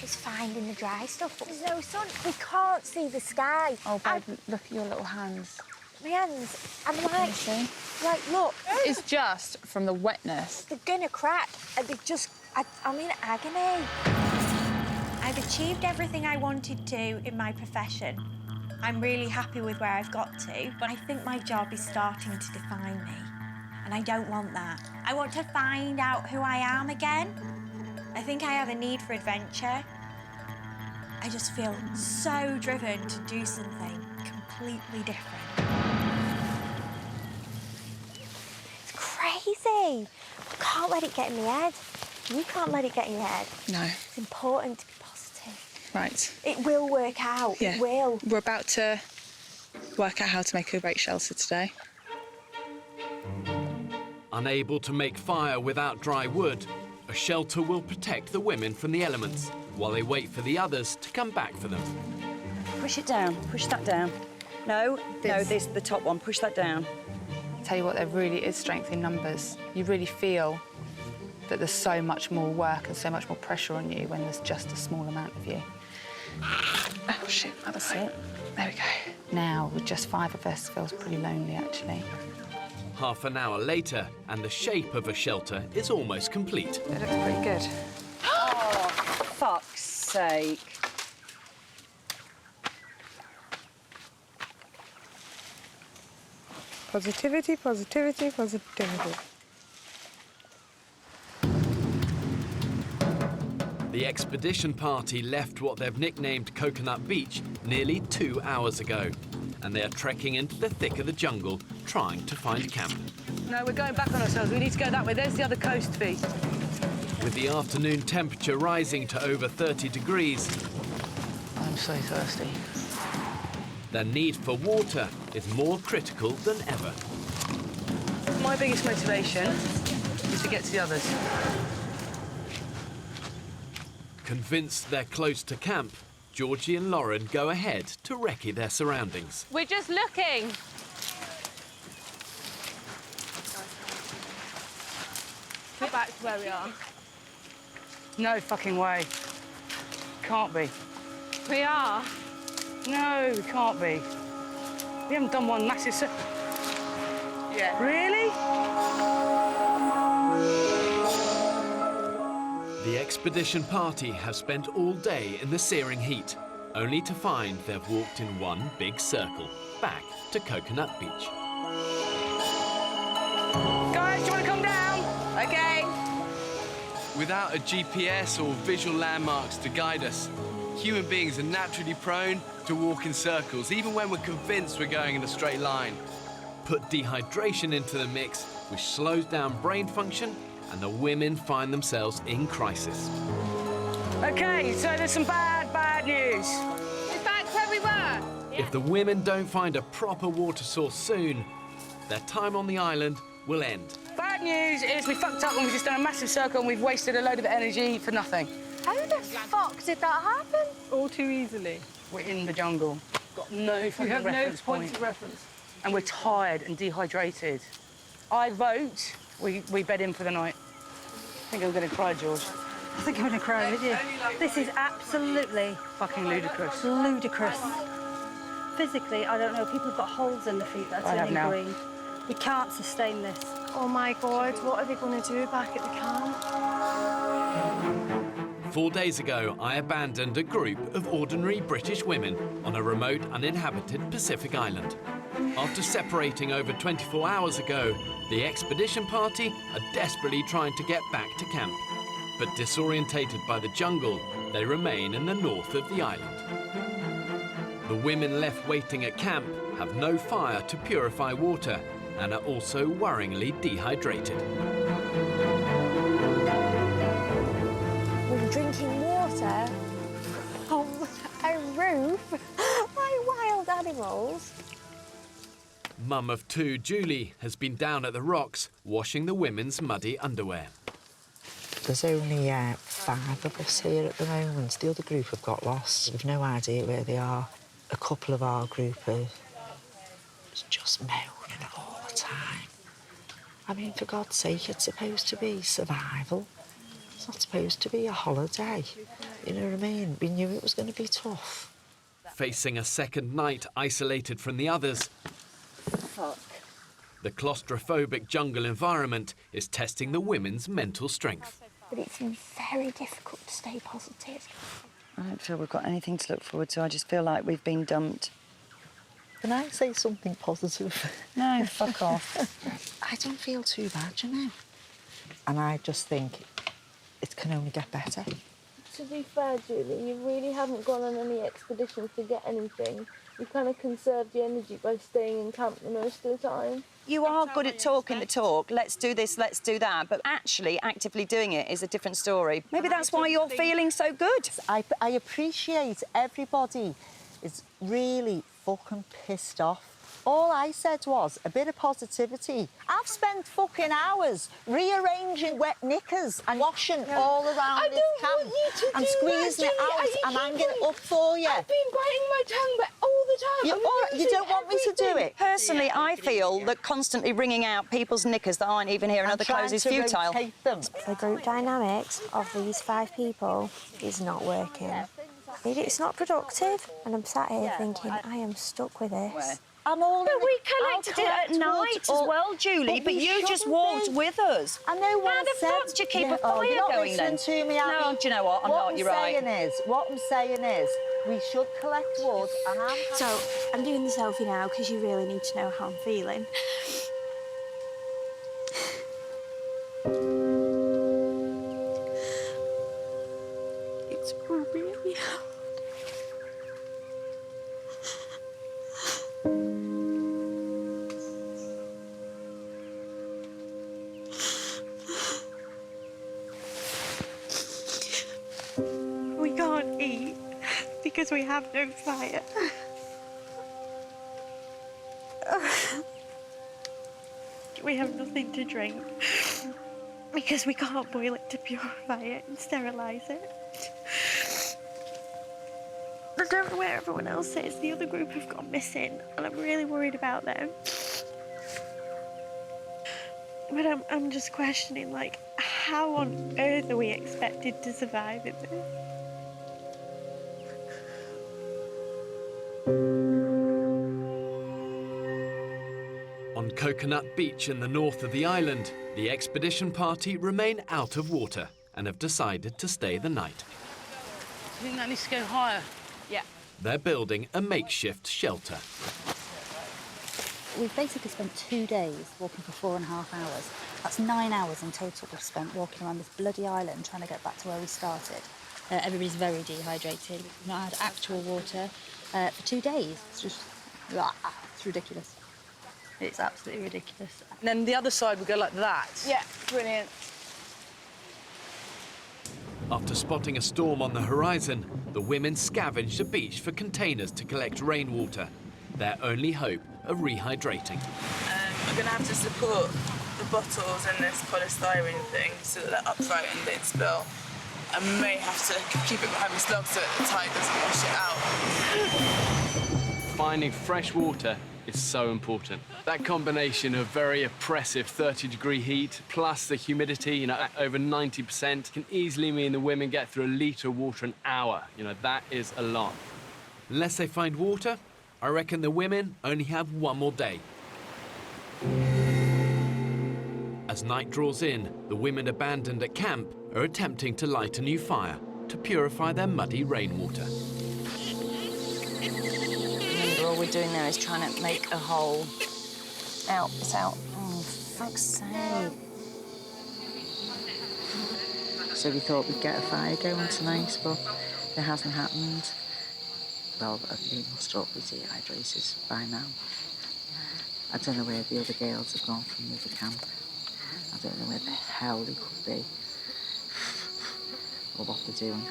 It's finding the dry stuff, but there's no sun. We can't see the sky. Oh, babe, look at your little hands. My hands, I'm like, look. It's just from the wetness. They're gonna crack, and they just, I'm in agony. I've achieved everything I wanted to in my profession. I'm really happy with where I've got to, but I think my job is starting to define me, and I don't want that. I want to find out who I am again. I think I have a need for adventure. I just feel so driven to do something completely different. It's crazy. I can't let it get in my head. You can't let it get in your head. No. It's important to be positive. Right. It will work out. Yeah. It will. We're about to work out how to make a great shelter today. Unable to make fire without dry wood, a shelter will protect the women from the elements while they wait for the others to come back for them. Push it down. Push that down. No, this the top one. Push that down. Tell you what, there really is strength in numbers. You really feel that there's so much more work and so much more pressure on you when there's just a small amount of you. Oh, shit, That's it. There we go. Now, with just 5 of us, feels pretty lonely, actually. Half an hour later, and the shape of a shelter is almost complete. It looks pretty good. Oh, fuck's sake. Positivity, positivity, positivity. The expedition party left what they've nicknamed Coconut Beach nearly 2 hours ago, and they are trekking into the thick of the jungle, trying to find camp. No, we're going back on ourselves. We need to go that way. There's the other coast feet. With the afternoon temperature rising to over 30 degrees, I'm so thirsty. their need for water is more critical than ever. My biggest motivation is to get to the others. Convinced they're close to camp, Georgie and Lauren go ahead to recce their surroundings. We're just looking. Go back to where we are. No fucking way. Can't be. We are. No, we can't be. We haven't done one massive... Yeah. Really? The expedition party have spent all day in the searing heat, only to find they've walked in one big circle, back to Coconut Beach. Guys, do you want to come down? OK. Without a GPS or visual landmarks to guide us, human beings are naturally prone to walk in circles, even when we're convinced we're going in a straight line. Put dehydration into the mix, which slows down brain function, and the women find themselves in crisis. OK, so there's some bad news. It's back where we were. If the women don't find a proper water source soon, their time on the island will end. Bad news is we fucked up and we've just done a massive circle and we've wasted a load of energy for nothing. How the fuck did that happen? All too easily. We're in the jungle. Got no fucking We have reference no points of reference. And we're tired and dehydrated. I vote we bed in for the night. I think I'm going to cry, George. I think I'm going to cry with you. This is absolutely... fucking ludicrous. Ludicrous. Physically, I don't know, people have got holes in their feet that are turning green. We can't sustain this. Oh my God, what are they going to do back at the camp? 4 days ago, I abandoned a group of ordinary British women on a remote, uninhabited Pacific island. After separating over 24 hours ago, the expedition party are desperately trying to get back to camp. But disorientated by the jungle, they remain in the north of the island. The women left waiting at camp have no fire to purify water and are also worryingly dehydrated. We're drinking water from a roof like wild animals. Mum of two, Julie, has been down at the rocks washing the women's muddy underwear. There's only 5 of us here at the moment. The other group have got lost. We've no idea where they are. A couple of our group are just moaning all the time. I mean, for God's sake, it's supposed to be survival. It's not supposed to be a holiday. You know what I mean? We knew it was going to be tough. Facing a second night isolated from the others, Fuck. the claustrophobic jungle environment is testing the women's mental strength. But it's very difficult to stay positive. I don't feel we've got anything to look forward to. I just feel like we've been dumped. Can I say something positive? No, fuck off. I don't feel too bad, you know. And I just think it can only get better. To be fair, Julie, you really haven't gone on any expeditions to get anything. You kind of conserved your energy by staying in camp the most of the time. You are good at talking the talk. Let's do this, let's do that. But actually, actively doing it is a different story. Maybe that's why you're feeling so good. I appreciate everybody is really fucking pissed off. All I said was a bit of positivity. I've spent fucking hours rearranging wet knickers and washing all around this camp and squeezing it out and hanging it up for you. I've been biting my tongue all the time. You don't want me to do it? Personally, I feel that constantly wringing out people's knickers that aren't even here and other clothes is futile. The group dynamics of these 5 people is not working. It's not productive, and I'm sat here thinking, I am stuck with this. But we collected it at night as well, Julie, but you just walked with us. I know what How the fuck do you keep a fire going then? To me, No, do you know what? I'm not, you're right. What I'm saying is, we should collect wood and So, I'm doing the selfie now because you really need to know how I'm feeling. It's really hard. We can't eat because we have no fire. We have nothing to drink because we can't boil it to purify it and sterilise it. don't know where everyone else is. The other group have gone missing, and I'm really worried about them. But I'm just questioning, like, how on earth are we expected to survive in this? On Coconut Beach in the north of the island, the expedition party remain out of water and have decided to stay the night. I think that needs to go higher. Yeah. They're building a makeshift shelter. We've basically spent 2 days walking for 4.5 hours. That's 9 hours in total we've spent walking around this bloody island trying to get back to where we started. Everybody's very dehydrated. We've not had actual water for 2 days. It's just, it's ridiculous. It's absolutely ridiculous. And then the other side would go like that. Yeah, brilliant. After spotting a storm on the horizon, the women scavenged a beach for containers to collect rainwater, their only hope of rehydrating. I'm going to have to support the bottles in this polystyrene thing so that they're upright and don't spill. I may have to keep it behind my slug so that the tide doesn't wash it out. Finding fresh water is so important. That combination of very oppressive 30-degree heat plus the humidity, at over 90%, can easily mean the women get through a litre of water an hour. That is a lot. Unless they find water, I reckon the women only have one more day. As night draws in, the women abandoned at camp are attempting to light a new fire to purify their muddy rainwater. Remember, all we're doing now is trying to make a hole. Out, it's out. Oh, fuck's sake. So we thought we'd get a fire going tonight, but it hasn't happened. Well, we must all be dehydrated by now. I don't know where the other girls have gone from the other camp. I don't know where the hell they could be. Or what they're doing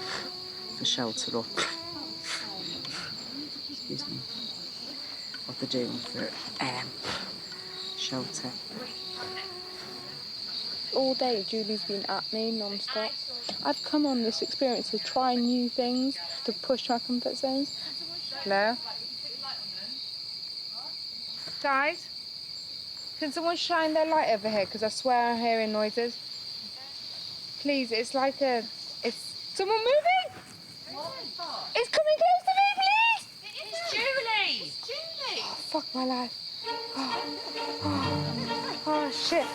to shelter up. Excuse me. What they're doing for shelter. All day, Julie's been at me non-stop. I've come on this experience to try new things, to push my comfort zones. Hello? Guys, can someone shine their light over here? Because I swear I'm hearing noises. Please, it's like a... It's... Someone moving? It's coming close to me, please! It's Julie! It's Julie! Oh, fuck my life. Oh, shit.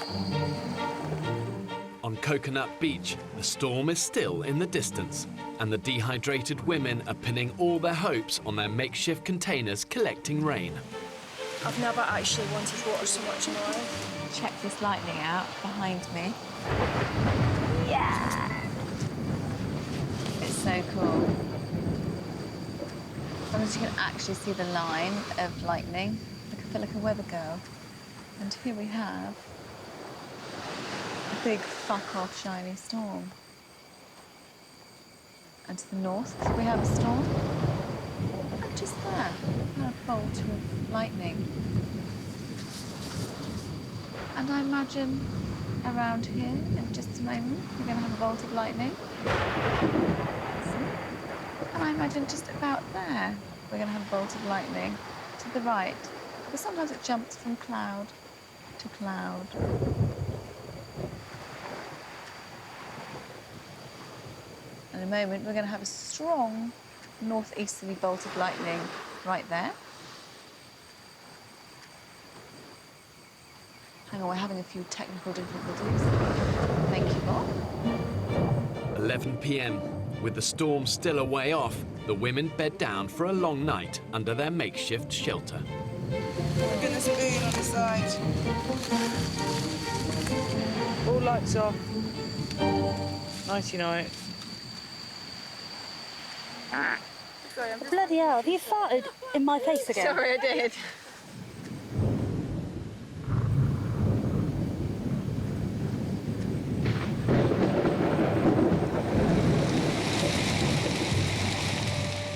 On Coconut Beach, the storm is still in the distance, and the dehydrated women are pinning all their hopes on their makeshift containers collecting rain. I've never actually wanted water so much in my life. Check this lightning out behind me. Yeah! It's so cool. Sometimes you can actually see the line of lightning. I feel like a weather girl. And here we have a big fuck-off shiny storm. And to the north, we have a storm. And just there, a bolt of lightning. And I imagine around here, in just a moment, we're going to have a bolt of lightning. And I imagine just about there, we're going to have a bolt of lightning to the right. Because sometimes it jumps from cloud to cloud. In a moment, we're going to have a strong northeasterly bolt of lightning right there. Hang on, we're having a few technical difficulties. Thank you, Bob. 11 p.m. With the storm still a way off, the women bed down for a long night under their makeshift shelter. We're gonna spoon on the side. All lights off. Nighty-night. Bloody hell, have you farted in my face again? Sorry, I did.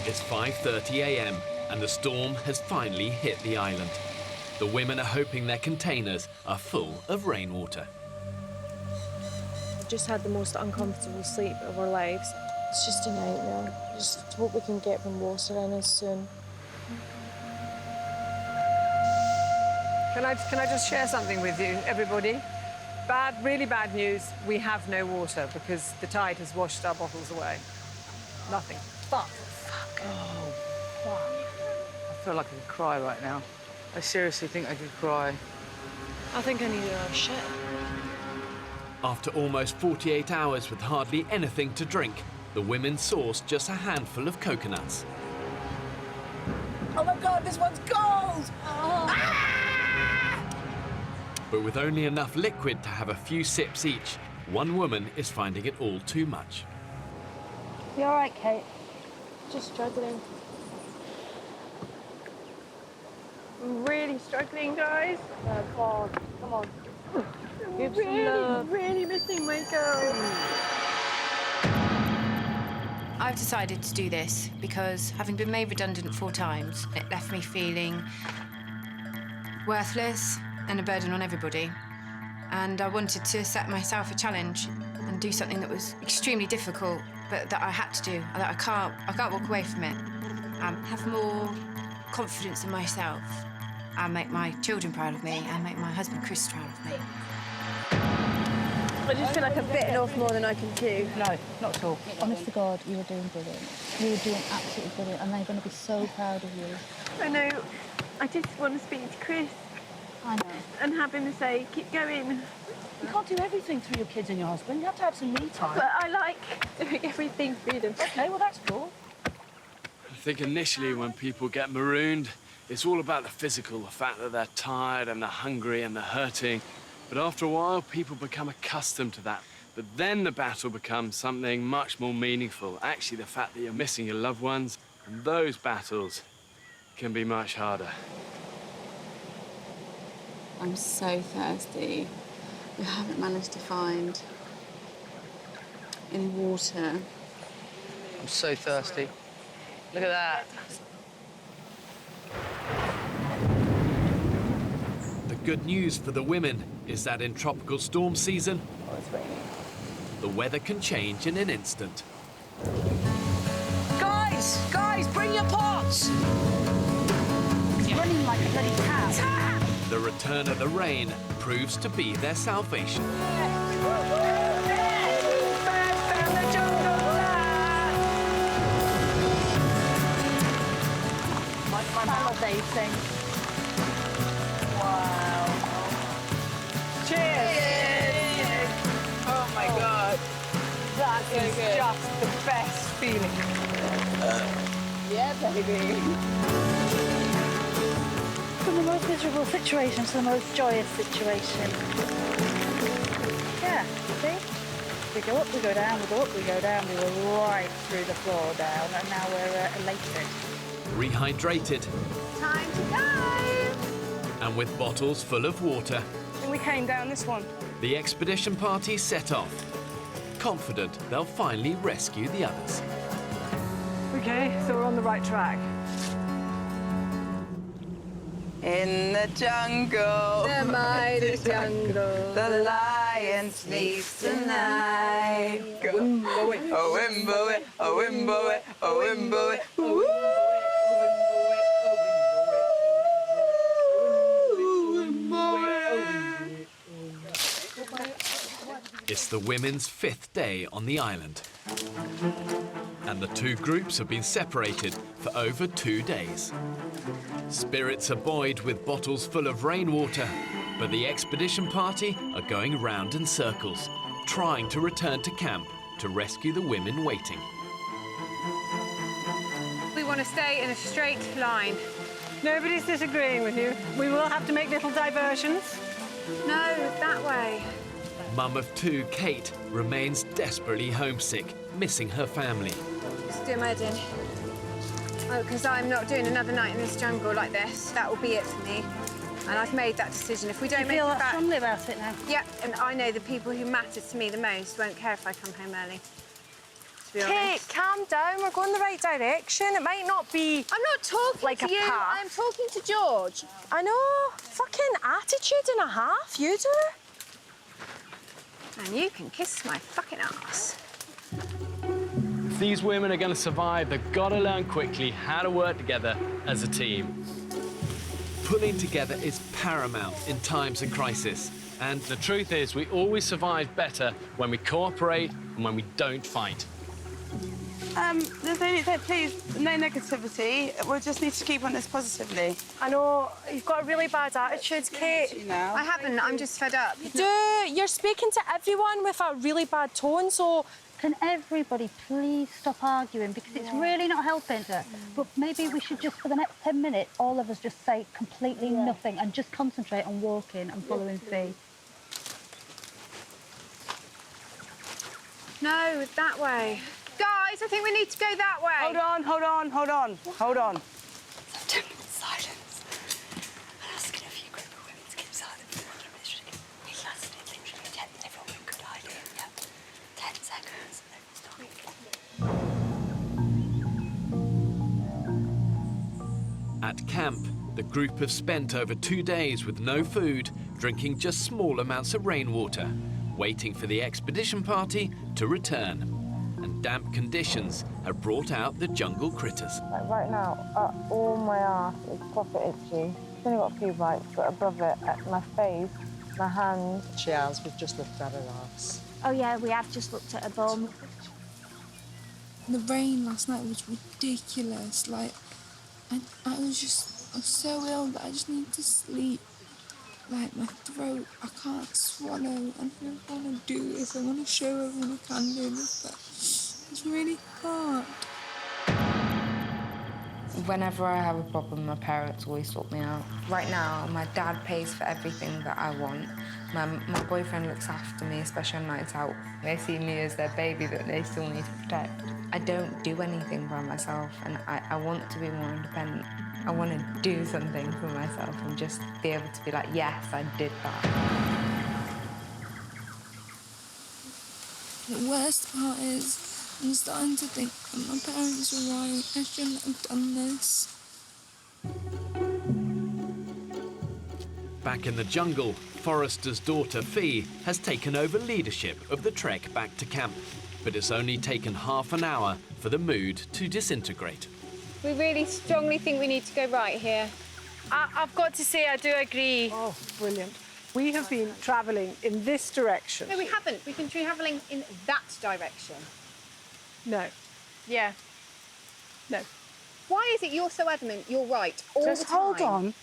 It's 5:30 a.m. and the storm has finally hit the island. The women are hoping their containers are full of rainwater. We've just had the most uncomfortable sleep of our lives. It's just a nightmare. Just what we can get from water as soon. Can I just share something with you, everybody? Really bad news. We have no water because the tide has washed our bottles away. Nothing. Fuck. Oh, fuck. I feel like I could cry right now. I seriously think I could cry. I think I need a shit. After almost 48 hours with hardly anything to drink, the women sourced just a handful of coconuts. Oh my God, this one's cold! But with only enough liquid to have a few sips each, one woman is finding it all too much. You all right, Kate? Just struggling. I'm really struggling, guys. Oh, God. Come on. I'm really missing my girl. I've decided to do this because, having been made redundant 4 times, it left me feeling worthless and a burden on everybody. And I wanted to set myself a challenge and do something that was extremely difficult, but that I had to do, that I can't walk away from it. Have more confidence in myself and make my children proud of me and make my husband Chris proud of me. I just feel like I've bitten off more than I can chew. No, not at all. Honest to God, you were doing brilliant. You were doing absolutely brilliant, and they're going to be so proud of you. I know. I just want to speak to Chris. I know. And have him say, keep going. You can't do everything through your kids and your husband. You have to have some me time. But I like doing everything through them. OK, well, that's cool. I think initially when people get marooned, it's all about the physical, the fact that they're tired and they're hungry and they're hurting. But after a while, people become accustomed to that. But then the battle becomes something much more meaningful. Actually, the fact that you're missing your loved ones, and those battles can be much harder. I'm so thirsty. We haven't managed to find any water. I'm so thirsty. Look at that. The good news for the women is that in tropical storm season, the weather can change in an instant. Guys, bring your pots! He's running like a bloody cat. The return of the rain proves to be their salvation. My salivating. Wow. Cheers! Oh my God. That is just the best feeling. Yeah, baby. From the most miserable situation to the most joyous situation. Yeah, see? We go up, we go down, we go up, we go down. We were right through the floor down, and now we're elated. Rehydrated. Time to go! And with bottles full of water, And we came down this one. the expedition party set off, confident they'll finally rescue the others. Okay, so we're on the right track. In the jungle, The mighty jungle, the lion sleeps tonight. Go. Oh, wimbo, oh, wimbo, oh, wimbo, woo. It's the women's 5th day on the island. And the 2 groups have been separated for over 2 days. Spirits are buoyed with bottles full of rainwater, but the expedition party are going round in circles, trying to return to camp to rescue the women waiting. We want to stay in a straight line. Nobody's disagreeing with you. We will have to make little diversions. No, that way. Mum of 2, Kate, remains desperately homesick, missing her family. Just do my din. Oh, because I'm not doing another night in this jungle like this. That will be it for me. And I've made that decision. If we don't make it back... feel that strongly about it now? Yeah, and I know the people who matter to me the most won't care if I come home early. To be Kate, honest. calm down. We're going the right direction. It might not be. I'm not talking like to a you. path. I'm talking to George. I know. Fucking attitude and a half. You do. And you can kiss my fucking ass. these women are going to survive, they've got to learn quickly how to work together as a team. Pulling together is paramount in times of crisis. And the truth is, we always survive better when we cooperate and when we don't fight. There's only, please, no negativity. We just need to keep on this positively. I know you've got a really bad attitude, Kate. I haven't, I'm just fed up. You do. You're speaking to everyone with a really bad tone, so... Can everybody please stop arguing, because it's really not helping. But maybe we should just, for the next 10 minutes, all of us just say completely nothing and just concentrate on walking and following Fee. No, that way. Guys, I think we need to go that way. Hold on, hold on, hold on, hold on. 10 minutes silence. I'm asking a few group of women to keep silent for 100 minutes. It lasted literally 10. Everyone went, good idea. Yep. 10 seconds. At camp, the group have spent over 2 days with no food, drinking just small amounts of rainwater, waiting for the expedition party to return. And damp conditions have brought out the jungle critters. Like right now, all my arse is proper itchy. It's only got a few bites, but above it, at my face, my hands. She has, we've just looked at her arse. Oh yeah, we have just looked at her bum. The rain last night was ridiculous. Like, I was so ill that I just need to sleep. Like, my throat, I can't swallow. I don't want to do this. I want to show everyone I can do this, but it's really hard. Whenever I have a problem, my parents always sort me out. Right now, my dad pays for everything that I want. My boyfriend looks after me, especially on nights out. They see me as their baby that they still need to protect. I don't do anything by myself, and I want to be more independent. I want to do something for myself and just be able to be like, yes, I did that. The worst part is I'm starting to think that my parents are right. I shouldn't have done this. Back in the jungle, Forrester's daughter Fee has taken over leadership of the trek back to camp. But it's only taken half an hour for the mood to disintegrate. We really strongly think we need to go right here. I've got to say, I do agree. Oh, brilliant. We have been travelling in this direction. No, we haven't. We've been travelling in that direction. No. Yeah. No. Why is it you're so adamant you're right all Just the time? hold on.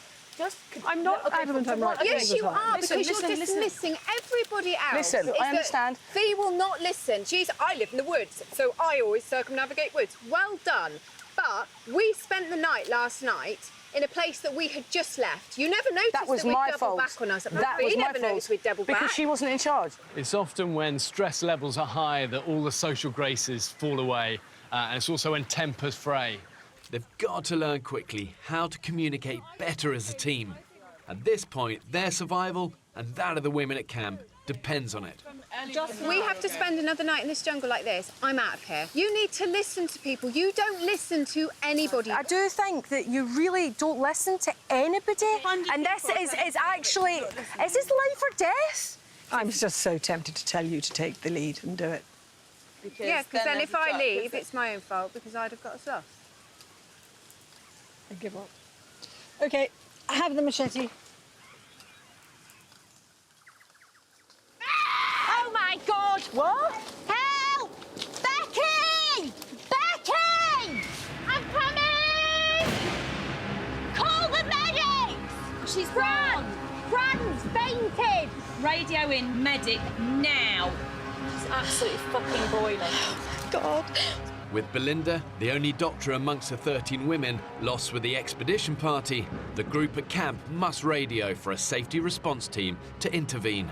I'm not adamant I'm right. Yes, you are, Listen, because you're listen. dismissing everybody else. Listen, I understand. Fee will not listen. I live in the woods, so I always circumnavigate woods. Well done. But we spent the night last night in a place that we had just left. You never noticed That was we'd my double fault. back on us. That was Fee my never fault. noticed we'd double back. Because she wasn't in charge. It's often when stress levels are high that all the social graces fall away, and it's also when tempers fray. They've got to learn quickly how to communicate better as a team. At this point, their survival and that of the women at camp depends on it. We have to spend another night in this jungle like this. I'm out of here. You need to listen to people. You don't listen to anybody. I do think that you really don't listen to anybody. And this is actually, this is life or death. I'm just so tempted to tell you to take the lead and do it. Yeah, because then if I leave, it's my own fault because I'd have got us lost. I give up. OK, I have the machete. Oh, my God! What? Help! Becky! Becky! I'm coming! Call the medics! She's Fran! Fran's fainted! Radio in, medic, now. She's absolutely fucking boiling. Oh, God. With Belinda, the only doctor amongst the 13 women lost with the expedition party, the group at camp must radio for a safety response team to intervene.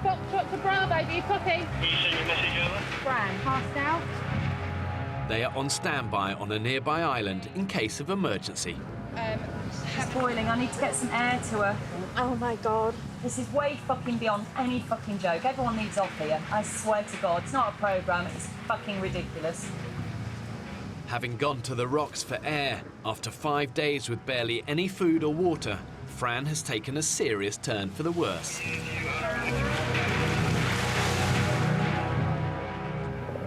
Dr. Bravo, do you copy? Can you send your message over? Fran, passed out. They are on standby on a nearby island in case of emergency. She's boiling. I need to get some air to her. Oh, my God. This is way fucking beyond any fucking joke. Everyone needs off here. I swear to God. It's not a programme. It's fucking ridiculous. Having gone to the rocks for air, after 5 days with barely any food or water, Fran has taken a serious turn for the worse.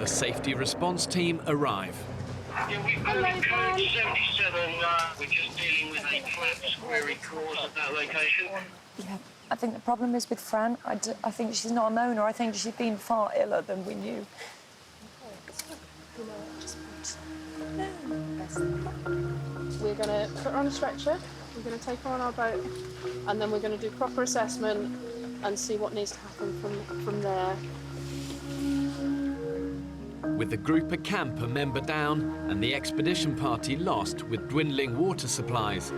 the safety response team arrive. Yeah, we've got a code 77. We're just dealing with a collapse query cause at that location. Yeah, I think the problem is with Fran. I think she's not a moaner. I think she's been far iller than we knew. We're going to put her on a stretcher, we're going to take her on our boat, and then we're going to do proper assessment and see what needs to happen from there. With the group at camp a member down and the expedition party lost with dwindling water supplies,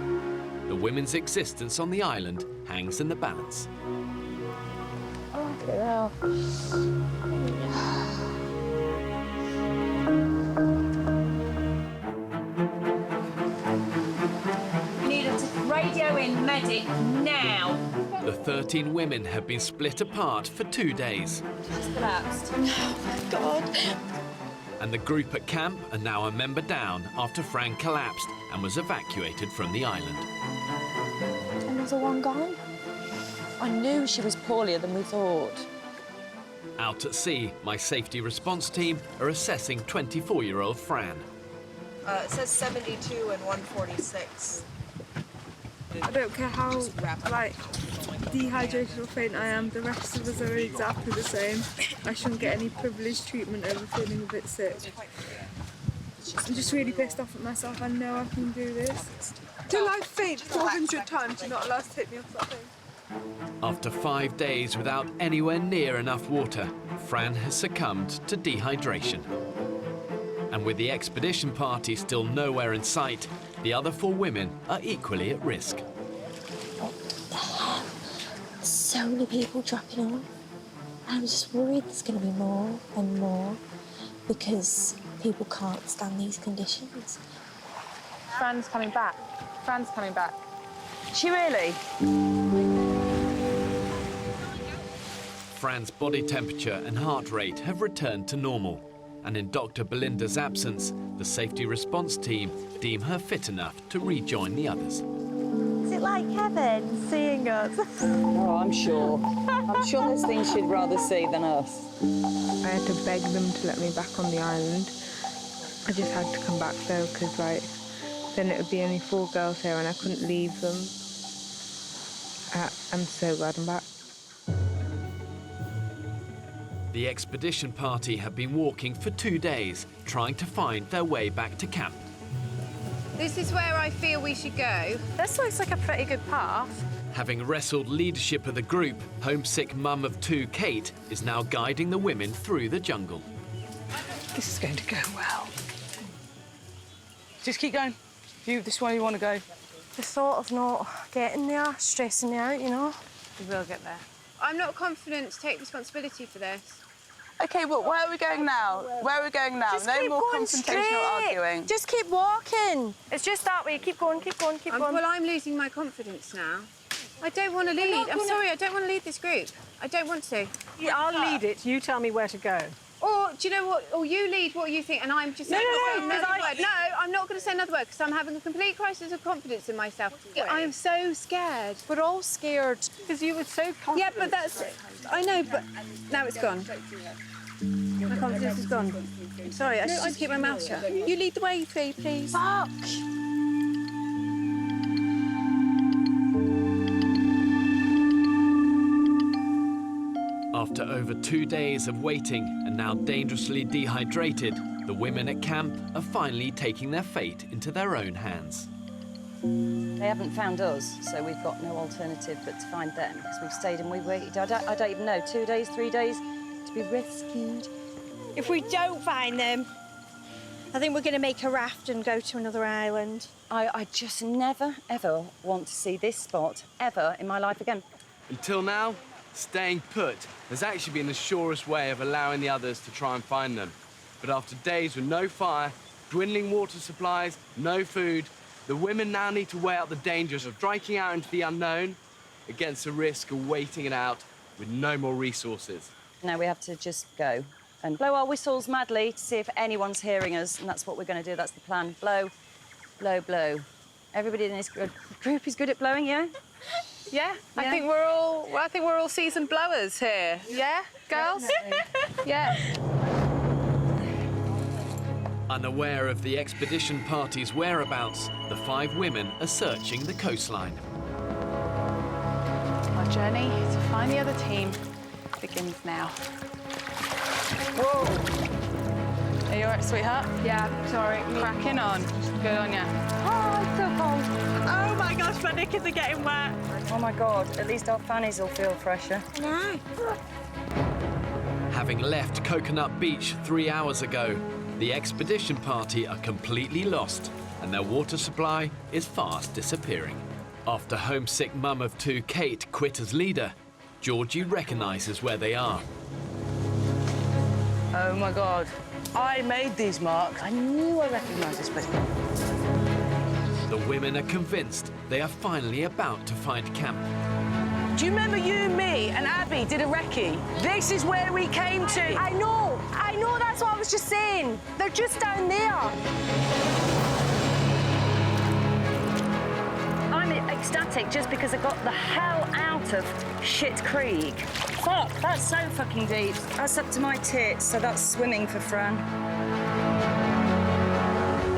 the women's existence on the island hangs in the balance. We need a radio in medic now. The 13 women have been split apart for 2 days. She's collapsed. Oh my God. And the group at camp are now a member down after Fran collapsed and was evacuated from the island. Another one gone? I knew she was poorlier than we thought. Out at sea, my safety response team are assessing 24-year-old Fran. It says 72 and 146. I don't care how, like, dehydrated or faint I am, the rest of us are exactly the same. I shouldn't get any privileged treatment over feeling a bit sick. I'm just really pissed off at myself. I know I can do this. Till I faint 400 times, you're not allowed to take me off that thing. After 5 days without anywhere near enough water, Fran has succumbed to dehydration. And with the expedition party still nowhere in sight, the other 4 women are equally at risk. So many people dropping off. I'm just worried there's going to be more and more because people can't stand these conditions. Fran's coming back. Fran's coming back. She really? Fran's body temperature and heart rate have returned to normal. And in Dr. Belinda's absence, the safety response team deem her fit enough to rejoin the others. Is it like heaven seeing us? Oh, I'm sure. I'm sure there's things she'd rather see than us. I had to beg them to let me back on the island. I just had to come back though, because like, then it would be only 4 girls here and I couldn't leave them. I'm so glad I'm back. The expedition party have been walking for 2 days, trying to find their way back to camp. This is where I feel we should go. This looks like a pretty good path. Having wrestled leadership of the group, homesick mum of 2 Kate is now guiding the women through the jungle. This is going to go well. Just keep going. This is where you want to go. The thought of not getting there, stressing me out, you know. We will get there. I'm not confident to take responsibility for this. OK, well, where are we going now? Where are we going now? Just no keep more going confrontational straight. arguing. Just keep walking. It's just that way. Keep going, keep going, keep going. Well, I'm losing my confidence now. I don't want to lead. I'm sorry, I don't want to lead this group. I don't want to. Yeah, I'll lead it. You tell me where to go. Or, do you know what? Or you lead what you think, and I'm just... No, I'm not going to say another word, because I'm having a complete crisis of confidence in myself. I am so scared. We're all scared. Because you were so confident. Yeah, but that's... I know, but now it's gone. My confidence is gone. Sorry, I should just keep my mouth shut. You lead the way, please. Fuck! After over 2 days of waiting and now dangerously dehydrated, the women at camp are finally taking their fate into their own hands. They haven't found us, so we've got no alternative but to find them, because we've stayed and we waited. I don't even know, 2 days, 3 days to be rescued. If we don't find them, I think we're going to make a raft and go to another island. I just never, ever want to see this spot, ever, in my life again. Until now, staying put has actually been the surest way of allowing the others to try and find them. But after days with no fire, dwindling water supplies, no food, the women now need to weigh up the dangers of striking out into the unknown against the risk of waiting it out with no more resources. Now we have to just go and blow our whistles madly to see if anyone's hearing us, and that's what we're going to do. That's the plan. Blow, blow, blow. Everybody in this group is good at blowing, yeah? Yeah, I think we're all seasoned blowers here. Yeah, girls? Yeah. Unaware of the expedition party's whereabouts, the 5 women are searching the coastline. Our journey to find the other team begins now. Whoa! Are you all right, sweetheart? Yeah, sorry. Cracking on. Good on ya. Oh, it's so cold. Oh my gosh, my knickers are getting wet. Oh my God, at least our fannies will feel fresher. No. Having left Coconut Beach 3 hours ago, the expedition party are completely lost and their water supply is fast disappearing. After homesick mum of 2 Kate quit as leader, Georgie recognises where they are. Oh my God. I made these marks. I knew I recognised this place. The women are convinced they are finally about to find camp. Do you remember you, me, and Abby did a recce? This is where we came to. I know, that's what I was just saying. They're just down there. I'm ecstatic just because I got the hell out of Shit Creek. Fuck, that's so fucking deep. That's up to my tits, so that's swimming for Fran.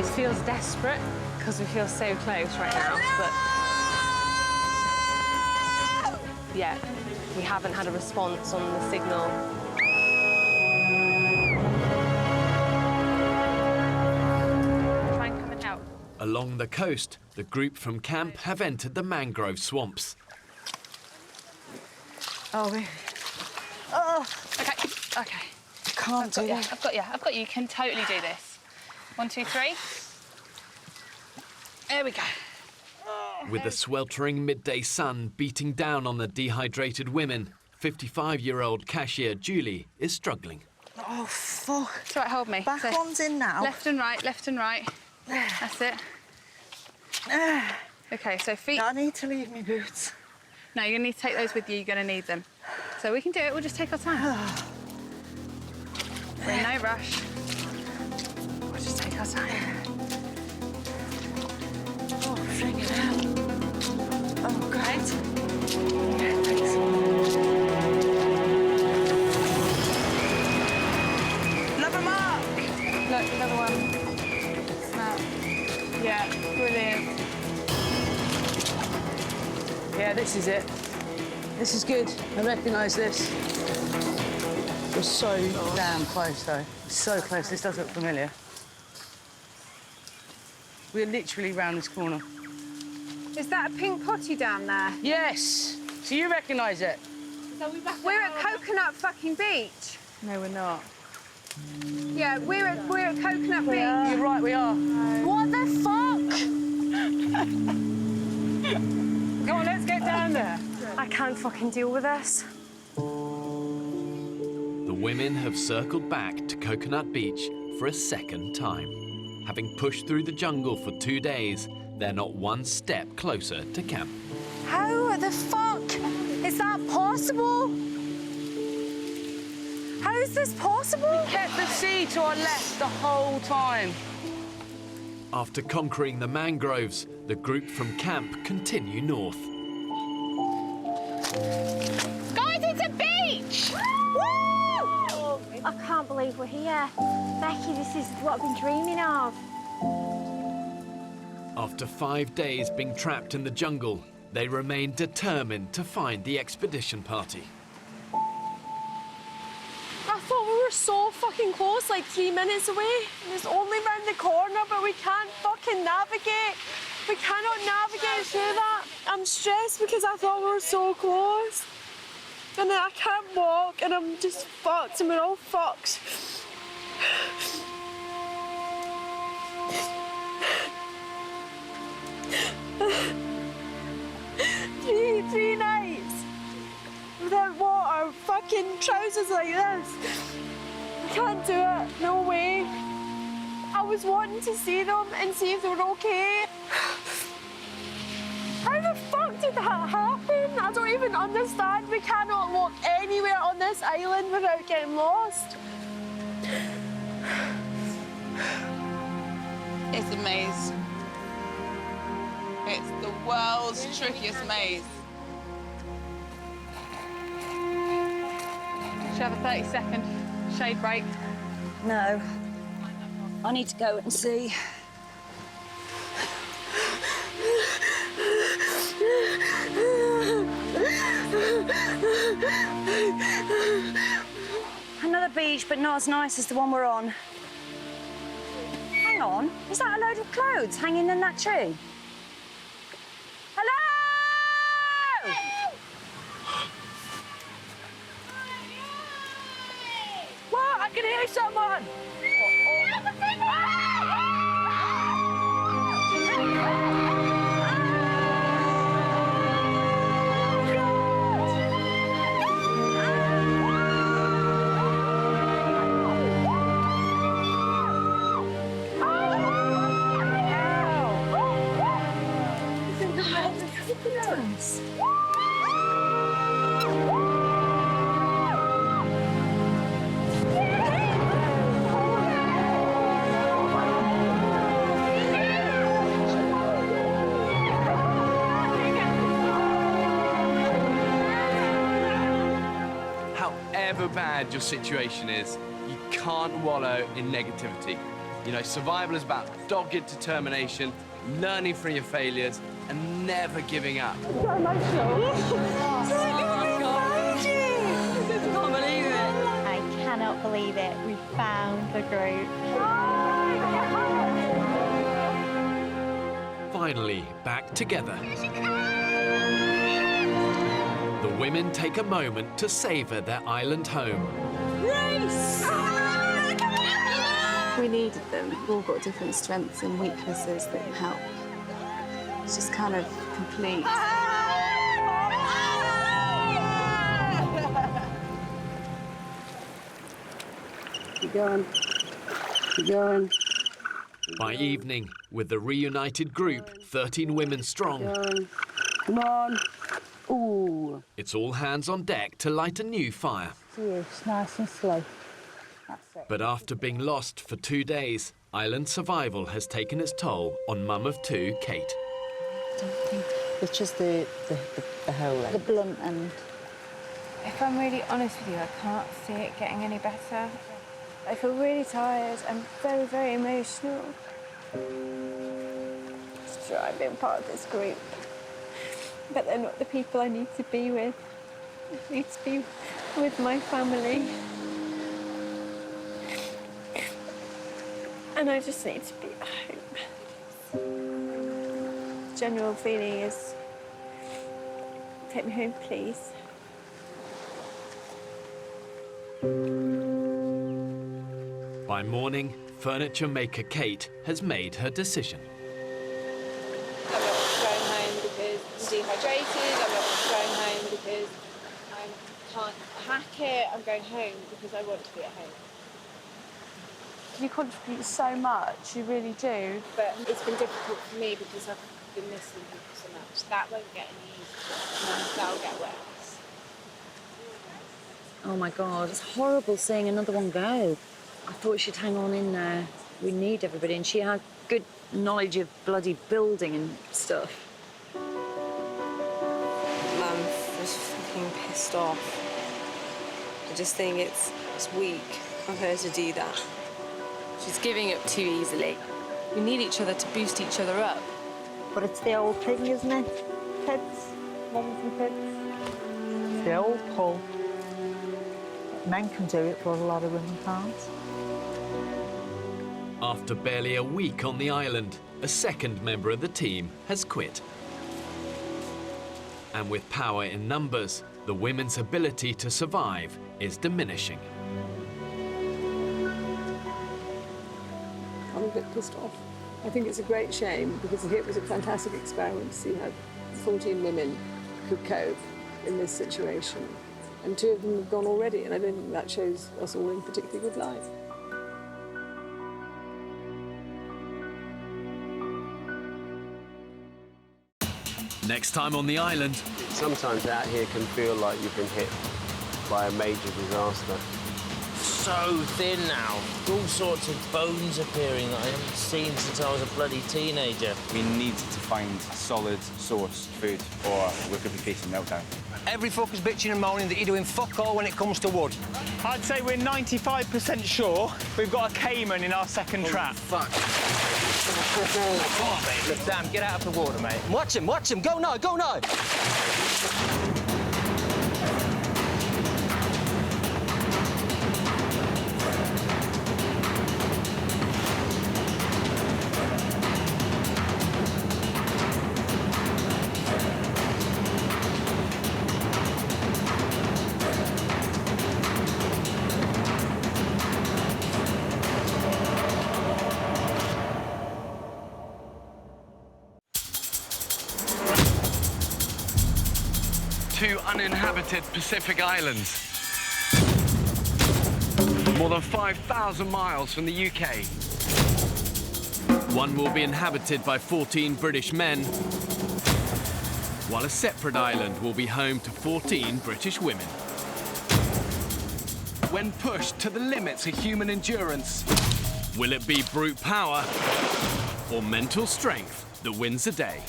It feels desperate because we feel so close right now, but yeah, we haven't had a response on the signal. Try and come it out. Along the coast, the group from camp have entered the mangrove swamps. Oh, really? Oh, okay, okay. Can't do that. I've got you. You can totally do this. 1, 2, 3. There we go. With the sweltering midday sun beating down on the dehydrated women, 55-year-old cashier Julie is struggling. Oh, fuck. It's all right, hold me. Back one's in now. Left and right, left and right. That's it. Okay, so feet. I need to leave my boots. No, you're going to need to take those with you. You're going to need them. So we can do it. We'll just take our time. We're in no rush. We'll just take our time. Oh, bring it out. Oh, great. Yeah, thanks. Another mark. Look, another one. Snap. Yeah, brilliant. Yeah, this is it. This is good. I recognise this. We're so damn close, though. So close. This does look familiar. We're literally round this corner. Is that a pink potty down there? Yes. So you recognise it? We're at Coconut fucking Beach. No, we're not. Yeah, we're at Coconut Beach. You're right, we are. What the fuck? Go on, let's get down there. I can't fucking deal with this. The women have circled back to Coconut Beach for a second time. Having pushed through the jungle for 2 days, they're not one step closer to camp. How the fuck is that possible? How is this possible? We kept the sea to our left the whole time. After conquering the mangroves, the group from camp continue north. Guys, it's a beach! Woo! I can't believe we're here. Becky, this is what I've been dreaming of. After 5 days being trapped in the jungle, they remain determined to find the expedition party. I thought we were so fucking close, like 3 minutes away. And it's only round the corner, but we can't fucking navigate. We cannot navigate through that. I'm stressed because I thought we were so close. And then I can't walk and I'm just fucked and we're all fucked. 3 nights without water, fucking trousers like this. I can't do it, no way. I was wanting to see them and see if they were okay. How the fuck did that happen? I don't even understand. We cannot walk anywhere on this island without getting lost. It's a maze. It's the world's trickiest maze. Should we have a 30-second shade break? No. I need to go and see. Another beach, but not as nice as the one we're on. Hang on, is that a load of clothes hanging in that tree? Hello? What? I can hear someone! However bad your situation is, you can't wallow in negativity. You know, survival is about dogged determination, learning from your failures, and never giving up. So emotional. I cannot believe it. We found the group. Finally, back together. The women take a moment to savour their island home. Race! We needed them. We've all got different strengths and weaknesses that help. It's just kind of complete. Keep going. Keep going. By evening, with the reunited group, 13 women strong, Come on. Ooh. it's all hands on deck to light a new fire. It's nice and slow. That's it. But after being lost for 2 days, island survival has taken its toll on mum of two, Kate. It's just the whole The blunt end. If I'm really honest with you, I can't see it getting any better. I feel really tired. I'm very, very emotional. It's true, I've been part of this group. But they're not the people I need to be with. I need to be with my family. And I just need to be at home. The general feeling is, take me home, please. By morning, furniture maker Kate has made her decision. I'm not going home because I'm dehydrated. I'm not going home because I can't hack it. I'm going home because I want to be at home. You contribute so much, you really do. But it's been difficult for me because I've been missing people so much. That won't get any easier. That'll get worse. Oh my God, it's horrible seeing another one go. I thought she'd hang on in there. We need everybody, and she had good knowledge of bloody building and stuff. Mum was fucking pissed off. I just think it's weak of her to do that. She's giving up too easily. We need each other to boost each other up. But it's the old thing, isn't it? Kids, mums and kids. It's the old pull. Men can do it, but a lot of women can't. After barely a week on the island, a second member of the team has quit. And with power in numbers, the women's ability to survive is diminishing. I'm a bit pissed off. I think it's a great shame because it was a fantastic experiment to see how 14 women could cope in this situation. And 2 of them have gone already, and I don't think that shows us all in particularly good light. Next time on the island. Sometimes out here can feel like you've been hit by a major disaster. So thin now. All sorts of bones appearing that I haven't seen since I was a bloody teenager. We need to find a solid source of food or we're going to be facing meltdown. every fucker's bitching and moaning that you're doing fuck all when it comes to wood. I'd say we're 95% sure we've got a caiman in our second trap. Fuck. Come on, mate. Look, Sam, get out of the water, mate. Watch him, watch him. Go now, go now. Two uninhabited Pacific islands. More than 5,000 miles from the UK. One will be inhabited by 14 British men, while a separate island will be home to 14 British women. When pushed to the limits of human endurance, will it be brute power or mental strength that wins the day?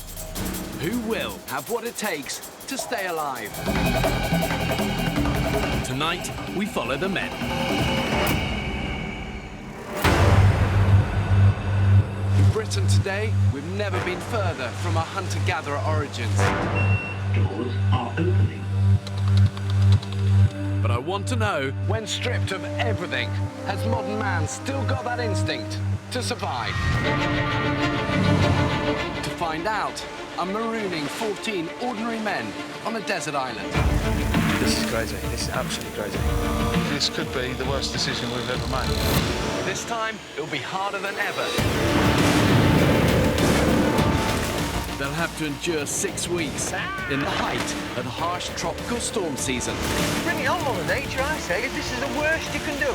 Who will have what it takes to stay alive? Tonight, we follow the men. In Britain today, we've never been further from our hunter-gatherer origins. Doors are opening. But I want to know, when stripped of everything, has modern man still got that instinct to survive? To find out, I'm marooning 14 ordinary men on a desert island. This is crazy. This is absolutely crazy. This could be the worst decision we've ever made. This time, it'll be harder than ever. They'll have to endure 6 weeks in the height of the harsh tropical storm season. Bring it on, Mother Nature, I say. If this is the worst you can do.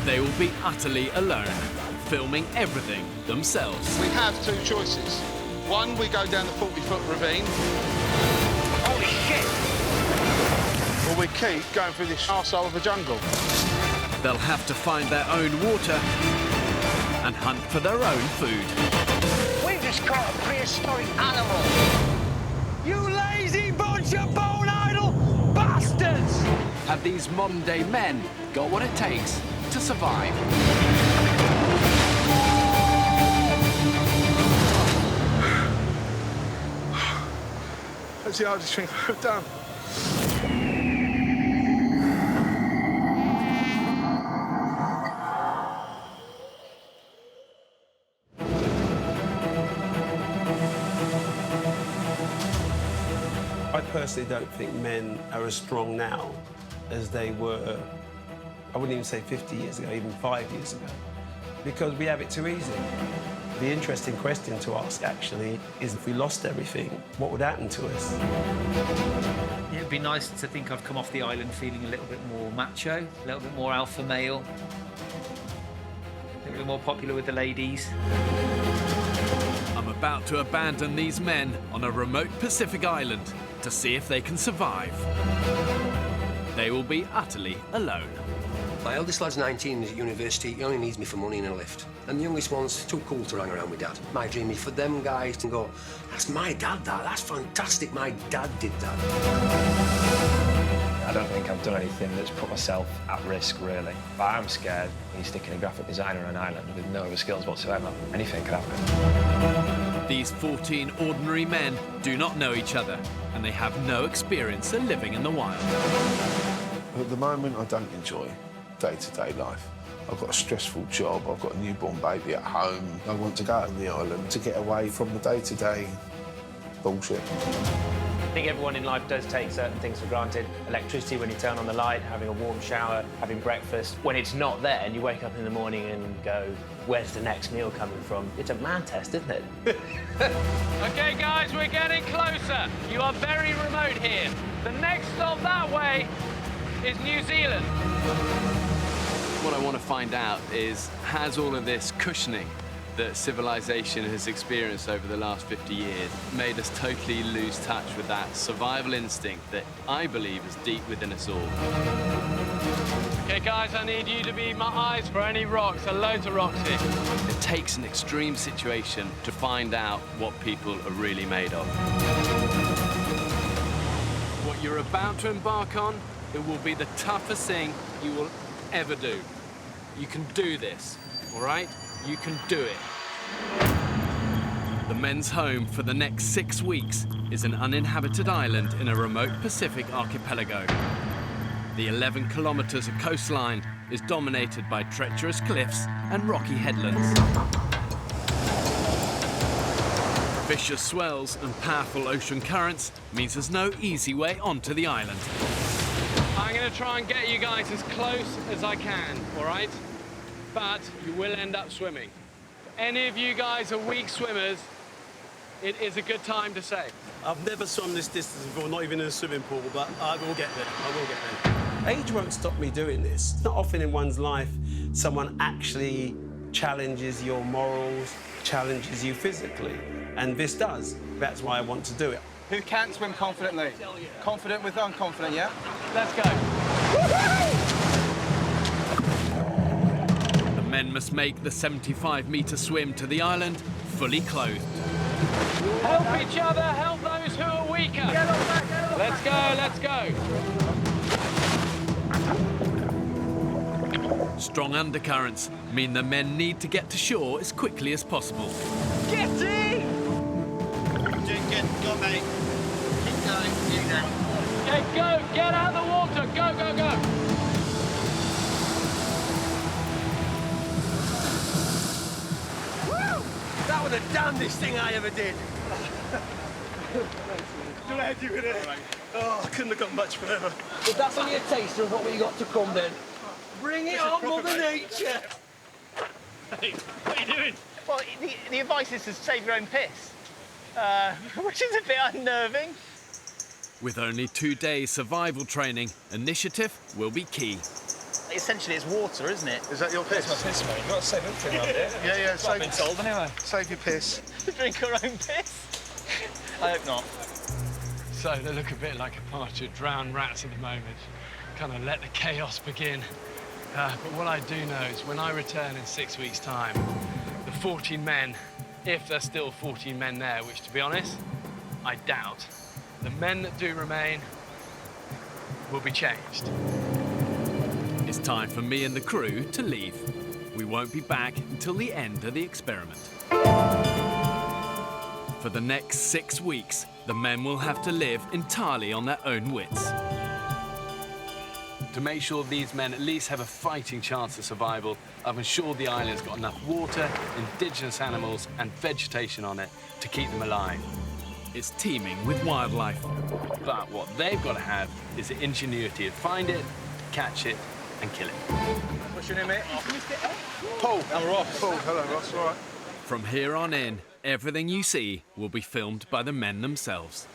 They will be utterly alone, filming everything themselves. We have two choices. One, we go down the 40-foot ravine. Holy shit! Or we keep going through this arsehole of a jungle. They'll have to find their own water and hunt for their own food. We've just caught a prehistoric animal. You lazy bunch of bone-idle bastards! Have these modern-day men got what it takes to survive? That's the hardest thing I've done. I personally don't think men are as strong now as they were, I wouldn't even say 50 years ago, even 5 years ago, because we have it too easy. The interesting question to ask, actually, is if we lost everything, what would happen to us? It would be nice to think I've come off the island feeling a little bit more macho, a little bit more alpha male, a little bit more popular with the ladies. I'm about to abandon these men on a remote Pacific island to see if they can survive. They will be utterly alone. My eldest lad's 19, he's at university. He only needs me for money and a lift. And the youngest one's too cool to hang around with Dad. My dream is for them guys to go, that's my dad, that. That's fantastic. My dad did that. I don't think I've done anything that's put myself at risk, really. But I'm scared when you're sticking a graphic designer on an island with no other skills whatsoever. Anything could happen. These 14 ordinary men do not know each other, and they have no experience of living in the wild. At the moment, I don't enjoy day-to-day life. I've got a stressful job, I've got a newborn baby at home. I want to go out on the island to get away from the day-to-day bullshit. I think everyone in life does take certain things for granted. Electricity when you turn on the light, having a warm shower, having breakfast. When it's not there and you wake up in the morning and go, where's the next meal coming from? It's a man test, isn't it? OK, guys, we're getting closer. You are very remote here. The next stop that way is New Zealand. What I want to find out is, has all of this cushioning that civilization has experienced over the last 50 years made us totally lose touch with that survival instinct that I believe is deep within us all? OK, guys, I need you to be my eyes for any rocks. There are loads of rocks here. It takes an extreme situation to find out what people are really made of. What you're about to embark on, it will be the toughest thing you will ever do. You can do this, all right? You can do it. The men's home for the next 6 weeks is an uninhabited island in a remote Pacific archipelago. The 11 kilometers of coastline is dominated by treacherous cliffs and rocky headlands. Vicious swells and powerful ocean currents means there's no easy way onto the island. I'm going to try and get you guys as close as I can, all right? But you will end up swimming. If any of you guys are weak swimmers, it is a good time to say. I've never swum this distance before, not even in a swimming pool, but I will get there. I will get there. Age won't stop me doing this. It's not often in one's life someone actually challenges your morals, challenges you physically. And this does. That's why I want to do it. Who can't swim confidently? Confident with unconfident, yeah? Let's go. The men must make the 75-meter swim to the island fully clothed. Help each other, help those who are weaker. Let's go, let's go. Strong undercurrents mean the men need to get to shore as quickly as possible. Get in! Doing good. Go, mate. Keep going. Keep going. Okay, go. Get out of the water. Go, go, go. Woo! That was the damnedest thing I ever did. Glad you were there. Oh, I couldn't have got much further. If that's only a taster of what we got to come, then. Bring it on, Mother Nature. Hey, what are you doing? Well, the advice is to save your own piss, which is a bit unnerving. With only 2 days survival training, initiative will be key. Essentially, it's water, isn't it? Is that your piss? That's my piss, mate. You've got to save everything around here. Yeah, I've been told anyway. Save your piss. Drink our own piss? I hope not. So they look a bit like a party of drowned rats at the moment. Kind of let the chaos begin. But what I do know is when I return in 6 weeks' time, the 14 men, if there's still 14 men there, which to be honest, I doubt, the men that do remain will be changed. It's time for me and the crew to leave. We won't be back until the end of the experiment. For the next 6 weeks, the men will have to live entirely on their own wits. To make sure these men at least have a fighting chance of survival, I've ensured the island's got enough water, indigenous animals and vegetation on it to keep them alive. It's teeming with wildlife. But what they've got to have is the ingenuity to find it, catch it and kill it. What's your name, mate? Paul. I'm Ross. Paul, hello, Ross. All right. From here on in, everything you see will be filmed by the men themselves.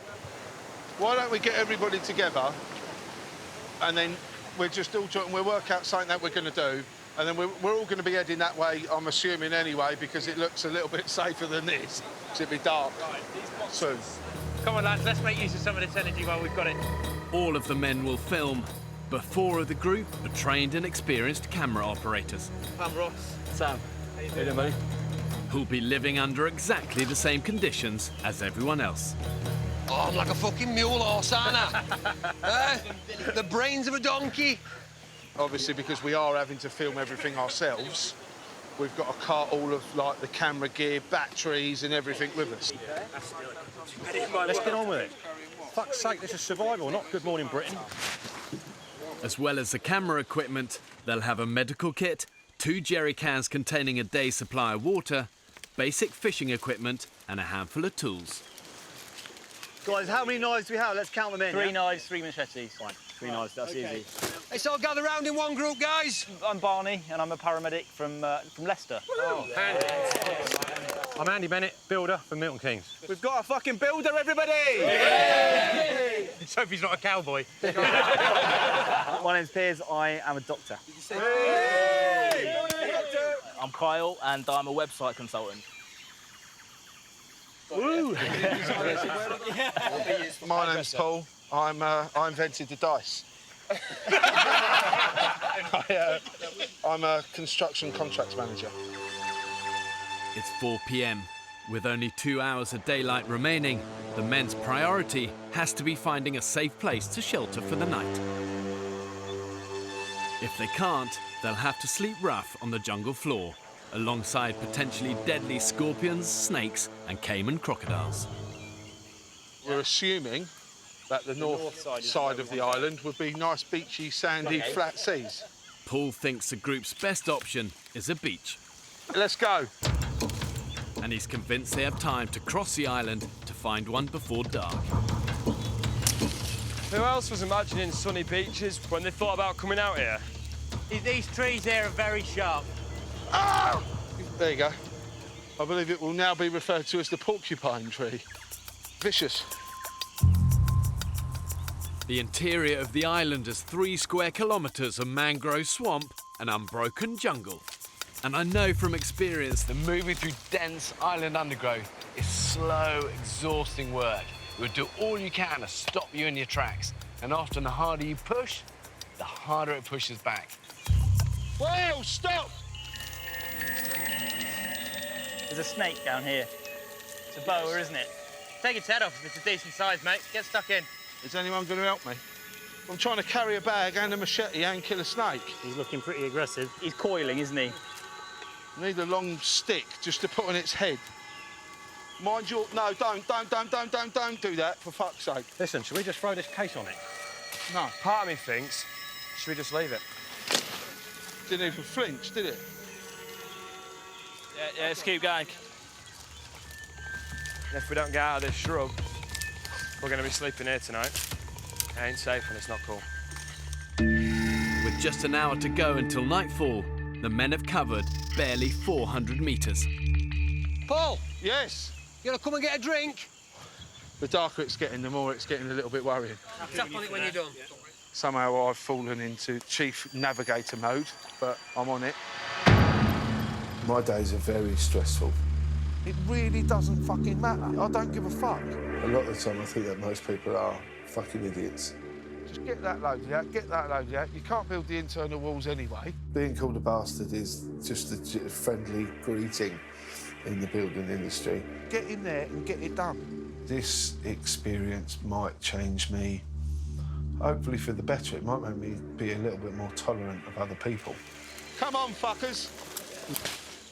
Why don't we get everybody together and then we're just all talking, we'll work out something that we're going to do, and then we're all going to be heading that way, I'm assuming anyway, because it looks a little bit safer than this. It'll be dark soon. Come on, lads, let's make use of some of this energy while we've got it. All of the men will film, but 4 of the group are trained and experienced camera operators. I'm Ross. Sam. How you doing, buddy? Who'll be living under exactly the same conditions as everyone else. Oh, I'm like a fucking mule horse, aren't I? The brains of a donkey. Obviously, because we are having to film everything ourselves, we've got to cart all of, like, the camera gear, batteries and everything with us. Let's get on with it. Fuck's sake, this is survival, not Good Morning Britain. As well as the camera equipment, they'll have a medical kit, 2 jerry cans containing a day's supply of water, basic fishing equipment and a handful of tools. Guys, how many knives do we have? Let's count them in. 3 knives, 3 machetes. Fine. 3 knives, that's easy. Let's all gather round in one group, guys. I'm Barney, and I'm a paramedic from Leicester. Oh, Andy. I'm Andy Bennett, builder from Milton Keynes. We've got a fucking builder, everybody! Yay! Let's hope he's not a cowboy. My name's Piers, I am a doctor. Did you say I'm Kyle, and I'm a website consultant. Woo! My name's Paul. I invented the dice. I'm a construction contracts manager. It's 4 p.m. With only 2 hours of daylight remaining, the men's priority has to be finding a safe place to shelter for the night. If they can't, they'll have to sleep rough on the jungle floor, alongside potentially deadly scorpions, snakes and caiman crocodiles. We're assuming that the north side of the island would be nice, beachy, sandy, flat seas. Paul thinks the group's best option is a beach. Let's go. And he's convinced they have time to cross the island to find one before dark. Who else was imagining sunny beaches when they thought about coming out here? These trees here are very sharp. Oh! There you go. I believe it will now be referred to as the porcupine tree. Vicious. The interior of the island is 3 square kilometres of mangrove swamp and unbroken jungle. And I know from experience that moving through dense island undergrowth is slow, exhausting work. You'll do all you can to stop you in your tracks. And often the harder you push, the harder it pushes back. Whoa, stop! There's a snake down here. It's a boa, isn't it? Take its head off if it's a decent size, mate. Get stuck in. Is anyone going to help me? I'm trying to carry a bag and a machete and kill a snake. He's looking pretty aggressive. He's coiling, isn't he? I need a long stick just to put on its head. Mind your... No, don't do that, for fuck's sake. Listen, should we just throw this case on it? No. Part of me thinks, should we just leave it? Didn't even flinch, did it? Yeah, let's keep going. And if we don't get out of this shrub, we're going to be sleeping here tonight. It ain't safe and it's not cool. With just an hour to go until nightfall, the men have covered barely 400 metres. Paul! Yes? You want to come and get a drink? The darker it's getting, the more it's getting a little bit worrying. Tap on it when you're done. Somehow I've fallen into chief navigator mode, but I'm on it. My days are very stressful. It really doesn't fucking matter. I don't give a fuck. A lot of the time I think that most people are fucking idiots. Just get that loaded out, get that loaded out. You can't build the internal walls anyway. Being called a bastard is just a friendly greeting in the building industry. Get in there and get it done. This experience might change me, hopefully for the better. It might make me be a little bit more tolerant of other people. Come on, fuckers.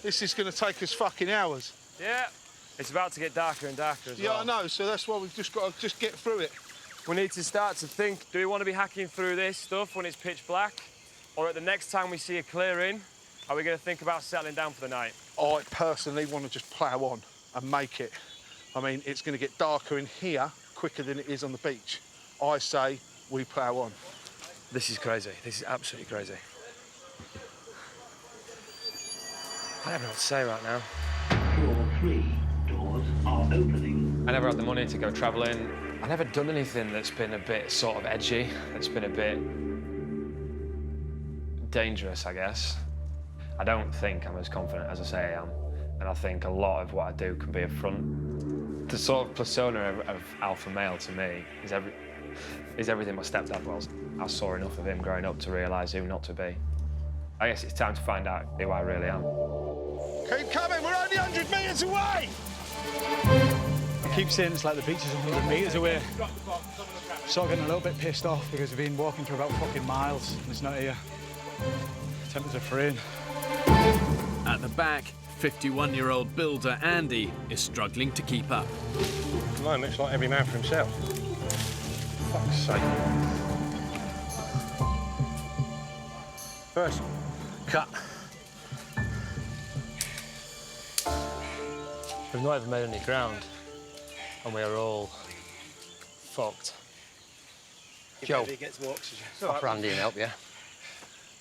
This is going to take us fucking hours. Yeah, it's about to get darker and darker as well. Yeah, I know, so that's why we've just got to just get through it. We need to start to think, do we want to be hacking through this stuff when it's pitch black? Or at the next time we see a clearing, are we going to think about settling down for the night? I personally want to just plough on and make it. I mean, it's going to get darker in here quicker than it is on the beach. I say we plough on. This is crazy. This is absolutely crazy. I don't know what to say right now. 2 or 3 doors are opening. I never had the money to go travelling. I've never done anything that's been a bit sort of edgy, that's been a bit dangerous, I guess. I don't think I'm as confident as I say I am, and I think a lot of what I do can be a front. The sort of persona of alpha male to me is everything my stepdad was. I saw enough of him growing up to realise who not to be. I guess it's time to find out who I really am. Keep coming, we're only 100 metres away! I keep saying it's like the beach is 100 metres away. Sort of getting a little bit pissed off because we've been walking for about fucking miles and it's not here. Tempers are fraying. At the back, 51-year-old builder Andy is struggling to keep up. At the moment, it's like every man for himself. Fuck's sake. First, cut. We've not even made any ground, and we are all fucked. Joe, stop Randy and help you.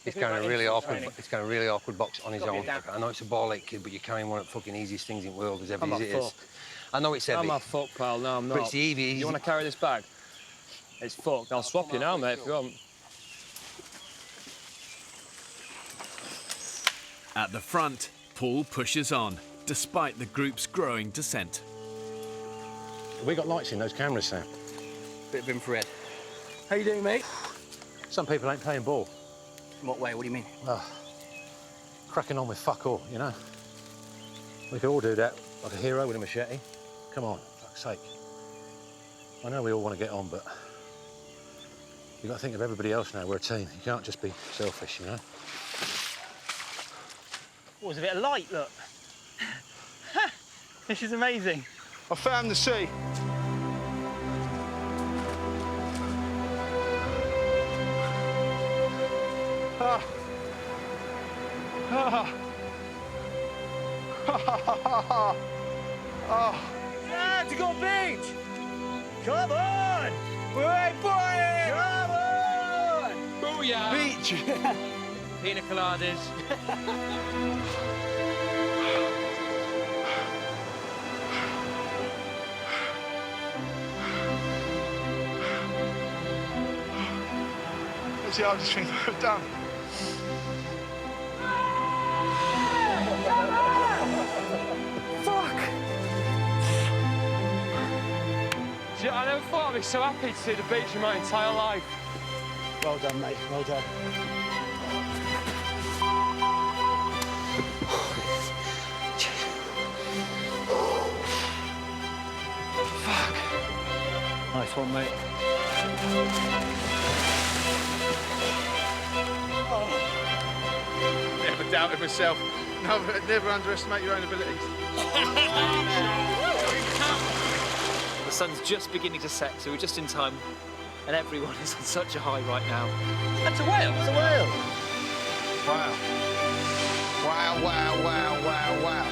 He's carrying a really awkward box on his own. I know it's a ball-ache kid, but you're carrying one of the fucking easiest things in the world, as heavy as it is. I know it's heavy. I'm not fucked, pal. No, I'm not. But it's easy. You want to carry this bag? It's fucked. I'll swap you now, mate, if you want. At the front, Paul pushes on, despite the group's growing dissent. We got lights in those cameras, Sam. Bit of infrared. How you doing, mate? Some people ain't playing ball. In what way? What do you mean? Cracking on with fuck all, you know. We could all do that Like a hero with a machete. Come on, for fuck's sake. I know we all want to get on, but you've got to think of everybody else now. We're a team. You can't just be selfish, you know? Oh, there's a bit of light, look. This is amazing. I found the sea. Ah. Ah. Oh. Yeah, to go beach! Come on! We're boys! Come on! Booyah! Beach! Pina coladas. That's the hardest thing I've done. Fuck! See, I never thought I'd be so happy to see the beach in my entire life. Well done, mate. Well done. Fuck. Nice one, mate. Never doubted myself. Never underestimate your own abilities. The sun's just beginning to set, so we're just in time, and everyone is on such a high right now. That's a whale! It's a whale! Wow. Wow, wow, wow, wow, wow.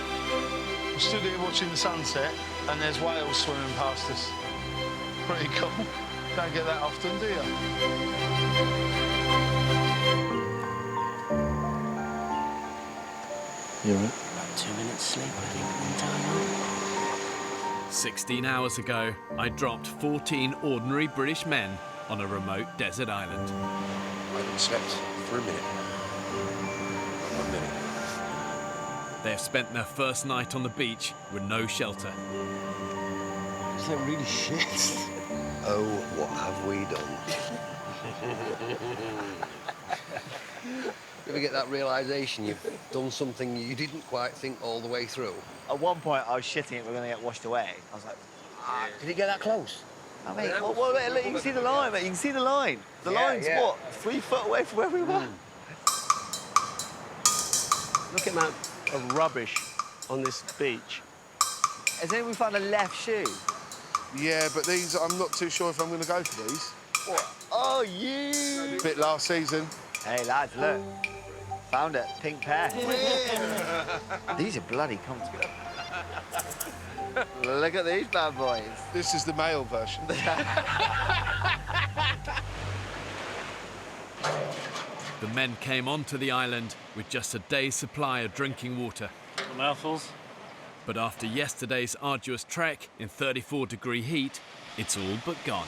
I'm stood here watching the sunset, and there's whales swimming past us. Pretty cool. Don't get that often, do you? You're right. About 2 minutes sleep, I think, in time. 16 hours ago, I dropped 14 ordinary British men on a remote desert island. I haven't slept for a minute. 1 minute. They have spent their first night on the beach with no shelter. Is that really shit? Oh, what have we done? You ever get that realisation you've done something you didn't quite think all the way through? At one point, I was shitting it, we're going to get washed away. I was like, Did it get that close? I mean, look, you can see the line, mate. You can see the line. The line's, what, 3 foot away from where we were? Look at the amount of rubbish on this beach. Has anyone found a left shoe? Yeah, but these, I'm not too sure if I'm going to go for these. What? Oh, you! Bit last season. Hey, lads, look. Found it. Pink pair. These are bloody comfortable. Look at these bad boys. This is the male version. The men came onto the island with just a day's supply of drinking water. Mouthfuls. But after yesterday's arduous trek in 34-degree heat, it's all but gone.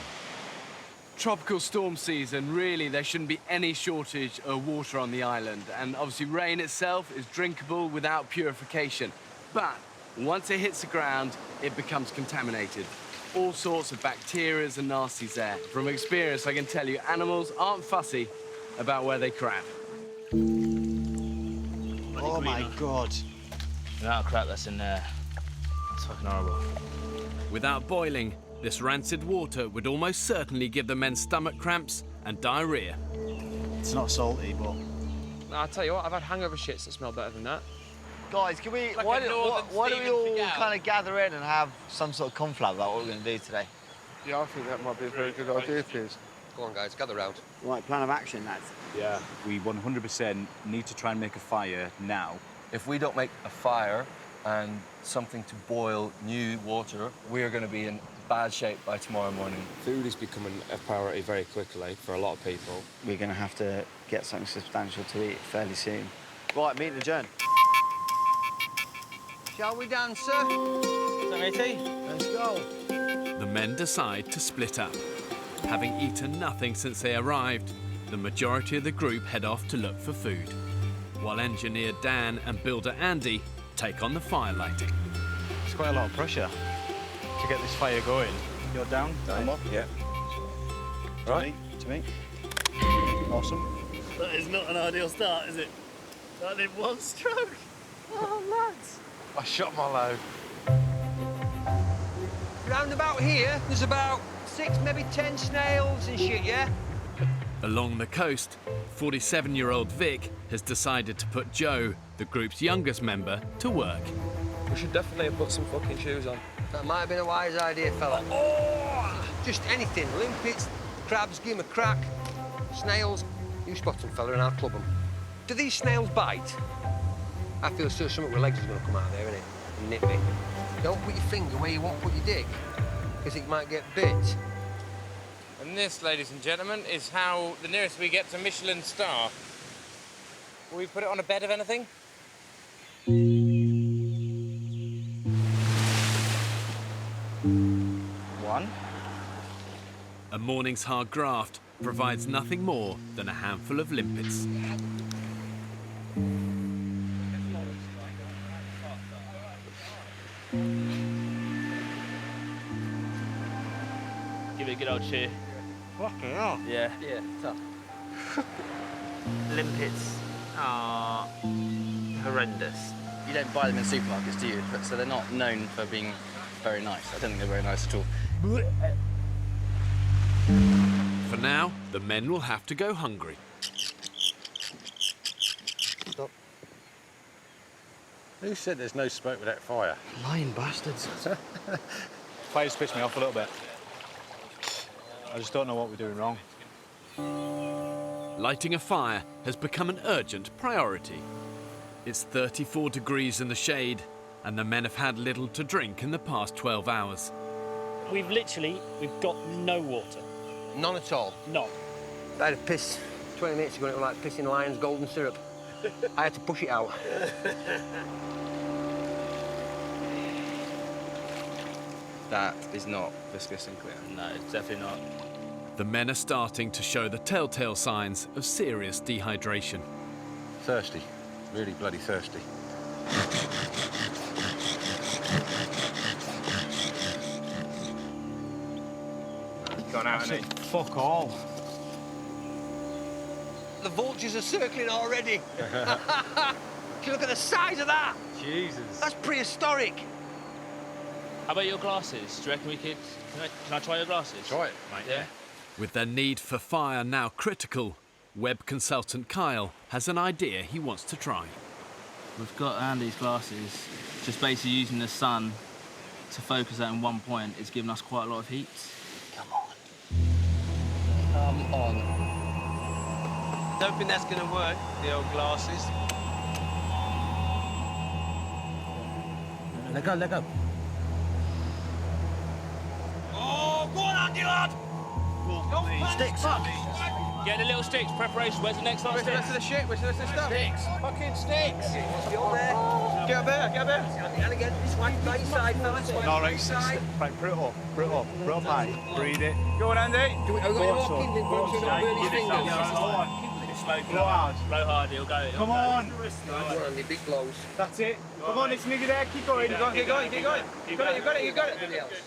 Tropical storm season, really, there shouldn't be any shortage of water on the island. And obviously rain itself is drinkable without purification. But once it hits the ground, it becomes contaminated. All sorts of bacteria and nasties there. From experience, I can tell you, animals aren't fussy about where they crap. Oh my God. The amount of crap that's in there, it's fucking horrible. Without boiling, this rancid water would almost certainly give the men stomach cramps and diarrhea. It's not salty, but... I'll tell you what, I've had hangover shits that smell better than that. Guys, can we... Like why a don't northern we all Stephen Figel. kind of gather in and have some sort of conflab about what we're going to do today? Yeah, I think that might be a very good idea, Piers. Go on, guys, gather round. Right, plan of action, lads. Yeah. We 100% need to try and make a fire now. If we don't make a fire and something to boil new water, we're going to be in bad shape by tomorrow morning. Food is becoming a priority very quickly for a lot of people. We're going to have to get something substantial to eat fairly soon. Right, meeting adjourned. Shall we dance, sir? Is that matey? Let's go. The men decide to split up. Having eaten nothing since they arrived, the majority of the group head off to look for food, while engineer Dan and builder Andy take on the fire lighting. It's quite a lot of pressure to get this fire going. You're down? I'm up, yeah. Right. To me. Awesome. That is not an ideal start, is it? That in one stroke. Oh, lads. I shot my load. Round about here, there's about 6, maybe 10 snails and shit, yeah? Along the coast, 47-year-old Vic has decided to put Joe, the group's youngest member, to work. We should definitely have put some fucking shoes on. That might have been a wise idea, fella. Oh! Just anything. Limpets, crabs, give 'em a crack. Snails, you spot them, fella, and I'll club them. Do these snails bite? I feel sure something with legs is going to come out there, innit? And nip me. Don't put your finger where you won't put your dick, because it might get bit. And this, ladies and gentlemen, is how the nearest we get to Michelin star. Will we put it on a bed of anything? One. A morning's hard graft provides nothing more than a handful of limpets. Give it a good old cheer. Fucking hell. Yeah. Yeah, tough. Limpets are horrendous. You don't buy them in supermarkets, do you? So they're not known for being very nice. I don't think they're very nice at all. For now, the men will have to go hungry. Stop. Who said there's no smoke without fire? Lying bastards. Fire's pissed me off a little bit. I just don't know what we're doing wrong. Lighting a fire has become an urgent priority. It's 34 degrees in the shade, and the men have had little to drink in the past 12 hours. We've got no water. None at all? None. I had a piss 20 minutes ago, and it was like pissing lion's golden syrup. I had to push it out. That is not viscous and clear. No, it's definitely not. The men are starting to show the telltale signs of serious dehydration. Thirsty. Really bloody thirsty. Gone out, hasn't it? Fuck all. The vultures are circling already. Can you look at the size of that? Jesus. That's prehistoric. How about your glasses? Do you reckon we could... Can I try your glasses? Try it, mate. Yeah. With their need for fire now critical, web consultant Kyle has an idea he wants to try. We've got Andy's glasses. Just basically using the sun to focus out in one point is giving us quite a lot of heat. Come on. Don't think that's going to work, the old glasses. Let go, let go. Oh, go on, Andy, lad! Sticks. Get the little sticks. Preparation. Where's the next lot of sticks? Where's the rest of the shit? Where's the rest of the stuff? Sticks. Fucking sticks! You're there. Get up there, get up there. And again, this way, right side, fellas. No, right, put it up, high. Breathe it. Go on, Andy. Go on, Blow hard. Blow hard, he'll go. Come on. Go on, Andy, big blows. That's it. Come on, it's nigga there. Keep going. Keep going. You got it. You got it. You got it. You got it. You got it. You got it. You got it.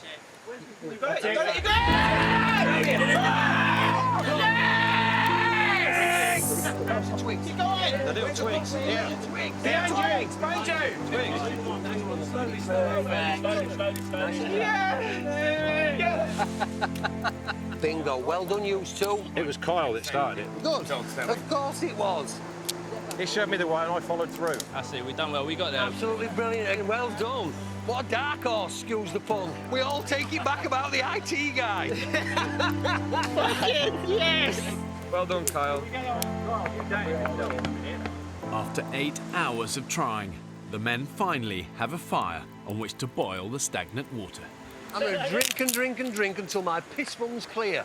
Twigs. Keep going. The little twigs. Yeah. Twigs. Behind you. Yeah. Bingo. Well done, you two. It was Kyle that started it. Good. Of course it was. He showed me the way and I followed through. I see. We've done well. We got there. Absolutely brilliant and well done. What a dark horse, excuse the pun. We all take it back about the IT guy. Fucking yes! Well done, Kyle. After 8 hours of trying, the men finally have a fire on which to boil the stagnant water. I'm going to drink and drink and drink until my piss bum's clear.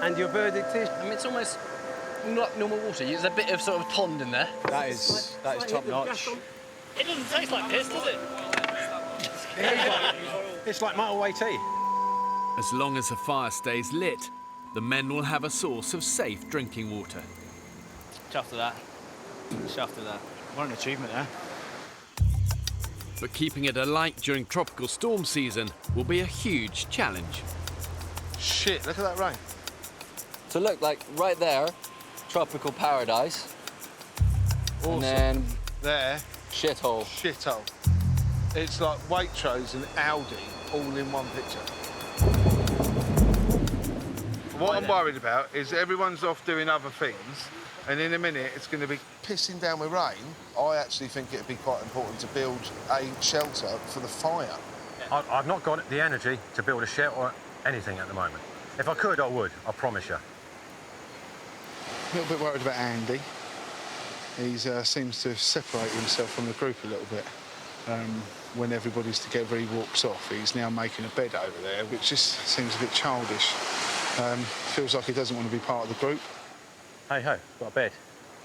And your verdict is? I mean, it's almost not normal water. There's a bit of sort of pond in there. That is top notch. It doesn't taste like piss, does it? It's like motorway tea. As long as the fire stays lit, the men will have a source of safe drinking water. Chuffed to that. Chuffed to that. What an achievement, eh? But keeping it alight during tropical storm season will be a huge challenge. Shit, look at that rain. So look, like right there, tropical paradise. Awesome. And then there. Shithole. Shithole. It's like Waitrose and Aldi all in one picture. What I'm worried about is everyone's off doing other things, and in a minute it's going to be pissing down with rain. I actually think it'd be quite important to build a shelter for the fire. I've not got the energy to build a shelter or anything at the moment. If I could, I would, I promise you. A little bit worried about Andy. He seems to separate himself from the group a little bit. When everybody's together, he walks off. He's now making a bed over there, which just seems a bit childish. Feels like he doesn't want to be part of the group. Hey ho, got a bed.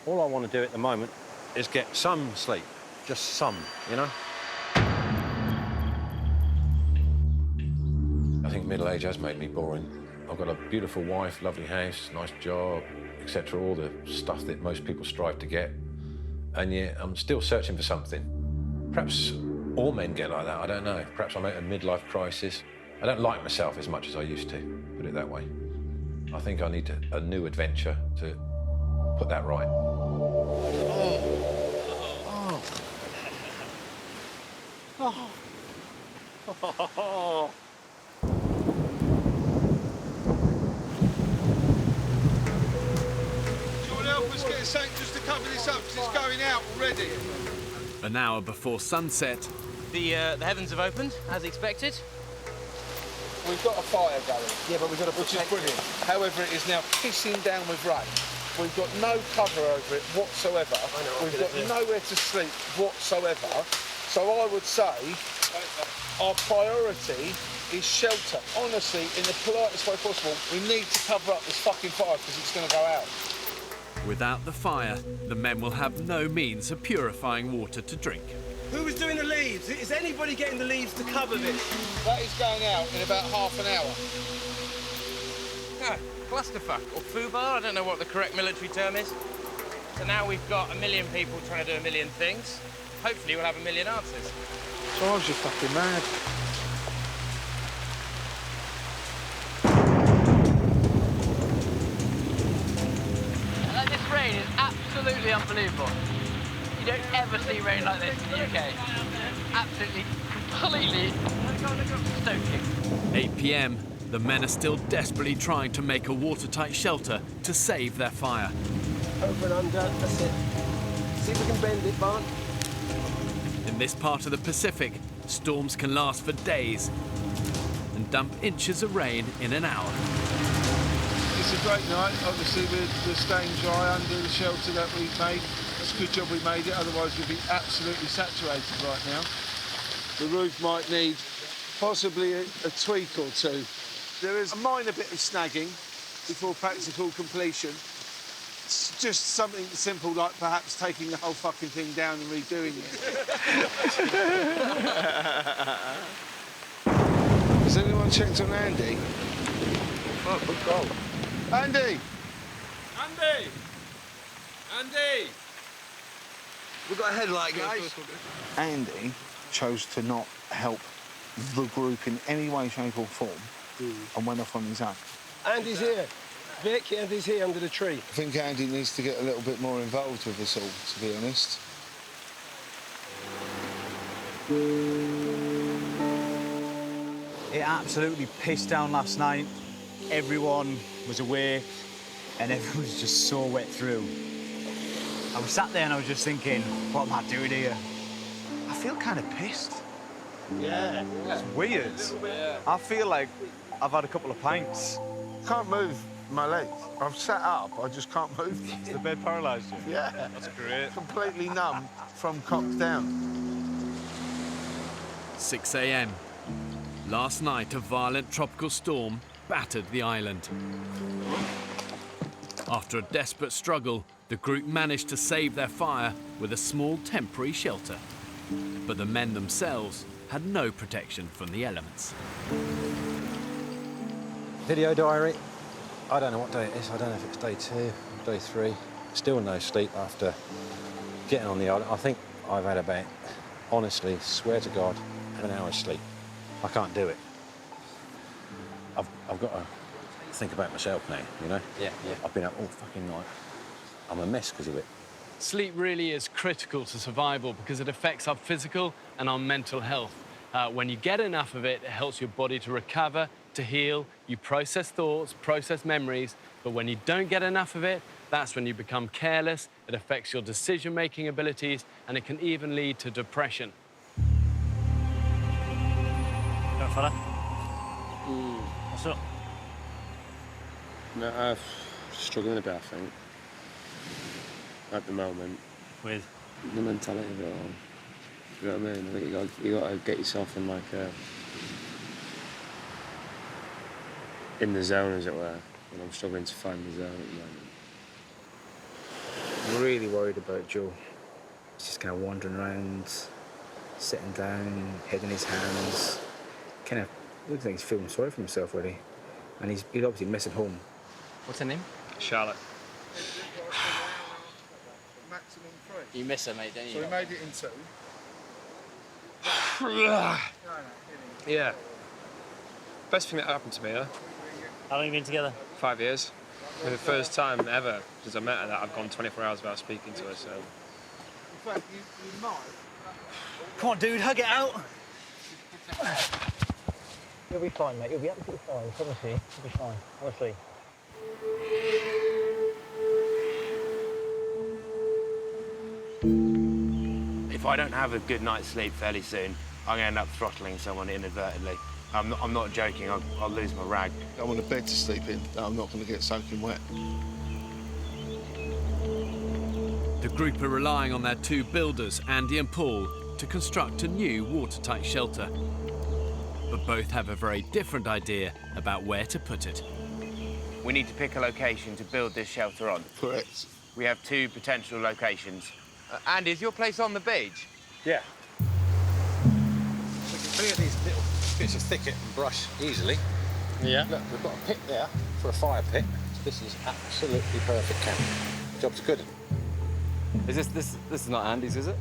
All I want to do at the moment is get some sleep. Just some, you know? I think middle age has made me boring. I've got a beautiful wife, lovely house, nice job, etc. All the stuff that most people strive to get. And yet I'm still searching for something. Perhaps all men get like that, I don't know. Perhaps I'm at a midlife crisis. I don't like myself as much as I used to, put it that way. I think I need a new adventure to put that right. Help us get something just to cover this up, because it's going out already. An hour before sunset, the heavens have opened, as expected. We've got a fire going. Yeah, but we've got to protect it. Which is brilliant. However, it is now pissing down with rain. We've got no cover over it whatsoever. We've got nowhere to sleep whatsoever. So I would say our priority is shelter. Honestly, in the politest way possible, we need to cover up this fucking fire because it's going to go out. Without the fire, the men will have no means of purifying water to drink. Who was doing the leaves? Is anybody getting the leaves to cover this? That is going out in about half an hour. Ah, clusterfuck, or foobar, I don't know what the correct military term is. So now we've got 1 million people trying to do 1 million things. Hopefully we'll have 1 million answers. So I was just fucking mad. This rain is absolutely unbelievable. You don't ever see rain like this in the UK. Absolutely, completely stoking. 8 p.m, the men are still desperately trying to make a watertight shelter to save their fire. Over and under, that's it. See if we can bend it, Barn. In this part of the Pacific, storms can last for days and dump inches of rain in an hour. It's a great night. Obviously, we're staying dry under the shelter that we've made. It's a good job we made it, otherwise we'd be absolutely saturated right now. The roof might need possibly a tweak or two. There is a minor bit of snagging before practical completion. It's just something simple like perhaps taking the whole fucking thing down and redoing it. Has anyone checked on Andy? Oh, good God. Andy! Andy! Andy! We've got a headlight, guys. Andy chose to not help the group in any way, shape or form and went off on his own. Andy's here. Vic, Andy's here under the tree. I think Andy needs to get a little bit more involved with us all, to be honest. It absolutely pissed down last night. Everyone was awake and everyone was just so wet through. I was sat there and I was just thinking, what am I doing here? I feel kind of pissed. Yeah. It's weird. I feel like I've had a couple of pints. Can't move my legs. I've sat up, I just can't move them. The bed paralysed you? Yeah. That's great. Completely numb from cock down. 6 a.m. Last night, a violent tropical storm battered the island. After a desperate struggle, the group managed to save their fire with a small temporary shelter. But the men themselves had no protection from the elements. Video diary. I don't know what day it is. I don't know if it's day 2, day 3. Still no sleep after getting on the island. I think I've had about, honestly, swear to God, an hour's sleep. I can't do it. I've got to think about myself now, you know? Yeah. I've been up all fucking night. I'm a mess because of it. Sleep really is critical to survival because it affects our physical and our mental health. When you get enough of it, it helps your body to recover, to heal. You process thoughts, process memories. But when you don't get enough of it, that's when you become careless. It affects your decision-making abilities, and it can even lead to depression. Young fella? What's up? No, I'm struggling a bit, I think. At the moment. With? The mentality of it all. You know what I mean? I think you got to get yourself in like in the zone, as it were. And I'm struggling to find the zone at the moment. I'm really worried about Joe. He's just kind of wandering around, sitting down, head in his hands. Kind of looks like he's feeling sorry for himself, really. And he's obviously missing home. What's her name? Charlotte. Maximum 3. You miss her, mate, don't you? So we made it in 2. Yeah. Best thing that happened to me, huh? How long have you been together? 5 years. For the first time ever since I met her that I've gone 24 hours without speaking to her, so... In fact, you might. Come on, dude, hug it out. You'll be fine, mate. You'll be absolutely fine. I promise you. You'll be fine, honestly. If I don't have a good night's sleep fairly soon, I'm going to end up throttling someone inadvertently. I'm not joking, I'll lose my rag. I want a bed to sleep in that I'm not going to get soaking wet. The group are relying on their 2 builders, Andy and Paul, to construct a new watertight shelter. But both have a very different idea about where to put it. We need to pick a location to build this shelter on. Correct. We have 2 potential locations. Andy, is your place on the beach? Yeah. We can clear these little bits of thicket and brush easily. Yeah. Look, we've got a pit there for a fire pit. So this is absolutely perfect camp. Job's good. Is this is not Andy's, is it?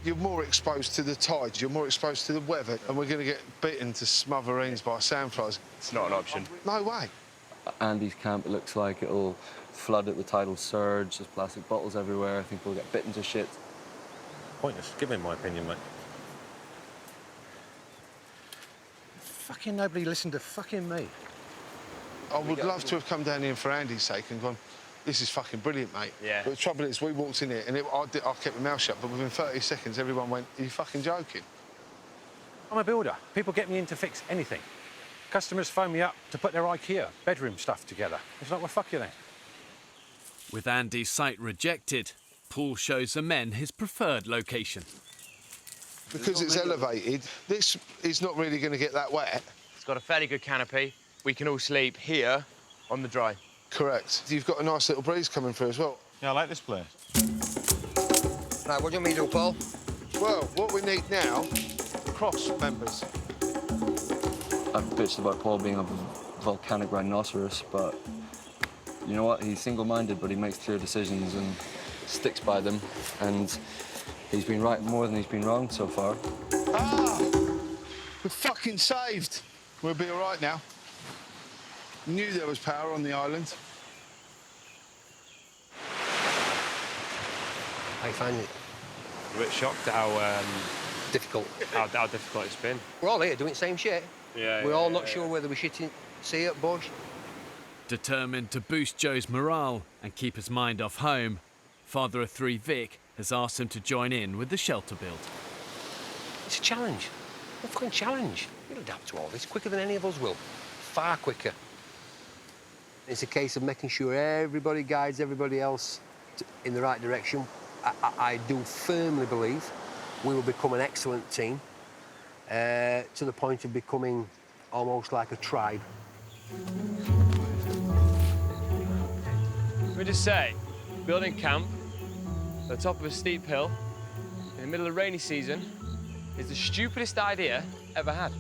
You're more exposed to the tides, you're more exposed to the weather, and we're going to get bitten to smithereens by sandflies. It's not an option. No way. Andy's camp, it looks like it'll flood at the tidal surge. There's plastic bottles everywhere. I think we'll get bitten to shit. Pointless. Give me my opinion, mate. Fucking nobody listened to fucking me. I would love to have come down here for Andy's sake and gone, this is fucking brilliant, mate. Yeah. But the trouble is, we walked in here and I kept my mouth shut, but within 30 seconds, everyone went, are you fucking joking? I'm a builder. People get me in to fix anything. Customers phone me up to put their IKEA bedroom stuff together. It's like, well, fuck you then. With Andy's site rejected, Paul shows the men his preferred location. Because it's elevated, this is not really going to get that wet. It's got a fairly good canopy. We can all sleep here on the dry. Correct. You've got a nice little breeze coming through as well. Yeah, I like this place. Right, what do you want me to do, Paul? Well, what we need now, cross members. I've bitched about Paul being a volcanic rhinoceros, but you know what? He's single-minded, but he makes clear decisions and sticks by them. And he's been right more than he's been wrong so far. Ah! We're fucking saved. We'll be all right now. Knew there was power on the island. How you finding it? I'm a bit shocked at how difficult. How difficult it's been. We're all here doing the same shit. Yeah. We're all not sure whether we're shitting sea at bush. Determined to boost Joe's morale and keep his mind off home, father of 3 Vic has asked him to join in with the shelter build. It's a challenge. A fucking challenge. You'll adapt to all this quicker than any of us will. Far quicker. It's a case of making sure everybody guides everybody else in the right direction. I do firmly believe we will become an excellent team to the point of becoming almost like a tribe. Let me just say, building camp at the top of a steep hill in the middle of the rainy season is the stupidest idea ever had.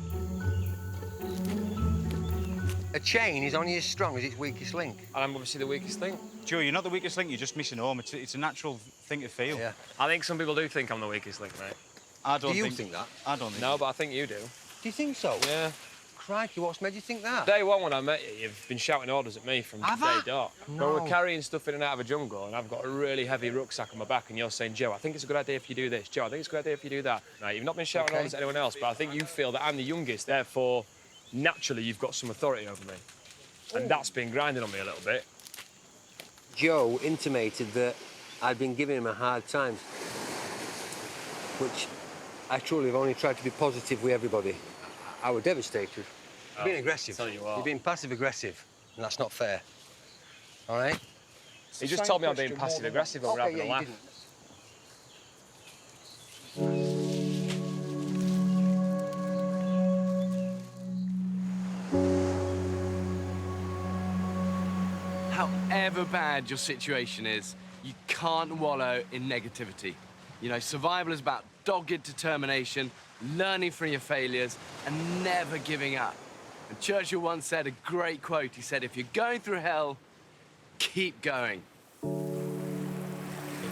A chain is only as strong as its weakest link. And I'm obviously the weakest link. Joe, you're not the weakest link, you're just missing home. It's a natural thing to feel. Yeah. I think some people do think I'm the weakest link, mate. I don't Do you think that? I don't think No, but I think you do. Do you think so? Yeah. Crikey, what's made you think that? Day one when I met you, you've been shouting orders at me from Have day I? dot. No. When we're carrying stuff in and out of a jungle and I've got a really heavy rucksack on my back and you're saying, Joe, I think it's a good idea if you do this. Joe, I think it's a good idea if you do that. Now, you've not been shouting orders at anyone else, but I think you feel that I'm the youngest, therefore, naturally, you've got some authority over me. And that's been grinding on me a little bit. Joe intimated that I'd been giving him a hard time, which I truly have only tried to be positive with everybody. I was devastated. You've been aggressive. Tell you what. You've been passive-aggressive, and that's not fair. All right? He just told me I'm being passive-aggressive when we're having a laugh. However bad your situation is, you can't wallow in negativity. You know, survival is about dogged determination, learning from your failures, and never giving up. And Churchill once said a great quote. He said, if you're going through hell, keep going. My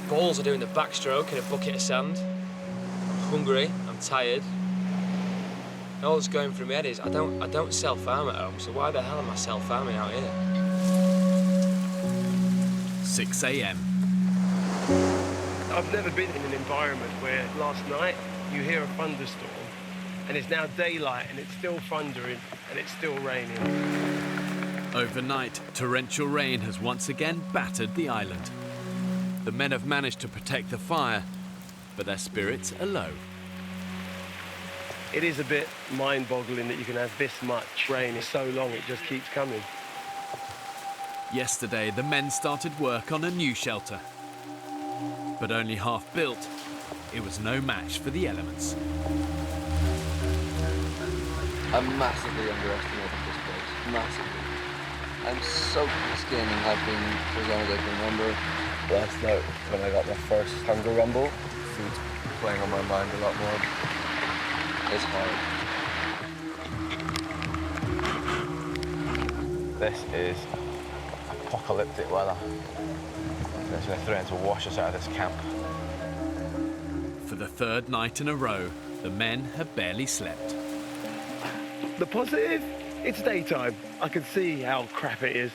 balls are doing the backstroke in a bucket of sand. I'm hungry, I'm tired. And all that's going through my head is, I don't self-harm at home, so why the hell am I self-harming out here? 6 a.m. I've never been in an environment where last night you hear a thunderstorm and it's now daylight and it's still thundering and it's still raining. Overnight, torrential rain has once again battered the island. The men have managed to protect the fire, but their spirits are low. It is a bit mind-boggling that you can have this much rain. It's so long, it just keeps coming. Yesterday, the men started work on a new shelter. But only half built, it was no match for the elements. I massively underestimated this place. Massively. I'm soaked to the skin and have been for as long as I can remember. Last night, when I got my first hunger rumble, food's playing on my mind a lot more. It's hard. This is apocalyptic weather. It's going to threaten to wash us out of this camp. For the third night in a row, the men have barely slept. The positive? It's daytime. I can see how crap it is.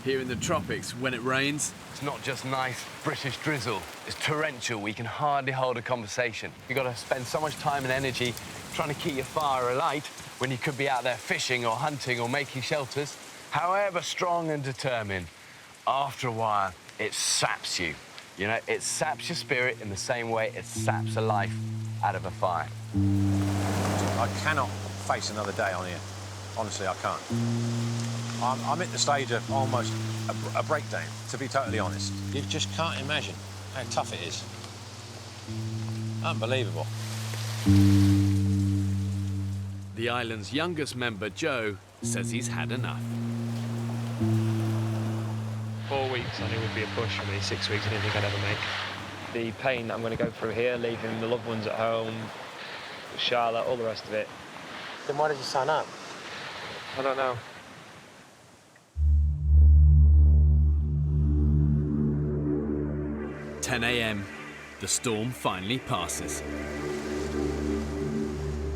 Here in the tropics, when it rains, it's not just nice British drizzle. It's torrential. We can hardly hold a conversation. You've got to spend so much time and energy trying to keep your fire alight when you could be out there fishing or hunting or making shelters. However strong and determined, after a while, it saps you. You know, it saps your spirit in the same way it saps a life out of a fire. I cannot face another day on here. Honestly, I can't. I'm at the stage of almost a breakdown, to be totally honest. You just can't imagine how tough it is. Unbelievable. the island's youngest member, Joe, says he's had enough. 4 weeks I knew would be a push for me. 6 weeks I didn't think I'd ever make. The pain that I'm going to go through here, leaving the loved ones at home, Charlotte, all the rest of it. Then why did you sign up? I don't know. – 10 a.m. The storm finally passes.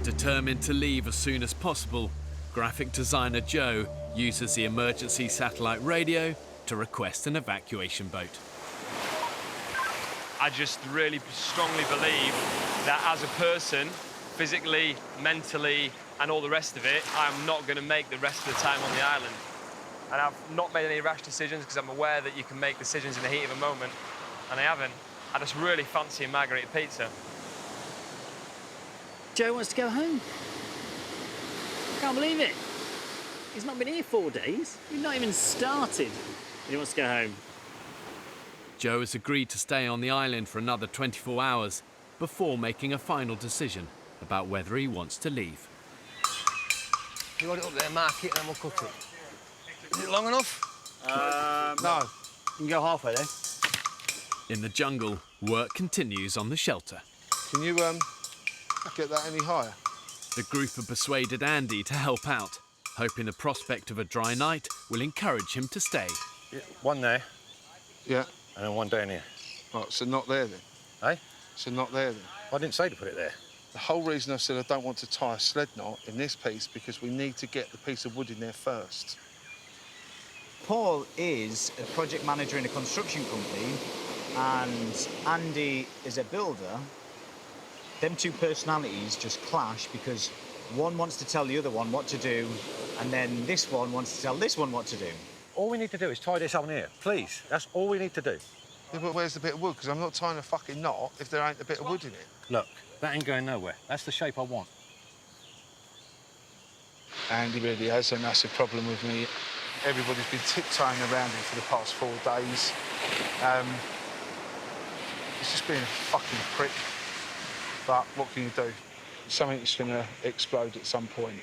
Determined to leave as soon as possible, graphic designer Joe uses the emergency satellite radio to request an evacuation boat. I just really strongly believe that as a person, physically, mentally, and all the rest of it, I'm not going to make the rest of the time on the island. And I've not made any rash decisions because I'm aware that you can make decisions in the heat of a moment, and I haven't. I just really fancy a margherita pizza. Joe wants to go home. I can't believe it. He's not been here 4 days. We've not even started. He wants to go home. Joe has agreed to stay on the island for another 24 hours before making a final decision about whether he wants to leave. You want it up there, mark it, and then we'll cut it. Is it long enough? No. You can go halfway then. In the jungle, work continues on the shelter. Can you get that any higher? The group have persuaded Andy to help out, hoping the prospect of a dry night will encourage him to stay. Yeah, one there. Yeah. And then one down here. Right, so not there then? Eh? So not there then? I didn't say to put it there. The whole reason I said I don't want to tie a sled knot in this piece because we need to get the piece of wood in there first. Paul is a project manager in a construction company, and Andy is a builder. Them two personalities just clash because one wants to tell the other one what to do, and then this one wants to tell this one what to do. All we need to do is tie this on here, please. That's all we need to do. Yeah, but where's the bit of wood? Because I'm not tying a fucking knot if there ain't a bit of wood in it. Look, that ain't going nowhere. That's the shape I want. Andy really has a massive problem with me. Everybody's been tiptoeing around him for the past 4 days. He's just being a fucking prick. But what can you do? Something's going to explode at some point.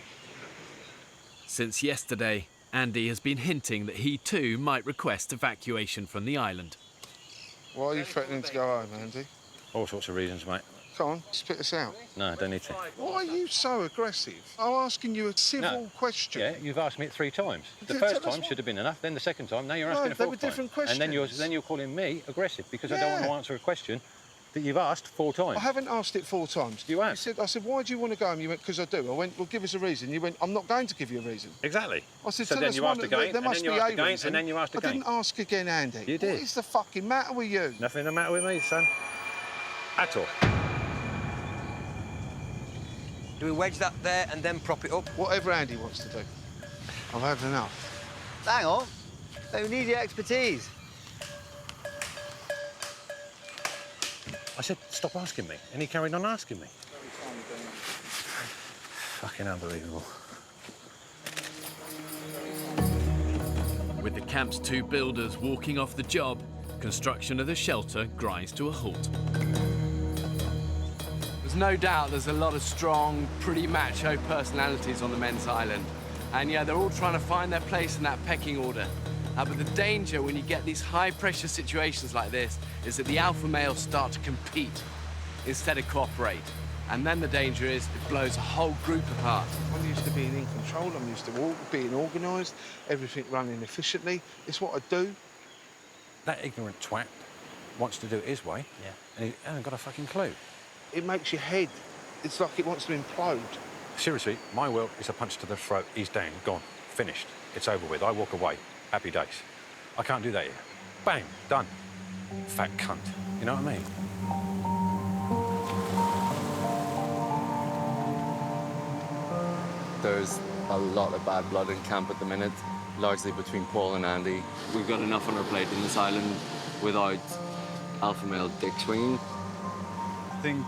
Since yesterday, Andy has been hinting that he too might request evacuation from the island. Why are you threatening to go home, Andy? All sorts of reasons, mate. Come on, spit us out. No, don't need to. Why are you so aggressive? I'm asking you a civil question. Yeah, you've asked me it 3 times. The Tell first us time should have been enough, then the second time, now you're asking a they fourth were time. different And then you're calling me aggressive because I don't want to answer a question that you've asked 4 times. I haven't asked it 4 times. You have. I said, why do you want to go home? You went, because I do. I went, well, give us a reason. You went, I'm not going to give you a reason. Exactly. I said, so tell then us you one, asked again, there must be a reason. and then you asked again. I didn't ask again, Andy. You did. What is the fucking matter with you? Nothing the matter with me, son. At all. Do we wedge that there and then prop it up? Whatever Andy wants to do. I've had enough. Hang on. They need your expertise. I said, stop asking me, and he carried on asking me. Fucking unbelievable. With the camp's 2 builders walking off the job, construction of the shelter grinds to a halt. There's no doubt there's a lot of strong, pretty macho personalities on the men's island. And yeah, they're all trying to find their place in that pecking order. But the danger when you get these high-pressure situations like this is that the alpha males start to compete instead of cooperate. And then the danger is it blows a whole group apart. I'm used to being in control. I'm used to being organised, everything running efficiently. It's what I do. That ignorant twat wants to do it his way, and he hasn't got a fucking clue. It makes your head, it's like it wants to implode. Seriously, my will is a punch to the throat. He's down, gone, finished. It's over with. I walk away. Happy days. I can't do that here. Bang, done. Fat cunt. You know what I mean? There's a lot of bad blood in camp at the minute, largely between Paul and Andy. We've got enough on our plate in this island without alpha male dick swinging. I think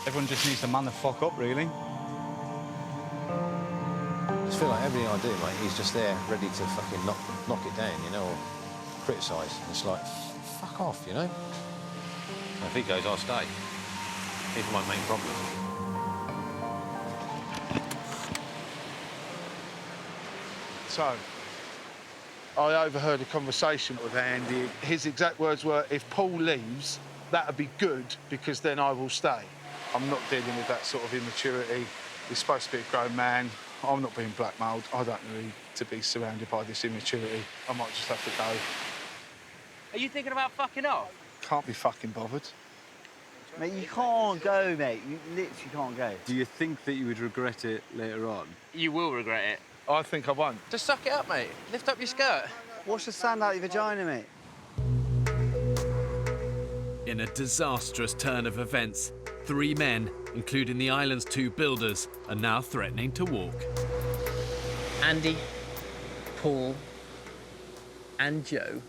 everyone just needs to man the fuck up, really. I just feel like everything I do, mate, he's just there, ready to fucking knock it down, you know, or criticise. It's like, fuck off, you know? And if he goes, I'll stay. He's my main problem. So, I overheard a conversation with Andy. His exact words were, if Paul leaves, that'd be good, because then I will stay. I'm not dealing with that sort of immaturity. He's supposed to be a grown man. I'm not being blackmailed. I don't need to be surrounded by this immaturity. I might just have to go. Are you thinking about fucking off? Can't be fucking bothered. Mate, you can't go, mate. You literally can't go. Do you think that you would regret it later on? You will regret it. I think I won't. Just suck it up, mate. Lift up your skirt. Wash the sand out of your vagina, mate. In a disastrous turn of events, 3 men, including the island's 2 builders, are now threatening to walk. Andy, Paul, and Joe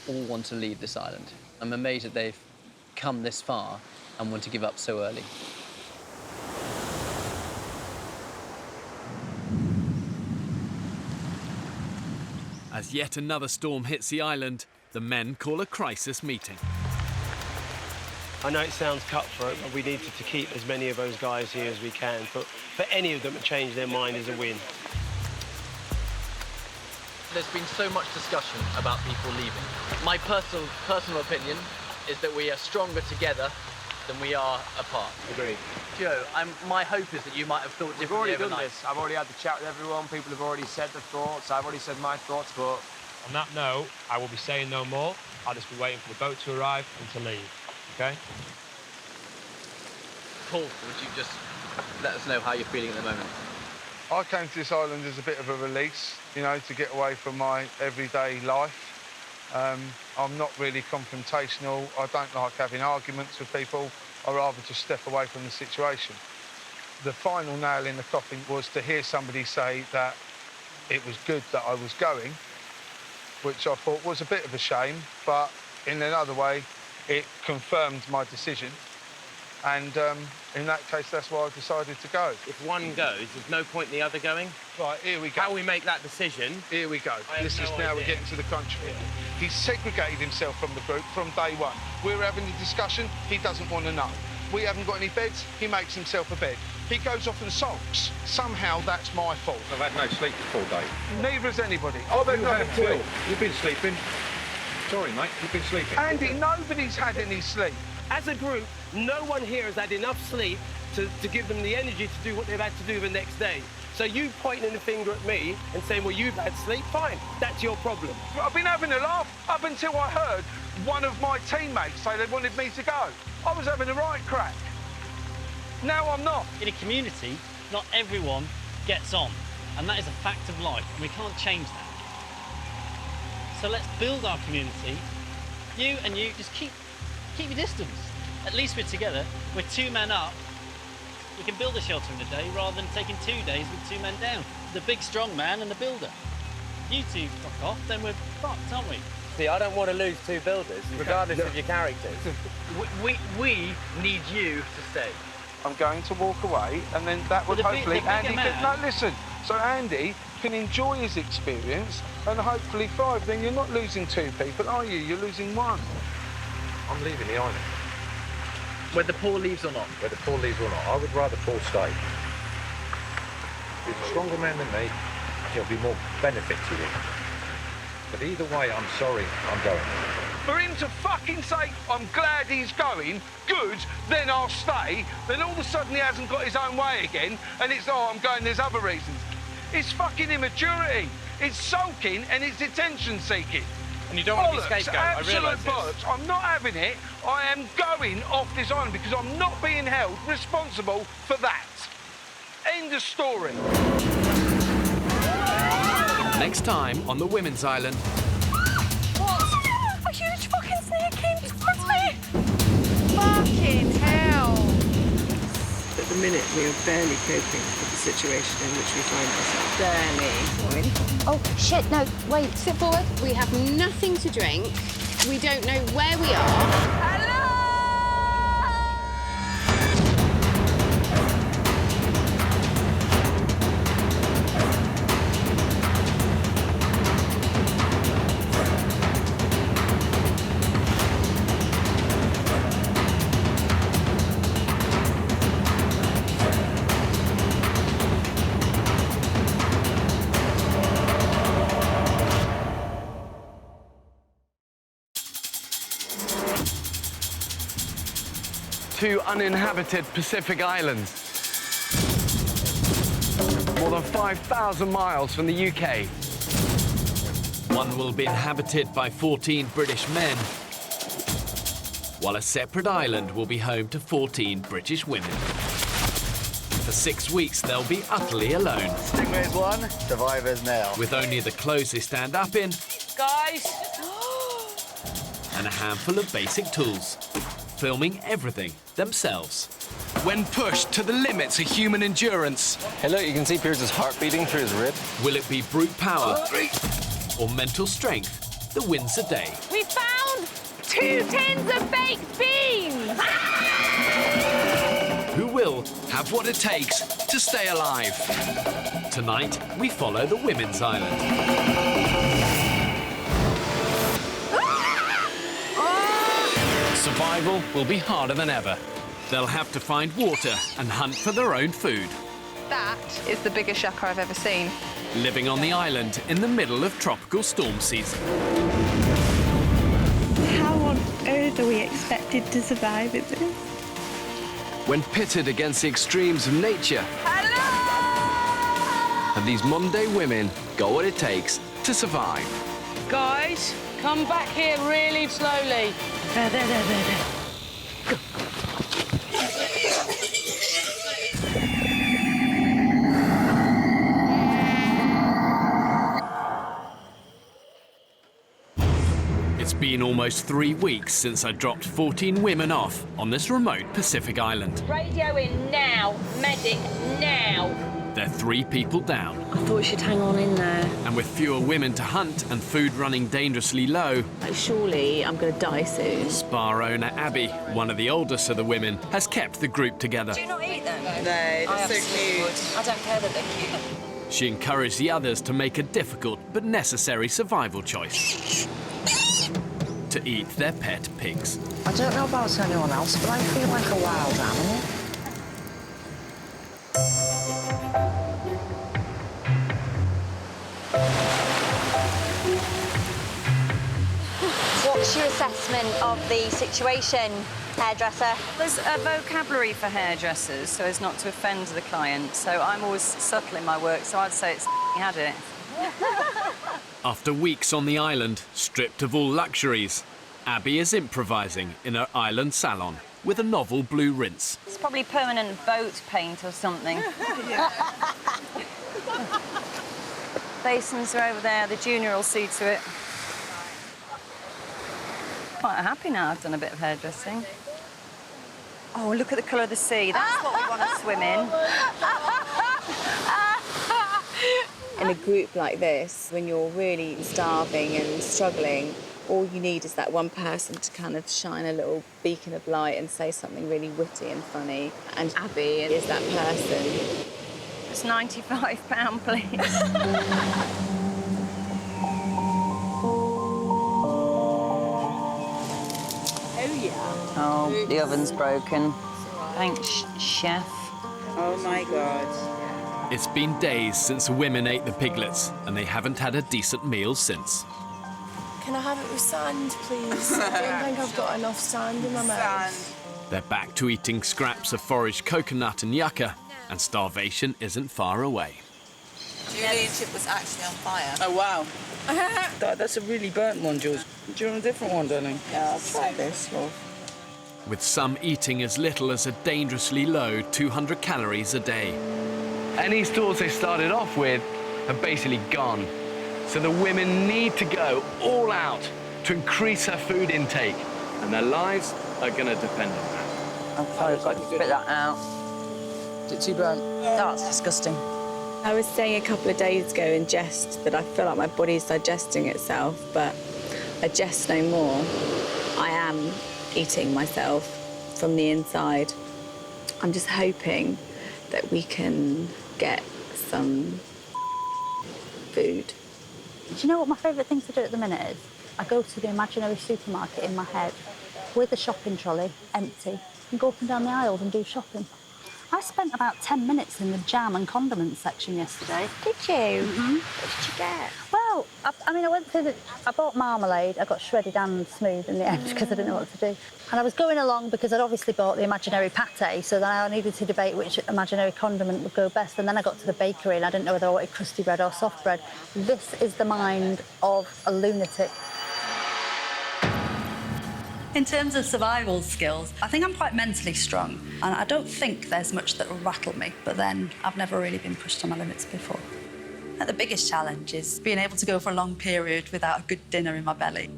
all want to leave this island. I'm amazed that they've come this far and want to give up so early. As yet another storm hits the island, the men call a crisis meeting. I know it sounds cutthroat, but we needed to keep as many of those guys here as we can. But for any of them to change their mind is a win. There's been so much discussion about people leaving. My personal opinion is that we are stronger together than we are apart. Agreed. Joe, my hope is that you might have thought We've differently already done overnight. this. I've already had the chat with everyone. People have already said their thoughts. I've already said my thoughts, but on that note, I will be saying no more. I'll just be waiting for the boat to arrive and to leave, okay? Paul, would you just let us know how you're feeling at the moment? I came to this island as a bit of a release, you know, to get away from my everyday life. I'm not really confrontational. I don't like having arguments with people. I'd rather just step away from the situation. The final nail in the coffin was to hear somebody say that it was good that I was going, which I thought was a bit of a shame, but in another way, it confirmed my decision. And in that case, that's why I decided to go. If one goes, there's no point in the other going? Right, here we go. How we make that decision? Here we go. This is now we're getting to the crunch bit. He's segregated himself from the group from day one. We're having a discussion, he doesn't want to know. We haven't got any beds, he makes himself a bed. He goes off and sulks. Somehow that's my fault. I've had no sleep for 4 days. Neither has anybody. I've had nothing to eat. You've been sleeping. Sorry, mate, you've been sleeping. Andy, nobody's had any sleep. As a group, no one here has had enough sleep to give them the energy to do what they've had to do the next day. So you pointing the finger at me and saying, well, you've had sleep, fine, that's your problem. I've been having a laugh up until I heard one of my teammates say they wanted me to go. I was having a right crack. Now I'm not. In a community, not everyone gets on, and that is a fact of life, and we can't change that. So let's build our community. You and you, just keep your distance. At least we're together. We're 2 men up. We can build a shelter in a day rather than taking 2 days with 2 men down. The big strong man and the builder. You two fuck off, then we're fucked, aren't we? See, I don't want to lose 2 builders, regardless of your characters. We need you to stay. I'm going to walk away, and then that would hopefully Andy can, no, listen. So Andy can enjoy his experience and hopefully thrive. Then you're not losing 2 people, are you? You're losing 1. I'm leaving the island. Whether Paul leaves or not? Whether Paul leaves or not, I would rather Paul stay. He's a stronger man than me. He'll be more benefit to him. But either way, I'm sorry, I'm going. For him to fucking say, I'm glad he's going, good, then I'll stay, then all of a sudden he hasn't got his own way again, and it's, oh, I'm going, there's other reasons. It's fucking immaturity. It's sulking and it's attention seeking. And you don't want to be scapegoat, I realise this. Bollocks. I'm not having it. I am going off this island because I'm not being held responsible for that. End of story. Next time on the Women's Island. What? A huge fucking snake came towards me! Fucking hell! At the minute, we are barely coping with the situation in which we find ourselves. Barely. Oh, shit, no, wait, sit forward. We have nothing to drink. We don't know where we are. Two uninhabited Pacific islands. More than 5,000 miles from the UK. One will be inhabited by 14 British men, while a separate island will be home to 14 British women. For 6 weeks, they'll be utterly alone. Stingrays 1, survivors nil. With only the clothes they stand up in Guys! and a handful of basic tools. Filming everything themselves. When pushed to the limits of human endurance. Hey look, you can see Pierce's heart beating through his rib. Will it be brute power or mental strength that wins the day? We found 2 tins of baked beans! Who will have what it takes to stay alive? Tonight, we follow the Women's Island. Survival will be harder than ever. They'll have to find water and hunt for their own food. That is the biggest shaka I've ever seen. Living on the island in the middle of tropical storm season. How on earth are we expected to survive in this? When pitted against the extremes of nature, have these modern-day women got what it takes to survive? Guys, come back here really slowly. There. It's been almost 3 weeks since I dropped 14 women off on this remote Pacific island. Radio in now. Medic now. They're 3 people down. I thought you should hang on in there. And with fewer women to hunt and food running dangerously low, Surely I'm going to die soon. spa owner Abby, one of the oldest of the women, has kept the group together. Do you not eat them? No, they're I so absolutely cute. would. I don't care that they're cute. She encouraged the others to make a difficult but necessary survival choice: to eat their pet pigs. I don't know about anyone else, but I feel like a wild animal. What's your assessment of the situation, hairdresser? There's a vocabulary for hairdressers so as not to offend the client. So I'm always subtle in my work, so I'd say it's had it. After weeks on the island, stripped of all luxuries, Abby is improvising in her island salon with a novel blue rinse. It's probably permanent boat paint or something. Basins are over there, the junior will see to it. Quite happy now I've done a bit of hairdressing. Oh, look at the colour of the sea. That's what we want to swim in. In a group like this, when you're really starving and struggling, all you need is that one person to kind of shine a little beacon of light and say something really witty and funny. And Abby is that person. It's £95, please. Oh, the oven's broken. Thanks, chef. Oh, my God. It's been days since the women ate the piglets, and they haven't had a decent meal since. Can I have it with sand, please? I don't think I've got enough sand in my mouth. They're back to eating scraps of foraged coconut and yucca, and starvation isn't far away. Julian's chip was actually on fire. Oh, wow. That's a really burnt one, George. Do you want a different one, darling? Yeah, I'll try this, love. With some eating as little as a dangerously low 200 calories a day. Any stores they started off with have basically gone. So the women need to go all out to increase their food intake, and their lives are going to depend on that. I'm sorry, I've got to spit that out. Is it too burnt? That's disgusting. I was saying a couple of days ago in jest that I feel like my body's digesting itself, but I jest no more. I am eating myself from the inside. I'm just hoping that we can get some food. Do you know what my favourite thing to do at the minute is? I go to the imaginary supermarket in my head with a shopping trolley, empty, and go up and down the aisles and do shopping. I spent about 10 minutes in the jam and condiments section yesterday. Did you? Mm-hmm. What did you get? Well, I went through I bought marmalade. I got shredded and smooth in the end because I didn't know what to do. And I was going along because I'd obviously bought the imaginary pâté, so then I needed to debate which imaginary condiment would go best. And then I got to the bakery and I didn't know whether I wanted crusty bread or soft bread. This is the mind of a lunatic. In terms of survival skills, I think I'm quite mentally strong, and I don't think there's much that will rattle me, but then I've never really been pushed to my limits before. The biggest challenge is being able to go for a long period without a good dinner in my belly.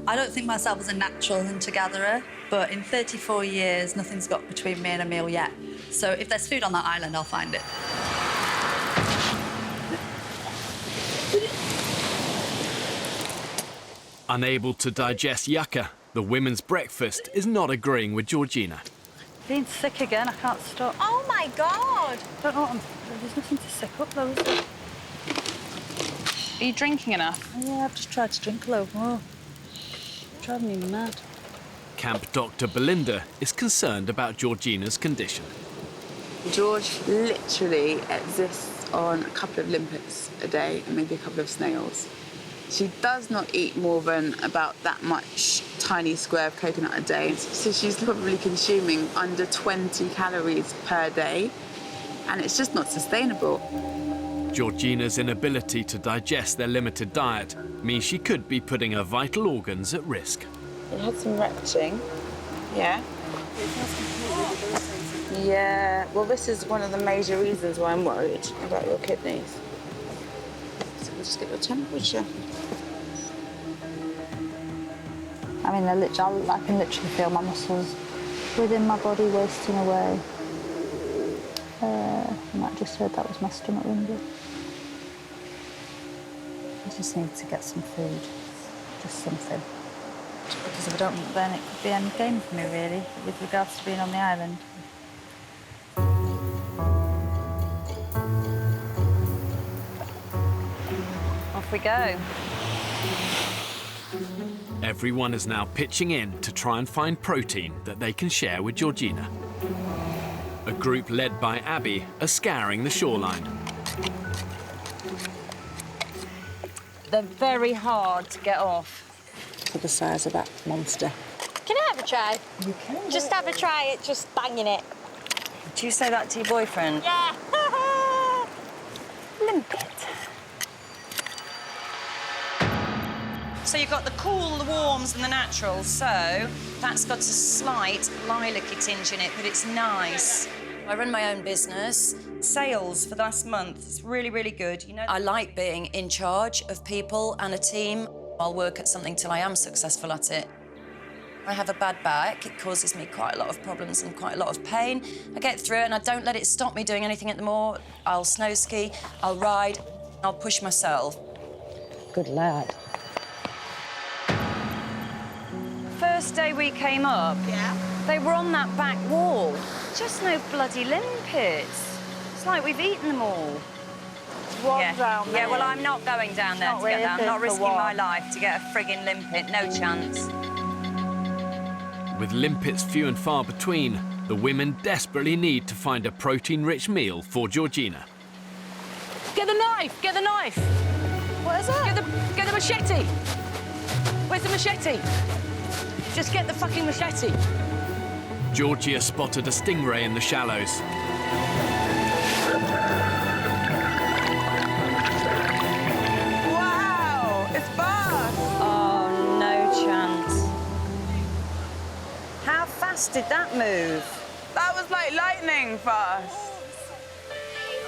I don't think myself as a natural hunter-gatherer, but in 34 years, nothing's got between me and a meal yet. So if there's food on that island, I'll find it. Unable to digest yucca, the women's breakfast is not agreeing with Georgina. Being sick again, I can't stop. Oh, my God! Don't know there's nothing to sick up, though, is there? Are you drinking enough? Yeah, I've just tried to drink a load more. Driving me mad. Camp Dr. Belinda is concerned about Georgina's condition. George literally exists on a couple of limpets a day and maybe a couple of snails. She does not eat more than about that much tiny square of coconut a day. So she's probably consuming under 20 calories per day, and it's just not sustainable. Georgina's inability to digest their limited diet means she could be putting her vital organs at risk. It had some retching, yeah. Yeah, well, this is one of the major reasons why I'm worried about your kidneys. So we'll just get your temperature. I mean, I can literally feel my muscles within my body wasting away. You might have just heard that was my stomach rumbling. I just need to get some food, just something. Because if I don't, then it could be any game for me, really, with regards to being on the island. Off we go. Everyone is now pitching in to try and find protein that they can share with Georgina. A group led by Abby are scouring the shoreline. They're very hard to get off. For the size of that monster. Can I have a try? You can. Just have a try at just banging it. Do you say that to your boyfriend? Yeah. Limpet. So you've got the cool, the warms, and the naturals. So that's got a slight lilac-y tinge in it, but it's nice. I run my own business. Sales for the last month is really, really good. You know, I like being in charge of people and a team. I'll work at something till I am successful at it. I have a bad back. It causes me quite a lot of problems and quite a lot of pain. I get through it and I don't let it stop me doing anything at the moor. I'll snow ski, I'll ride, I'll push myself. Good lad. First day we came up, they were on that back wall. Just no bloody limpets. It's like we've eaten them all. One down there. Yeah, well, I'm not going down there to get that. I'm not risking my life to get a frigging limpet. No chance. With limpets few and far between, the women desperately need to find a protein-rich meal for Georgina. Get the knife! Get the knife! What is that? Get the machete! Where's the machete? Just get the fucking machete. Georgia spotted a stingray in the shallows. Wow! It's fast! Oh, no chance. How fast did that move? That was like lightning fast.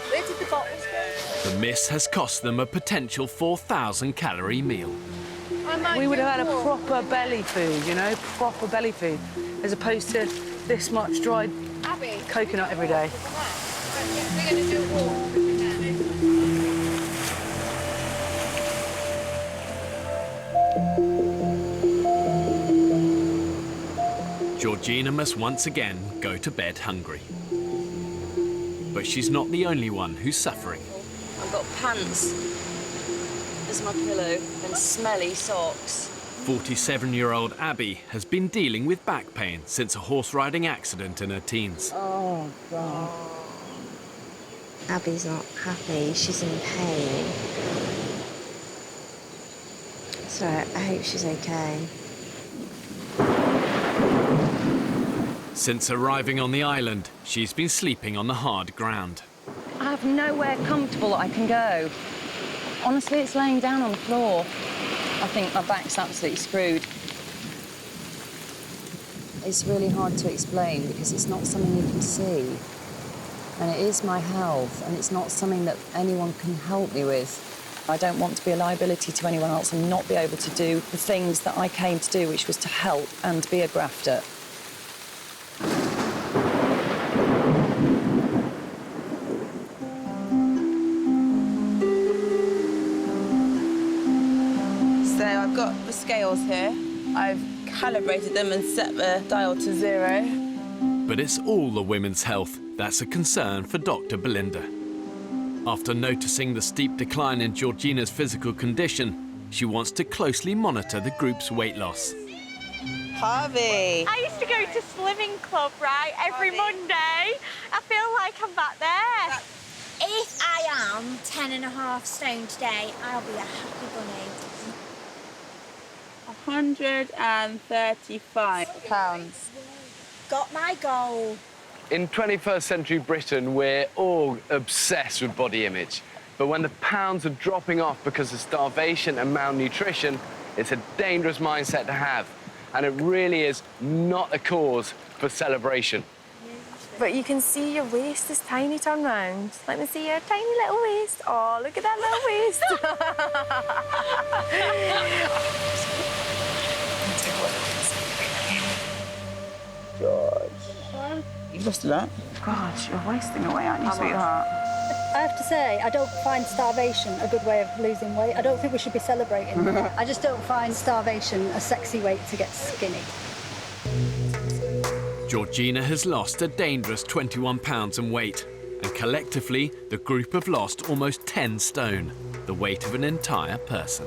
Where did the bottles go? The miss has cost them a potential 4,000-calorie meal. We would have had a proper belly food, you know, proper belly food, as opposed to this much dried coconut every day. We're going to do it all. Georgina must once again go to bed hungry. But she's not the only one who's suffering. I've got pants as my pillow and smelly socks. 47-year-old Abby has been dealing with back pain since a horse riding accident in her teens. Oh, God. Abby's not happy. She's in pain. So I hope she's okay. Since arriving on the island, she's been sleeping on the hard ground. I have nowhere comfortable that I can go. Honestly, it's laying down on the floor. I think my back's absolutely screwed. It's really hard to explain because it's not something you can see. And it is my health, and it's not something that anyone can help me with. I don't want to be a liability to anyone else and not be able to do the things that I came to do, which was to help and be a grafter. So I've got the scales here. I've calibrated them and set the dial to 0. But it's all the women's health that's a concern for Dr. Belinda. After noticing the steep decline in Georgina's physical condition, she wants to closely monitor the group's weight loss. Harvey! I used to go to slimming club, right, every Monday. I feel like I'm back there. If I am 10.5 stone today, I'll be a happy bunny. 135 pounds. Got my goal. In 21st century Britain, we're all obsessed with body image. But when the pounds are dropping off because of starvation and malnutrition, it's a dangerous mindset to have. And it really is not a cause for celebration. But you can see your waist is tiny turn round. Let me see your tiny little waist. Oh, look at that little waist. rest of that. God, you're wasting away, aren't you, sweetheart? I have to say, I don't find starvation a good way of losing weight. I don't think we should be celebrating. I just don't find starvation a sexy way to get skinny. Georgina has lost a dangerous 21 pounds in weight, and collectively, the group have lost almost 10 stone, the weight of an entire person.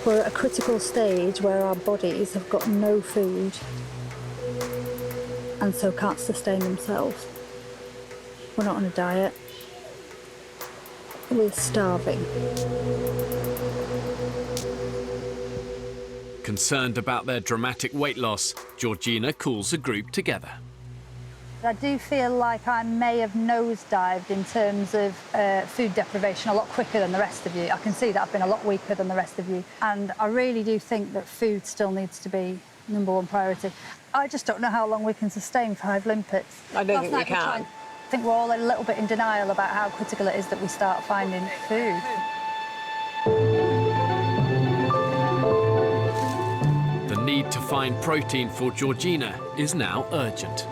We're at a critical stage where our bodies have got no food and so can't sustain themselves. We're not on a diet. We're starving. Concerned about their dramatic weight loss, Georgina calls the group together. I do feel like I may have nosedived in terms of food deprivation a lot quicker than the rest of you. I can see that I've been a lot weaker than the rest of you. And I really do think that food still needs to be #1 priority. I just don't know how long we can sustain 5 limpets. I don't think we can. I think we're all a little bit in denial about how critical it is that we start finding food. The need to find protein for Georgina is now urgent.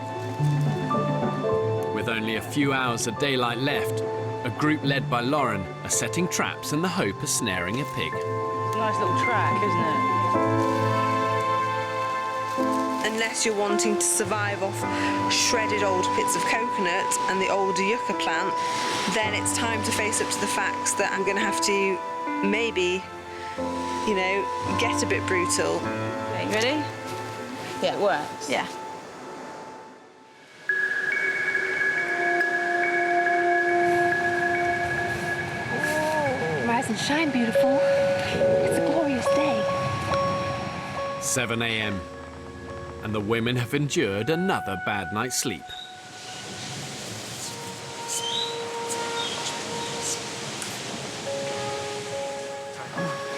With only a few hours of daylight left, a group led by Lauren are setting traps in the hope of snaring a pig. It's a nice little track, isn't it? Unless you're wanting to survive off shredded old bits of coconut and the older yucca plant, then it's time to face up to the facts that I'm going to have to maybe, you know, get a bit brutal. Okay, you ready? Yeah, it works. Yeah. Rise and shine, beautiful. It's a glorious day. 7 a.m. and the women have endured another bad night's sleep.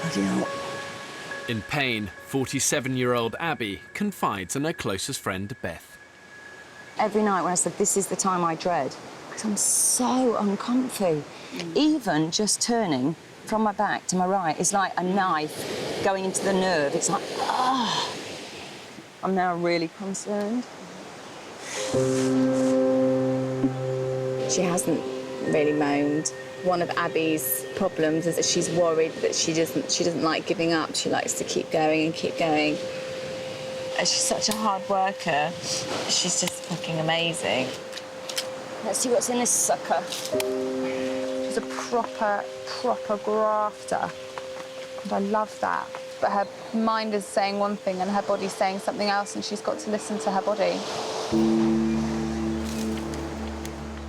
Bloody hell. In pain, 47-year-old Abby confides in her closest friend, Beth. Every night when I said, this is the time I dread, because I'm so uncomfy. Even just turning from my back to my right is like a knife going into the nerve. It's like, ah. I'm now really concerned. She hasn't really moaned. One of Abby's problems is that she's worried that she doesn't like giving up. She likes to keep going and keep going. And she's such a hard worker. She's just fucking amazing. Let's see what's in this sucker. She's a proper grafter. And I love that. But her mind is saying one thing and her body's saying something else, and she's got to listen to her body.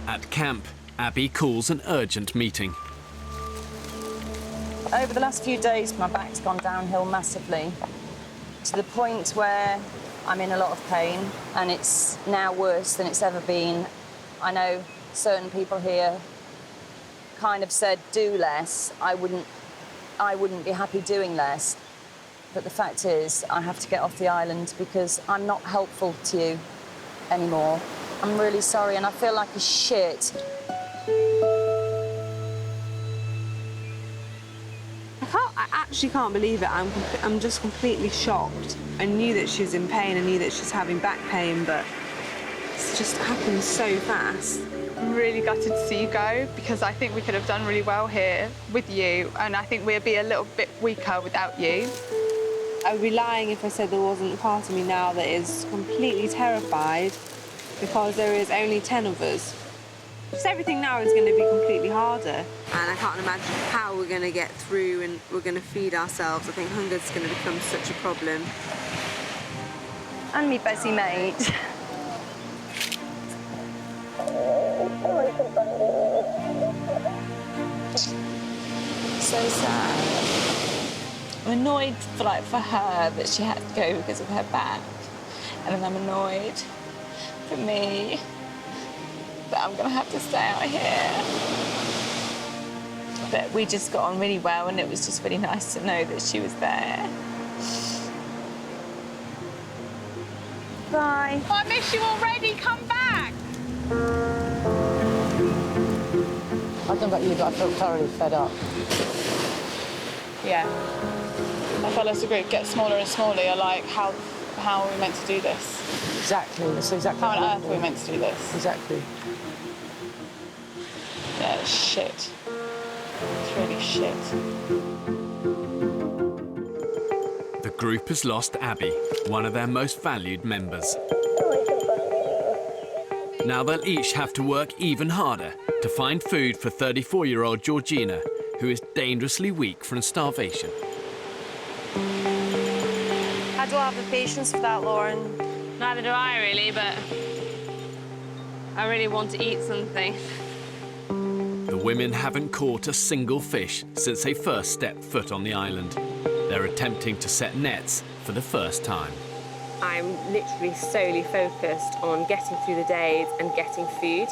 At camp, Abby calls an urgent meeting. Over the last few days, my back's gone downhill massively, to the point where I'm in a lot of pain, and it's now worse than it's ever been. I know certain people here kind of said, do less. I wouldn't be happy doing less. But the fact is, I have to get off the island because I'm not helpful to you anymore. I'm really sorry, and I feel like a shit. I actually can't believe it. I'm just completely shocked. I knew that she was in pain, I knew that she's having back pain, but it's just happened so fast. I'm really gutted to see you go because I think we could have done really well here with you, and I think we'd be a little bit weaker without you. I would be lying if I said there wasn't a part of me now that is completely terrified because there is only 10 of us. Just everything now is going to be completely harder. And I can't imagine how we're going to get through and we're going to feed ourselves. I think hunger's going to become such a problem. And me busy mate. So sad. I'm annoyed for her that she had to go because of her back. And then I'm annoyed for me that I'm going to have to stay out here. But we just got on really well, and it was just really nice to know that she was there. Bye. Oh, I miss you already. Come back. I don't know about you, but I feel thoroughly fed up. Yeah. I feel as the group gets smaller and smaller, you're like, how how are we meant to do this? Exactly. That's exactly. How on earth are we meant to do this? Exactly. Yeah, it's shit. It's really shit. The group has lost Abby, one of their most valued members. Now they'll each have to work even harder to find food for 34-year-old Georgina, who is dangerously weak from starvation. I don't have the patience for that, Lauren. Neither do I, really, but I really want to eat something. The women haven't caught a single fish since they first stepped foot on the island. They're attempting to set nets for the first time. I'm literally solely focused on getting through the days and getting food.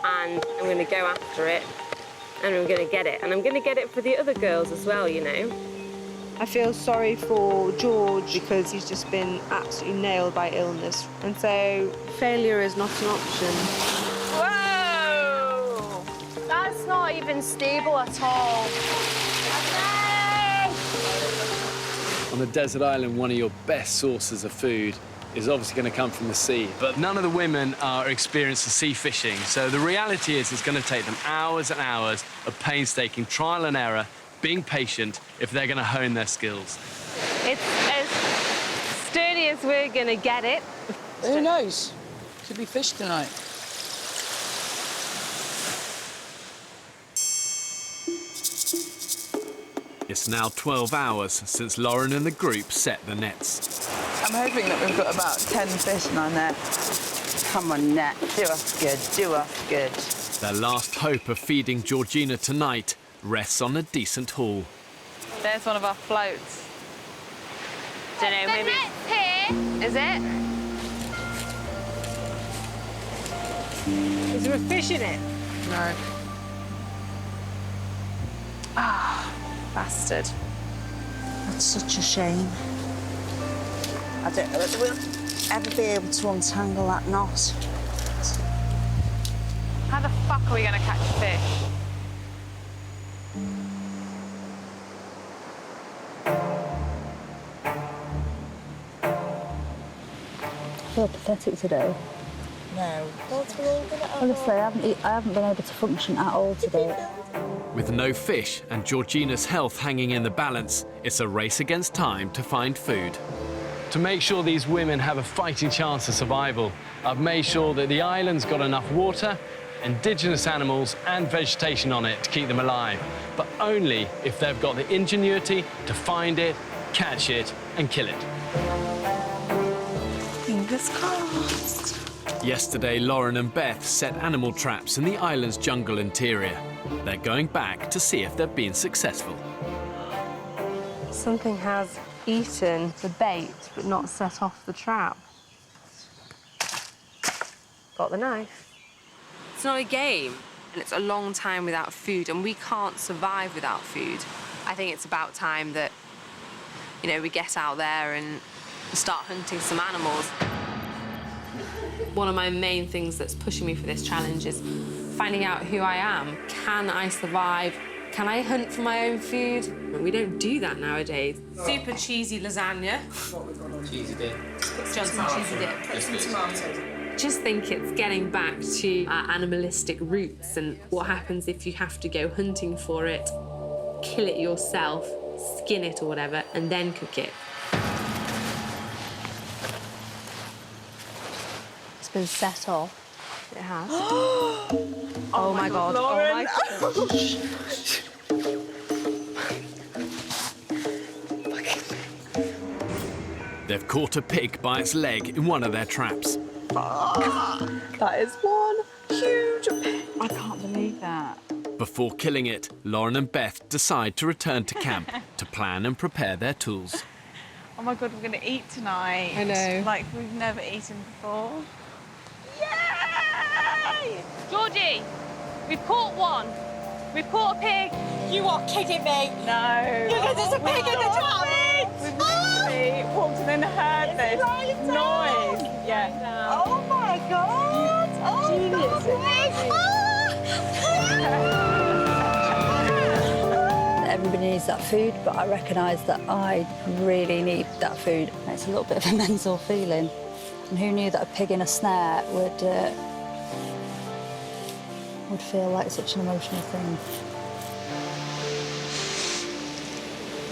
And I'm going to go after it, and I'm going to get it. And I'm going to get it for the other girls as well, you know. I feel sorry for George because he's just been absolutely nailed by illness. And so failure is not an option. Whoa! That's not even stable at all. On a desert island, one of your best sources of food is obviously going to come from the sea. But none of the women are experienced in sea fishing, so the reality is it's going to take them hours and hours of painstaking trial and error, being patient, if they're going to hone their skills. It's as sturdy as we're going to get it. Who knows? Could be fish tonight. It's now 12 hours since Lauren and the group set the nets. I'm hoping that we've got about 10 fish in our net. Come on, net. Do us good. Do us good. Their last hope of feeding Georgina tonight rests on a decent haul. There's one of our floats. Don't know, maybe. Here. Is it? Is there a fish in it? No. Ah, bastard. That's such a shame. I don't know whether we'll ever be able to untangle that knot. How the fuck are we going to catch fish? I feel pathetic today. No. Honestly, I haven't been able to function at all today. With no fish and Georgina's health hanging in the balance, it's a race against time to find food. To make sure these women have a fighting chance of survival, I've made sure that the island's got enough water, indigenous animals and vegetation on it to keep them alive, but only if they've got the ingenuity to find it, catch it and kill it. Fingers crossed. Yesterday, Lauren and Beth set animal traps in the island's jungle interior. They're going back to see if they've been successful. Something has eaten the bait, but not set off the trap. Got the knife. It's not a game, and it's a long time without food, and we can't survive without food. I think it's about time that, you know, we get out there and start hunting some animals. One of my main things that's pushing me for this challenge is finding out who I am. Can I survive? Can I hunt for my own food? We don't do that nowadays. Super cheesy lasagna. Cheesy dip. Johnson cheesy dip. Put some tomatoes. Just think it's getting back to our animalistic roots and what happens if you have to go hunting for it, kill it yourself, skin it or whatever, and then cook it. It's been set off. It has. Oh my God, Lauren. Oh my gosh. They've caught a pig by its leg in one of their traps. That is one huge pig. I can't believe that. Before killing it, Lauren and Beth decide to return to camp to plan and prepare their tools. Oh my God, we're going to eat tonight. I know. Like we've never eaten before. Yay! Georgie, we've caught one. We've caught a pig. You are kidding me. No. There's a pig in the trap. We've literally walked and then heard this noise. Yeah. Oh my God. Oh, genius. everybody needs that food, but I recognise that I really need that food. It's a little bit of a mental feeling. And who knew that a pig in a snare would feel like such an emotional thing?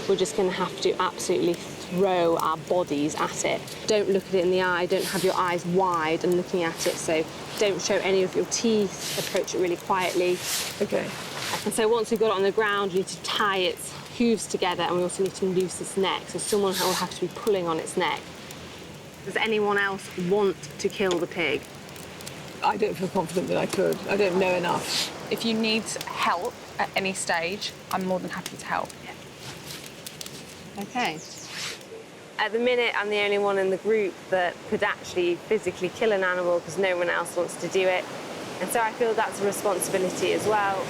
We're just going to have to absolutely throw our bodies at it. Don't look at it in the eye, don't have your eyes wide and looking at it, so don't show any of your teeth, approach it really quietly. Okay. And so once we've got it on the ground, we need to tie its hooves together, and we also need to loose its neck, so someone will have to be pulling on its neck. Does anyone else want to kill the pig? I don't feel confident that I could. I don't know enough. If you need help at any stage, I'm more than happy to help. Okay. At the minute, I'm the only one in the group that could actually physically kill an animal because no one else wants to do it. And so I feel that's a responsibility as well.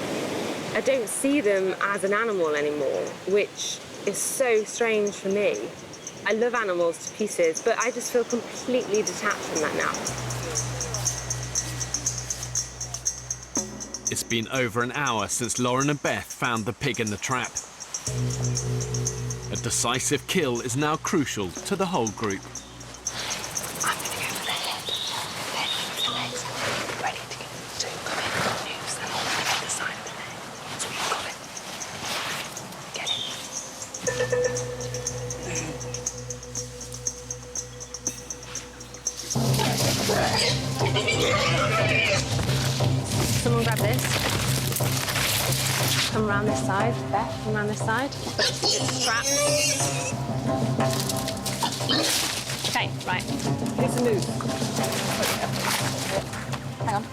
I don't see them as an animal anymore, which is so strange for me. I love animals to pieces, but I just feel completely detached from that now. It's been over an hour since Lauren and Beth found the pig in the trap. A decisive kill is now crucial to the whole group. I'm going to go for the head, then with the legs, and then be ready to come in with the noose and on the other side of the leg. So we've got it. Get Someone grab this. Come around this side, Beth, come around this side. It's trapped. Okay, right. It's a noose. Hang on.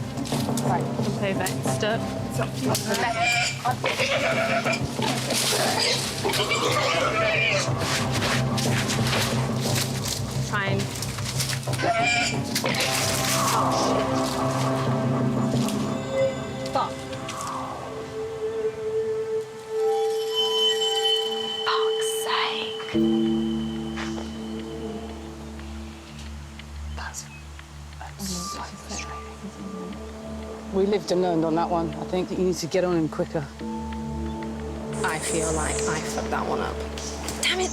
Right, jump over. Stop. It's up to you. Try and... Fuck. fuck's sake. That's so frustrating. We lived and learned on that one. I think that you need to get on him quicker. I feel like I fucked that one up. Damn it!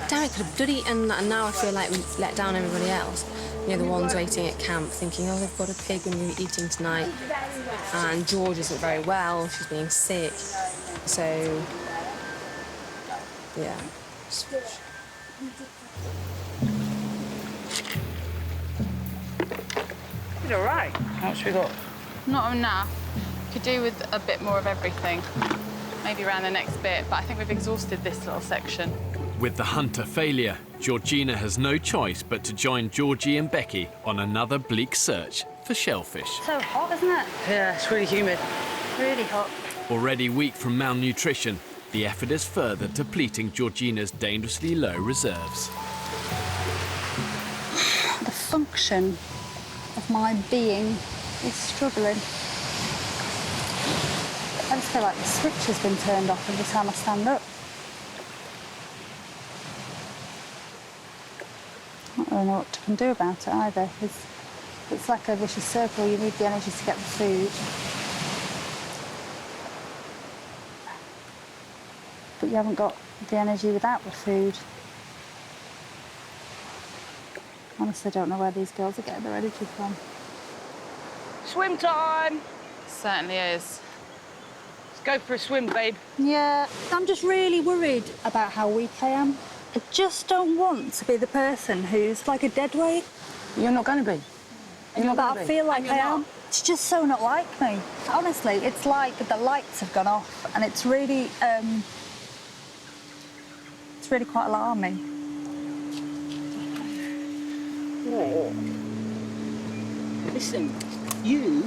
Damn it, could have bloody... And now I feel like we let down everybody else. You know, the ones waiting at camp thinking, oh, they've got a pig and we're eating tonight. And George isn't very well, she's being sick. So, yeah. It's all right. How much we got? Not enough. Could do with a bit more of everything. Maybe around the next bit, but I think we've exhausted this little section. With the hunt a failure, Georgina has no choice but to join Georgie and Becky on another bleak search for shellfish. So hot, isn't it? Yeah, it's really humid. Really hot. Already weak from malnutrition, the effort is further depleting Georgina's dangerously low reserves. The function of my being is struggling. I just feel like the switch has been turned off every time I stand up. I don't really know what I can do about it either. It's like a vicious circle. You need the energy to get the food. But you haven't got the energy without the food. Honestly, I don't know where these girls are getting their energy from. Swim time! Certainly is. Let's go for a swim, babe. Yeah, I'm just really worried about how weak I am. I just don't want to be the person who's like a dead weight. You're not going to be. You're not But going to I be. feel like I am. It's just so not like me. Honestly, it's like the lights have gone off, and it's really quite alarming. Listen, you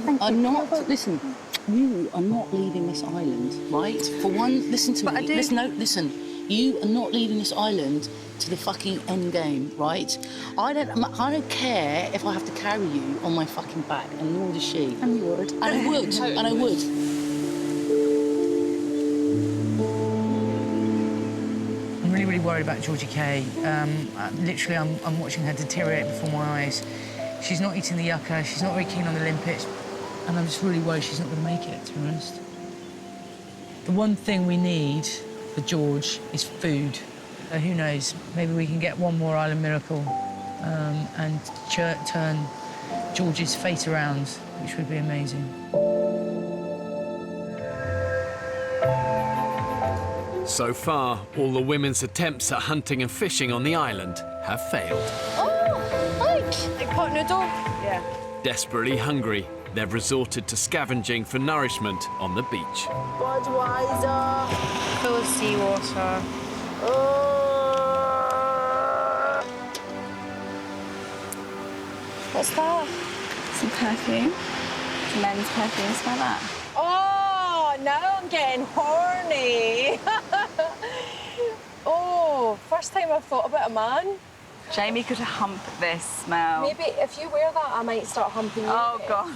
are not leaving this island, right? For one, listen to me. Listen. You are not leaving this island to the fucking end game, right? I don't care if I have to carry you on my fucking back, and nor does she. And you would. And I would. And I would. I'm really, really worried about Georgie Kay. Literally, I'm watching her deteriorate before my eyes. She's not eating the yucca, she's not very keen on the limpets, and I'm just really worried she's not going to make it, to be honest. The one thing we need for George is food. Who knows, maybe we can get one more island miracle and turn George's fate around, which would be amazing. So far, all the women's attempts at hunting and fishing on the island have failed. Oh, like pot noodle? Yeah. Desperately hungry, they've resorted to scavenging for nourishment on the beach. Budweiser. Full of seawater. What's that? Some perfume. Some men's perfume. Smell that? Oh, now I'm getting horny. Oh, first time I've thought about a man. Jamie could hump this smell. Maybe if you wear that, I might start humping you. Oh, God.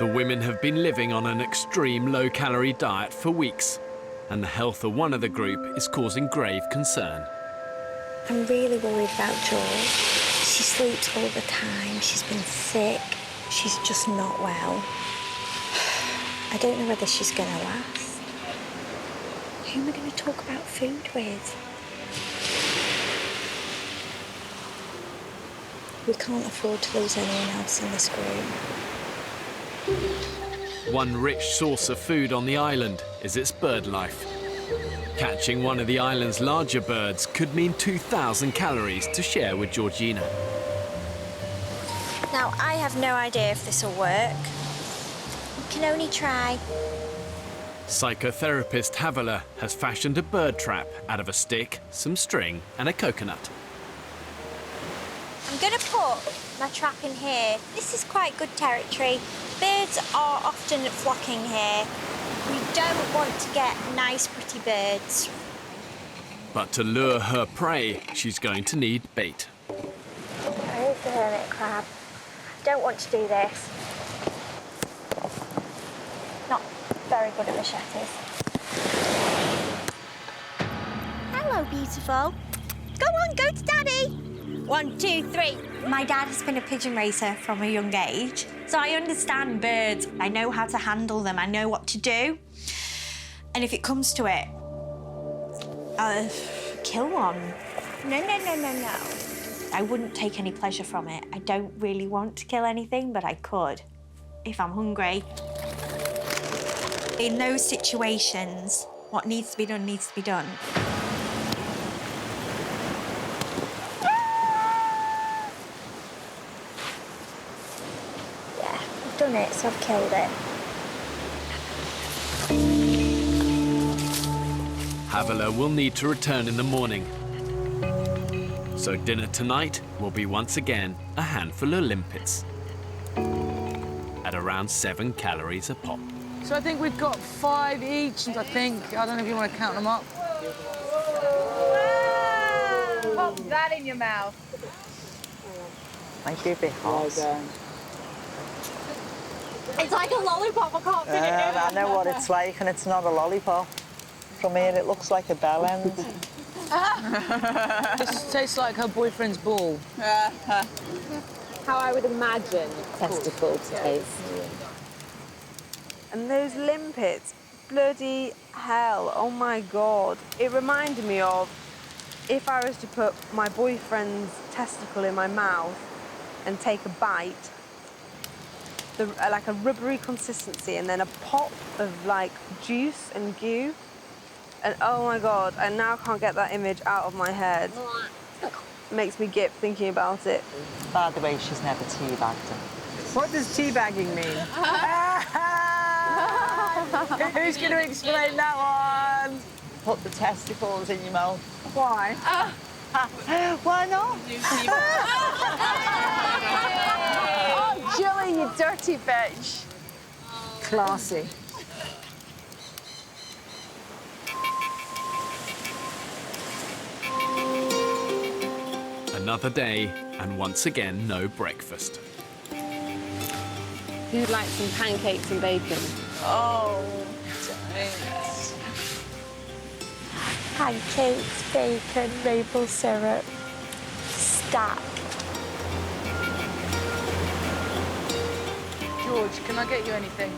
The women have been living on an extreme low-calorie diet for weeks, and the health of one of the group is causing grave concern. I'm really worried about George. She sleeps all the time. She's been sick. She's just not well. I don't know whether she's going to last. Who am I going to talk about food with? We can't afford to lose anyone else in this group. One rich source of food on the island is its bird life. Catching one of the island's larger birds could mean 2,000 calories to share with Georgina. Now, I have no idea if this will work. We can only try. Psychotherapist Havila has fashioned a bird trap out of a stick, some string and a coconut. I'm going to put my trap in here. This is quite good territory. Birds are often flocking here. We don't want to get nice, pretty birds. But to lure her prey, she's going to need bait. Where's the hermit crab? I don't want to do this. Not very good at machetes. Hello, beautiful. Go on, go to Daddy. 1, 2, 3. My dad has been a pigeon racer from a young age, so I understand birds. I know how to handle them. I know what to do. And if it comes to it, I'll kill one. No. I wouldn't take any pleasure from it. I don't really want to kill anything, but I could if I'm hungry. In those situations, what needs to be done needs to be done. Yeah, I've done it, so I've killed it. Havila will need to return in the morning. So dinner tonight will be once again a handful of limpets at around 7 calories a pop. So I think we've got 5 each, I think. I don't know if you want to count them up. Pop that in your mouth. Might be a bit hot. It's like a lollipop, I can't fit it in. I know what it's like, and it's not a lollipop. From here, it looks like a bell end. This tastes like her boyfriend's ball. How I would imagine Testicle taste. And those limpets, bloody hell, oh my God. It reminded me of if I was to put my boyfriend's testicle in my mouth and take a bite, like a rubbery consistency, and then a pop of like juice and goo. And oh my God, I now can't get that image out of my head. It makes me gip thinking about it. By the way, she's never teabagged him. What does teabagging mean? Who's going to explain that one? Put the testicles in your mouth. Why? Why not? Oh, Julie, you dirty bitch. Classy. Another day, and once again, no breakfast. Who'd like some pancakes and bacon? Oh, Pancakes, bacon, maple syrup, stack. George, can I get you anything?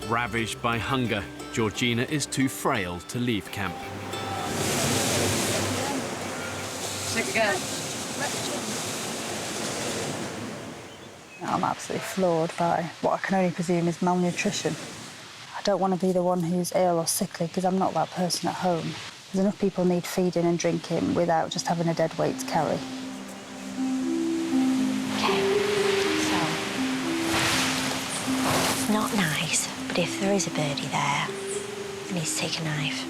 Ravaged by hunger, Georgina is too frail to leave camp. Sick again. I'm absolutely floored by what I can only presume is malnutrition. I don't want to be the one who's ill or sickly because I'm not that person at home. There's enough people need feeding and drinking without just having a dead weight to carry. It's not nice, but if there is a birdie there, I need to take a knife.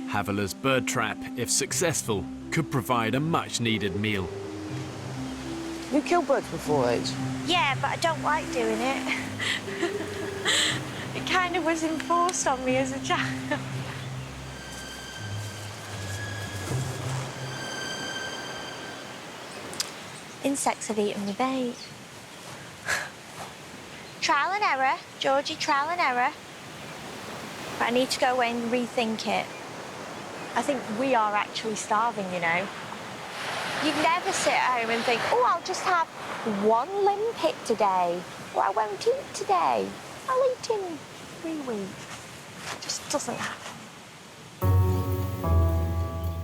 Haviler's bird trap, if successful, could provide a much-needed meal. You killed birds before, Age? Yeah, but I don't like doing it. It kind of was enforced on me as a child. Insects have eaten me bait. Trial and error, Georgie, trial and error. But I need to go away and rethink it. I think we are actually starving, you know. You'd never sit at home and think, oh, I'll just have one limpet today, or I won't eat today. I'll eat in 3 weeks. It just doesn't happen.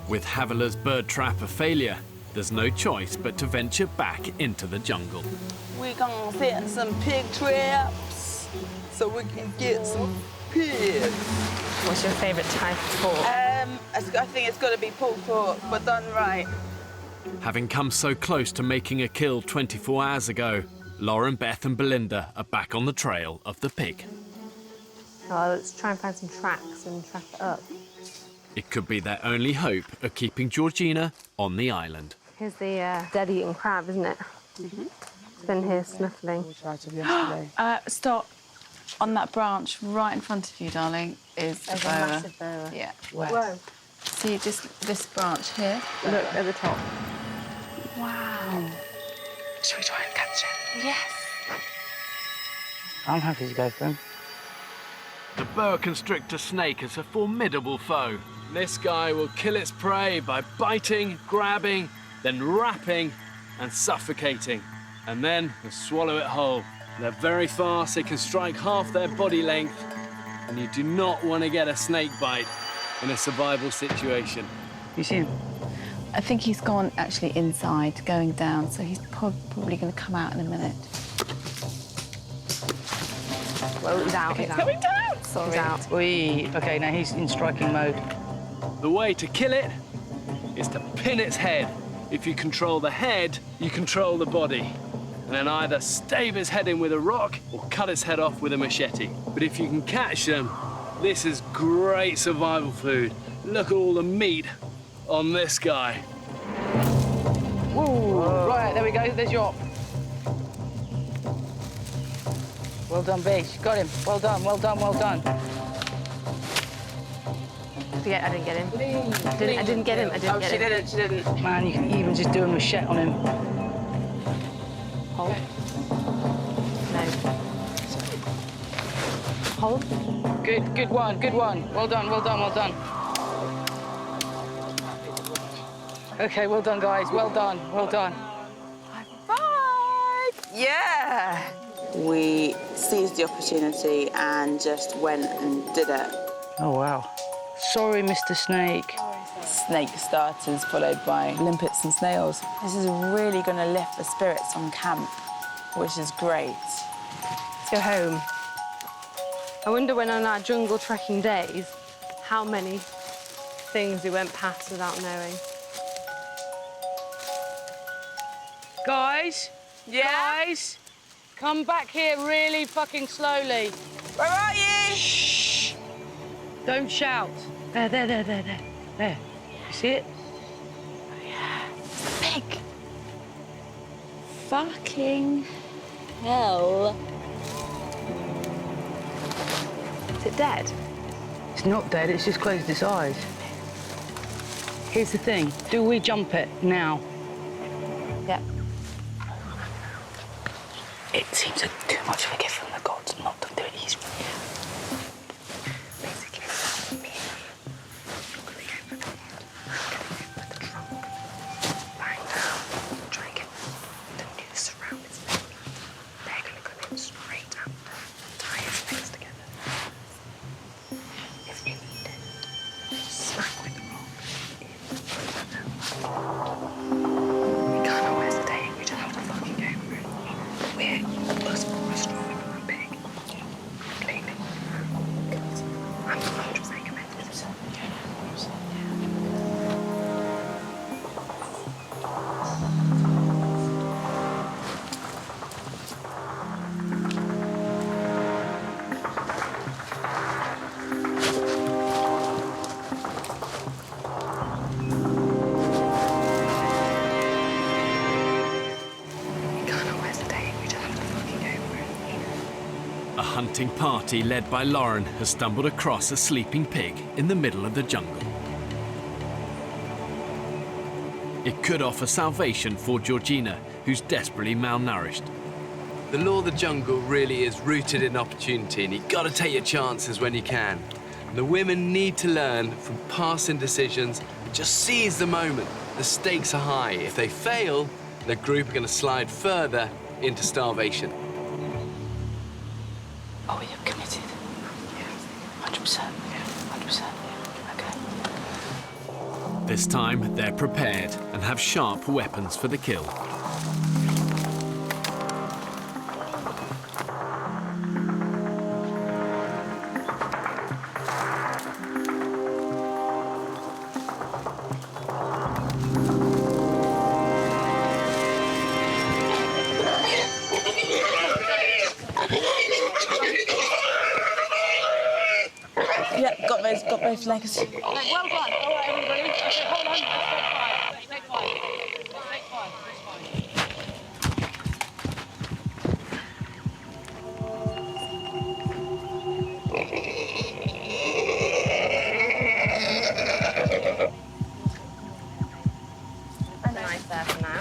With Haviler's bird trap a failure, there's no choice but to venture back into the jungle. We're gonna set some pig traps so we can get some pigs. What's your favourite type of pork? I think it's got to be pulled pork, but done right. Having come so close to making a kill 24 hours ago, Lauren, Beth and Belinda are back on the trail of the pig. Oh, let's try and find some tracks and track it up. It could be their only hope of keeping Georgina on the island. Here's the dead-eaten crab, isn't it? It's been here snuffling. Stop. On that branch right in front of you, darling, is a boa. Massive boa. Yeah. Whoa. See just this branch here? Look at the top. Wow. Shall we try and catch it? Yes. I'm happy to go for him. The boa constrictor snake is a formidable foe. This guy will kill its prey by biting, grabbing, then wrapping and suffocating, and then swallow it whole. They're very fast, they can strike half their body length, and you do not want to get a snake bite in a survival situation. You see him? I think he's gone actually inside, going down, so he's probably going to come out in a minute. Well, he's out. He's coming down! Sorry. He's out. Wee. OK, now he's in striking mode. The way to kill it is to pin its head. If you control the head, you control the body. And then either stave its head in with a rock or cut its head off with a machete. But if you can catch them, this is great survival food. Look at all the meat on this guy. Whoa. Right, there we go. There's your op. Well done, Beach. Got him. Well done, well done, well done. I didn't get him. I didn't get him. She didn't. Man, you can even just do a machete on him. Hold. No. Hold. Good one, good one. Well done, well done, well done. OK, well done, guys. Well done, well done. Bye! Yeah! We seized the opportunity and just went and did it. Oh, wow. Sorry, Mr. Snake. Snake starters followed by limpets and snails. This is really going to lift the spirits on camp, which is great. Let's go home. I wonder when on our jungle trekking days, how many things we went past without knowing. Guys? Yeah? Guys? Come back here really fucking slowly. Where are you? Shh. Don't shout. There. There. You see it? Oh, yeah. It's a pig. Fucking hell. Is it dead? It's not dead, it's just closed its eyes. Here's the thing. Do we jump it now? Yeah. It seems like too much of a gift from the gods not to do it easily. Basically, me and you are going to go with the trunk, lying down, try and get the noose around its neck. They're going to come in straight up, tie its legs together. A hunting party led by Lauren has stumbled across a sleeping pig in the middle of the jungle. It could offer salvation for Georgina, who's desperately malnourished. The law of the jungle really is rooted in opportunity, and you've got to take your chances when you can. And the women need to learn from past indecisions and just seize the moment. The stakes are high. If they fail, the group are going to slide further into starvation. Oh, you're committed? Yeah. 100%. Yeah, 100%. Okay. This time, they're prepared and have sharp weapons for the kill. Yeah, got both legs. Well done. All right, everybody. Okay, hold on. Take five. Take five. A knife there for now.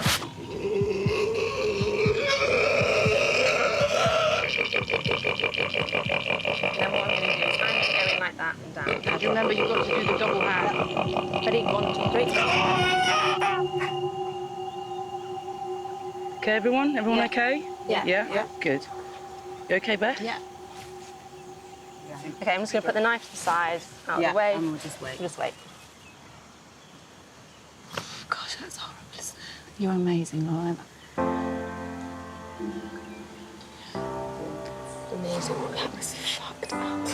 Then what I'm going to do is I'm just going like that and down. Now, do you remember you've got to do the double hand? Ready? 1, 2, 3. Okay, everyone? Everyone okay? Yeah. Yeah? Good. You okay, Bear? Yeah. Okay, I'm just going to put the knife to the side, out of the way. And we'll just wait. Just wait. Gosh, that's horrible. You're amazing, Lauren. Amazing. That was fucked up.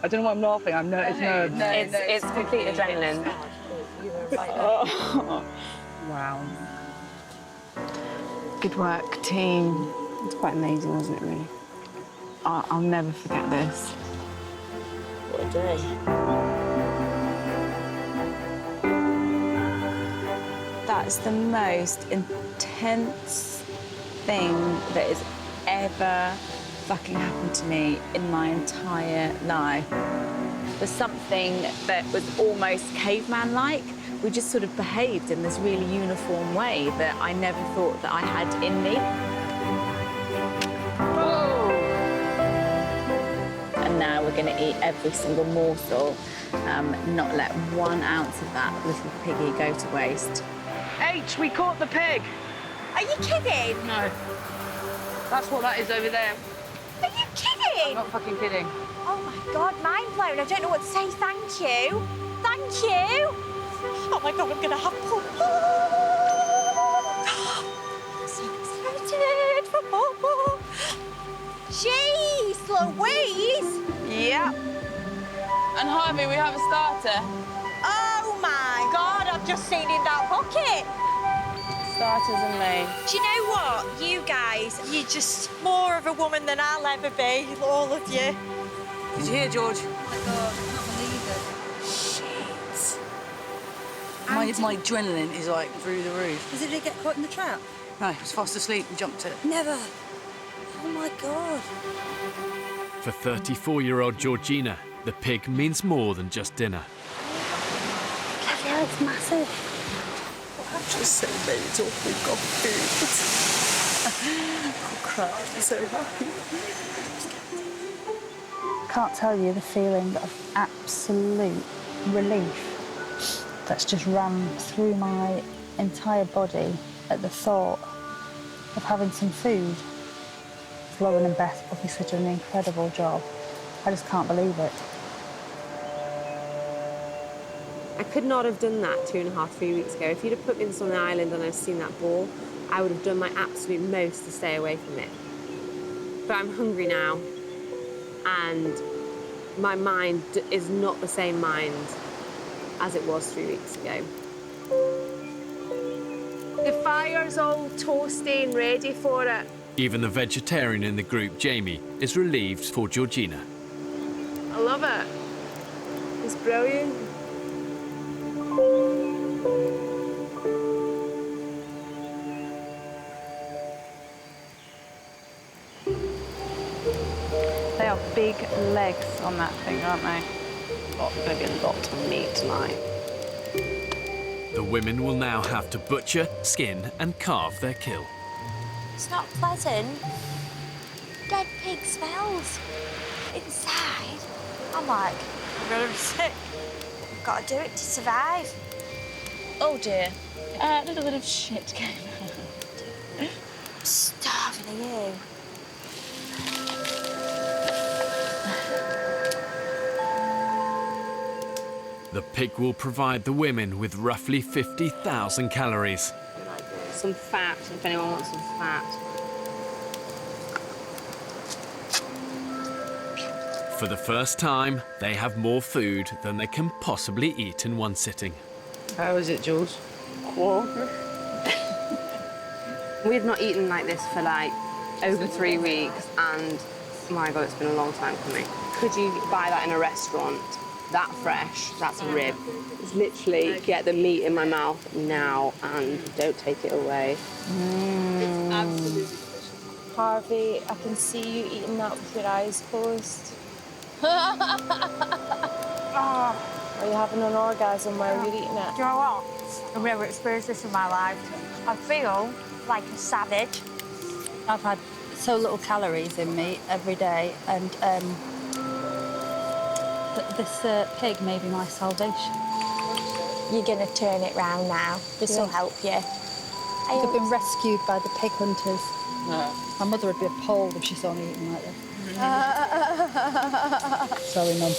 I don't know why I'm laughing. I'm nervous. It's complete adrenaline. Oh. Wow. Good work, team. It's quite amazing, wasn't it, really? I'll never forget this. What a day. That's the most intense thing that has ever fucking happened to me in my entire life. Was something that was almost caveman-like. We just sort of behaved in this really uniform way that I never thought that I had in me. Whoa. And now we're gonna eat every single morsel, not let 1 ounce of that little piggy go to waste. H, we caught the pig. Are you kidding? No. That's what that is over there. Are you kidding? I'm not fucking kidding. Oh my God, mind blown. I don't know what to say. Thank you. Thank you. Oh my God, I'm gonna have pulp. I'm so excited for pulp. Jeez, Louise. Yeah. And Harvey, we have a starter. Oh my God, I've just seen in that pocket. Starters and me. Do you know what? You guys, you're just more of a woman than I'll ever be, all of you. Did you hear, George? Oh my God, I can't believe it. Shit. My adrenaline is like through the roof. Did it get caught in the trap? No, I was fast asleep and jumped it. Never. Oh my God. For 34-year-old Georgina, the pig means more than just dinner. Bloody hell, it's massive. I'm just so mental. We've got food. I'll cry. I'm so happy. I can't tell you the feeling of absolute relief that's just ran through my entire body at the thought of having some food. Lauren and Beth obviously did an incredible job. I just can't believe it. I could not have done that 2.5, 3 weeks ago. If you'd have put me on an island and I'd seen that ball, I would have done my absolute most to stay away from it. But I'm hungry now, and and my mind is not the same mind as it was 3 weeks ago. The fire's all toasty and ready for it. Even the vegetarian in the group, Jamie, is relieved for Georgina. I love it. It's brilliant. They are big legs on that thing, aren't they? Going to be a lot of meat tonight. The women will now have to butcher, skin and carve their kill. It's not pleasant. Dead pig smells. Inside, I'm like, really sick. I've got to do it to survive. Oh dear. A little bit of shit came out. I'm starving of you. The pig will provide the women with roughly 50,000 calories. Some fat, if anyone wants some fat. For the first time, they have more food than they can possibly eat in one sitting. How is it, Jules? Cool. We've not eaten like this for like over 3 weeks, and my God, it's been a long time coming. Could you buy that in a restaurant? That fresh, that's a rib. It's literally get the meat in my mouth now and don't take it away. It's absolutely delicious. Harvey, I can see you eating that with your eyes closed. Are you having an orgasm while you're eating it? Do you know what? I've never experienced this in my life. I feel like a savage. I've had so little calories in me every day, and this pig may be my salvation. You're going to turn it round now. This will help you. I've been rescued by the pig hunters. My mother would be appalled if she saw me eating like this. Sorry, Mum.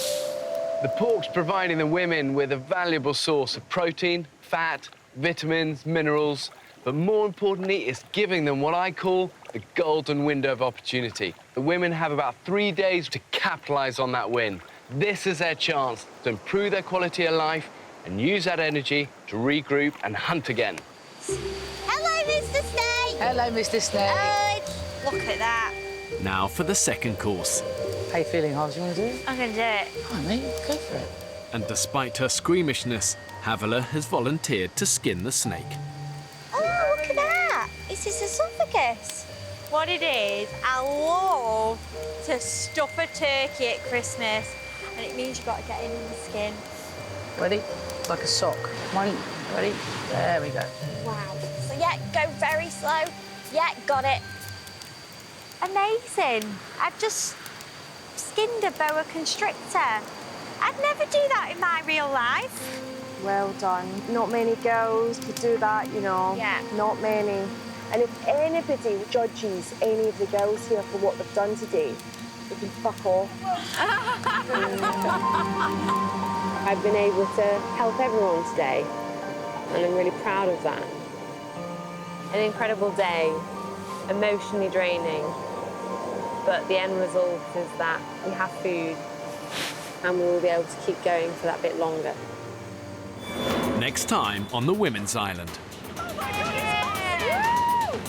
The pork's providing the women with a valuable source of protein, fat, vitamins, minerals, but more importantly, it's giving them what I call the golden window of opportunity. The women have about 3 days to capitalize on that win. This is their chance to improve their quality of life and use that energy to regroup and hunt again. Hello, Mr. Snake. Hello, Mr. Snake. Look at that. Now for the second course. How you feeling, Harv? Do you want to do it? I'm going to do it. Come on, mate. Go for it. And despite her squeamishness, Havila has volunteered to skin the snake. Oh, look at that. It's his esophagus. What it is, I love to stuff a turkey at Christmas, and it means you've got to get in the skin. Ready? Like a sock. One, ready? There we go. Wow. So, yeah, go very slow. Yeah, got it. Amazing. I've just skinned a boa constrictor. I'd never do that in my real life. Well done. Not many girls could do that, you know. Yeah. Not many. And if anybody judges any of the girls here for what they've done today, they can fuck off. I've been able to help everyone today, and I'm really proud of that. An incredible day, emotionally draining, but the end result is that we have food and we will be able to keep going for that bit longer. Next time on the Women's Island.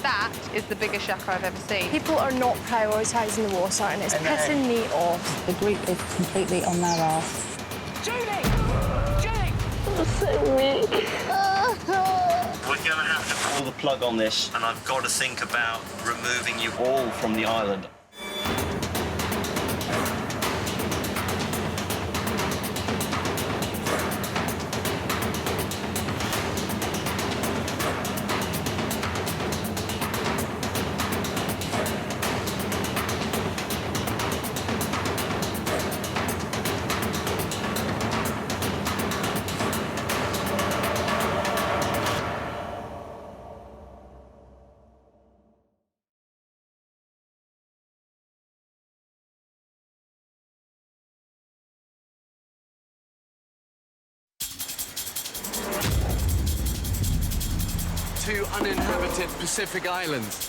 That is the biggest yucca I've ever seen. People are not prioritising the water, and it's pissing me off. The group is completely on their arse. Julie! Julie! I'm so weak. We're going to have to pull the plug on this, and I've got to think about removing you all from the island. Two uninhabited Pacific islands.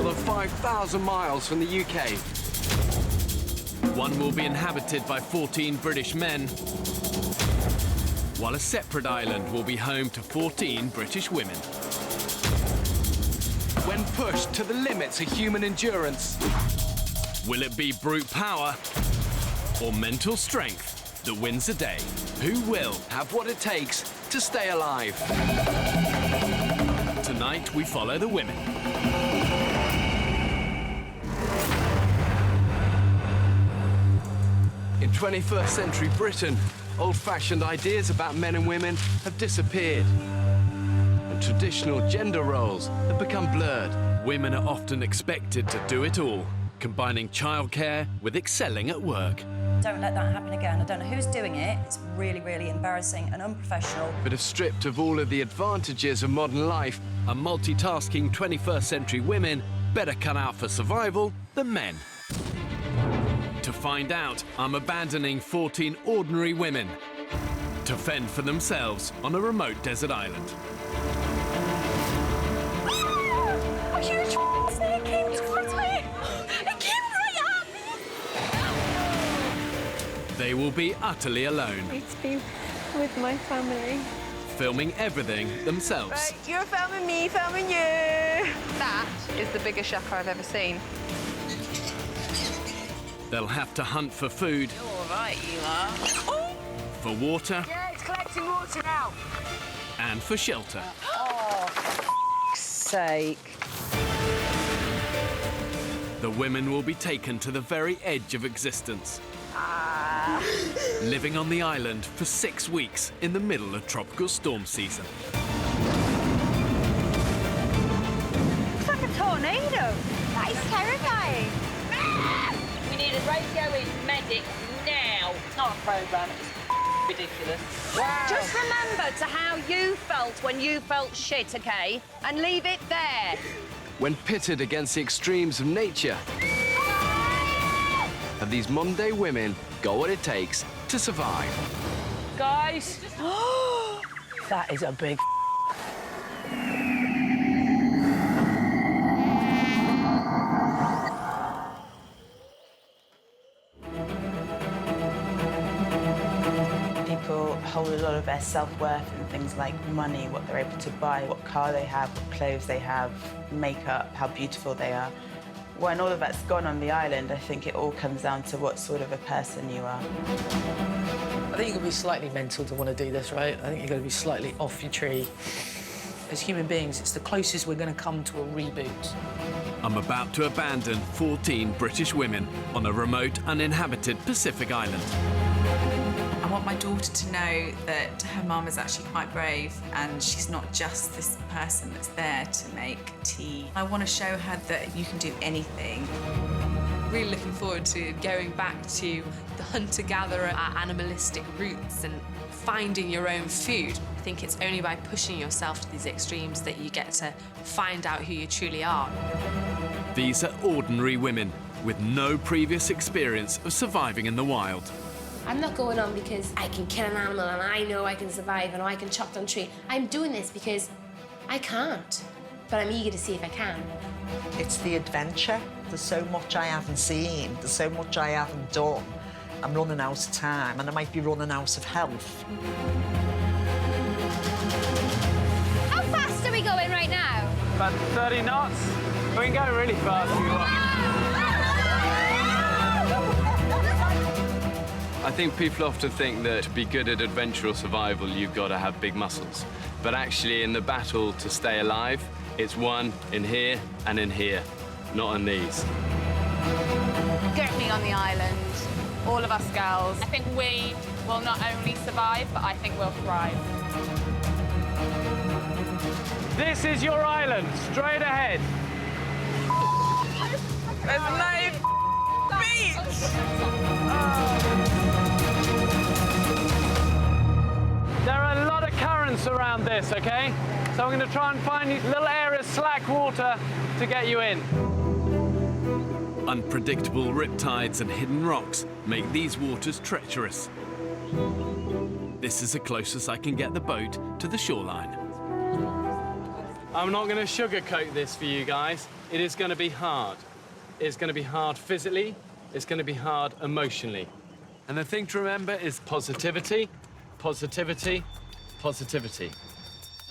more than 5,000 miles from the UK. One will be inhabited by 14 British men, while a separate island will be home to 14 British women. When pushed to the limits of human endurance, will it be brute power or mental strength that wins the day? Who will have what it takes to stay alive? Tonight, we follow the women. In 21st century Britain, old-fashioned ideas about men and women have disappeared. And traditional gender roles have become blurred. Women are often expected to do it all, combining childcare with excelling at work. Don't let that happen again. I don't know who's doing it. It's really, really embarrassing and unprofessional. But if stripped of all of the advantages of modern life, are multitasking 21st century women better cut out for survival than men? To find out, I'm abandoning 14 ordinary women to fend for themselves on a remote desert island. A huge snake came towards me. It came right at me. They will be utterly alone, Need to be with my family. filming everything themselves. Right, you're filming me, filming you. That is the biggest shaka I've ever seen. They'll have to hunt for food, All right, you are. for water, Yeah, it's collecting water now. and for shelter. Oh, for sake. The women will be taken to the very edge of existence, living on the island for 6 weeks in the middle of tropical storm season. It's like a tornado. That is terrifying. We need a radioing medic now. It's not a programme, it's ridiculous. Wow. Just remember to how you felt when you felt shit, OK? And leave it there. when pitted against the extremes of nature, have these modern-day women got what it takes to survive? Guys. That is a big People hold a lot of their self-worth in things like money, what they're able to buy, what car they have, what clothes they have, makeup, how beautiful they are. When all of that's gone on the island, I think it all comes down to what sort of a person you are. I think you've got to be slightly mental to want to do this, right? I think you've got to be slightly off your tree. As human beings, it's the closest we're going to come to a reboot. I'm about to abandon 14 British women on a remote, uninhabited Pacific island. I want my daughter to know that her mum is actually quite brave and she's not just this person that's there to make tea. I want to show her that you can do anything. Really looking forward to going back to the hunter-gatherer, our animalistic roots, and finding your own food. I think it's only by pushing yourself to these extremes that you get to find out who you truly are. These are ordinary women with no previous experience of surviving in the wild. I'm not going on because I can kill an animal and I know I can survive and I can chop down a tree. I'm doing this because I can't, but I'm eager to see if I can. It's the adventure. There's so much I haven't seen. There's so much I haven't done. I'm running out of time and I might be running out of health. How fast are we going right now? About 30 knots. We can go really fast if you want. I think people often think that to be good at adventure or survival, you've got to have big muscles. But actually, in the battle to stay alive, it's one in here and in here, not on these. Get me on the island, all of us girls. I think we will not only survive, but I think we'll thrive. This is your island, straight ahead. There's no beach! There are a lot of currents around this, okay? So I'm going to try and find these little areas, slack water, to get you in. Unpredictable riptides and hidden rocks make these waters treacherous. This is the closest I can get the boat to the shoreline. I'm not going to sugarcoat this for you guys. It is going to be hard. It's going to be hard physically. It's going to be hard emotionally. And the thing to remember is positivity, positivity, positivity.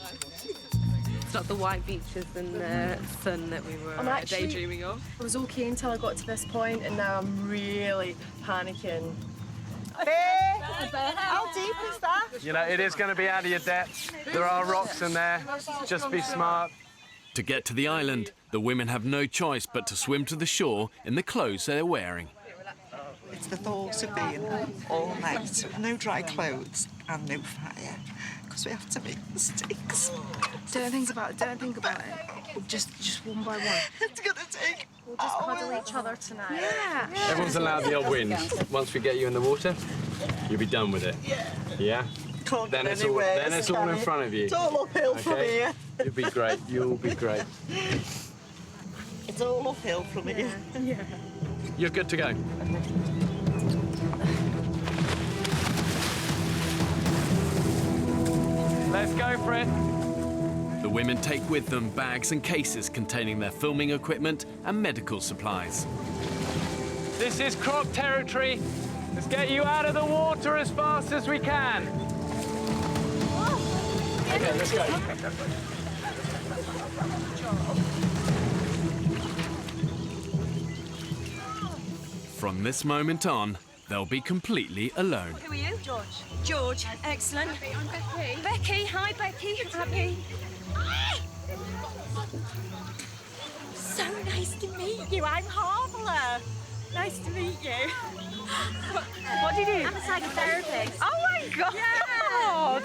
It's not the white beaches and the sun that we were daydreaming of. I was okay until I got to this point, and now I'm really panicking. How deep is that? You know, it is going to be out of your depth. There are rocks in there. Just be smart. To get to the island, the women have no choice but to swim to the shore in the clothes they're wearing. It's the thought of being all night, no dry clothes and no fire, because we have to make mistakes. Don't think about it, don't think about it. Just one by one. It's gonna take We'll just cuddle each other tonight. Yeah. Everyone's allowed the odd win. Once we get you in the water, you'll be done with it. Yeah? Then it's all in front of you. It's all uphill from here. You'll be great. You'll be great. It's all uphill from here. Yeah. You're good to go. Let's go for it. The women take with them bags and cases containing their filming equipment and medical supplies. This is Croc territory. Let's get you out of the water as fast as we can. Okay, let's go. From this moment on, they'll be completely alone. Who are you? George. George, excellent. I'm Becky. Becky, hi Becky. Happy. So nice to meet you. I'm Harbour. Nice to meet you. What do you do? I'm a psychotherapist. Oh my God! Yeah.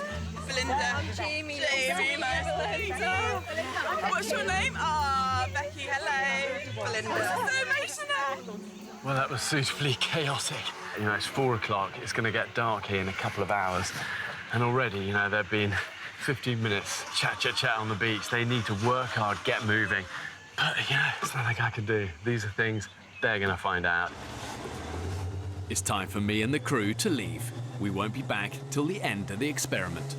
Belinda. Jamie. Jamie, nice to meet you. What's your name? Becky, hello. Belinda. So emotional. Well, that was suitably chaotic. You know, it's 4 o'clock. It's going to get dark here in a couple of hours. And already, you know, there've been 15 minutes chat on the beach. They need to work hard, get moving. But, you know, there's nothing I can do. These are things they're going to find out. It's time for me and the crew to leave. We won't be back till the end of the experiment.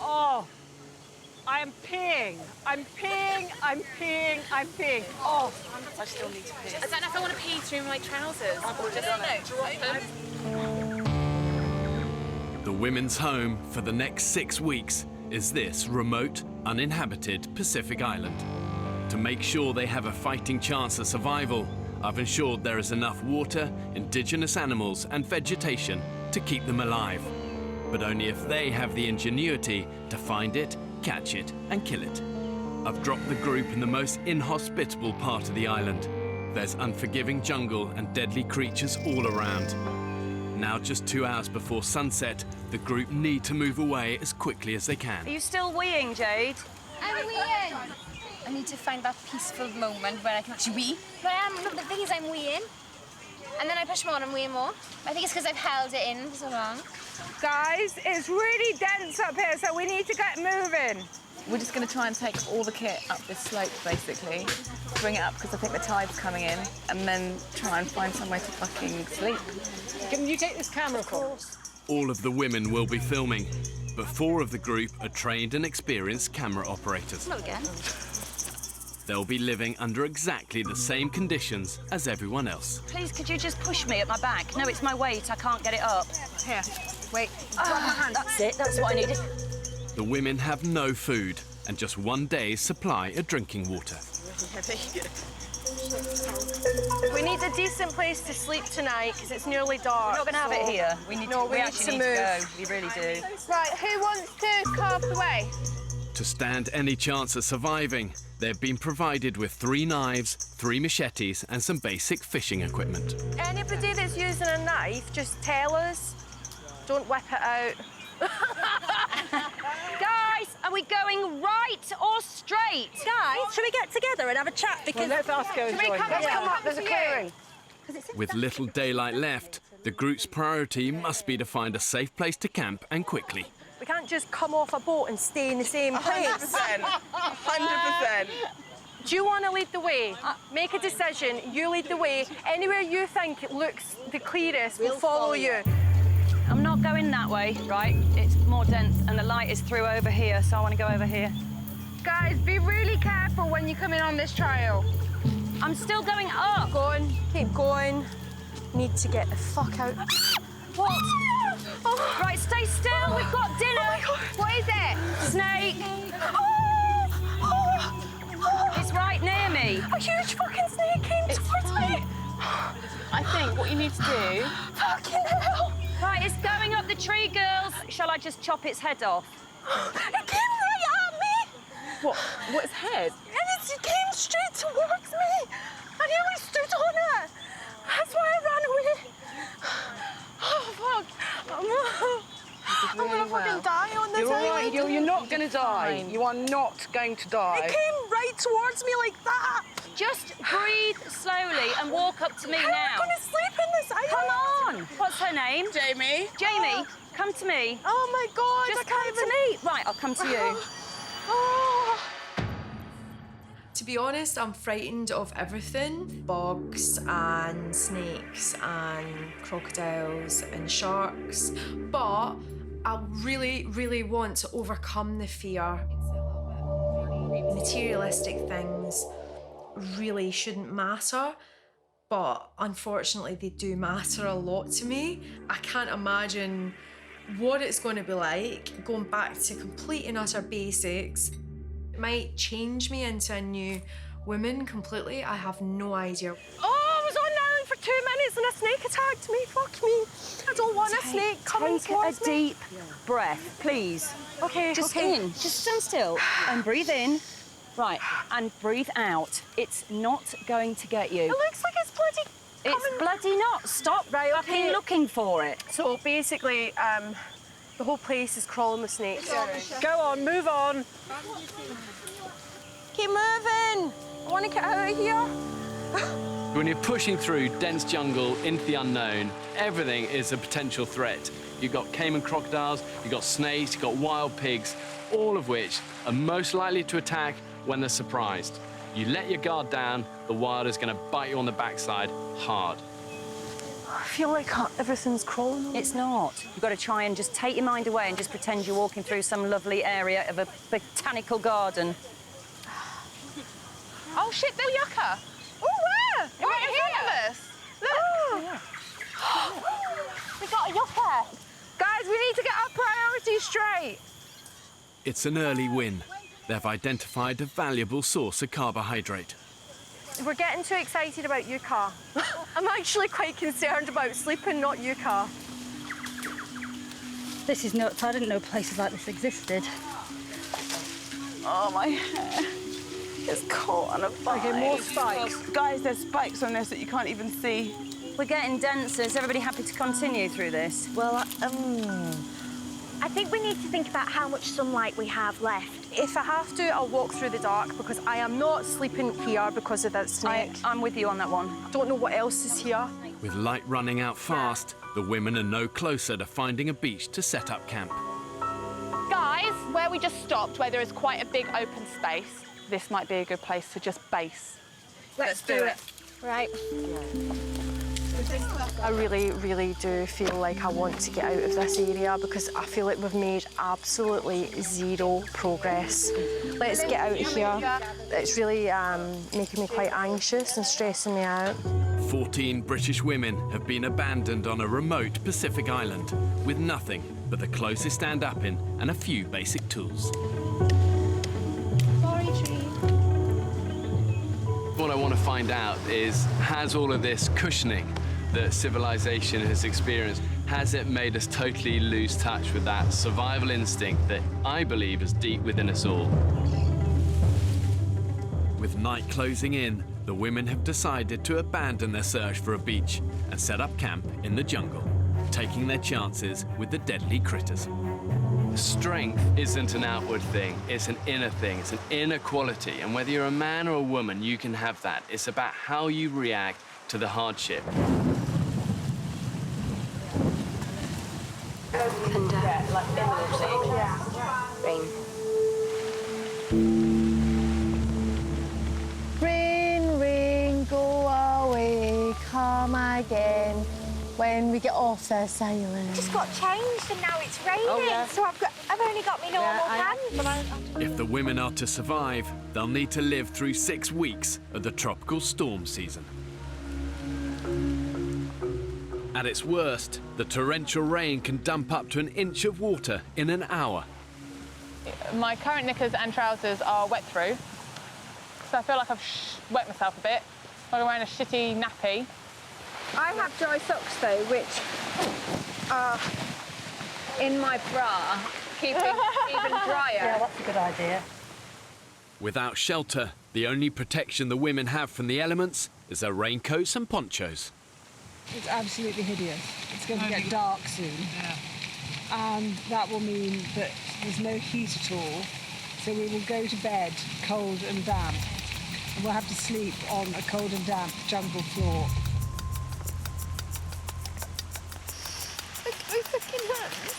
Oh, I'm peeing. I'm peeing. I'm peeing. I'm peeing. Oh, I still need to pee. I don't know if I want to pee through my trousers. Or just The women's home for the next 6 weeks is this remote, uninhabited Pacific island. To make sure they have a fighting chance of survival, I've ensured there is enough water, indigenous animals and vegetation to keep them alive. But only if they have the ingenuity to find it, catch it and kill it. I've dropped the group in the most inhospitable part of the island. There's unforgiving jungle and deadly creatures all around. Now just 2 hours before sunset, the group need to move away as quickly as they can. Are you still weeing, Jade? I'm weeing. I need to find that peaceful moment where I can actually wee. But the thing is, I'm weeing. And then I push more and weeing more. I think it's because I've held it in for so long. guys, it's really dense up here, so we need to get moving. We're just going to try and take all the kit up this slope, basically. Bring it up, because I think the tide's coming in, and then try and find somewhere to fucking sleep. Can you take this camera, of course? All of the women will be filming, but 4 of the group are trained and experienced camera operators. Hello again. They'll be living under exactly the same conditions as everyone else. Please, could you just push me at my back? No, it's my weight. I can't get it up. Here, wait. Grab my hand. That's it. That's what I needed. The women have no food and just 1 day's supply of drinking water. We need a decent place to sleep tonight, because it's nearly dark. We're not going to have it here. We need no, to, we actually need to go. We really do. Right, who wants to carve the way? To stand any chance of surviving, they've been provided with 3 knives, 3 machetes and some basic fishing equipment. Anybody that's using a knife, just tell us. Don't whip it out. Guys, are we going right or straight? Guys, should we get together and have a chat? Because let's ask her. Should we come up? There's a clearing. With little daylight left, the group's priority must be to find a safe place to camp and quickly. We can't just come off a boat and stay in the same place. 100%. 100%. Do you want to lead the way? Make a decision. You lead the way. Anywhere you think it looks the clearest, we'll follow you. I'm not going that way, right? It's more dense and the light is through over here, so I want to go over here. Guys, be really careful when you come in on this trail. I'm still going up. Keep going. Need to get the fuck out. What? Oh. Right, stay still. We've got dinner. Oh my God. What is it? Snake. Oh. It's right near me. A huge fucking snake came towards me. I think what you need to do... Fucking hell. Right, it's going up the tree, girls. Shall I just chop its head off? It came right at me. What? What's head? And it came straight towards me. I nearly stood on it. That's why I ran away. Oh, fuck. I'm gonna fucking die on this You're all right. island. You're not gonna die. You are not going to die. It came right towards me like that. Just breathe slowly and walk up to me How now. am I gonna sleep in this island? Come on. What's her name? Jamie. Jamie, come to me. Oh my God. Just come to me. Right, I'll come to you. Oh. To be honest, I'm frightened of everything. Bugs and snakes and crocodiles and sharks. But I really, really want to overcome the fear. Materialistic things really shouldn't matter, but unfortunately they do matter a lot to me. I can't imagine what it's going to be like going back to complete and utter basics. It might change me into a new woman completely. I have no idea. Oh, I was on an island for 2 minutes and a snake attacked me. Fuck me. I don't want a snake coming towards me. Take a deep breath, please. Okay, Just okay. in. Just stand still and breathe in. Right, and breathe out. It's not going to get you. It looks like it's bloody It's bloody not. Stop fucking looking for it. So basically, the whole place is crawling with snakes. Go on, move on. Keep moving. I want to get out of here. When you're pushing through dense jungle into the unknown, everything is a potential threat. You've got caiman crocodiles, you've got snakes, you've got wild pigs, all of which are most likely to attack when they're surprised. You let your guard down, the wild is going to bite you on the backside hard. I feel like everything's crawling. It's not. You've got to try and just take your mind away and just pretend you're walking through some lovely area of a botanical garden. Oh shit, the yucca. Oh, where? Right in front of us. Look. Oh. We got a yucca. Guys, we need to get our priorities straight. It's an early win. They've identified a valuable source of carbohydrate. We're getting too excited about yucca. I'm actually quite concerned about sleeping, not yucca. This is nuts. I didn't know places like this existed. Oh, my hair. It's caught on a vine. Okay, more spikes. Guys, there's spikes on this that you can't even see. We're getting denser. Is everybody happy to continue through this? Well, I think we need to think about how much sunlight we have left. If I have to, I'll walk through the dark because I am not sleeping here because of that snake. I'm with you on that one. I don't know what else is here. With light running out fast, the women are no closer to finding a beach to set up camp. Guys, where we just stopped, where there is quite a big open space, this might be a good place to just base. Let's do it. Right. I really, really do feel like I want to get out of this area because I feel like we've made absolutely zero progress. Let's get out of here. It's really making me quite anxious and stressing me out. 14 British women have been abandoned on a remote Pacific island with nothing but the clothes they stand up in and a few basic tools. What I want to find out is, has all of this cushioning that civilization has experienced, has it made us totally lose touch with that survival instinct that I believe is deep within us all? With night closing in, the women have decided to abandon their search for a beach and set up camp in the jungle, taking their chances with the deadly critters. Strength isn't an outward thing, it's an inner thing, it's an inner quality. And whether you're a man or a woman, you can have that. It's about how you react to the hardship. Rain, rain, go away, come again. when we get off their sailing. Just got changed and now it's raining, so I've only got my normal pants. If the women are to survive, they'll need to live through 6 weeks of the tropical storm season. At its worst, the torrential rain can dump up to an inch of water in an hour. My current knickers and trousers are wet through, so I feel like I've wet myself a bit. I'm wearing a shitty nappy. I have dry socks though, which are in my bra, keeping even drier. Yeah, that's a good idea. Without shelter, the only protection the women have from the elements is their raincoats and ponchos. It's absolutely hideous. It's going to get dark soon. And that will mean that there's no heat at all. So we will go to bed cold and damp. And we'll have to sleep on a cold and damp jungle floor. Look at my fucking hands.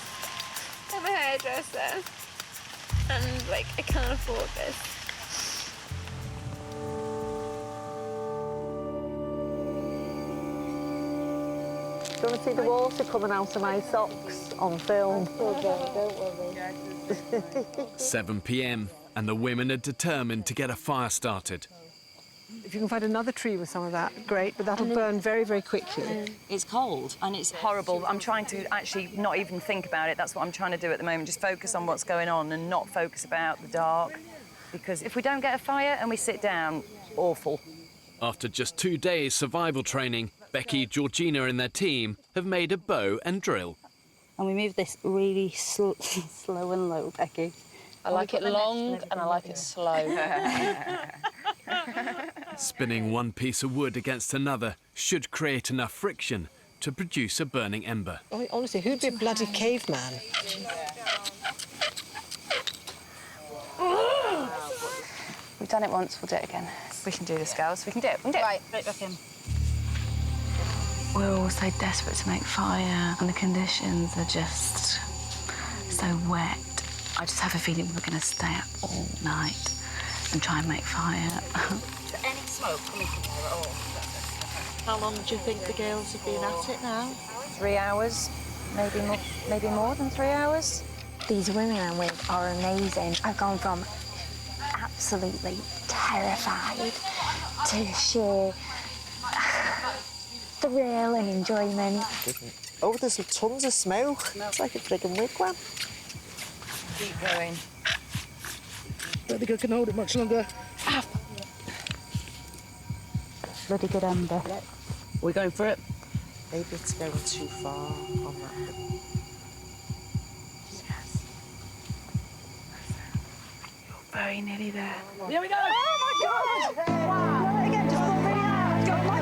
I'm a hairdresser. And, like, I can't afford this. Do you want to see the water coming out of my socks on film? Don't worry. 7 p.m. and the women are determined to get a fire started. If you can find another tree with some of that, great, but that'll burn very, very quickly. It's cold and it's horrible. I'm trying to actually not even think about it. That's what I'm trying to do at the moment, just focus on what's going on and not focus about the dark. Because if we don't get a fire and we sit down, awful. After just 2 days survival training, Becky, Georgina and their team have made a bow and drill. And we move this really slow and low, Becky. I like it long and I like it slow. Spinning one piece of wood against another should create enough friction to produce a burning ember. I mean, honestly, who'd be a bloody caveman? We've done it once, we'll do it again. We can do this, girls. We can do it. We can do it. Right, back in. We're all so desperate to make fire, and the conditions are just so wet. I just have a feeling we're going to stay up all night and try and make fire. Is there any smoke coming from there at all? How long do you think the girls have been at it now? 3 hours, maybe more than 3 hours. These women I'm with are amazing. I've gone from absolutely terrified to sheer thrill and enjoyment. Oh, there's tons of smoke. It's like a friggin' wigwam. Keep going. Don't think I can hold it much longer. Bloody good ember. We're going for it. Maybe it's going too far on that. Very nearly there. Here we go! Oh my God! Wow! Not again, just pull really hard. Oh my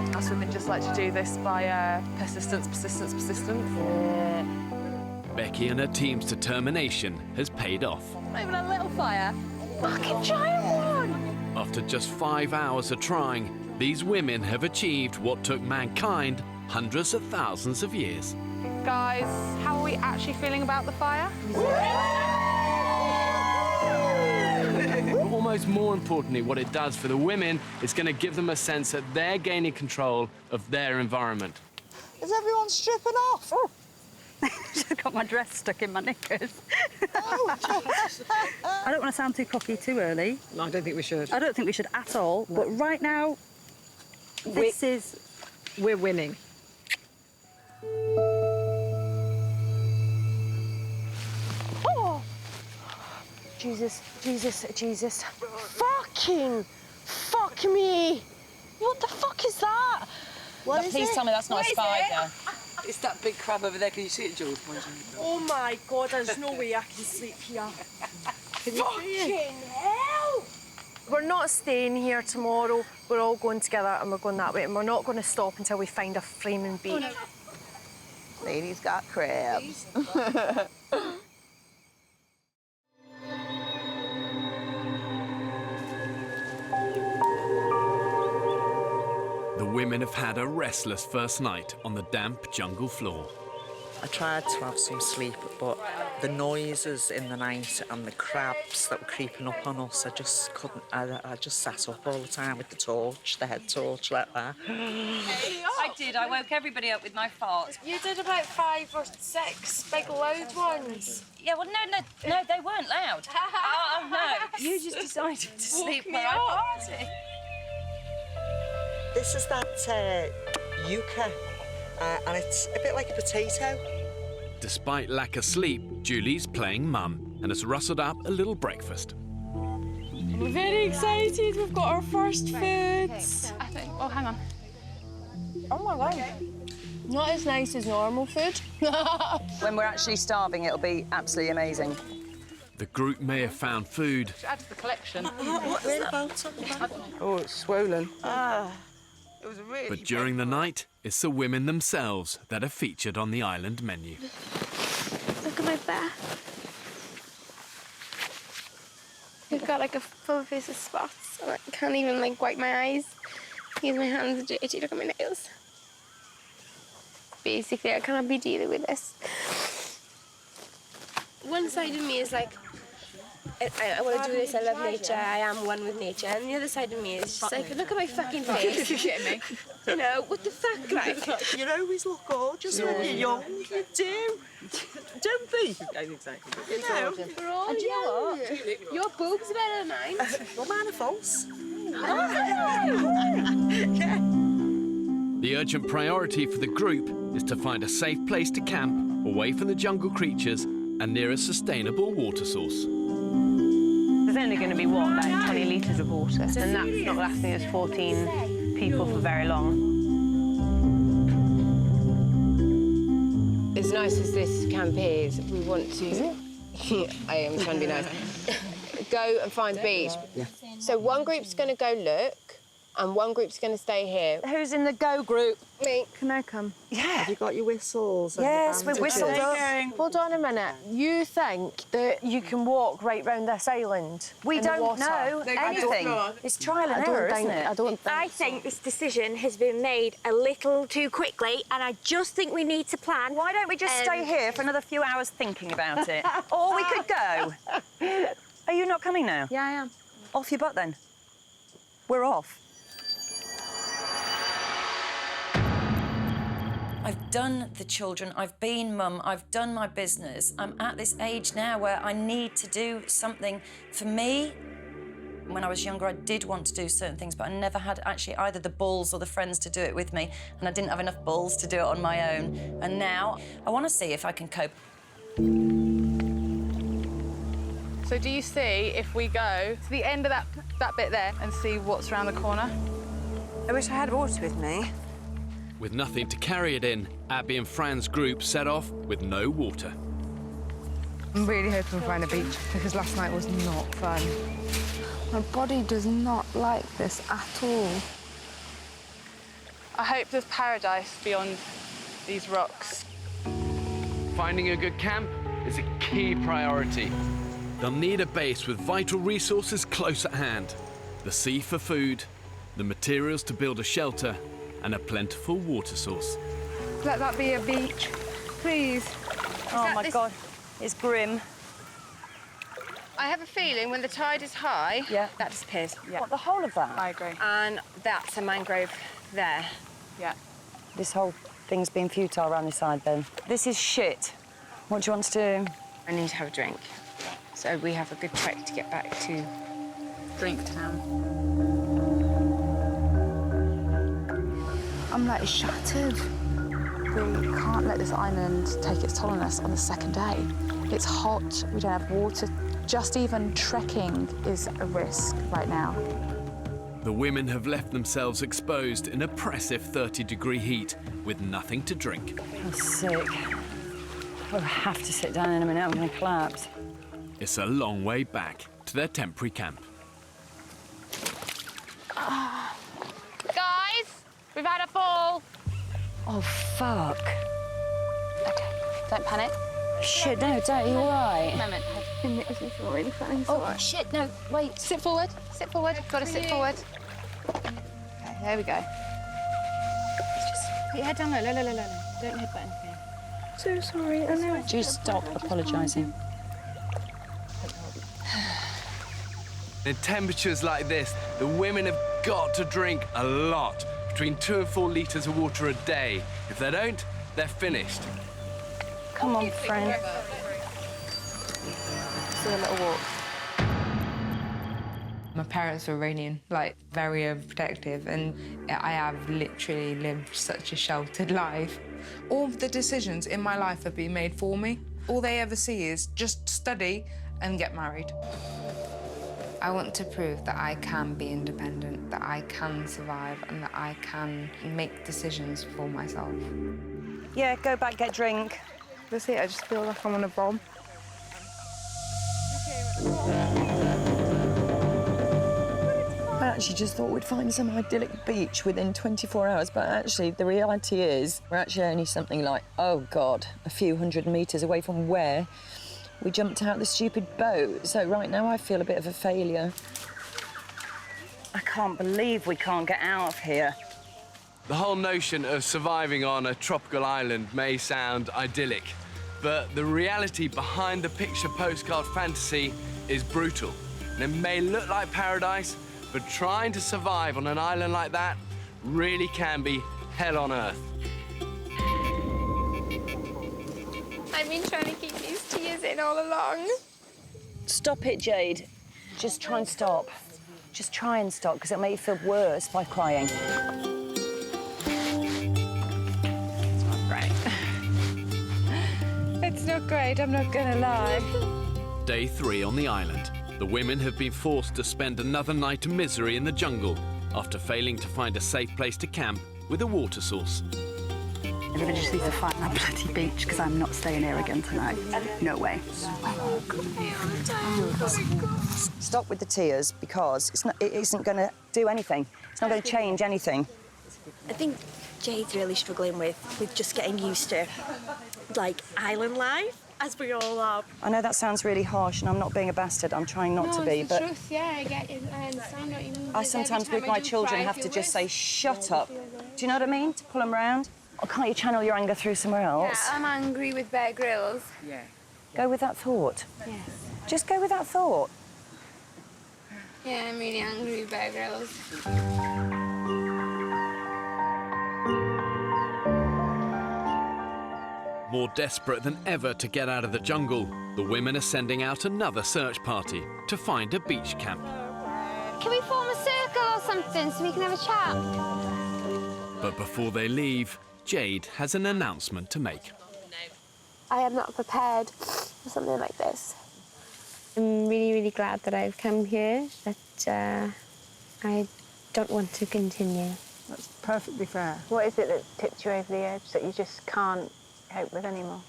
God! Us women just like to do this by persistence. Becky and her team's determination has paid off. Not even a little fire. Fucking giant one! After just 5 hours of trying, these women have achieved what took mankind hundreds of thousands of years. Guys, how are we actually feeling about the fire? Almost more importantly, what it does for the women is going to give them a sense that they're gaining control of their environment. Is everyone stripping off? Oh. Just got my dress stuck in my knickers. I don't want to sound too cocky too early. No, I don't think we should. I don't think we should at all. No. But right now, we're winning. Oh! Jesus. Fuck me! What the fuck is that? Please tell me that's not a spider. It's that big crab over there. Can you see it, Jules? Oh my God, there's no way I can sleep here. Can you see it? Hell! We're not staying here tomorrow. We're all going together and we're going that way, and we're not going to stop until we find a flaming beach. Oh, no. Lady's got crabs. The women have had a restless first night on the damp jungle floor. I tried to have some sleep, but the noises in the night and the crabs that were creeping up on us, I just couldn't. I just sat up all the time with the torch, the head torch like that. I did. I woke everybody up with my fart. You did about 5 or 6 big loud ones. Yeah, well, no, they weren't loud. Oh, no. You just decided to sleep where I party. This is that yucca, and it's a bit like a potato. Despite lack of sleep, Julie's playing mum and has rustled up a little breakfast. We're very excited. We've got our first foods. I think. Oh, hang on. Oh my God. Not as nice as normal food. When we're actually starving, it'll be absolutely amazing. The group may have found food, Add to the collection. What is that? Oh, it's swollen. It was really but during the night, it's the women themselves that are featured on the island menu. Look at my back. I've got like a full face of spots. I can't even like wipe my eyes because my hands are dirty. Look at my nails. Basically, I can't be dealing with this. One side of me is like, I want to do this, I love nature, I am one with nature. And the other side of me is just like, look at my fucking face. You're kidding me. You know, what the fuck, like? You always look gorgeous when you're young. You do. Don't be. Exactly. You know. We're all young. Your boobs are better than mine. Well, mine are false. The urgent priority for the group is to find a safe place to camp, away from the jungle creatures and near a sustainable water source. There's only going to be, what, like 20 litres of water, and that's not lasting us 14 people for very long. As nice as this camp is, we want to... I am trying to be nice. Go and find the beach. Yeah. So one group's going to go look, and one group's going to stay here. Who's in the go group? Me. Can I come? Yeah. Have you got your whistles? Yes, we're whistled up. Hold on a minute. You think that you can walk right round this island? We in the don't water? know anything. It's trial and error, isn't it? I think this decision has been made a little too quickly, and I just think we need to plan. Why don't we just stay here for another few hours thinking about it? Or we could go. Are you not coming now? Yeah, I am. Off your butt, then. We're off. I've done the children, I've been mum, I've done my business. I'm at this age now where I need to do something for me. When I was younger, I did want to do certain things, but I never had actually either the balls or the friends to do it with me, and I didn't have enough balls to do it on my own. And now, I want to see if I can cope. So do you see if we go to the end of that bit there and see what's around the corner? I wish I had water with me. With nothing to carry it in, Abby and Fran's group set off with no water. I'm really hoping we find a beach, because last night was not fun. My body does not like this at all. I hope there's paradise beyond these rocks. Finding a good camp is a key priority. They'll need a base with vital resources close at hand. The sea for food, the materials to build a shelter, and a plentiful water source. Let that be a beach, please. Oh my God, it's grim. I have a feeling when the tide is high, that disappears. Yeah. What, the whole of that? I agree. And that's a mangrove there. Yeah. This whole thing's been futile around this side, then. This is shit. What do you want to do? I need to have a drink. So we have a good trek to get back to Drink Town. I'm like shattered. We can't let this island take its toll on us on the second day. It's hot, we don't have water. Just even trekking is a risk right now. The women have left themselves exposed in oppressive 30-degree heat with nothing to drink. I'm sick. We'll have to sit down in a minute, I'm going to collapse. It's a long way back to their temporary camp. Guys, we've had a fall. Oh, fuck. Okay, don't panic. Shit, no, don't, you all right? Moment. This is really funny. Oh, shit, no, wait. Sit forward. Sit forward. Got to sit forward. Okay, there we go. Just put your head down low. Don't headbutt anything. So sorry, I know. Just stop apologising. In temperatures like this, the women have got to drink a lot, between 2 and 4 litres of water a day. If they don't, they're finished. Come on, friend. Let's do a little walk. My parents were Iranian, like very overprotective, and I have literally lived such a sheltered life. All of the decisions in my life have been made for me. All they ever see is just study and get married. I want to prove that I can be independent, that I can survive, and that I can make decisions for myself. Yeah, go back, get drink. That's it, I just feel like I'm on a bomb. I actually just thought we'd find some idyllic beach within 24 hours, but actually the reality is we're actually only something like, oh God, a few hundred metres away from where we jumped out the stupid boat. So right now I feel a bit of a failure. I can't believe we can't get out of here. The whole notion of surviving on a tropical island may sound idyllic, but the reality behind the picture postcard fantasy is brutal. And it may look like paradise, but trying to survive on an island like that really can be hell on earth. I've been trying to keep these tears in all along. Stop it, Jade. Just try and stop. Just try and stop, because it'll make you feel worse by crying. It's not great. It's not great, I'm not gonna lie. Day 3 on the island. The women have been forced to spend another night of misery in the jungle after failing to find a safe place to camp with a water source. Everybody just needs to find that bloody beach, because I'm not staying here again tonight. No way. Stop with the tears, because it isn't going to do anything. It's not going to change anything. I think Jade's really struggling with just getting used to, like, island life, as we all are. I know that sounds really harsh, and I'm not being a bastard. I'm trying not to be, but Truth, yeah, I get it. I understand what you mean. I sometimes, with my children, have to just say, shut up. Do you know what I mean? To pull them round. Or can't you channel your anger through somewhere else? Yeah, I'm angry with Bear Grylls. Yeah. Go with that thought. Yes. Just go with that thought. Yeah, I'm really angry with Bear Grylls. More desperate than ever to get out of the jungle, the women are sending out another search party to find a beach camp. Can we form a circle or something so we can have a chat? But before they leave, Jade has an announcement to make. I am not prepared for something like this. I'm really, really glad that I've come here, but I don't want to continue. That's perfectly fair. What is it that tipped you over the edge that you just can't cope with anymore?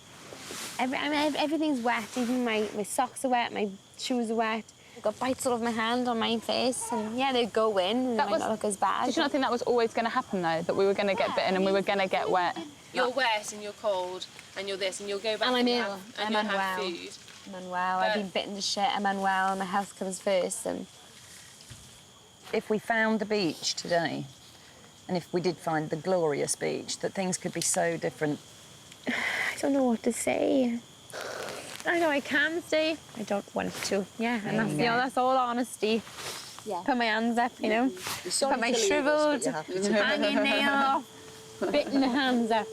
Everything's wet, even my socks are wet, my shoes are wet. I've got bites all over my hand, on my face, and yeah, they go in, and it might not look as bad. Did you not think that was always going to happen, though? That we were going to get bitten and we were going to get wet? You're wet and you're cold and you're this and you'll go back and I'm ill. have, I'm you'll unwell. have food. I'm unwell. I've been bitten to shit. I'm unwell. My health comes first. And if we found the beach today, and if we did find the glorious beach, that things could be so different. I don't know what to say. I know I can stay. I don't want to. Yeah, and that's, you know, that's all honesty. Yeah. Put my hands up, you know. Put my shriveled, hanging nail off, bitten hands up.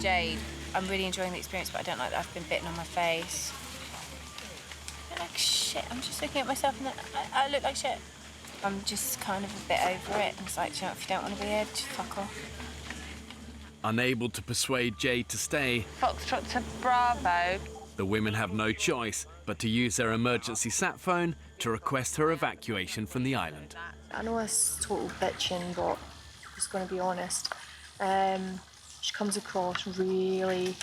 Jade, I'm really enjoying the experience, but I don't like that I've been bitten on my face. I look like shit. I'm just looking at myself and I look like shit. I'm just kind of a bit over it. It's like, you know, if you don't want to be here, just fuck off. Unable to persuade Jade to stay, Foxtrot to Bravo. the women have no choice but to use their emergency sat phone to request her evacuation from the island. I know it's total bitching, but I'm just going to be honest. She comes across really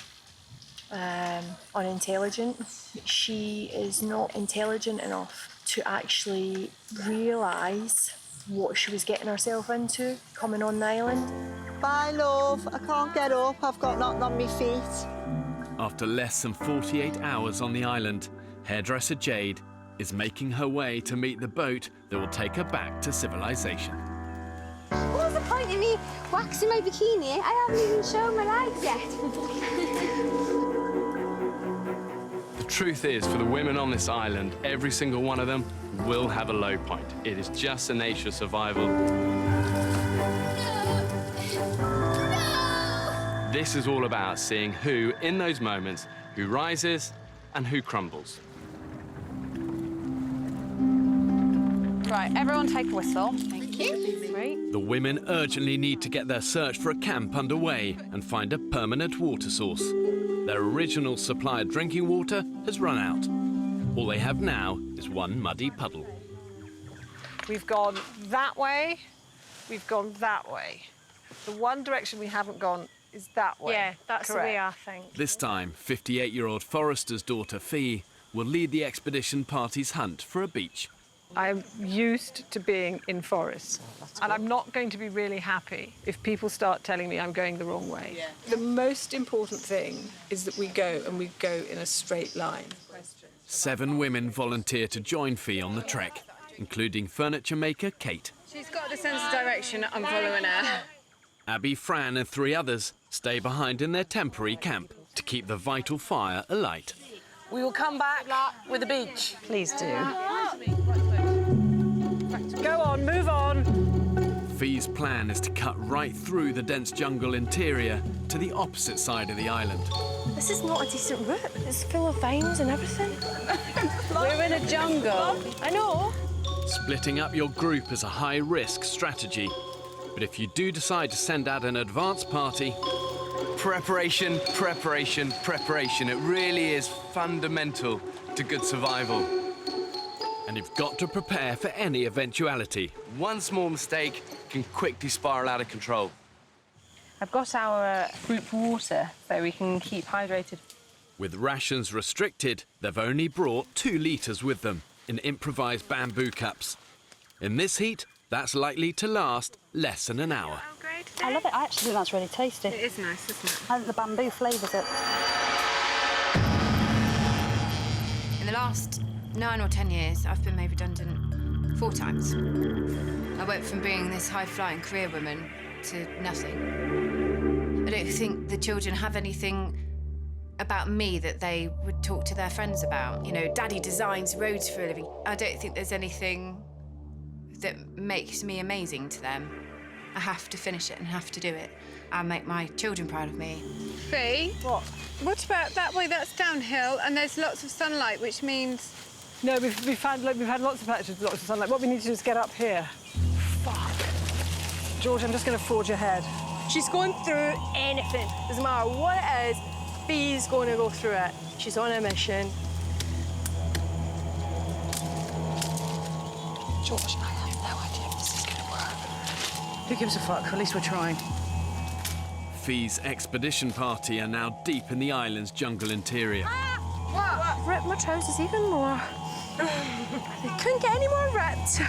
unintelligent. She is not intelligent enough to actually realise what she was getting herself into coming on the island. Bye, love. I can't get up. I've got nothing on my feet. After less than 48 hours on the island, hairdresser Jade is making her way to meet the boat that will take her back to civilization. What was the point in me waxing my bikini. I haven't even shown my legs yet. The truth is, for the women on this island, every single one of them will have a low point. It is just the nature of survival. This is all about seeing who, in those moments, who rises and who crumbles. Right, everyone take a whistle. Thank you. Great. The women urgently need to get their search for a camp underway and find a permanent water source. Their original supply of drinking water has run out. All they have now is one muddy puddle. We've gone that way, we've gone that way. The one direction we haven't gone is that way. Yeah, that's Correct. the way I think. This time, 58-year-old forester's daughter Fee will lead the expedition party's hunt for a beach. I'm used to being in forests, and I'm not going to be really happy if people start telling me I'm going the wrong way. Yeah. The most important thing is that we go, and we go in a straight line. 7 women volunteer to join Fee on the trek, including furniture maker Kate. She's got the sense of direction. I'm following her. Abby, Fran and 3 others stay behind in their temporary camp to keep the vital fire alight. We will come back with a beach. Please do. Go on, move on. Fee's plan is to cut right through the dense jungle interior to the opposite side of the island. This is not a decent route. It's full of vines and everything. We're in a jungle. I know. Splitting up your group is a high-risk strategy. But if you do decide to send out an advance party... Preparation, preparation, preparation. It really is fundamental to good survival. And you've got to prepare for any eventuality. One small mistake can quickly spiral out of control. I've got our group water so we can keep hydrated. With rations restricted, they've only brought 2 litres with them in improvised bamboo cups. In this heat, that's likely to last less than an hour. I love it. I actually think that's really tasty. It is nice, isn't it? I think the bamboo flavours it. In the last 9 or 10 years, I've been made redundant 4 times. I went from being this high-flying career woman to nothing. I don't think the children have anything about me that they would talk to their friends about. You know, Daddy designs roads for a living. I don't think there's anything that makes me amazing to them. I have to finish it and have to do it. I make my children proud of me. Fee? What? What about that way? That's downhill and there's lots of sunlight, which means... No, we've had lots of patches with lots of sunlight. What we need to do is get up here. Fuck. George, I'm just going to forge ahead. She's going through anything. Doesn't matter what it is, Fee's going to go through it. She's on a mission. George, I have no idea if this is going to work. Who gives a fuck? At least we're trying. Fee's expedition party are now deep in the island's jungle interior. What? Ripped my trousers even more. They couldn't get any more ripped.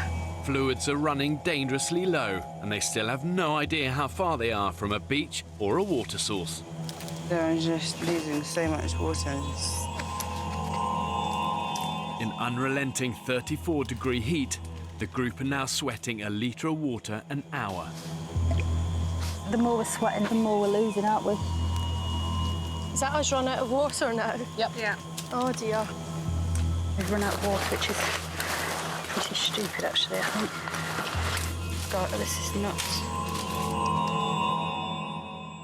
Fluids are running dangerously low, and they still have no idea how far they are from a beach or a water source. They're just losing so much water. In unrelenting 34-degree heat, the group are now sweating a litre of water an hour. The more we're sweating, the more we're losing, aren't we? Is that us run out of water now? Yep. Yeah. Oh, dear. We've run out of water, which is pretty stupid, actually, I think. God, this is nuts.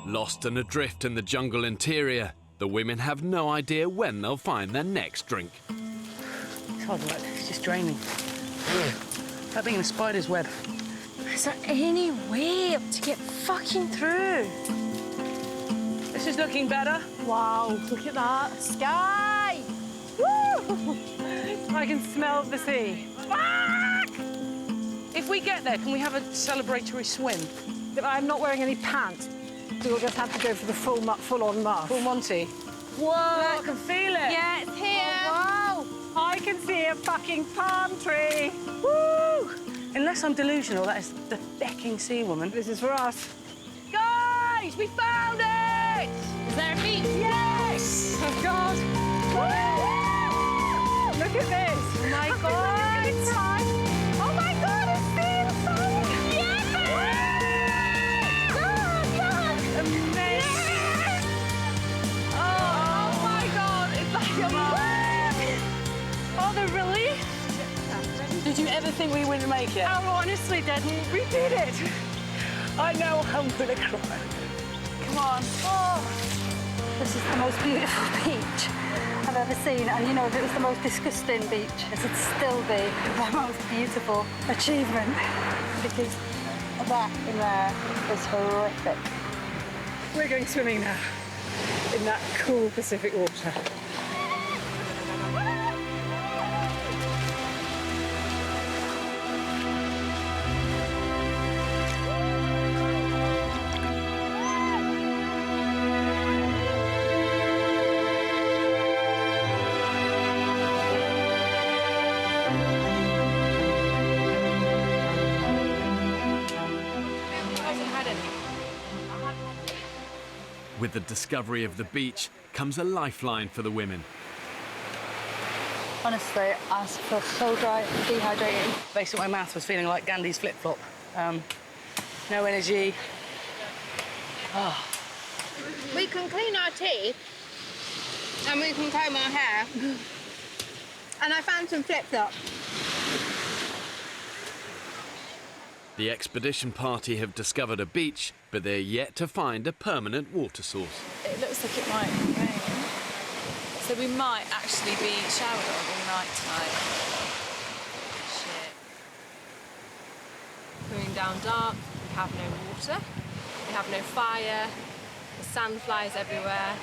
Lost and adrift in the jungle interior, the women have no idea when they'll find their next drink. It's hard work. It's just draining. Like being in a spider's web. Is there any way to get fucking through? This is looking better. Wow, look at that. Sky! Woo! I can smell the sea. Fuck! If we get there, can we have a celebratory swim? I'm not wearing any pants. So we'll just have to go for the full-on muff. Full Monty. Whoa, I can feel it. Yeah, it's here. Oh, wow. I can see a fucking palm tree. Woo! Unless I'm delusional, that is the becking sea woman. This is for us. Guys, we found it! Is there a beach? Yes! Oh, God. Woo! Look at this. Oh, my God. Oh, my God, it's been so... Oh, no, really? Did you ever think we wouldn't make it? I honestly didn't. We did it. I know I'm gonna cry. Come on. Oh, this is the most beautiful beach I've ever seen. And you know, if it was the most disgusting beach, this would still be the most beautiful achievement. Because that in there is horrific. We're going swimming now in that cool Pacific water. With the discovery of the beach comes a lifeline for the women. Honestly, I feel so dry and dehydrated. Based on my mouth was feeling like Gandhi's flip-flop. No energy. Oh. We can clean our teeth and we can comb our hair. And I found some flip-flops. The expedition party have discovered a beach, but they're yet to find a permanent water source. It looks like it might rain, so we might actually be showered on all night tonight. Shit. Going down dark, we have no water, we have no fire, the sand flies everywhere.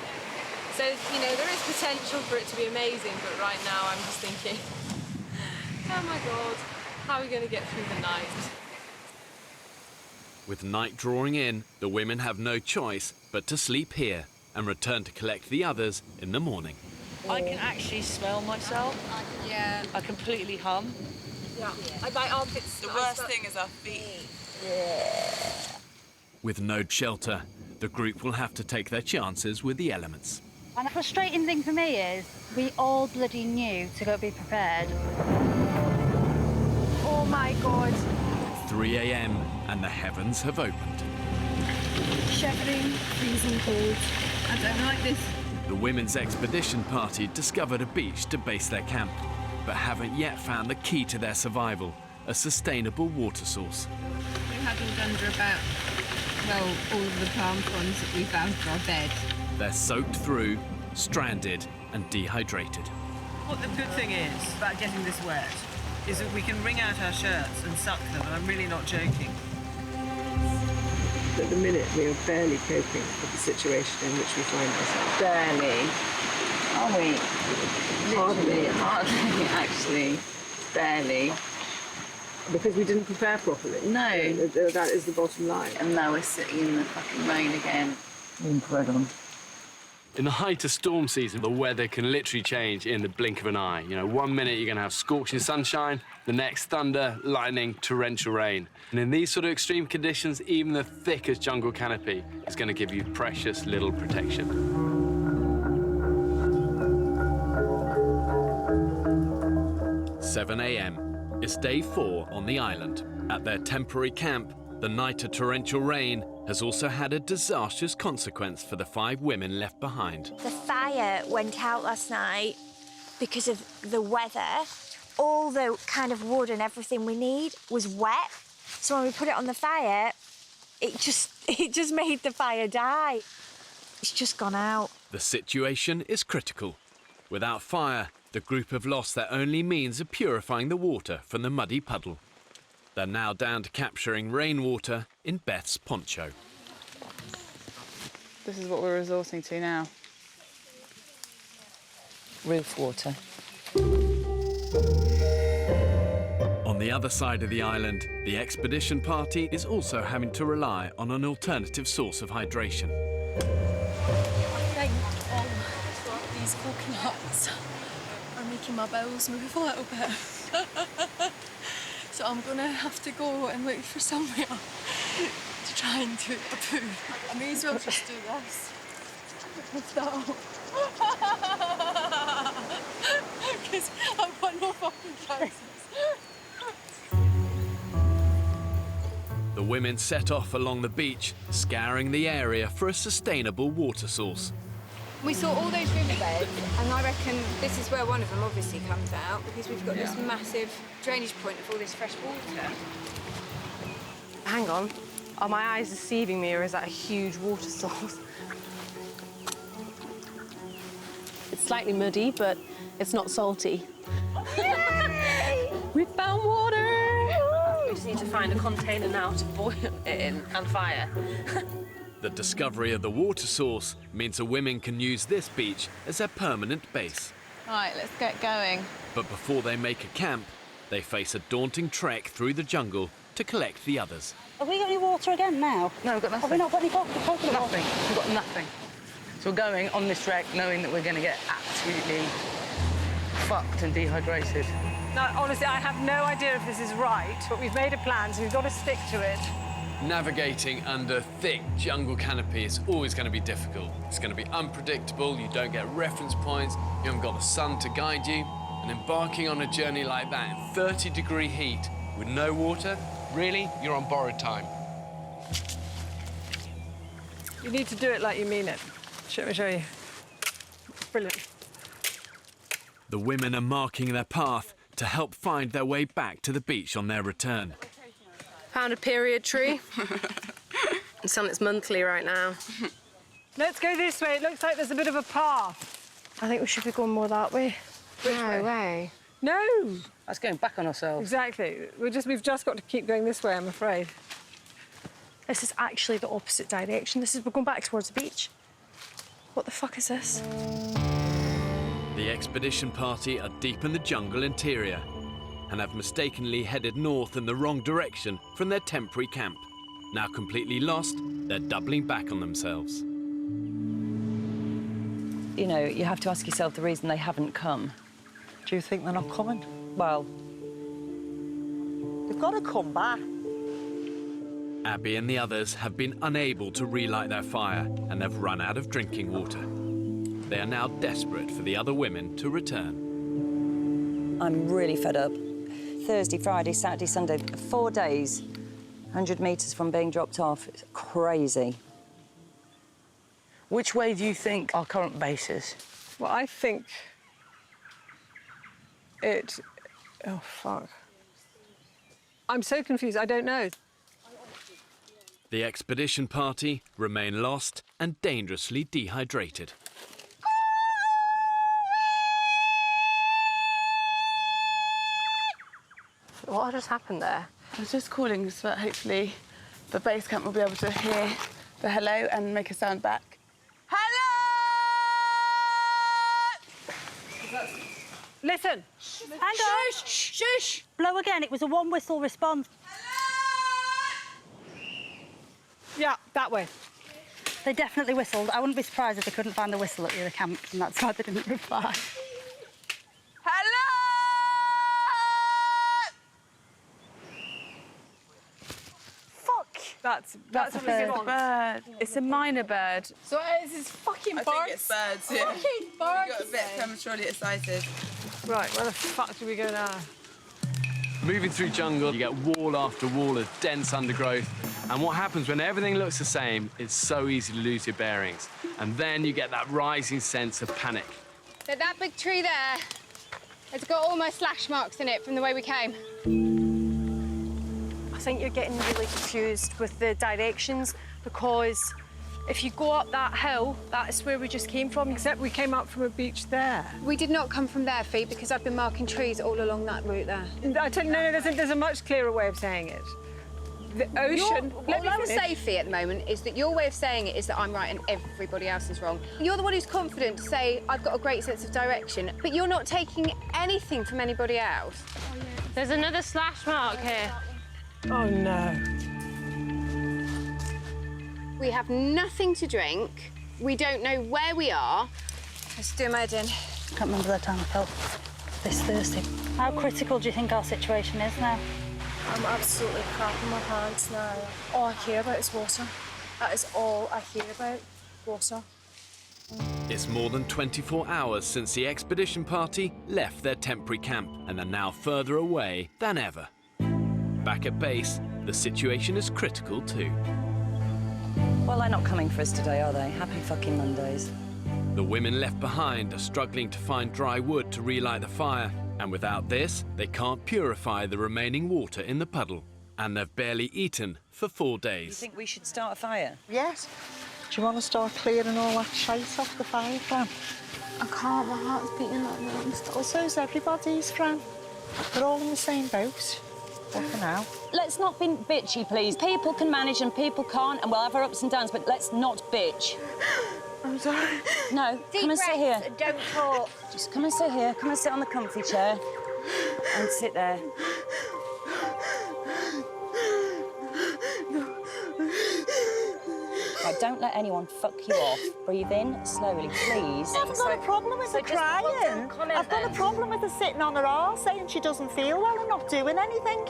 So, you know, there is potential for it to be amazing, but right now I'm just thinking, oh my God, how are we going to get through the night? With night drawing in, the women have no choice but to sleep here and return to collect the others in the morning. I can actually smell myself. Yeah. I completely hum. Yeah. My armpits. The worst thing is our feet. Yeah. With no shelter, the group will have to take their chances with the elements. And the frustrating thing for me is we all bloody knew to go be prepared. Oh my God. 3 a.m. and the heavens have opened. Shivering, freezing cold. I don't like this. The women's expedition party discovered a beach to base their camp, but haven't yet found the key to their survival, a sustainable water source. We huddled under about, well, all of the palm fronds that we found for our bed. They're soaked through, stranded and dehydrated. What the good thing is about getting this wet is that we can wring out our shirts and suck them, and I'm really not joking. At the minute, we are barely coping with the situation in which we find ourselves. Barely. Are we? Hardly, actually. Barely. Because we didn't prepare properly. No. That is the bottom line. And now we're sitting in the fucking rain again. Incredible. In the height of storm season, the weather can literally change in the blink of an eye. You know, 1 minute you're going to have scorching sunshine, the next thunder, lightning, torrential rain. And in these sort of extreme conditions, even the thickest jungle canopy is going to give you precious little protection. 7 a.m. It's day 4 on the island. At their temporary camp, the night of torrential rain has also had a disastrous consequence for the 5 women left behind. The fire went out last night because of the weather. All the kind of wood and everything we need was wet. So when we put it on the fire, it just made the fire die. It's just gone out. The situation is critical. Without fire, the group have lost their only means of purifying the water from the muddy puddle. They're now down to capturing rainwater in Beth's poncho. This is what we're resorting to now. Roof water. On the other side of the island, the expedition party is also having to rely on an alternative source of hydration. I think these coconuts are making my bowels move a little bit. So I'm gonna have to go and look for somewhere to try and do a poo. I may as well just do this. So, because I've got no fucking trousers. The women set off along the beach, scouring the area for a sustainable water source. We saw all those riverbeds, and I reckon this is where one of them obviously comes out, because we've got this massive drainage point of all this fresh water. Hang on. Are my eyes deceiving me, or is that a huge water source? It's slightly muddy, but it's not salty. Yay! We found water! We just need to find a container now to boil it in and fire. The discovery of the water source means the women can use this beach as their permanent base. Right, let's get going. But before they make a camp, they face a daunting trek through the jungle to collect the others. Have we got any water again now? No, we've got nothing. Have we not got any coconut water? Nothing. We've got nothing. So we're going on this trek knowing that we're going to get absolutely fucked and dehydrated. Now, honestly, I have no idea if this is right, but we've made a plan, so we've got to stick to it. Navigating under thick jungle canopy is always going to be difficult. It's going to be unpredictable, you don't get reference points, you haven't got the sun to guide you. And embarking on a journey like that in 30-degree heat with no water, really, you're on borrowed time. You need to do it like you mean it. Let me show you. Brilliant. The women are marking their path to help find their way back to the beach on their return. Found a period tree. It's on its monthly right now. Let's go this way. It looks like there's a bit of a path. I think we should be going more that way. No way. No! That's going back on ourselves. Exactly. We've just got to keep going this way, I'm afraid. This is actually the opposite direction. We're going back towards the beach. What the fuck is this? The expedition party are deep in the jungle interior and have mistakenly headed north in the wrong direction from their temporary camp. Now completely lost, they're doubling back on themselves. You know, you have to ask yourself the reason they haven't come. Do you think they're not coming? Well, they've got to come back. Abby and the others have been unable to relight their fire and have run out of drinking water. They are now desperate for the other women to return. I'm really fed up. Thursday, Friday, Saturday, Sunday, 4 days, 100 metres from being dropped off. It's crazy. Which way do you think our current base is? Well, I think it... Oh, fuck. I'm so confused, I don't know. The expedition party remain lost and dangerously dehydrated. What just happened there? I was just calling so that hopefully the base camp will be able to hear the hello and make a sound back. Hello! Listen. Hang on. Shush, shush. Blow again. It was a one-whistle response. Yeah, that way. They definitely whistled. I wouldn't be surprised if they couldn't find the whistle at the other camp, and that's why they didn't reply. Hello! Fuck! That's a bird. It's a minor bird. So it's this fucking birds. I think it's birds, yeah. Fucking birds. We got a bit prematurely excited. Right, where the fuck do we go now? Moving through jungle, you get wall after wall of dense undergrowth. And what happens when everything looks the same, it's so easy to lose your bearings. And then you get that rising sense of panic. That big tree there, it's got all my slash marks in it from the way we came. I think you're getting really confused with the directions, because if you go up that hill, that's where we just came from. Except we came up from a beach there. We did not come from there, Fee, because I've been marking trees all along that route there. I tell you, no, there's a much clearer way of saying it. The ocean... All I would say, Fee, at the moment is that your way of saying it is that I'm right and everybody else is wrong. You're the one who's confident to say, I've got a great sense of direction, but you're not taking anything from anybody else. Oh, yeah. There's another slash mark here. Oh, no. We have nothing to drink. We don't know where we are. Let's do my head in. I can't remember the time I felt this thirsty. How critical do you think our situation is now? I'm absolutely crapping my pants now. All I care about is water. That is all I hear about, water. It's more than 24 hours since the expedition party left their temporary camp and are now further away than ever. Back at base, the situation is critical too. Well, they're not coming for us today, are they? Happy fucking Mondays. The women left behind are struggling to find dry wood to relight the fire, and without this, they can't purify the remaining water in the puddle. And they've barely eaten for 4 days. You think we should start a fire? Yes. Do you want to start clearing all that shite off the fire, Fran? I can't, my heart's beating like that. Well, so's everybody's, Fran. They're all in the same boat. Fucking hell. Let's not be bitchy, please. People can manage and people can't, and we'll have our ups and downs, but let's not bitch. I'm sorry. No, Deep come and sit here. breaths, don't talk. Just come and sit here. Come and sit on the comfy chair. And sit there. Right, don't let anyone fuck you off. Breathe in slowly, please. I haven't got a problem with her crying. I've got a problem with her sitting on her arse saying she doesn't feel well and not doing anything.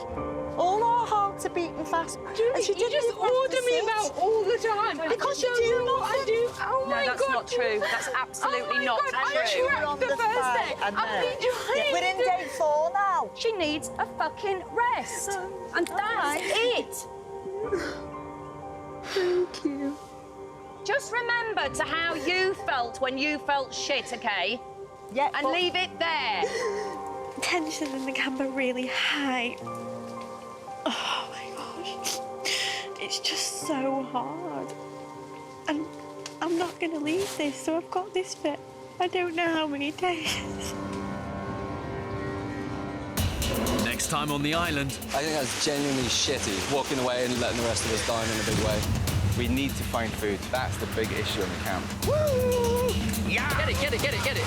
All our hearts are beating fast. Julie, you just order me about all the time. Because you do nothing. I do. Oh my God. No, that's not true. That's absolutely not true. I tracked the first day. I've been trying. We're in day 4 now. She needs a fucking rest. And that's it. Thank you. Just remember to how you felt when you felt shit, OK? Yeah. And leave it there. Tension in the camera really high. Oh my gosh. It's just so hard. And I'm not going to leave this, so I've got this for I don't know how many days. Next time on the island. I think that's genuinely shitty, walking away and letting the rest of us die in a big way. We need to find food. That's the big issue in the camp. Woo! Yeah! Get it!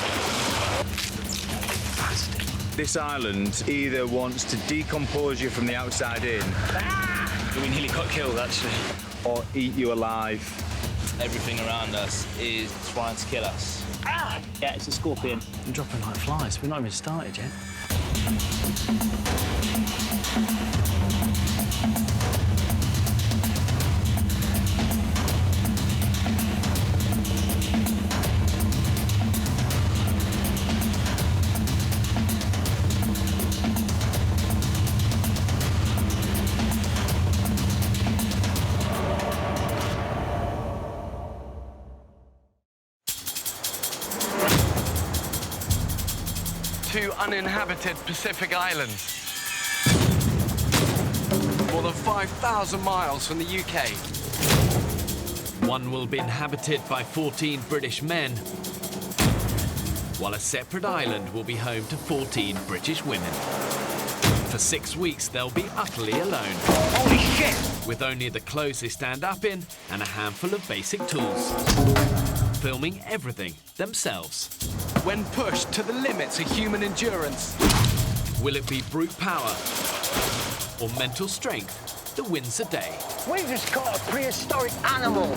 This island either wants to decompose you from the outside in. We nearly got killed, actually. Or eat you alive. Everything around us is trying to kill us. Ah! Yeah, it's a scorpion. I'm dropping like flies. We've not even started yet. Two uninhabited Pacific islands. More than 5,000 miles from the UK. One will be inhabited by 14 British men, while a separate island will be home to 14 British women. For 6 weeks, they'll be utterly alone. Holy shit! With only the clothes they stand up in and a handful of basic tools. Filming everything themselves. When pushed to the limits of human endurance. Will it be brute power or mental strength that wins the day? We just caught a prehistoric animal.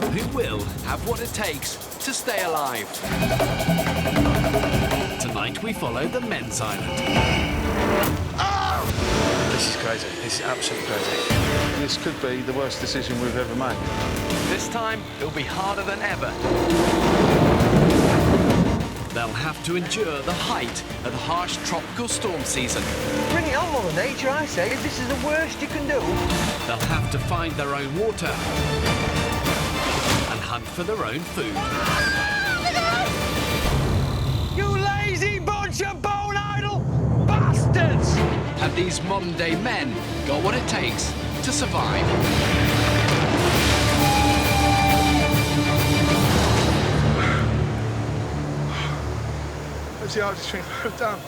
Who will have what it takes to stay alive? Tonight we follow the men's island. This is crazy. This is absolutely crazy. This could be the worst decision we've ever made. This time, it'll be harder than ever. They'll have to endure the height of the harsh tropical storm season. Bring it on, Mother Nature, I say. This is the worst you can do. They'll have to find their own water and hunt for their own food. You lazy bunch of bone-idle bastards! Have these modern-day men got what it takes to survive? That's the hardest thing I've done.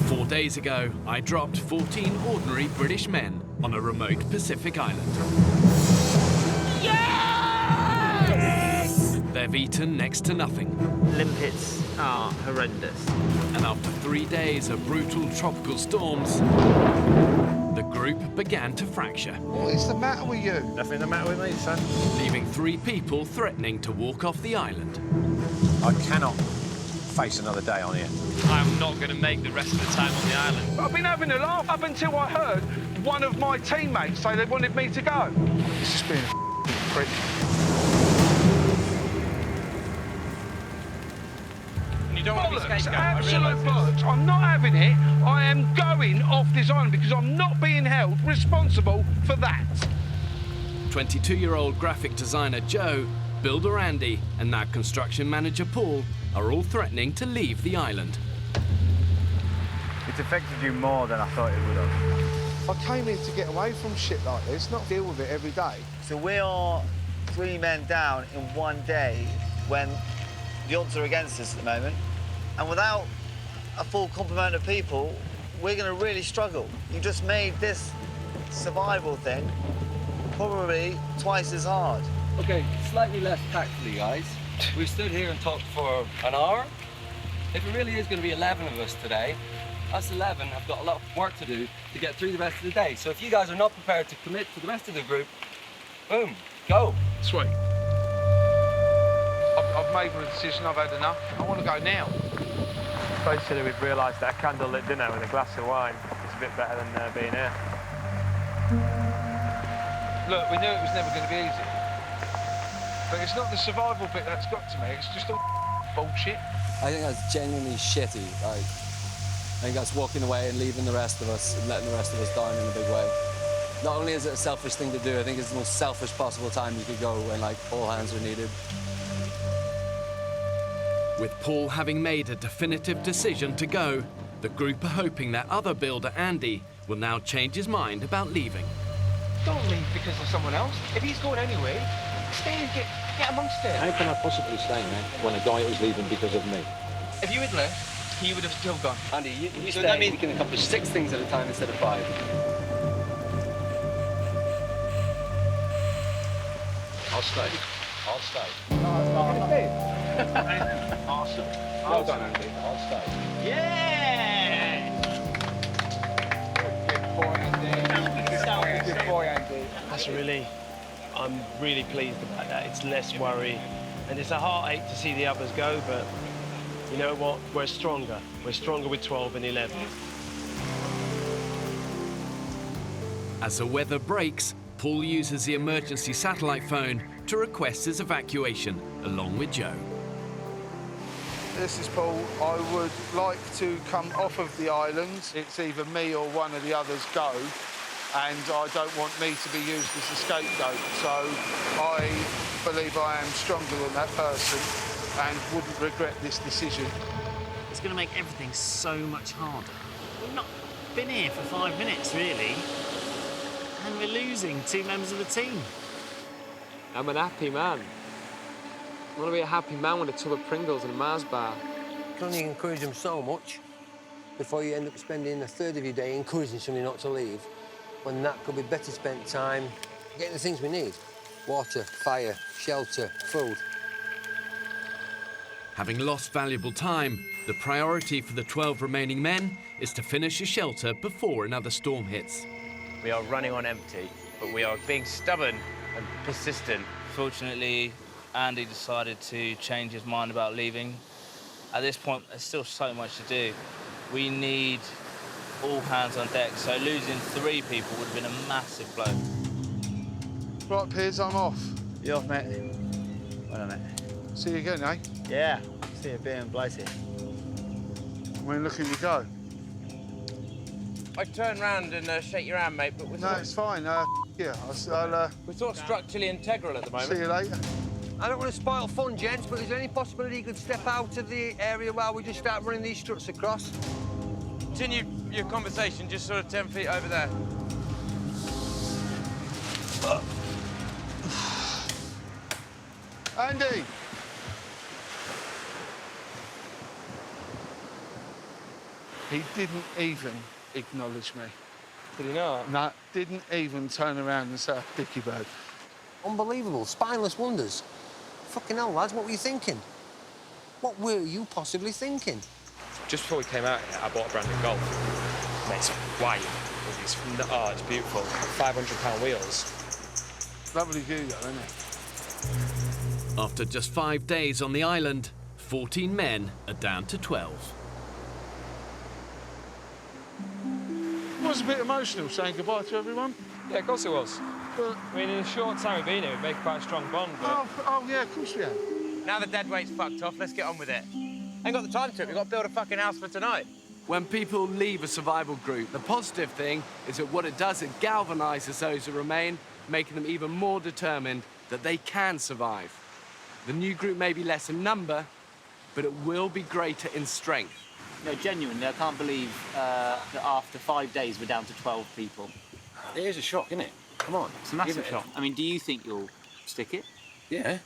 Four days ago, I dropped 14 ordinary British men on a remote Pacific island. Yes! They've eaten next to nothing. Limpets are horrendous. And after 3 days of brutal tropical storms, the group began to fracture. What is the matter with you? Nothing the matter with me, son. Leaving 3 people threatening to walk off the island. I cannot face another day on here. I'm not going to make the rest of the time on the island. I've been having a laugh up until I heard one of my teammates say they wanted me to go. It's just being a prick. You need don't want to be bollocks, scapegoat. I absolute realise this. bollocks. I'm not having it. I am going off this island because I'm not being held responsible for that. 22-year-old graphic designer Joe, builder Andy, and now construction manager Paul are all threatening to leave the island. It's affected you more than I thought it would have. I came here to get away from shit like this, not deal with it every day. So we are 3 men down in one day when the odds are against us at the moment. And without a full complement of people, we're going to really struggle. You just made this survival thing probably twice as hard. Okay, slightly less tactfully, guys. We've stood here and talked for an hour. If it really is going to be 11 of us today, us 11 have got a lot of work to do to get through the rest of the day. So if you guys are not prepared to commit to the rest of the group, boom, go. Sweet. I've made my decision, I've had enough. I want to go now. Basically, we've realised that a candlelit dinner with a glass of wine is a bit better than being here. Look, we knew it was never going to be easy. But it's not the survival bit that's got to me, it's just all bullshit. I think that's genuinely shitty. I think that's walking away and leaving the rest of us and letting the rest of us down in a big way. Not only is it a selfish thing to do, I think it's the most selfish possible time you could go when, like, all hands are needed. With Paul having made a definitive decision to go, the group are hoping that other builder Andy will now change his mind about leaving. Don't leave because of someone else. If he's going anyway, stay and get amongst it. How can I possibly stay, man, when a guy was leaving because of me? If you had left, he would have still gone. Andy, you So stay, that means- you can accomplish 6 things at a time instead of 5. I'll stay. I'll stay. Awesome. Well done, Andy. I'll stay. Yeah! Good boy, Andy. Good boy, Andy. That's really, I'm really pleased about that. It's less worry, and it's a heartache to see the others go, but you know what? We're stronger. We're stronger with 12 and 11. As the weather breaks, Paul uses the emergency satellite phone to request his evacuation, along with Joe. This is Paul. I would like to come off of the island. It's either me or one of the others go, and I don't want me to be used as a scapegoat. So I believe I am stronger than that person and wouldn't regret this decision. It's going to make everything so much harder. We've not been here for 5 minutes, really, and we're losing 2 members of the team. I'm an happy man. I want to be a happy man with a tub of Pringles and a Mars bar. You can only encourage them so much before you end up spending a third of your day encouraging somebody not to leave, when that could be better spent time getting the things we need. Water, fire, shelter, food. Having lost valuable time, the priority for the 12 remaining men is to finish a shelter before another storm hits. We are running on empty, but we are being stubborn and persistent. Fortunately, Andy decided to change his mind about leaving. At this point, there's still so much to do. We need all hands on deck, so losing 3 people would have been a massive blow. Right, Piers, I'm off. You off, mate? Well done, mate. See you again, eh? Yeah, see you being Blighty. When looking to go? I turn round and shake your hand, mate, but we're No, it's fine. Yeah, I'll we're sort of structurally integral at the moment. see you later. I don't want to spoil fun, gents, but is there any possibility you could step out of the area while we just start running these struts across? Continue your conversation, just sort of 10 feet over there. Andy! He didn't even acknowledge me. Did he not? No, didn't even turn around and say, Dicky bird. Unbelievable. Spineless wonders. Fucking hell, lads, what were you thinking? What were you possibly thinking? Just before we came out here, I bought a brand new Golf. Mate, it's white. It's beautiful. £500 wheels. Lovely view, though, isn't it? After just 5 days on the island, 14 men are down to 12. It was a bit emotional saying goodbye to everyone. Yeah, of course it was. But, I mean, in a short time we've been here, we've made quite a strong bond, but... oh, yeah, of course we have. Now the dead weight's fucked off, let's get on with it. Ain't got the time to it. We've got to build a fucking house for tonight. When people leave a survival group, the positive thing is that what it does, it galvanizes those who remain, making them even more determined that they can survive. The new group may be less in number, but it will be greater in strength. No, genuinely, I can't believe that after 5 days we're down to 12 people. It is a shock, isn't it? Come on. It's a massive shock. I mean, do you think you'll stick it? Yeah.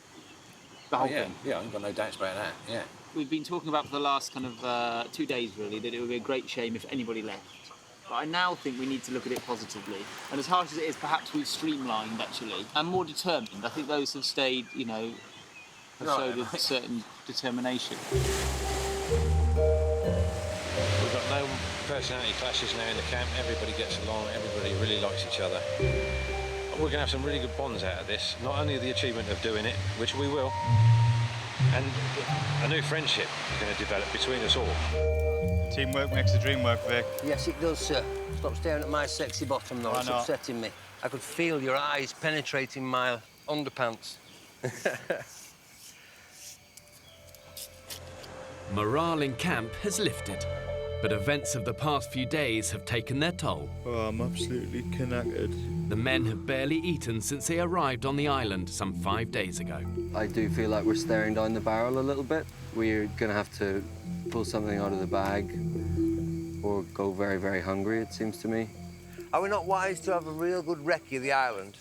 The whole yeah. thing? Yeah, I've got no doubts about that, yeah. We've been talking about for the last kind of 2 days, really, that it would be a great shame if anybody left. But I now think we need to look at it positively. And as harsh as it is, perhaps we've streamlined, actually, and more determined. I think those who've stayed, you know, have showed a certain determination. We've got no personality clashes now in the camp. Everybody gets along, everybody really likes each other. We're going to have some really good bonds out of this. Not only the achievement of doing it, which we will, and a new friendship is going to develop between us all. Teamwork makes the dream work, Vic. Yes, it does, sir. Stop staring at my sexy bottom, though. Why It's not? upsetting me. I could feel your eyes penetrating my underpants. Morale in camp has lifted, but events of the past few days have taken their toll. Oh, I'm absolutely knackered. The men have barely eaten since they arrived on the island some 5 days ago. I do feel like we're staring down the barrel a little bit. We're going to have to pull something out of the bag or go very, very hungry, it seems to me. Are we not wise to have a real good recce of the island?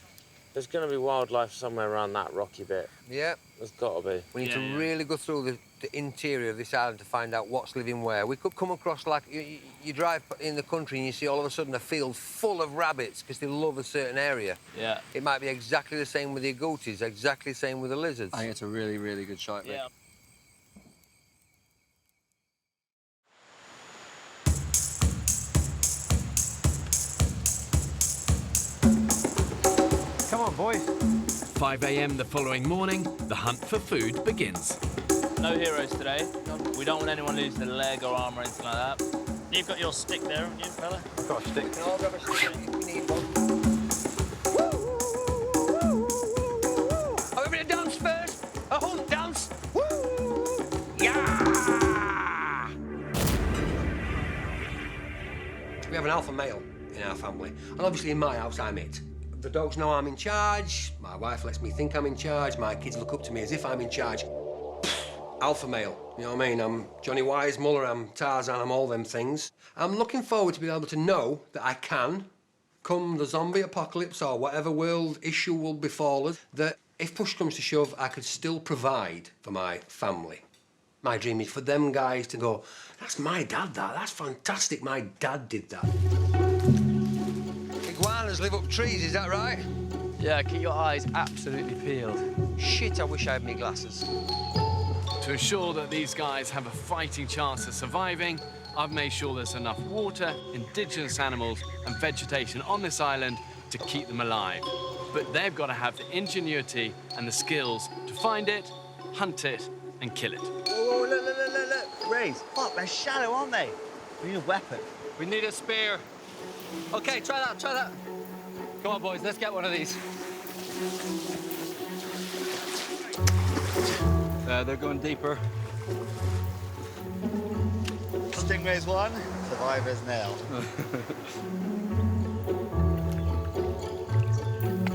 There's going to be wildlife somewhere around that rocky bit. Yeah. There's got to be. We need to really go through the interior of this island to find out what's living where. We could come across, like, you drive in the country and you see all of a sudden a field full of rabbits because they love a certain area. Yeah. It might be exactly the same with the agoutis, exactly the same with the lizards. I think it's a really, really good shot, Rick. Yeah. Come on, boys. 5 a.m. the following morning, the hunt for food begins. No heroes today. We don't want anyone losing a leg or arm or anything like that. You've got your stick there, haven't you, fella? I've got a stick. I'll grab a stick if we need one. Are we going to dance first? A hunt dance? Woo! Yeah! We have an alpha male in our family, and obviously in my house I'm it. The dogs know I'm in charge, my wife lets me think I'm in charge, my kids look up to me as if I'm in charge. Alpha male, you know what I mean? I'm Johnny Weissmuller, I'm Tarzan, I'm all them things. I'm looking forward to being able to know that I can, come the zombie apocalypse or whatever world issue will befall us, that if push comes to shove, I could still provide for my family. My dream is for them guys to go, that's my dad, that's fantastic, my dad did that. Iguanas live up trees, is that right? Yeah, keep your eyes absolutely peeled. Shit, I wish I had me glasses. To ensure that these guys have a fighting chance of surviving, I've made sure there's enough water, indigenous animals and vegetation on this island to keep them alive. But they've got to have the ingenuity and the skills to find it, hunt it and kill it. Whoa, look. Raise. Fuck, they're shallow, aren't they? We need a weapon. We need a spear. OK, try that. Come on, boys, let's get one of these. They're going deeper. Stingray's one, survivor's nil.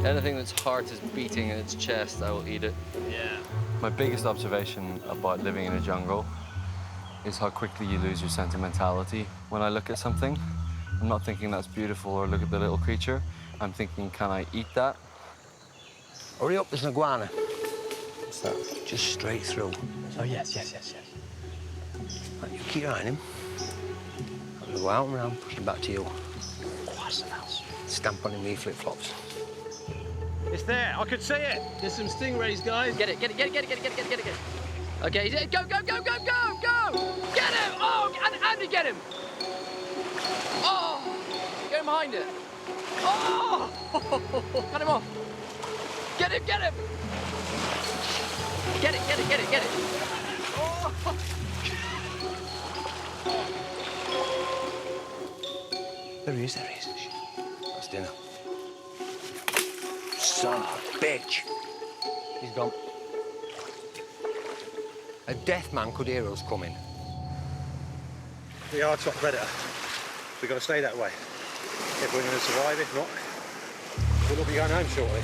Anything that's heart is beating in its chest, I will eat it. Yeah. My biggest observation about living in a jungle is how quickly you lose your sentimentality. When I look at something, I'm not thinking that's beautiful or look at the little creature. I'm thinking, can I eat that? Hurry up, there's an iguana. What's that? Just straight through. Oh, yes. Right, you keep your eye on him. I'll go out and round, push him back to you. What's the mouse? Stamp on him with your flip-flops. It's there, I could see it. There's some stingrays, guys. Get it. OK, go! Get him! Oh, Andy, get him! Oh! Get him behind it. Oh! Cut him off. Get him! Get it! Oh! There he is. That's dinner. Son of a bitch. He's gone. A deaf man could hear us coming. The odds got better. We've got to stay that way. If we're going to survive, if not, we'll all be going home shortly.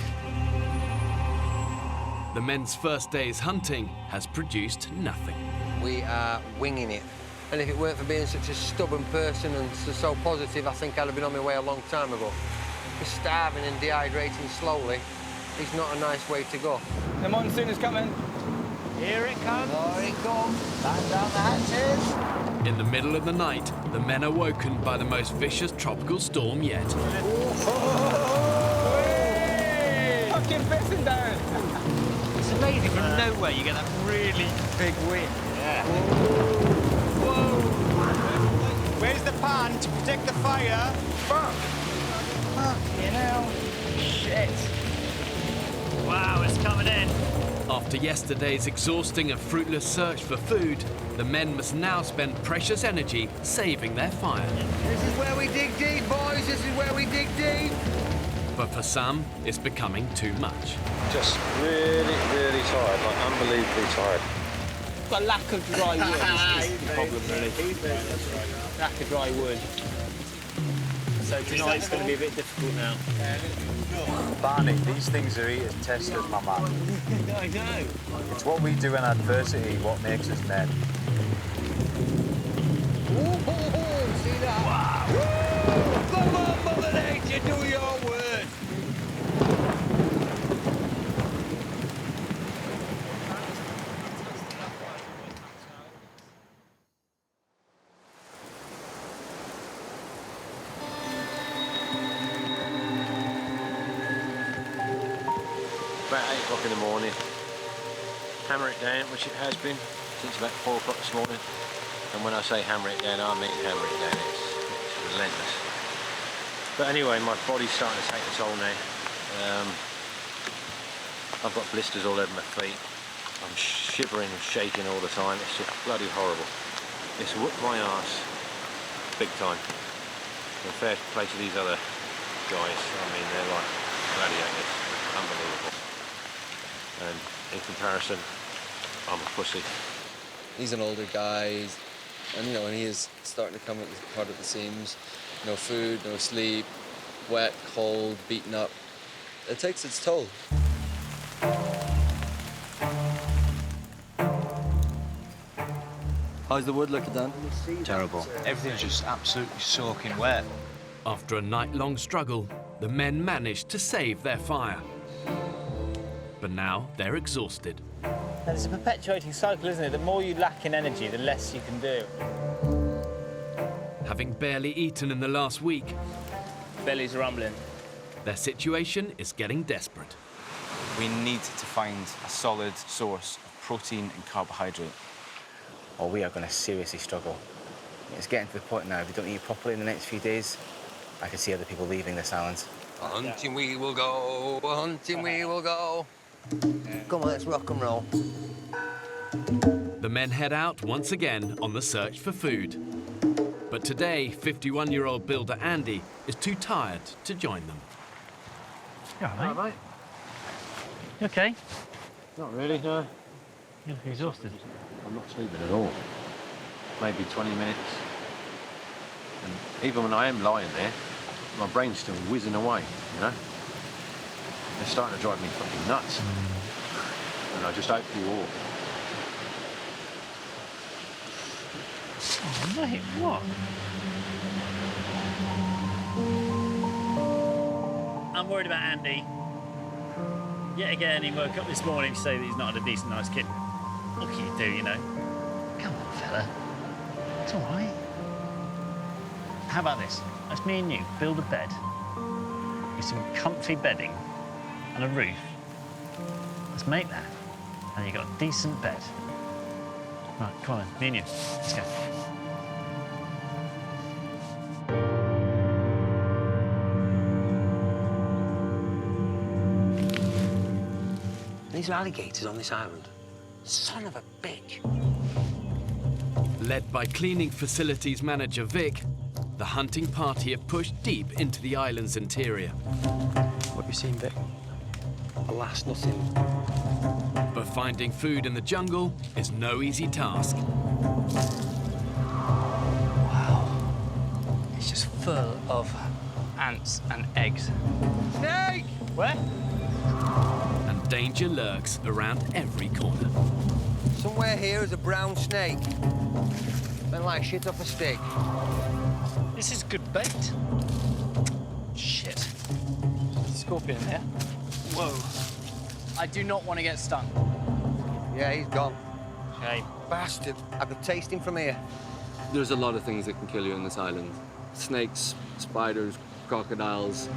The men's first day's hunting has produced nothing. We are winging it. And if it weren't for being such a stubborn person and so positive, I think I'd have been on my way a long time ago. Just starving and dehydrating slowly is not a nice way to go. The monsoon is coming. Here it comes. Here it comes. Batten down the hatches. In the middle of the night, the men are woken by the most vicious tropical storm yet. Fucking pissing down. It's amazing, from nowhere you get that really big wind. Yeah. Whoa. Where's the pan to protect the fire? Fuck. Fucking hell. Shit. Wow, it's coming in. After yesterday's exhausting and fruitless search for food, the men must now spend precious energy saving their fire. This is where we dig deep, boys. This is where we dig deep. But for some, it's becoming too much. Just really, really tired, like unbelievably tired. Got a lack of dry wood is the problem, really. Lack of dry wood. So tonight's going to be a bit difficult now. Barney, these things are eating testers, my man. I know. It's what we do in adversity, what makes us men. See that? Wow. Come on, Mother Nature, do your word. About 8 o'clock in the morning. Hammer it down, which it has been since about 4 o'clock this morning. And when I say hammer it down, I mean hammer it down. It's relentless. But anyway, my body's starting to take a toll now. I've got blisters all over my feet. I'm shivering and shaking all the time. It's just bloody horrible. It's whooped my arse big time. Compared to place of these other guys, I mean, they're like gladiators. Unbelievable. And in comparison, I'm a pussy. He's an older guy, and he is starting to come hard at the seams. No food, no sleep, wet, cold, beaten up. It takes its toll. How's the wood looking, Dan? Terrible. Everything's just absolutely soaking wet. After a night-long struggle, the men managed to save their fire. But now they're exhausted. And it's a perpetuating cycle, isn't it? The more you lack in energy, the less you can do. Having barely eaten in the last week, Belly's rumbling. their situation is getting desperate. We need to find a solid source of protein and carbohydrate, or we are going to seriously struggle. It's getting to the point now, if we don't eat properly in the next few days, I can see other people leaving this island. Hunting we will go, hunting we will go. Come on, let's rock and roll. The men head out once again on the search for food. But today, 51-year-old builder Andy is too tired to join them. You all right, mate? You okay? Not really, no. You look exhausted. I'm not sleeping at all. Maybe 20 minutes. And even when I am lying there, my brain's still whizzing away, you know? It's starting to drive me fucking nuts. And I just hope you all. Oh, mate, what? I'm worried about Andy. Yet again, he woke up this morning to say that he's not had a decent night's kitten. What can you do, you know? Come on, fella. It's all right. How about this? Let's me and you build a bed with some comfy bedding and a roof. Let's make that. And you've got a decent bed. Right, come on, me and you. Let's go. These are alligators on this island. Son of a bitch. Led by cleaning facilities manager Vic, the hunting party have pushed deep into the island's interior. What have you seen, Vic? Alas, nothing. But finding food in the jungle is no easy task. It's just full of ants and eggs. Snake! Where? And danger lurks around every corner. Somewhere here is a brown snake. Smell like shit off a stick. This is good bait. Shit. Scorpion here. Whoa. I do not want to get stung. Yeah, he's gone. Shame. Bastard. I could taste him from here. There's a lot of things that can kill you on this island. Snakes, spiders, crocodiles.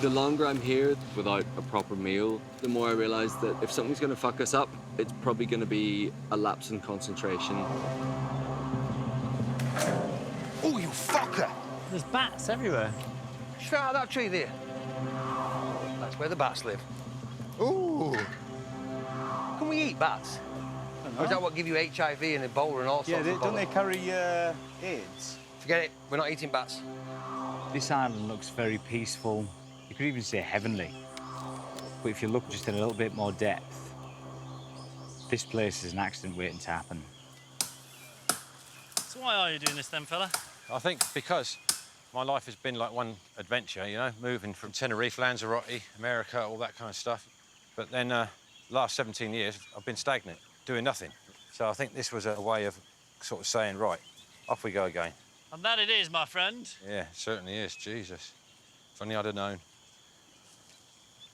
The longer I'm here without a proper meal, the more I realise that if something's going to fuck us up, it's probably going to be a lapse in concentration. Oh, you fucker! There's bats everywhere. Straight out of that tree there. That's where the bats live. Ooh. Can we eat bats? Or is that what give you HIV and Ebola and all sorts of don't they bollocks? carry AIDS? Forget it. We're not eating bats. This island looks very peaceful. You could even say heavenly. But if you look just in a little bit more depth, this place is an accident waiting to happen. So why are you doing this then, fella? I think because my life has been like one adventure, you know, moving from Tenerife, Lanzarote, America, all that kind of stuff. But then last 17 years, I've been stagnant, doing nothing. So I think this was a way of sort of saying, right, off we go again. And that it is, my friend. Yeah, it certainly is, Jesus. If only I'd have known.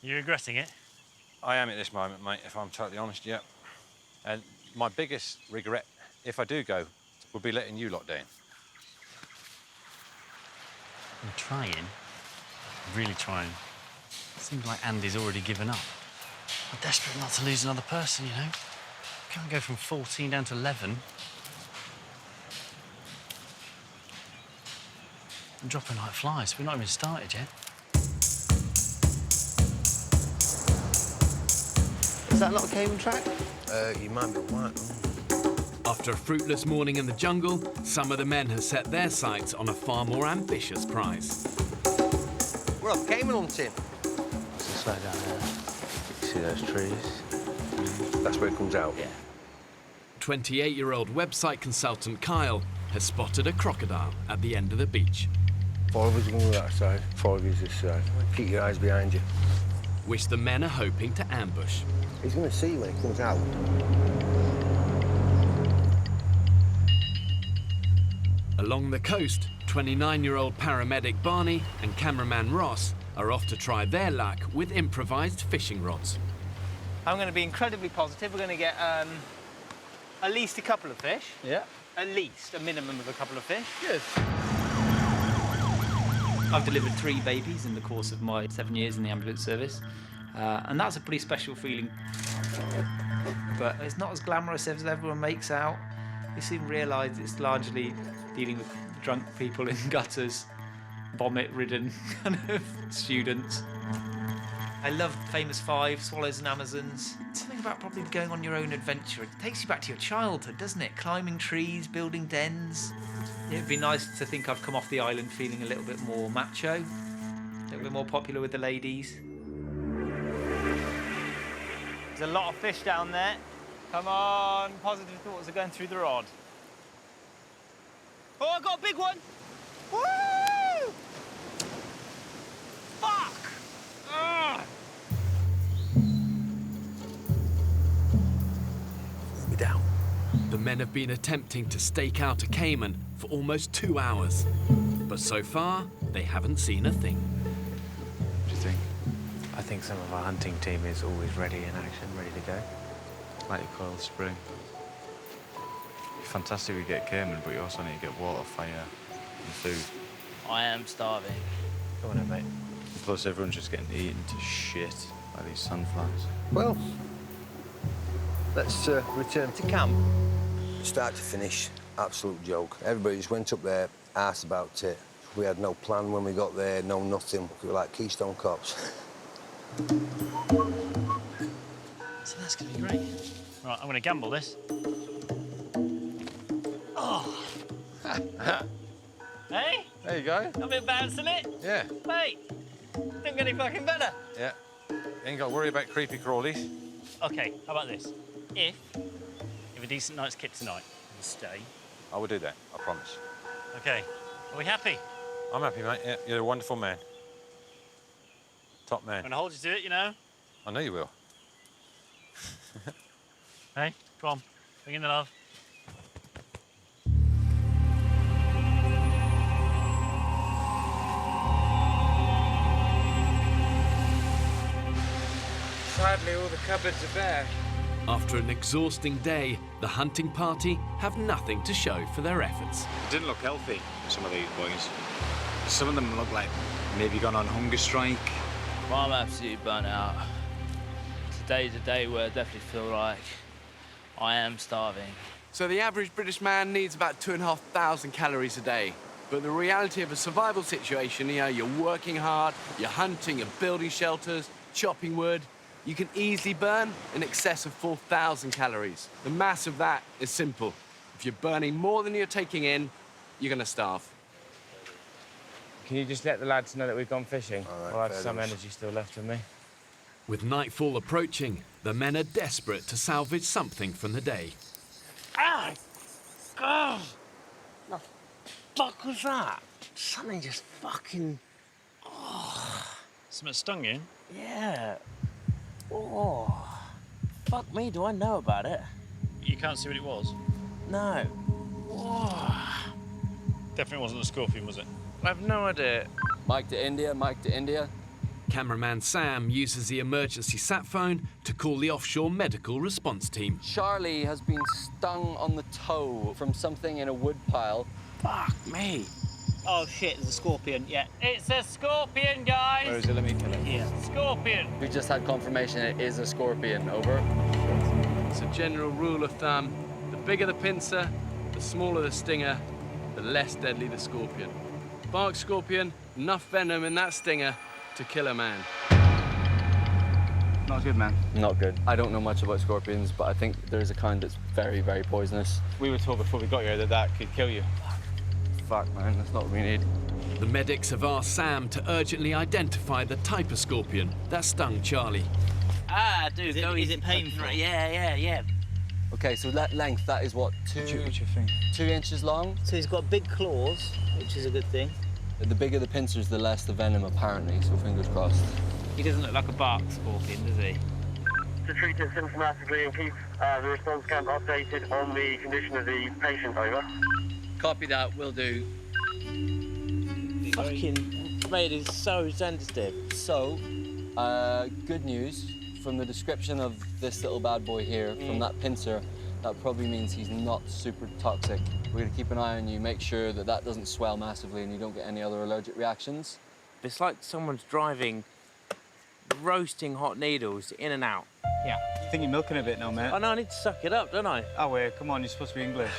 You regretting it? I am at this moment, mate, if I'm totally honest, yeah. And my biggest regret, if I do go, would be letting you lot down. I'm trying. I'm really trying. Seems like Andy's already given up. I'm desperate not to lose another person, you know? Can't go from 14 down to 11. I'm dropping like flies. We've not even started yet. Is that not a cable track? You might be right. After a fruitless morning in the jungle, some of the men have set their sights on a far more ambitious prize. We're off caiman hunting. What's this way down there? You see those trees? That's where it comes out? Yeah. 28-year-old website consultant Kyle has spotted a crocodile at the end of the beach. 4 of us are going to that side, 4 of us this side. Keep your eyes behind you. Which the men are hoping to ambush. He's going to see you when he comes out. Along the coast, 29-year-old paramedic Barney and cameraman Ross are off to try their luck with improvised fishing rods. I'm going to be incredibly positive. We're going to get at least a couple of fish. Yeah. At least a minimum of a couple of fish. Good. I've delivered 3 babies in the course of my 7 years in the ambulance service, and that's a pretty special feeling. But it's not as glamorous as everyone makes out. You soon realise it's largely dealing with drunk people in gutters, vomit-ridden kind of students. I love Famous Five, Swallows and Amazons. Something about probably going on your own adventure. It takes you back to your childhood, doesn't it? Climbing trees, building dens. It'd be nice to think I've come off the island feeling a little bit more macho, a little bit more popular with the ladies. There's a lot of fish down there. Come on, positive thoughts are going through the rod. Oh, I got a big one! Woo! Fuck! Ugh. We're down. The men have been attempting to stake out a caiman for almost 2 hours. But so far, they haven't seen a thing. What do you think? I think some of our hunting team is always ready in action, ready to go. Like your coiled spring. It's fantastic we get caiman, but you also need to get water, fire, and food. I am starving. Go on then, mate. Plus, everyone's just getting eaten to shit by these sunflies. Well, let's return to camp. Start to finish, absolute joke. Everybody just went up there, asked about it. We had no plan when we got there, no nothing. We were like Keystone Cops. So that's going to be great. Right, I'm going to gamble this. Oh! Hey? There you go. I've been bouncing it. Yeah. Mate, don't get any fucking better. Yeah. You ain't got to worry about creepy crawlies. Okay, how about this? If a decent night's kit tonight, we'll stay. I will do that, I promise. Okay, are we happy? I'm happy, mate. Yeah, you're a wonderful man. Top man. I'm gonna hold you to it, you know? I know you will. Hey, come on, bring in the love. Sadly, all the cupboards are bare. After an exhausting day, the hunting party have nothing to show for their efforts. It didn't look healthy, some of these boys. Some of them look like maybe gone on hunger strike. Well, I'm absolutely burnt out. Today's a day where I definitely feel like I am starving. So the average British man needs about 2,500 calories a day. But the reality of a survival situation, you know, you're working hard, you're hunting, you're building shelters, chopping wood, you can easily burn in excess of 4,000 calories. The mass of that is simple. If you're burning more than you're taking in, you're gonna starve. Can you just let the lads know that we've gone fishing? All right, I'll have fair some enough. energy still left in me. With nightfall approaching, the men are desperate to salvage something from the day. Ah! God! The fuck was that? Something just fucking... Oh. Something stung you? Yeah. Oh. Fuck me, do I know about it? You can't see what it was? No. Oh. Definitely wasn't a scorpion, was it? I've no idea. Mike to India, Mike to India. Cameraman Sam uses the emergency sat phone to call the offshore medical response team. Charlie has been stung on the toe from something in a wood pile. Fuck me. Oh shit, there's a scorpion, yeah. It's a scorpion, guys! Where is it? Let me kill it. Yeah. Scorpion! We just had confirmation it is a scorpion. Over. It's a general rule of thumb. The bigger the pincer, the smaller the stinger, the less deadly the scorpion. Bark scorpion, enough venom in that stinger to kill a man. Not good, man. Not good. I don't know much about scorpions, but I think there's a kind that's very, very poisonous. We were told before we got here that that could kill you. Fuck, man, that's not what we need. The medics have asked Sam to urgently identify the type of scorpion that stung Charlie. Ah, dude, is it painful? Yeah. Okay, so that length, that is what, 2 inches long? So he's got big claws, which is a good thing. The bigger the pincers, the less the venom, apparently, so fingers crossed. He doesn't look like a bark scorpion, does he? To treat it symptomatically and keep the response camp updated on the condition of the patient, over. Copy that, will do. Fucking mate is so sensitive. So, good news. From the description of this little bad boy here, from that pincer, that probably means he's not super toxic. We're gonna keep an eye on you, make sure that that doesn't swell massively and you don't get any other allergic reactions. It's like someone's driving roasting hot needles in and out. Yeah. I think you're milking a bit now, mate. I know, I need to suck it up, don't I? Oh, wait, come on, you're supposed to be English.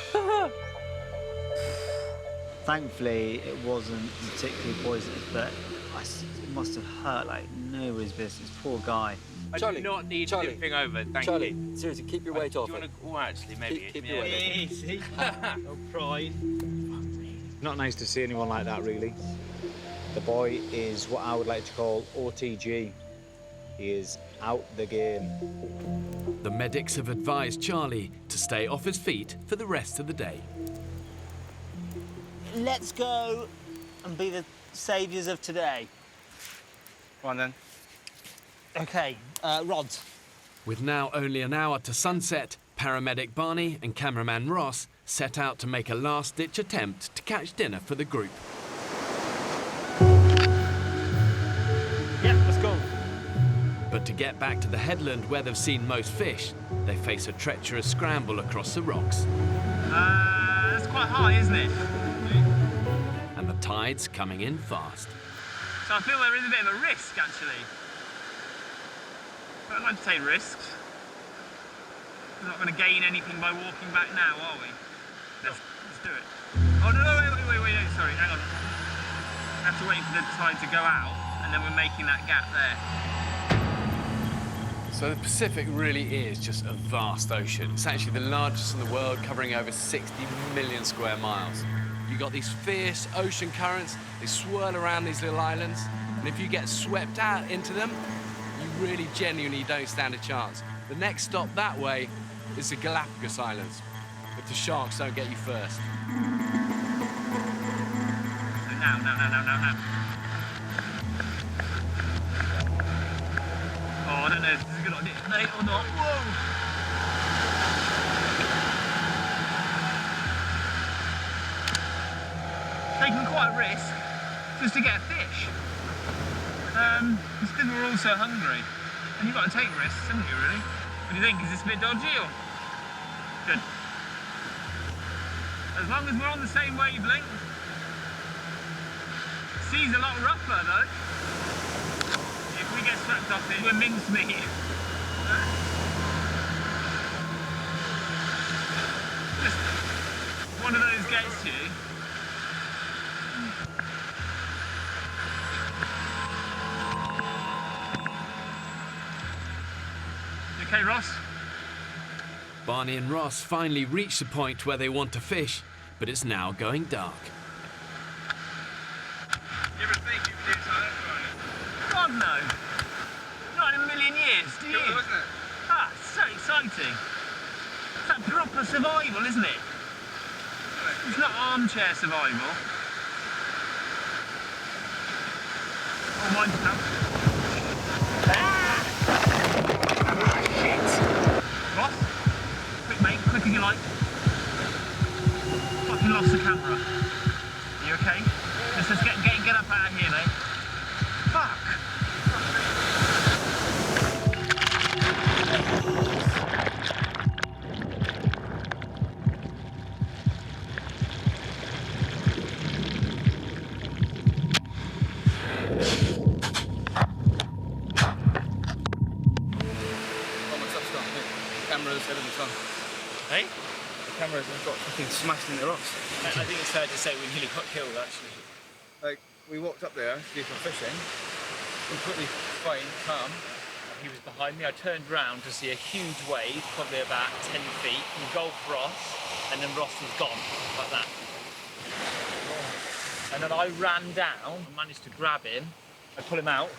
Thankfully, it wasn't particularly poisonous, but it must have hurt like nobody's business. Poor guy. I do not need anything over, thank Charlie, you. seriously, keep your weight off Do you it. want to... Oh, actually, maybe... Keep your weight off it. Easy. No pride. Not nice to see anyone like that, really. The boy is what I would like to call OTG. He is out the game. The medics have advised Charlie to stay off his feet for the rest of the day. Let's go and be the saviours of today. Go on, then. Okay, rods. With now only an hour to sunset, paramedic Barney and cameraman Ross set out to make a last-ditch attempt to catch dinner for the group. Yeah, let's go. But to get back to the headland where they've seen most fish, they face a treacherous scramble across the rocks. That's quite high, isn't it? And the tide's coming in fast. So I feel there is a bit of a risk, actually. But I'd like to take risks. We're not going to gain anything by walking back now, are we? Let's do it. Oh, no, wait, sorry, hang on. We have to wait for the tide to go out, and then we're making that gap there. So the Pacific really is just a vast ocean. It's actually the largest in the world, covering over 60 million square miles. You've got these fierce ocean currents, they swirl around these little islands, and if you get swept out into them, you really genuinely don't stand a chance. The next stop that way is the Galapagos Islands, if the sharks don't get you first. Now. Oh, I don't know if this is a good idea, mate, or not. Whoa! Taking quite a risk just to get a fish. Because we're all so hungry. And you've got to take risks, haven't you, really? What do you think? Is this a bit dodgy or? Good. As long as we're on the same wavelength. Sea's a lot rougher though. If we get swept off it, we're mincemeat. Just one of those gets you. You okay, Ross? Barney and Ross finally reach the point where they want to fish, but it's now going dark. You ever think you could do something like that? God, no. Not in a million years, do you? Wasn't it? Ah, it's so exciting. It's like proper survival, isn't it? It's not armchair survival. Oh, mine's tough. Shit. Ross? Quick, mate. Quick as you like. Fucking lost the camera. You okay? Let's just get up out of here, mate. Fuck! Cameras head of the sun. Hey? The cameras have got fucking smashed in the rocks. I think it's fair to say we nearly got killed, actually. Like, we walked up there to do some fishing, completely fine, calm. He was behind me. I turned round to see a huge wave, probably about 10 feet, engulfed Ross, and then Ross was gone, like that. And then I ran down and managed to grab him. I pull him out.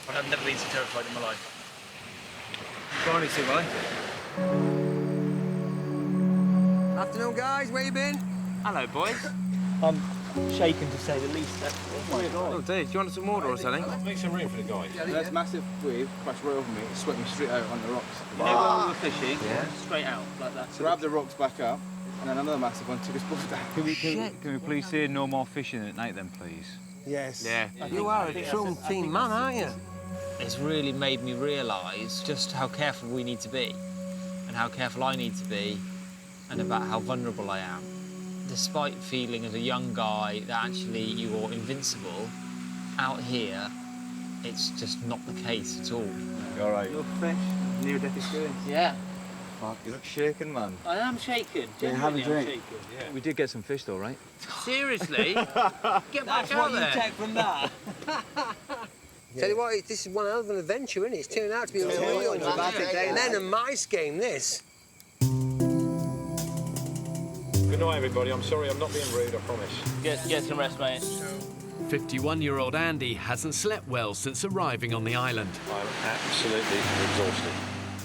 And I've never been so terrified in my life. Barney, say bye. Afternoon, guys. Where you been? Hello, boys. I'm shaken to say the least. Oh, Dave, do you want some water or something? Make some room for the guy. There's a massive wave crashed right over me. It swept me straight out on the rocks. You know where we were fishing? Yeah. Straight out, like that. Grabbed the rocks back up, and then another massive one took us both down. Can we please see no more fishing at night then, please? Yes. Yeah. You are a true team man, aren't you? It's really made me realise just how careful we need to be, and how careful I need to be, and about how vulnerable I am. Despite feeling as a young guy that actually you're invincible, out here, it's just not the case at all. You all right? Look, fish. Near-death experience. Yeah. Fuck, you look shaken, man. I am shaken. Yeah, have a Genuinely, I'm drink. shaken. Yeah. We did get some fish, though, right? Seriously? Get back out there. take from that. Tell you what, this is one hell of an adventure, isn't it? It's turning out to be a real and then a mice game, this. Good night, everybody. I'm sorry, I'm not being rude, I promise. Get some rest, mate. 51-year-old Andy hasn't slept well since arriving on the island. I'm absolutely exhausted.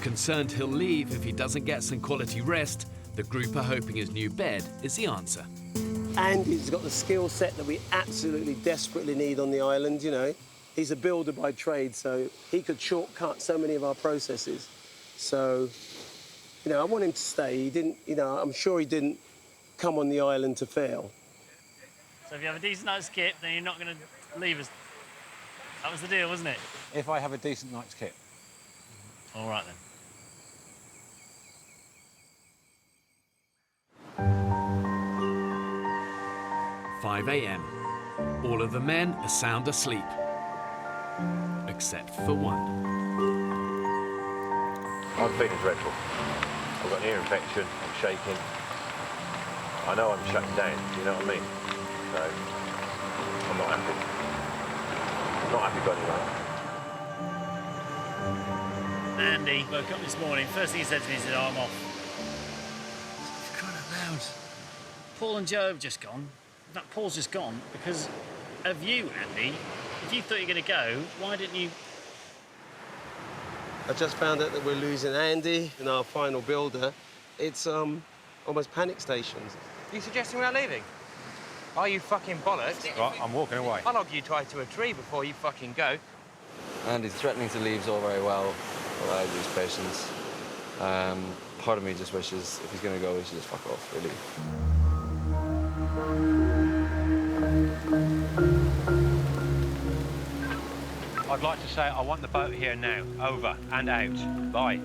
Concerned he'll leave if he doesn't get some quality rest, the group are hoping his new bed is the answer. Andy's got the skill set that we absolutely desperately need on the island, you know. He's a builder by trade, so he could shortcut so many of our processes. So, you know, I want him to stay. He didn't, you know, I'm sure he didn't come on the island to fail. So if you have a decent night's kit, then you're not going to leave us. That was the deal, wasn't it? If I have a decent night's kit. All right, then. 5 a.m. All of the men are sound asleep, except for one. I'm feeling dreadful. I've got an ear infection, I'm shaking. I know I'm shutting down, you know what I mean? So, I'm not happy. I'm not happy going anywhere. Andy woke up this morning. First thing he said to me, he said, oh, I'm off. It's kind of loud. Paul and Joe have just gone. In fact, Paul's just gone because of you, Andy. If you thought you were going to go, why didn't you... I just found out that we're losing Andy and our final builder. It's almost panic stations. You suggesting we're not leaving? Are you fucking bollocks? Right, I'm walking away. I'll log you tied to a tree before you fucking go. Andy's threatening to leave is all very well, but I lose patience. Part of me just wishes if he's going to go, he should just fuck off, really. I'd like to say I want the boat here now. Over and out. Bye.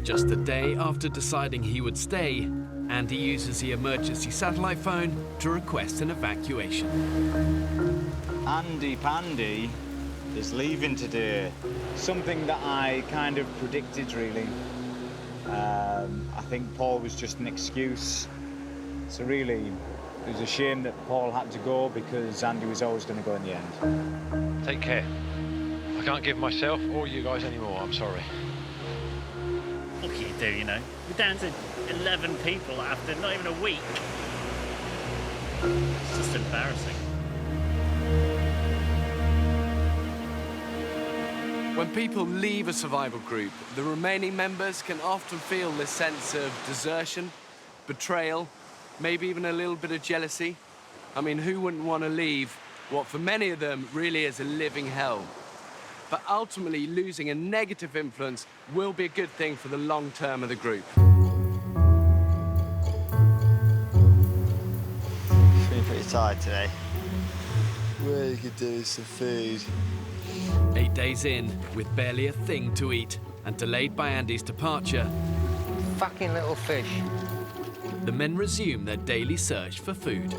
Just a day after deciding he would stay, Andy uses the emergency satellite phone to request an evacuation. Andy Pandy is leaving today. Something that I kind of predicted, really. I think Paul was just an excuse. So really, it was a shame that Paul had to go because Andy was always going to go in the end. Take care. I can't give myself or you guys anymore, I'm sorry. What can you do, you know? We're down to 11 people after not even a week. It's just embarrassing. When people leave a survival group, the remaining members can often feel this sense of desertion, betrayal, maybe even a little bit of jealousy. I mean, who wouldn't want to leave what for many of them really is a living hell? But ultimately, losing a negative influence will be a good thing for the long term of the group. Feeling pretty tired today. Well, you could do is some food. 8 days in, with barely a thing to eat, and delayed by Andy's departure, Fucking little fish. the men resume their daily search for food.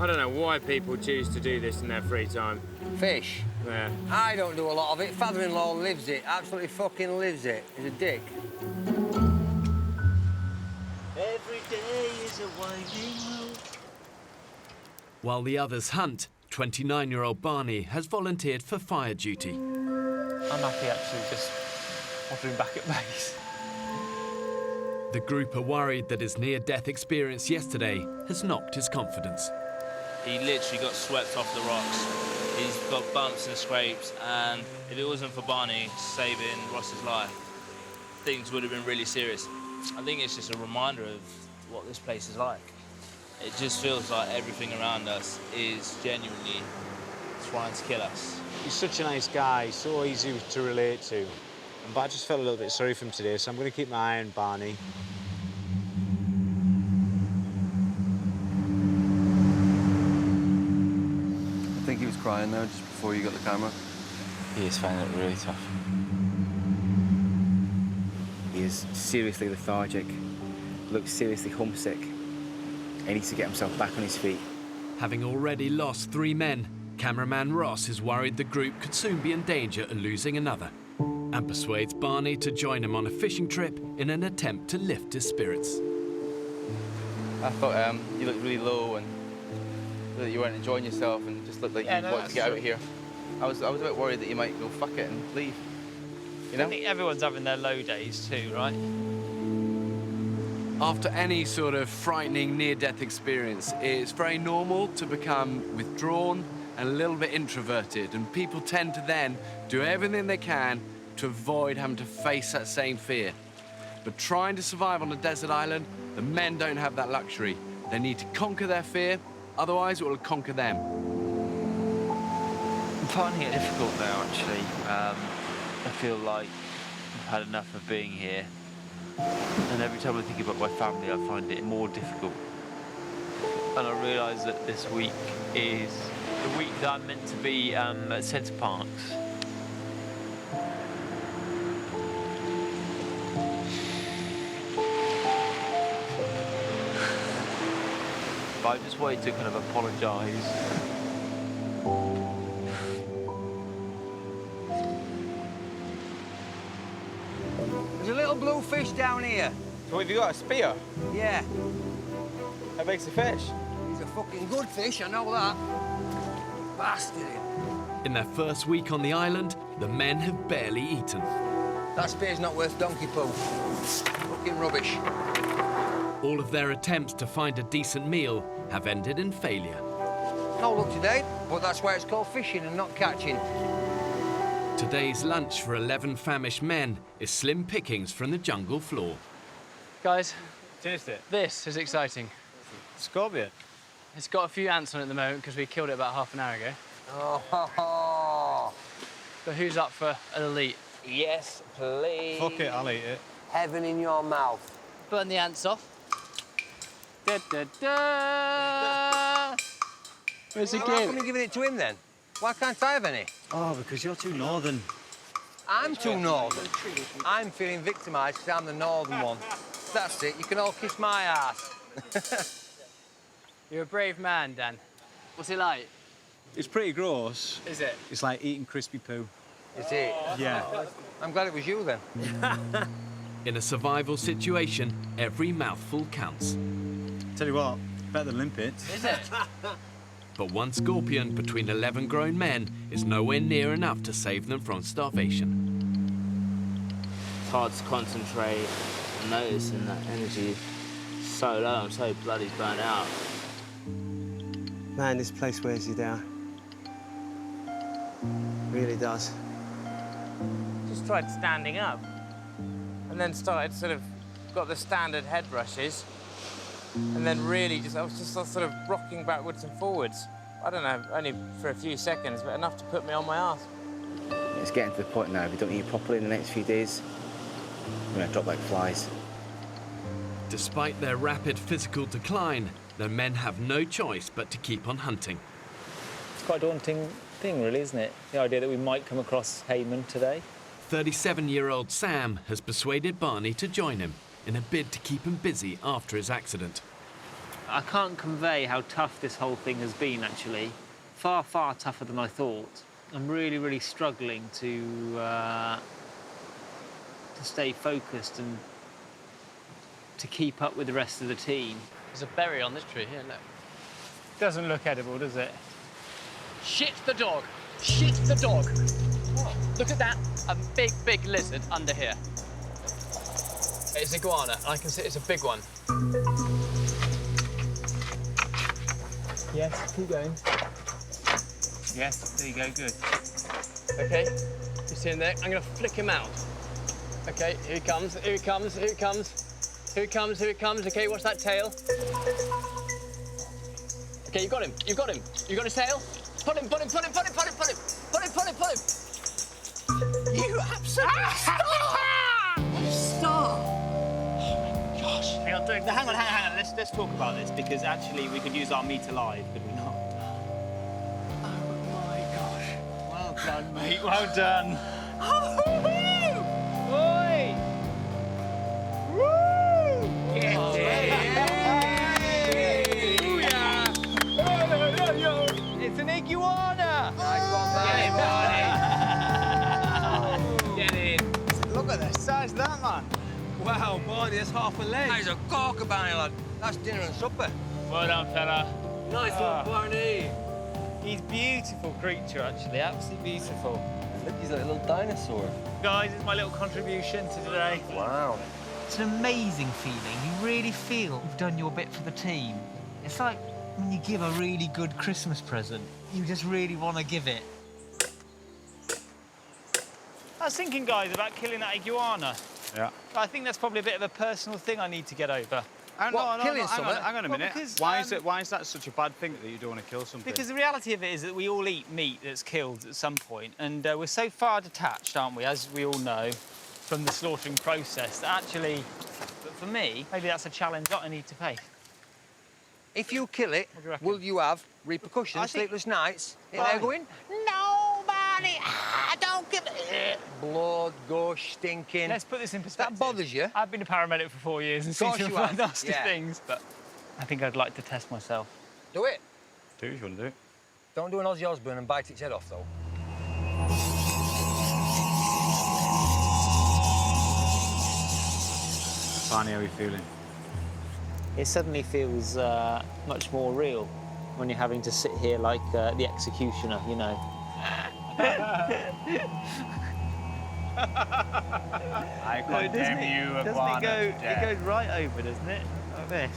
I don't know why people choose to do this in their free time. Fish? Yeah. I don't do a lot of it. Father-in-law lives it. Absolutely fucking lives it. He's a dick. Every day is a winding road. While the others hunt, 29-year-old Barney has volunteered for fire duty. I'm happy actually just pottering back at base. The group are worried that his near-death experience yesterday has knocked his confidence. He literally got swept off the rocks. He's got bumps and scrapes, and if it wasn't for Barney saving Ross's life, things would have been really serious. I think it's just a reminder of what this place is like. It just feels like everything around us is genuinely trying to kill us. He's such a nice guy, so easy to relate to. But I just felt a little bit sorry for him today, so I'm going to keep my eye on Barney. I think he was crying now just before you got the camera. He is finding it really tough. He is seriously lethargic, looks seriously homesick. He needs to get himself back on his feet. Having already lost 3 men, cameraman Ross is worried the group could soon be in danger of losing another, and persuades Barney to join him on a fishing trip in an attempt to lift his spirits. I thought you looked really low and that you weren't enjoying yourself and just looked like you wanted to get out of here. I was a bit worried that you might go fuck it and leave. You know? I think everyone's having their low days too, right? After any sort of frightening near-death experience, it's very normal to become withdrawn and a little bit introverted, and people tend to then do everything they can to avoid having to face that same fear. But trying to survive on a desert island, the men don't have that luxury. They need to conquer their fear, otherwise it will conquer them. I'm finding it difficult now, actually. I feel like I've had enough of being here. And every time I think about my family, I find it more difficult. And I realise that this week is the week that I'm meant to be at Centre Parks. But I just wanted to kind of apologise. There's a little blue fish down here. So have you got a spear? Yeah. How big's the fish? He's a fucking good fish, I know that. Bastard. In their first week on the island, the men have barely eaten. That spear's not worth donkey poo. Fucking rubbish. All of their attempts to find a decent meal have ended in failure. No luck today, but that's why it's called fishing and not catching. Today's lunch for 11 famished men is slim pickings from the jungle floor. Guys, Finished it. this is exciting. Scorpion. It's got a few ants on it at the moment because we killed it about half an hour ago. Oh, But who's up for an elite? yes, please. Fuck it, I'll eat it. Heaven in your mouth. Burn the ants off. Da, da, da. Where's the Well, how game? come you're giving it to him then? Why can't I have any? Oh, because you're too northern. I'm too northern. I'm feeling victimised because I'm the northern one. That's it. You can all kiss my ass. You're a brave man, Dan. What's it like? It's pretty gross. Is it? It's like eating crispy poo. Is it? Yeah. I'm glad it was you then. In a survival situation, every mouthful counts. Tell you what, better than limpets. Is it? But one scorpion between 11 grown men is nowhere near enough to save them from starvation. It's hard to concentrate. I'm noticing that energy is so low. I'm so bloody burnt out. Man, this place wears you down. Really does. Just tried standing up and then started got the standard head rushes and then I was just sort of rocking backwards and forwards. I don't know, only for a few seconds, but enough to put me on my arse. It's getting to the point now, if we don't eat properly in the next few days, we're going to drop like flies. Despite their rapid physical decline, the men have no choice but to keep on hunting. It's quite a daunting thing, really, isn't it? The idea that we might come across Hayman today. 37-year-old Sam has persuaded Barney to join him in a bid to keep him busy after his accident. I can't convey how tough this whole thing has been, actually. Far, far tougher than I thought. I'm really, really struggling to stay focused and to keep up with the rest of the team. There's a berry on this tree here, look. Doesn't look edible, does it? Shit the dog! Shit the dog! What? Look at that! A big, big lizard under here. It's iguana, and I can see it's a big one. Yes, keep going. Yes, there you go, good. Okay, you see him there? I'm gonna flick him out. Okay, here he comes, here he comes, here he comes. Here he comes, here he comes. Okay, watch that tail. Okay, you got him, you got him. You got his tail? Pull him, pull him, pull him, pull him, pull him, pull him. Pull him, pull him, pull him. You absolute star! You star! Gosh. Hang on. Let's talk about this, because actually we could use our meat alive, could we not? Oh my gosh. Well done, mate. Well done. Oi! Woo! It's an iguana! Nice one, man. Get in. Look at the size of that, man. Wow, Barney, that's half a leg. That is a corker-barney, lad. That's dinner and supper. Well done, fella. Nice one, Barney. He's a beautiful creature, actually. Absolutely beautiful. Look, he's like a little dinosaur. Guys, it's my little contribution to today. Wow. It's an amazing feeling. You really feel you've done your bit for the team. It's like when you give a really good Christmas present. You just really want to give it. I was thinking, guys, about killing that iguana. Yeah. But I think that's probably a bit of a personal thing I need to get over. Hang on a minute. Because, Why is that such a bad thing that you don't want to kill something? Because the reality of it is that we all eat meat that's killed at some point, and we're so far detached, aren't we, as we all know, from the slaughtering process, that actually, but for me, maybe that's a challenge that I need to face. If you kill it, will you have repercussions, sleepless nights? In there going, no, Barney, don't give it. Blood, gush, stinking. Let's put this in perspective. That bothers you? I've been a paramedic for 4 years and Of seen course some you have. nasty Yeah. things, but I think I'd like to test myself. Do it. Do if you want to do it. Don't do an Ozzy Osbourne and bite its head off, though. Barney, how are you feeling? It suddenly feels much more real when you're having to sit here like the executioner, you know. I condemn you, iguana. It goes right over, doesn't it? Like this.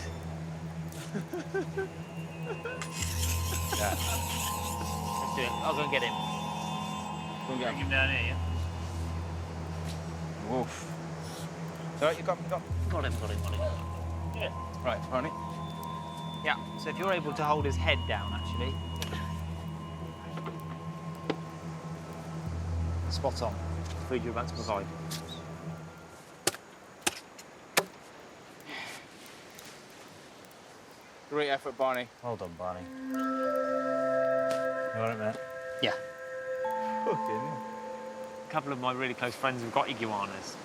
Yeah. Let's do it. I'll go and get him. Go and get Bring him down here, him. Woof. So you got Got him. yeah? right, Barney. Yeah, so if you're able to hold his head down, actually. Spot on. Food you're about to provide. Great effort, Barney. Well done, Barney. You all right, mate? Yeah. Okay. A couple of my really close friends have got iguanas,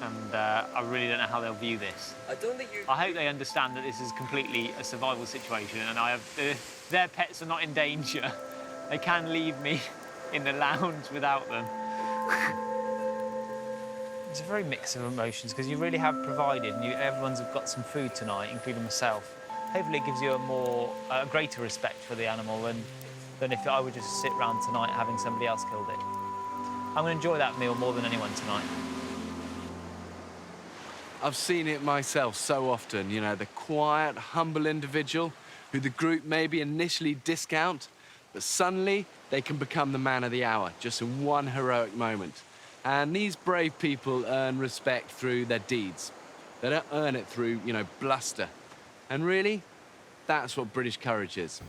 and I really don't know how they'll view this. I don't think you... I hope they understand that this is completely a survival situation, and their pets are not in danger. They can leave me in the lounge without them. It's a very mix of emotions, because you really have provided, and everyone's got some food tonight, including myself. Hopefully it gives you a greater respect for the animal than if I would just sit around tonight having somebody else killed it. I'm going to enjoy that meal more than anyone tonight. I've seen it myself so often, you know, the quiet, humble individual who the group maybe initially discount, but suddenly they can become the man of the hour just in one heroic moment. And these brave people earn respect through their deeds. They don't earn it through, you know, bluster. And really, that's what British courage is.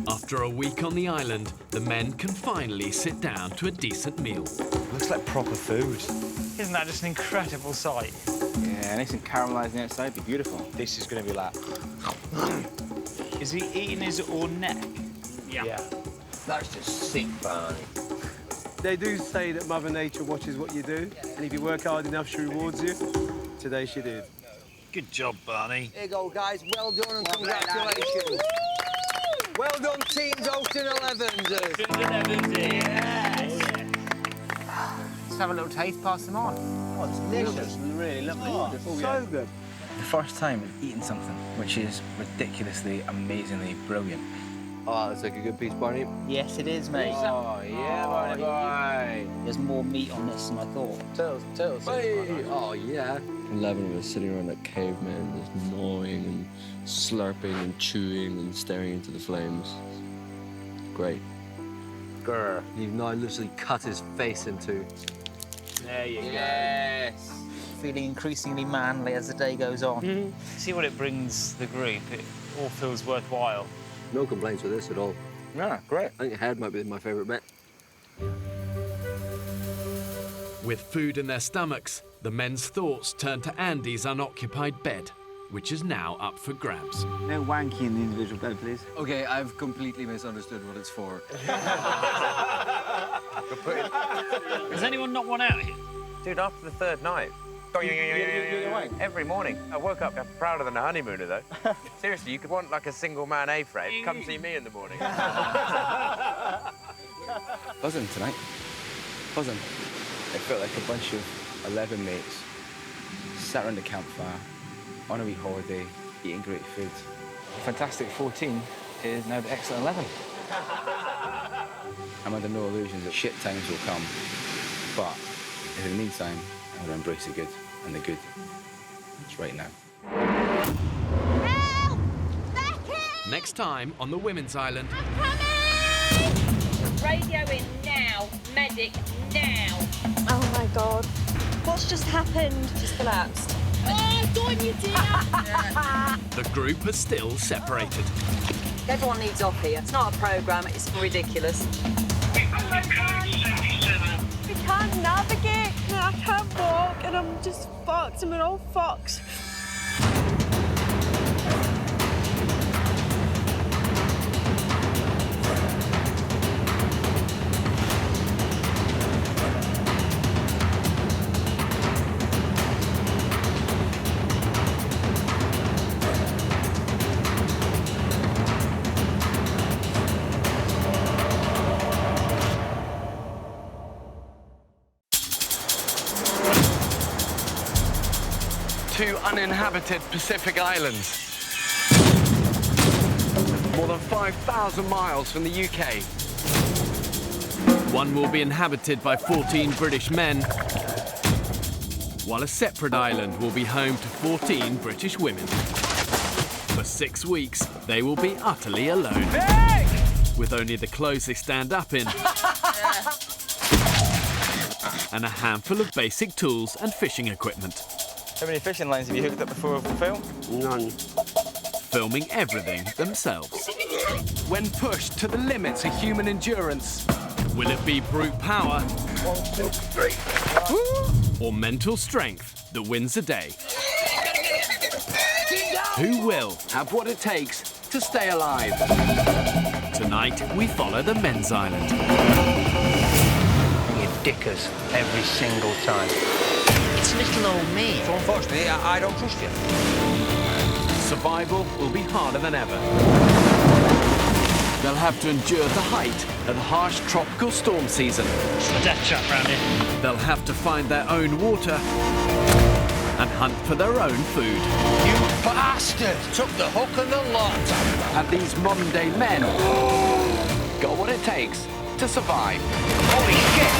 After a week on the island, the men can finally sit down to a decent meal. Looks like proper food. Isn't that just an incredible sight? Yeah, nice and caramelised on the outside, be beautiful. This is going to be like... Is he eating his own neck? Yeah. That's just sick, Barney. They do say that Mother Nature watches what you do, and if you work hard enough, she rewards you. Today she did. Good job, Barney. Here you go, guys. Well done and congratulations. Well done, teams Ocean 11s. Let's have a little taste, pass them on. Oh, it's delicious. Really lovely. Oh, so good. The first time eating something which is ridiculously, amazingly brilliant. Oh, that's like a good piece, Barney. Yes, it is, mate. Oh, yeah, Barney boy. There's more meat on this than I thought. Tell us. Hey. Oh, yeah. 11 of us sitting around like cavemen, just gnawing and slurping and chewing and staring into the flames. Great. Grr. You've now literally cut his face in two. There you Yes. Feeling increasingly manly as the day goes on. See what it brings the group. It all feels worthwhile. No complaints with this at all. Yeah, great. I think head might be my favourite bit. With food in their stomachs, the men's thoughts turn to Andy's unoccupied bed, which is now up for grabs. No wanky in the individual bed, please. Okay, I've completely misunderstood what it's for. Does anyone not want out here? Dude, after the third night. Every morning. I woke up prouder than a honeymooner, though. Seriously, you could want like a single man A-frame. Come see me in the morning. Buzzing tonight. Buzzing. It felt like a bunch of 11 mates sat around the campfire on a wee holiday, eating great food. The Fantastic 14 is now the Excellent 11. I'm under no illusions that shit times will come, but in the meantime, I'm going to embrace the good, and the good, it's right now. Help! Becky! Next time on the Women's Island. Radio in now. Medic now. Oh my God. What's just happened? Just collapsed. Oh, don't you dear! The group are still separated. Everyone needs off here. It's not a programme, it's ridiculous. We can't navigate. I can't walk and I'm just fucked. I'm an old fox. Two uninhabited Pacific islands. More than 5,000 miles from the UK. One will be inhabited by 14 British men, while a separate island will be home to 14 British women. For 6 weeks, they will be utterly alone. With only the clothes they stand up in and a handful of basic tools and fishing equipment. How many fishing lines have you hooked up before, Phil? None. Filming everything themselves. When pushed to the limits of human endurance. Will it be brute power 1, 2, 3. or mental strength that wins the day? Who will have what it takes to stay alive? Tonight, we follow the men's island. You dick us every single time. It's little old me. So unfortunately, I don't trust you. Survival will be harder than ever. They'll have to endure the height of the harsh tropical storm season. It's the death trap round here. They'll have to find their own water and hunt for their own food. You bastard! Took the hook and the lot. Have these modern-day men got what it takes to survive? Holy shit!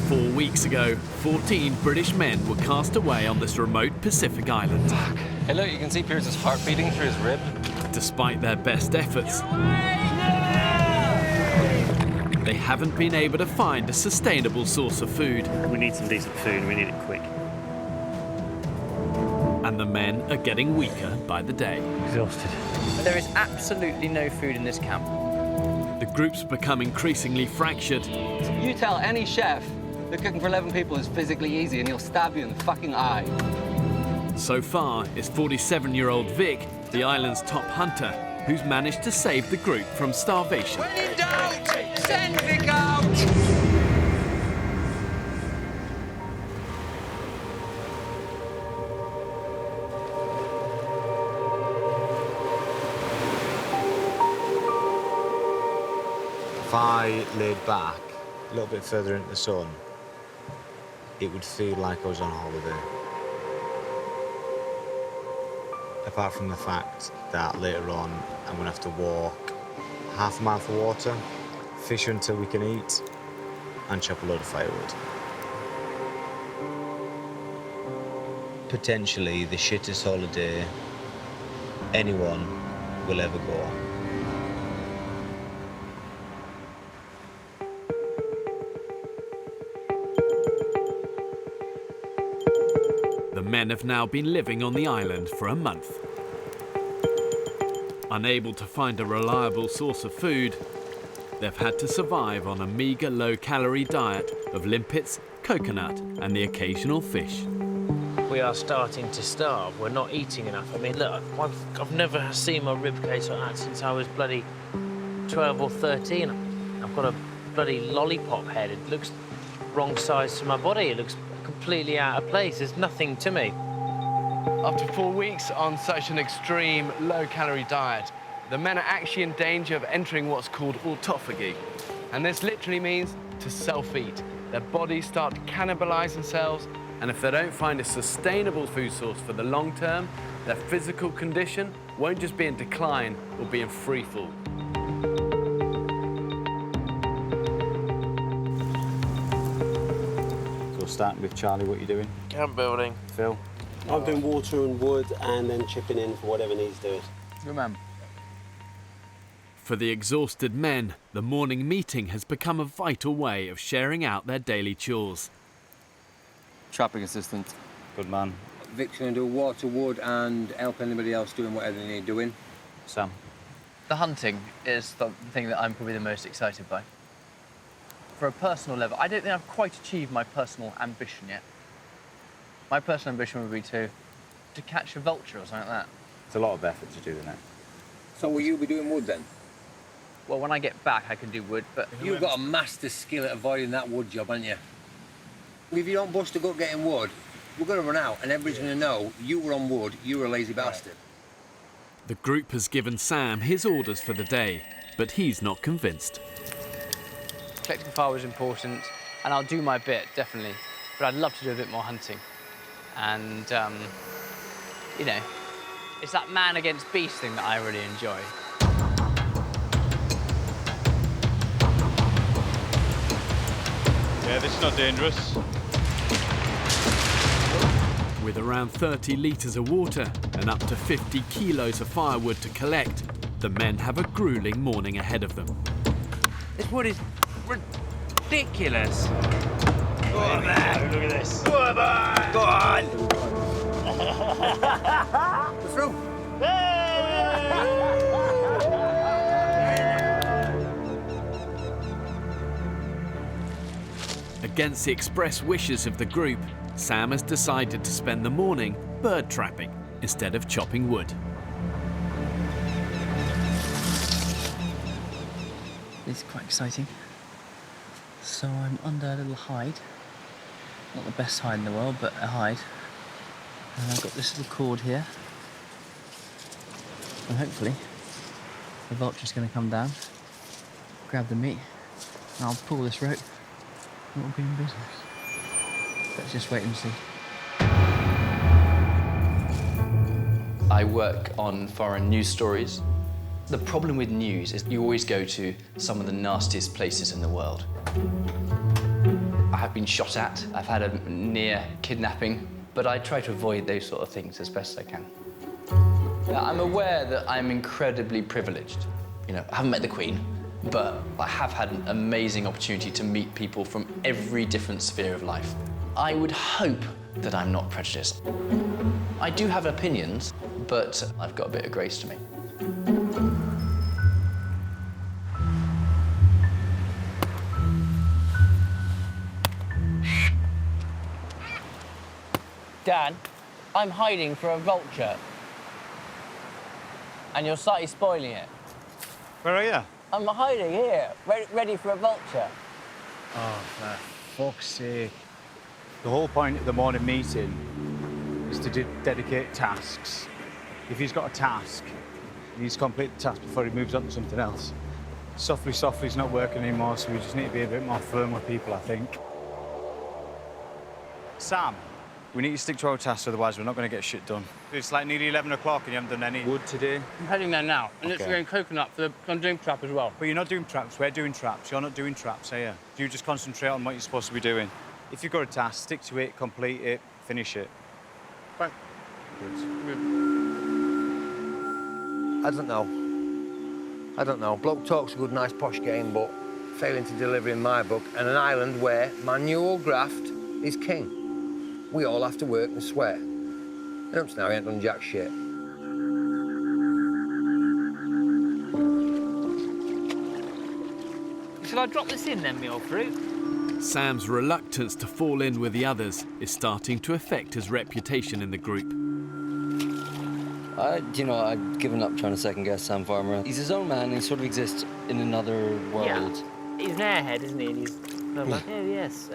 4 weeks ago, 14 British men were cast away on this remote Pacific island. Hey look, you can see Pierce's heart beating through his rib. Despite their best efforts, they haven't been able to find a sustainable source of food. We need some decent food, we need it quick. And the men are getting weaker by the day. Exhausted. There is absolutely no food in this camp. The group's become increasingly fractured. You tell any chef that cooking for 11 people is physically easy and he'll stab you in the fucking eye. So far, it's 47-year-old Vic, the island's top hunter, who's managed to save the group from starvation. When in doubt, send Vic out! If I laid back a little bit further into the sun, it would feel like I was on holiday. Apart from the fact that later on I'm going to have to walk half a mile for water, fish until we can eat, and chop a load of firewood. Potentially the shittest holiday anyone will ever go on. The men have now been living on the island for a month. Unable to find a reliable source of food, they've had to survive on a meagre low-calorie diet of limpets, coconut and the occasional fish. We are starting to starve. We're not eating enough. I mean, look, I've never seen my ribcage like that since I was bloody 12 or 13. I've got a bloody lollipop head. It looks wrong size to my body. It looks completely out of place. There's nothing to me. After 4 weeks on such an extreme low-calorie diet, the men are actually in danger of entering what's called autophagy. And this literally means to self-eat. Their bodies start to cannibalize themselves, and if they don't find a sustainable food source for the long term, their physical condition won't just be in decline, it will be in free fall. So starting with Charlie, what are you doing? Camp building. Phil? I'm doing water and wood and then chipping in for whatever needs doing. Good man. For the exhausted men, the morning meeting has become a vital way of sharing out their daily chores. Trapping assistant. Good man. Vic's going to do water, wood, and help anybody else doing whatever they need doing. Sam? The hunting is the thing that I'm probably the most excited by. For a personal level, I don't think I've quite achieved my personal ambition yet. My personal ambition would be to catch a vulture or something like that. It's a lot of effort to do, isn't it? So will you be doing wood then? Well, when I get back, I can do wood, but... You've got a master skill at avoiding that wood job, haven't you? If you don't bust a gut getting wood, we're going to run out and everybody's going to know you were on wood, you were a lazy bastard. The group has given Sam his orders for the day, but he's not convinced. Collecting fire was important, and I'll do my bit, definitely. But I'd love to do a bit more hunting. And, you know, it's that man against beast thing that I really enjoy. Yeah, this is not dangerous. With around 30 litres of water and up to 50 kilos of firewood to collect, the men have a gruelling morning ahead of them. This wood is ridiculous. Go on, man. Look at this. Go on, man. Go on. What's wrong? Against the express wishes of the group, Sam has decided to spend the morning bird trapping instead of chopping wood. It's quite exciting. So I'm under a little hide. Not the best hide in the world, but a hide. And I've got this little cord here. And hopefully, the vulture's going to come down, grab the meat, and I'll pull this rope, and we'll be in business. Let's just wait and see. I work on foreign news stories. The problem with news is you always go to some of the nastiest places in the world. I have been shot at, I've had a near kidnapping, but I try to avoid those sort of things as best I can. Now, I'm aware that I'm incredibly privileged. You know, I haven't met the Queen, but I have had an amazing opportunity to meet people from every different sphere of life. I would hope that I'm not prejudiced. I do have opinions, but I've got a bit of grace to me. Dad, I'm hiding for a vulture. And you're slightly spoiling it. Where are you? I'm hiding here, ready for a vulture. Oh, for fuck's sake. The whole point of the morning meeting is to dedicate tasks. If he's got a task, he needs to complete the task before he moves on to something else. Softly's not working anymore, so we just need to be a bit more firm with people, I think. Sam, we need to stick to our tasks, otherwise we're not going to get shit done. It's like nearly 11 o'clock and you haven't done any wood today. I'm heading there now, and it's going coconut for the... I'm doing trap as well. But you're not doing traps, we're doing traps. You're not doing traps, are you? You just concentrate on what you're supposed to be doing. If you've got a task, stick to it, complete it, finish it. Right. Good. I don't know. Bloke talk's a good, nice, posh game, but failing to deliver in my book, and an island where manual graft is king. We all have to work and sweat. And up to now, we ain't done jack shit. Shall I drop this in then, me old fruit? Sam's reluctance to fall in with the others is starting to affect his reputation in the group. I've given up trying to second-guess Sam Farmer. He's his own man, and he sort of exists in another world. Yeah. He's an airhead, isn't he? And he's... Oh, yes.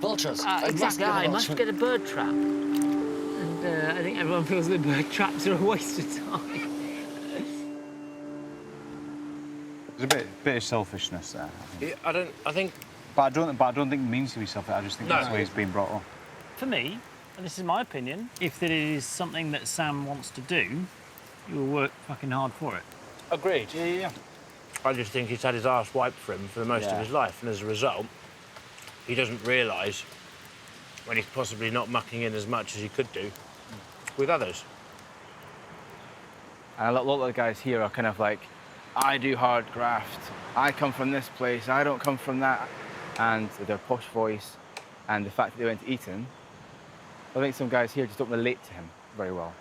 Vultures. Exactly. I must get a bird trap. And I think everyone feels that bird traps are a waste of time. There's a bit of selfishness there. I think... But I don't think it means to be selfish. I just think that's the way it's been brought up. For me, and this is my opinion, if it is something that Sam wants to do, you will work fucking hard for it. Agreed. Yeah. I just think he's had his arse wiped for him for the most of his life, and as a result, he doesn't realise when he's possibly not mucking in as much as he could do with others. And a lot of the guys here are kind of like, I do hard graft, I come from this place, I don't come from that. And with their posh voice and the fact that they went to Eton, I think some guys here just don't relate to him very well.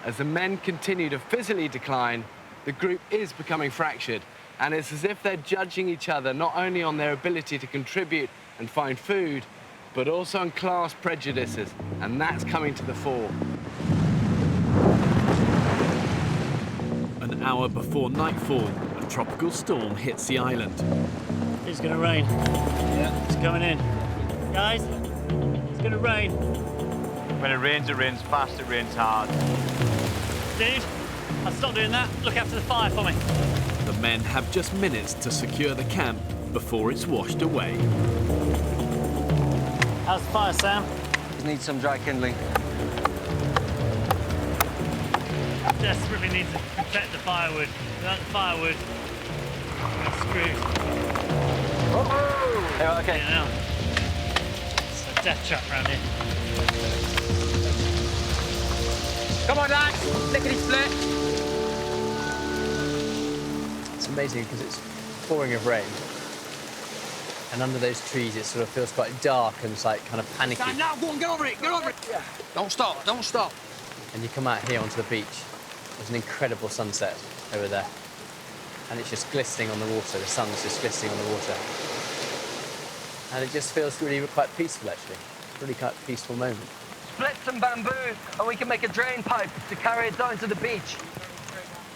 As the men continue to physically decline, the group is becoming fractured, and it's as if they're judging each other not only on their ability to contribute and find food, but also on class prejudices, and that's coming to the fore. An hour before nightfall, a tropical storm hits the island. It's gonna rain. Yeah. It's coming in. Guys, it's gonna rain. When it rains fast, it rains hard. Dude, I'll stop doing that. Look after the fire for me. The men have just minutes to secure the camp before it's washed away. How's the fire, Sam? Just need some dry kindling. Desperately need to protect the firewood. Without the firewood, we're screwed. Okay. Yeah, it's a death trap round here. Come on, lads! Lickety split! It's amazing because it's pouring of rain. And under those trees, it sort of feels quite dark and it's like kind of panicky. Stand now, go on, get over it, get over it! Yeah. Don't stop, don't stop. And you come out here onto the beach. There's an incredible sunset over there. And it's just glistening on the water. The sun's just glistening on the water. And it just feels really quite peaceful, actually. Really quite a peaceful moment. Split some bamboo and we can make a drain pipe to carry it down to the beach.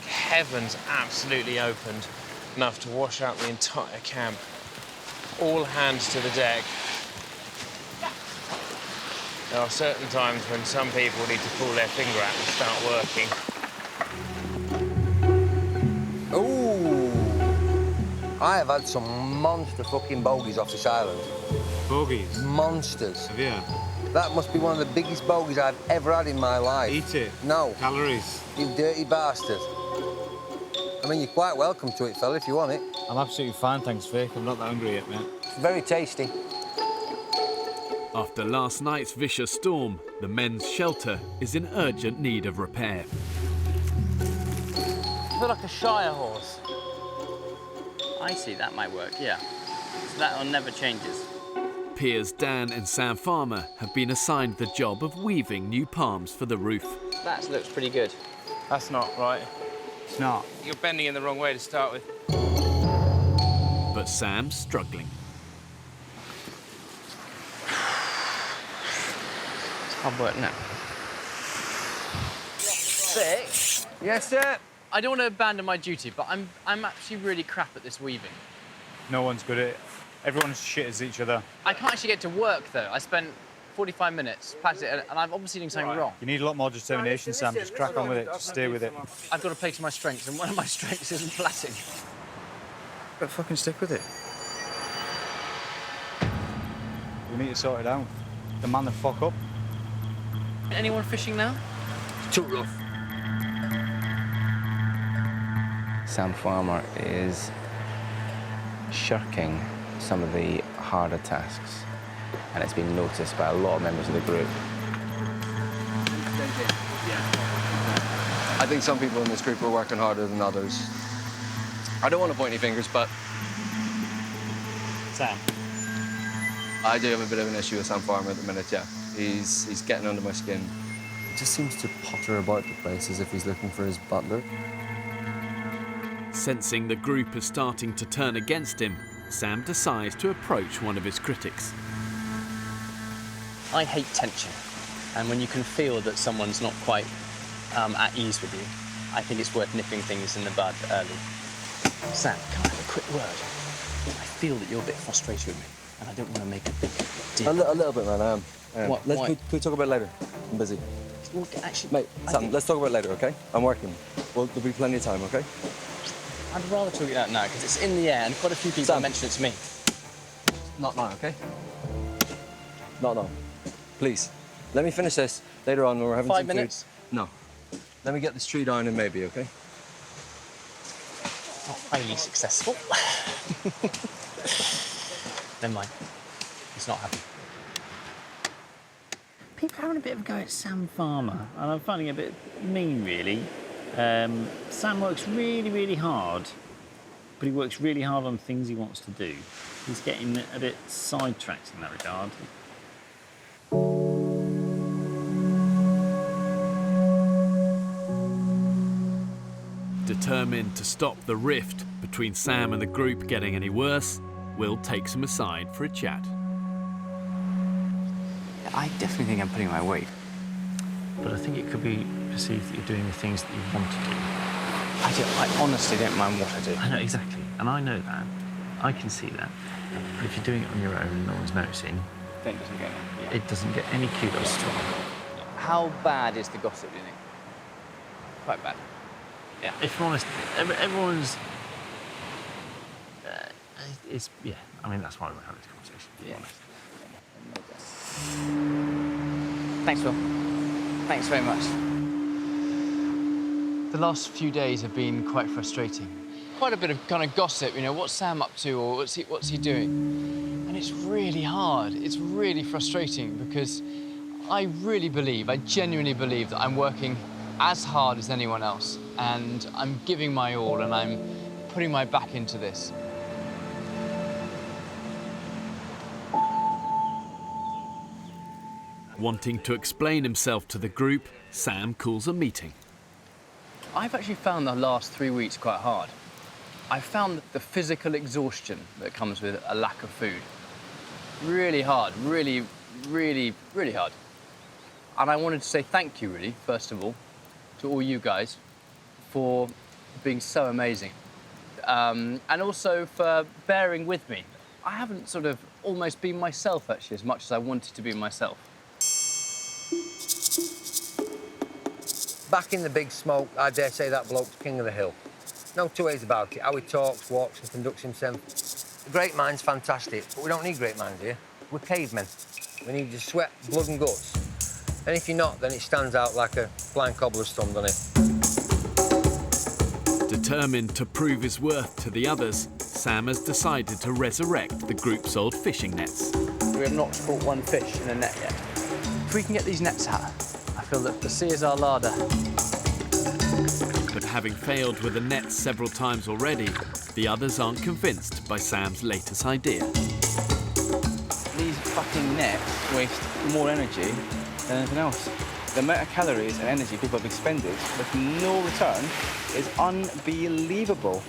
Heaven's absolutely opened, enough to wash out the entire camp. All hands to the deck. There are certain times when some people need to pull their finger out and start working. Ooh. I have had some monster fucking bogies off this island. Bogies? Monsters. Have you? That must be one of the biggest bogies I've ever had in my life. Eat it. No. Calories. You dirty bastard. I mean, you're quite welcome to it, fella, if you want it. I'm absolutely fine, thanks, Vic. I'm not that hungry yet, mate. It's very tasty. After last night's vicious storm, the men's shelter is in urgent need of repair. I feel like a Shire horse. I see, that might work, yeah. So that one never changes. Piers Dan and Sam Farmer have been assigned the job of weaving new palms for the roof. That looks pretty good. That's not right. It's not. You're bending in the wrong way to start with. But Sam's struggling. It's hard work now. Vic? Yes, sir? I don't want to abandon my duty, but I'm actually really crap at this weaving. No one's good at it. Everyone's shit as each other. I can't actually get to work, though. I spent 45 minutes practicing, and I'm obviously doing something wrong. You need a lot more determination, Sam. Just crack on with it. Just stay with it. I've got to play to my strengths, and one of my strengths isn't plaiting. But fucking stick with it. We need to sort it out. The man the fuck up. Anyone fishing now? Too rough. Sam Farmer is shirking some of the harder tasks, and it's been noticed by a lot of members of the group. I think some people in this group are working harder than others. I don't want to point any fingers, but Sam. I do have a bit of an issue with Sam Farmer at the minute, yeah. He's getting under my skin. He just seems to potter about the place as if he's looking for his butler. Sensing the group is starting to turn against him, Sam decides to approach one of his critics. I hate tension, and when you can feel that someone's not quite at ease with you, I think it's worth nipping things in the bud early. Sam, can I have a quick word? I feel that you're a bit frustrated with me, and I don't want to make a big deal. A little bit, man, I am. What, Can why? we talk about it later? I'm busy. Well, actually, Mate, Sam, let's talk about it later, OK? I'm working. Well, there'll be plenty of time, OK? I'd rather talk it out now, because it's in the air, and quite a few people mention it to me. Not now, OK? Not now. Please. Let me finish this later on when we're having 5 some minutes? food. No. Let me get this tree down and maybe, OK? Not highly successful. Never mind. It's not happening. People are having a bit of a go at Sam Farmer, and I'm finding it a bit mean, really. Sam works really, really hard, but he works really hard on things he wants to do. He's getting a bit sidetracked in that regard. Determined to stop the rift between Sam and the group getting any worse, Will takes him aside for a chat. I definitely think I'm putting my weight, but I think it could be perceived that you're doing the things that you want to do. I honestly don't mind what I do. I know, exactly, and I know that. I can see that. But if you're doing it on your own and no one's noticing, Then it doesn't get it. it doesn't get any kudos to it. How bad is the gossip, do you think? Quite bad. Yeah. If we're honest, everyone's... it's, yeah, I mean, that's why we're having this conversation, to be honest. Thanks, Will. Thanks very much. The last few days have been quite frustrating. Quite a bit of kind of gossip, you know, what's Sam up to or what's he doing? And And it's really hard. It's really frustrating because I really believe, I genuinely believe that I'm working as hard as anyone else, and I'm giving my all, and I'm putting my back into this. Wanting to explain himself to the group, Sam calls a meeting. I've actually found the last 3 weeks quite hard. I found the physical exhaustion that comes with a lack of food really hard, really, really, really hard. And I wanted to say thank you, really, first of all, to all you guys for being so amazing. And also for bearing with me. I haven't sort of almost been myself, actually, as much as I wanted to be myself. Back in the big smoke, I dare say that bloke's king of the hill. No two ways about it, how he talks, walks and conducts himself. The great mind's fantastic, but we don't need great minds here. We're cavemen. We need your sweat, blood and guts. And if you're not, then it stands out like a blind cobbler's thumb, doesn't it? Determined to prove his worth to the others, Sam has decided to resurrect the group's old fishing nets. We have not caught one fish in a net yet. If we can get these nets out, I feel that the sea is our larder. But having failed with the nets several times already, the others aren't convinced by Sam's latest idea. These fucking nets waste more energy than anything else. The amount of calories and energy people have expended with no return is unbelievable.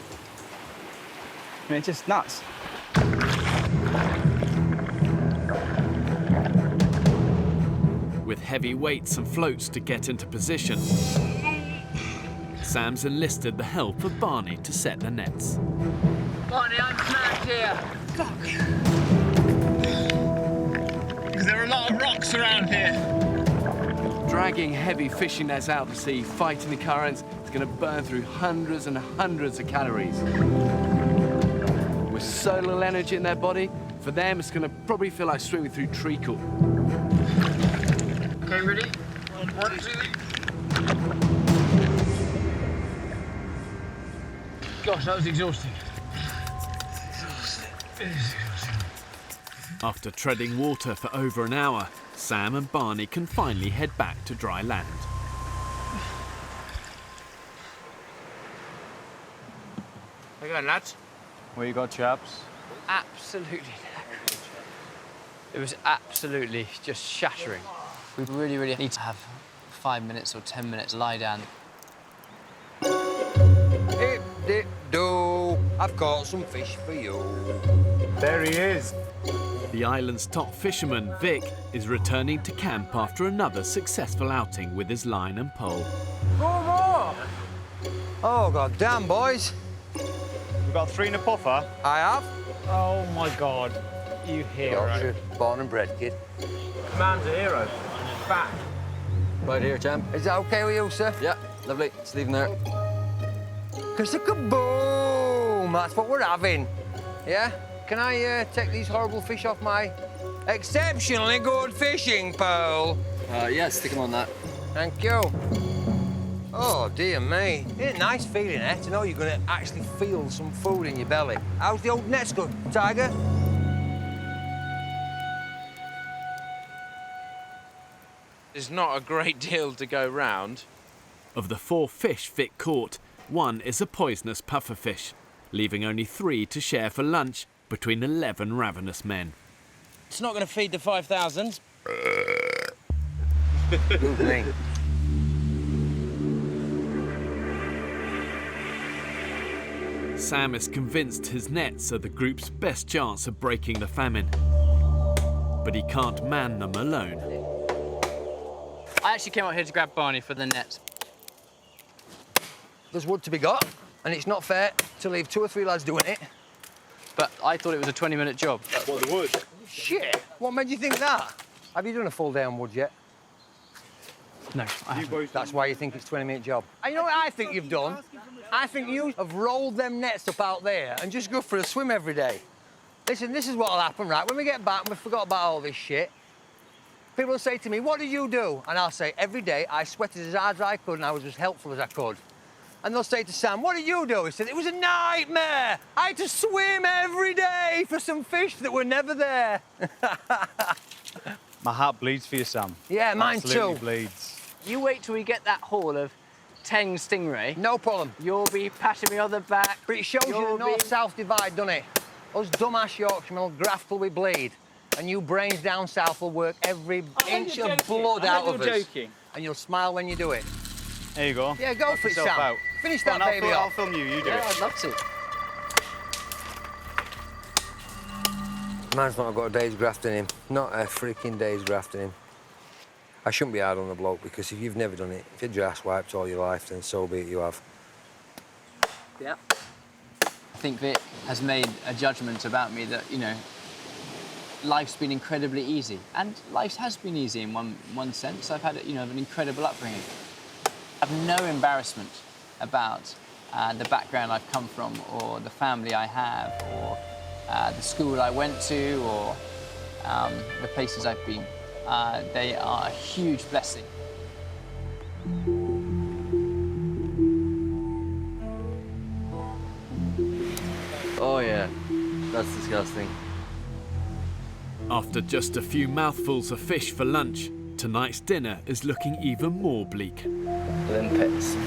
I mean, it's just nuts. With heavy weights and floats to get into position, Sam's enlisted the help of Barney to set the nets. Barney, I'm trapped here. Fuck. Because there are a lot of rocks around here. Dragging heavy fishing nets out to sea, fighting the currents, it's going to burn through hundreds and hundreds of calories. With so little energy in their body, for them it's going to probably feel like swimming through treacle. Okay, ready? 1, 2, 3. Gosh, that was exhausting. After treading water for over an hour, Sam and Barney can finally head back to dry land. How you going, lads? Where you got, chaps? Absolutely. It was absolutely just shattering. We really, really need to have 5 minutes or 10 minutes lie down. Hip, dip, do. I've caught some fish for you. There he is. The island's top fisherman, Vic, is returning to camp after another successful outing with his line and pole. More! Oh, god damn, boys. We've got 3 in a puffer. I have. Oh my god. You hero. Yorkshire, born and bred, kid. Man's a hero. Back. Right here, champ. Is that okay with you, sir? Yeah, lovely. Just leave him there. Kaboom! That's what we're having. Yeah? Can I take these horrible fish off my exceptionally good fishing pole? Yeah, stick him on that. Thank you. Oh, dear me. Isn't it nice feeling, eh? To know you're going to actually feel some food in your belly. How's the old nets good, Tiger? There's not a great deal to go round. Of the 4 fish Vic caught, 1 is a poisonous pufferfish, leaving only 3 to share for lunch between 11 ravenous men. It's not going to feed the 5,000. Good me. Sam is convinced his nets are the group's best chance of breaking the famine. But he can't man them alone. I actually came out here to grab Barney for the nets. There's wood to be got, and it's not fair to leave 2 or 3 lads doing it. But I thought it was a 20-minute job. What, the wood? Shit! What made you think that? Have you done a full day on wood yet? No, I haven't. That's why you think it's a 20-minute job. And you know what I think you've done? I think you have rolled them nets up out there and just go for a swim every day. Listen, this is what'll happen, right? When we get back and we forgot about all this shit, people will say to me, what did you do? And I'll say, every day I sweated as hard as I could and I was as helpful as I could. And they'll say to Sam, what did you do? He said, it was a nightmare. I had to swim every day for some fish that were never there. My heart bleeds for you, Sam. Yeah, mine Absolutely too. bleeds. You wait till we get that haul of 10 stingray. No problem. You'll be patting me on the back. But it shows you the north-south divide, doesn't it? Us dumbass Yorkshiremen will graft till we bleed. And you brains down south will work every inch of blood out of us. Joking. And you'll smile when you do it. There you go. Yeah, go for it, Sam. Out. Finish Go that on, baby I'll off. film you, you do Yeah, it. I'd love to. Man's not got a day's graft in him. Not a freaking day's graft in him. I shouldn't be hard on the bloke, because if you've never done it, if you're ass wiped all your life, then so be it, you have. Yeah. I think Vic has made a judgment about me that, you know, life's been incredibly easy. And life has been easy in one sense. I've had, you know, an incredible upbringing. I have no embarrassment about the background I've come from, or the family I have, or the school I went to, or the places I've been. They are a huge blessing. Oh yeah, that's disgusting. After just a few mouthfuls of fish for lunch, tonight's dinner is looking even more bleak. Limpets.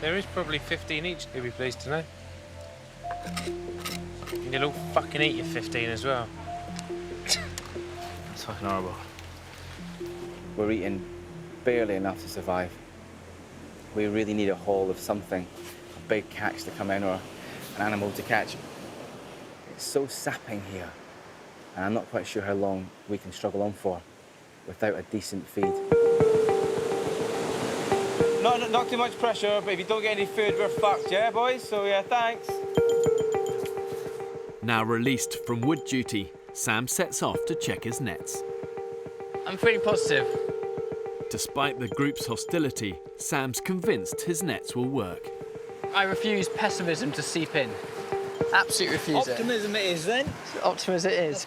There is probably 15 each, you'll be pleased to know. And you'll all fucking eat your 15 as well. It's fucking horrible. We're eating barely enough to survive. We really need a haul of something, a big catch to come in or an animal to catch. It's so sapping here, and I'm not quite sure how long we can struggle on for without a decent feed. Not too much pressure, but if you don't get any food, we're fucked, yeah, boys? So, yeah, thanks. Now released from wood duty, Sam sets off to check his nets. I'm feeling positive. Despite the group's hostility, Sam's convinced his nets will work. I refuse pessimism to seep in. Absolutely refuse Optimism it is, then. Optimism it is.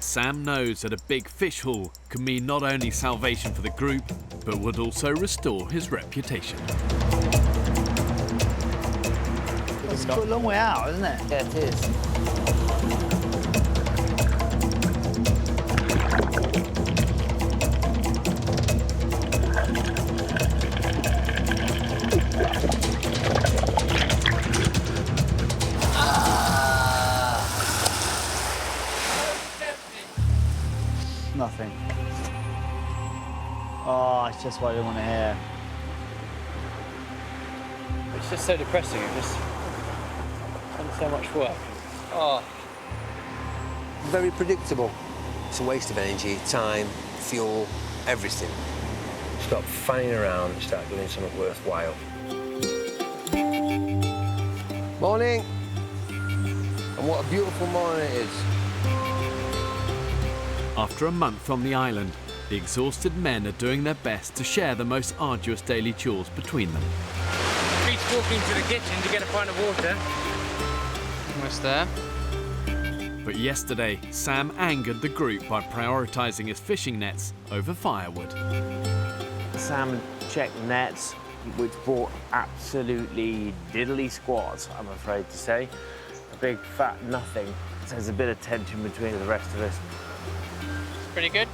Sam knows that a big fish haul can mean not only salvation for the group, but would also restore his reputation. It's quite a long way out, isn't it? Yeah, it is. Nothing. Oh, it's just what I don't want to hear. It's just so depressing. It's just done so much work. Oh. Very predictable. It's a waste of energy, time, fuel, everything. Stop fanning around and start doing something worthwhile. Morning. And what a beautiful morning it is. After a month on the island, the exhausted men are doing their best to share the most arduous daily chores between them. Each walking to the kitchen to get a pint of water. Almost there. But yesterday, Sam angered the group by prioritising his fishing nets over firewood. Sam checked the nets, which brought absolutely diddly squat, I'm afraid to say. A big fat nothing. So there's a bit of tension between the rest of us. Pretty good.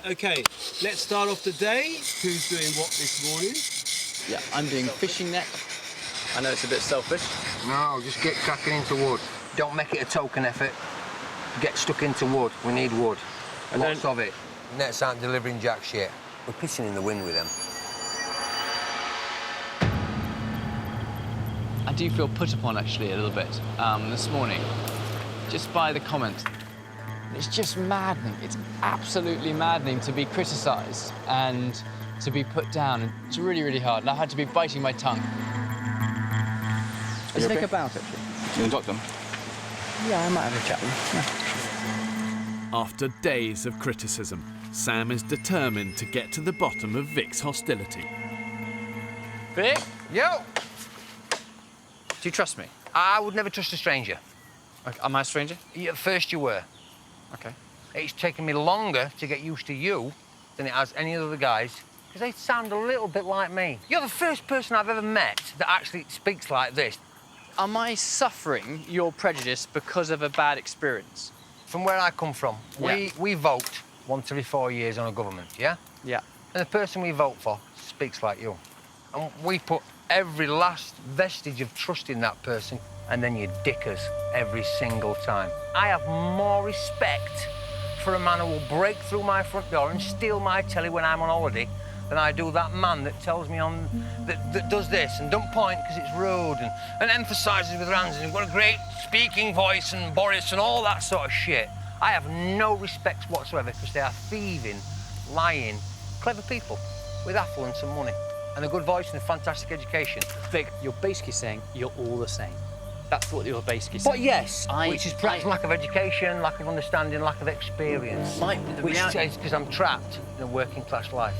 OK, let's start off the day. Who's doing what this morning? Yeah, I'm doing fishing net. I know it's a bit selfish. No, just get cracking into wood. Don't make it a token effort. Get stuck into wood. We need wood. Lots of it. Nets aren't delivering jack shit. We're pissing in the wind with them. I do feel put upon, actually, a little bit this morning, just by the comments. It's just maddening. It's absolutely maddening to be criticised and to be put down. And it's really, really hard. And I had to be biting my tongue. Let's think about it. You want to talk to them? Yeah, I might have a chat with them. Yeah. After days of criticism, Sam is determined to get to the bottom of Vic's hostility. Vic? Yo! Do you trust me? I would never trust a stranger. Okay, am I a stranger? At first you were. Okay. it's taken me longer to get used to you than it has any other guys, because they sound a little bit like me. You're the first person I've ever met that actually speaks like this. Am I suffering your prejudice because of a bad experience? From where I come from, Yeah. we vote once every 4 years on a government, yeah? Yeah. And the person we vote for speaks like you. And we put every last vestige of trust in that person, and then you dick us every single time. I have more respect for a man who will break through my front door and steal my telly when I'm on holiday than I do that man that tells me that does this and don't point because it's rude and emphasises with hands and got a great speaking voice and Boris and all that sort of shit. I have no respect whatsoever because they are thieving, lying, clever people with affluence and money and a good voice and a fantastic education. Vic, you're basically saying you're all the same. That's what you're basically saying. But yes, which is perhaps lack of education, lack of understanding, lack of experience. Which is because I'm trapped in a working class life.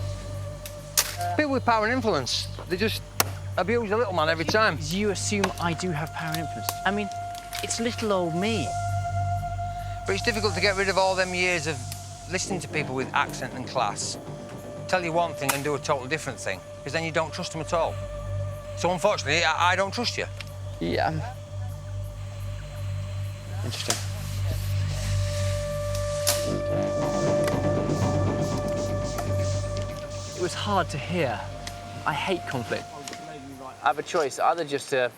People with power and influence, they just abuse a little man every time. You assume I do have power and influence. I mean, it's little old me. But it's difficult to get rid of all them years of listening to people with accent and class. Tell you one thing and do a totally different thing, because then you don't trust them at all. So unfortunately, I don't trust you. Yeah. Interesting. It was hard to hear. I hate conflict. I have a choice, either just to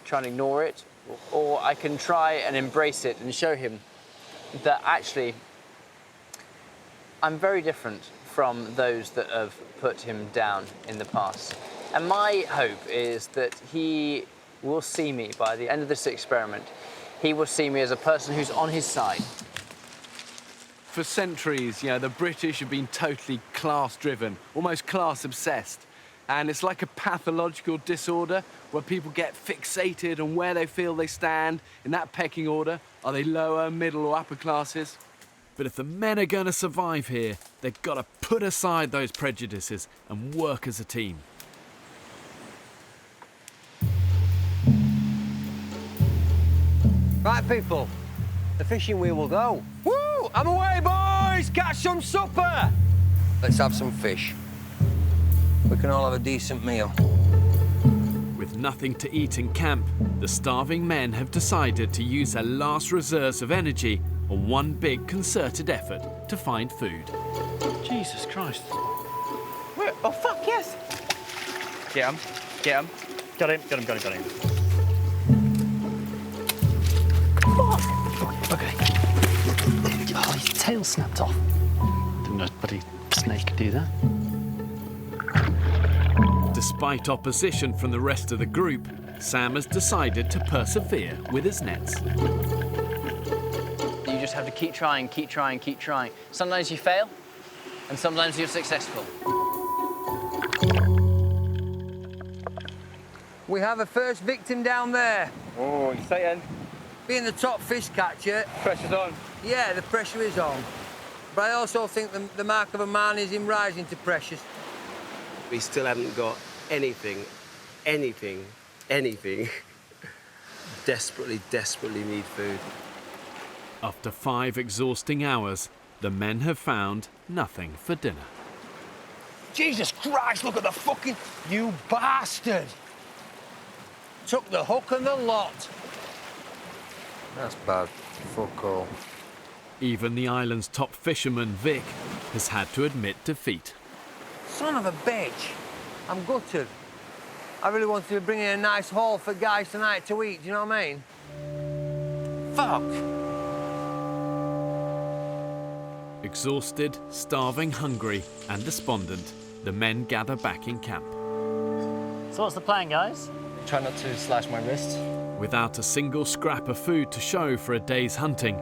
try and ignore it, or I can try and embrace it and show him that actually I'm very different from those that have put him down in the past. And my hope is that he will see me by the end of this experiment. He will see me as a person who's on his side. For centuries, the British have been totally class-driven, almost class-obsessed. And it's like a pathological disorder where people get fixated on where they feel they stand in that pecking order. Are they lower, middle, or upper classes? But if the men are going to survive here, they've got to put aside those prejudices and work as a team. Right, people, the fishing wheel will go. Woo! I'm away, boys! Catch some supper! Let's have some fish. We can all have a decent meal. With nothing to eat in camp, the starving men have decided to use their last reserves of energy on one big concerted effort to find food. Jesus Christ. Where? Oh, fuck, yes! Get him. Get him. Got him, got him, got him, got him. Okay. Oh, his tail snapped off. Didn't know a bloody snake could do that. Despite opposition from the rest of the group, Sam has decided to persevere with his nets. You just have to keep trying, keep trying, keep trying. Sometimes you fail, and sometimes you're successful. We have a first victim down there. Oh, you saying? Being the top fish catcher... Pressure's on. Yeah, the pressure is on. But I also think the mark of a man is in rising to pressure. We still haven't got anything desperately need food. After 5 exhausting hours, the men have found nothing for dinner. Jesus Christ, look at the fucking... You bastard! Took the hook and the lot. That's bad. Fuck all. Even the island's top fisherman, Vic, has had to admit defeat. Son of a bitch. I'm gutted. I really wanted to bring in a nice haul for guys tonight to eat, do you know what I mean? Fuck. Exhausted, starving, hungry, and despondent, the men gather back in camp. So what's the plan, guys? Try not to slash my wrist. Without a single scrap of food to show for a day's hunting,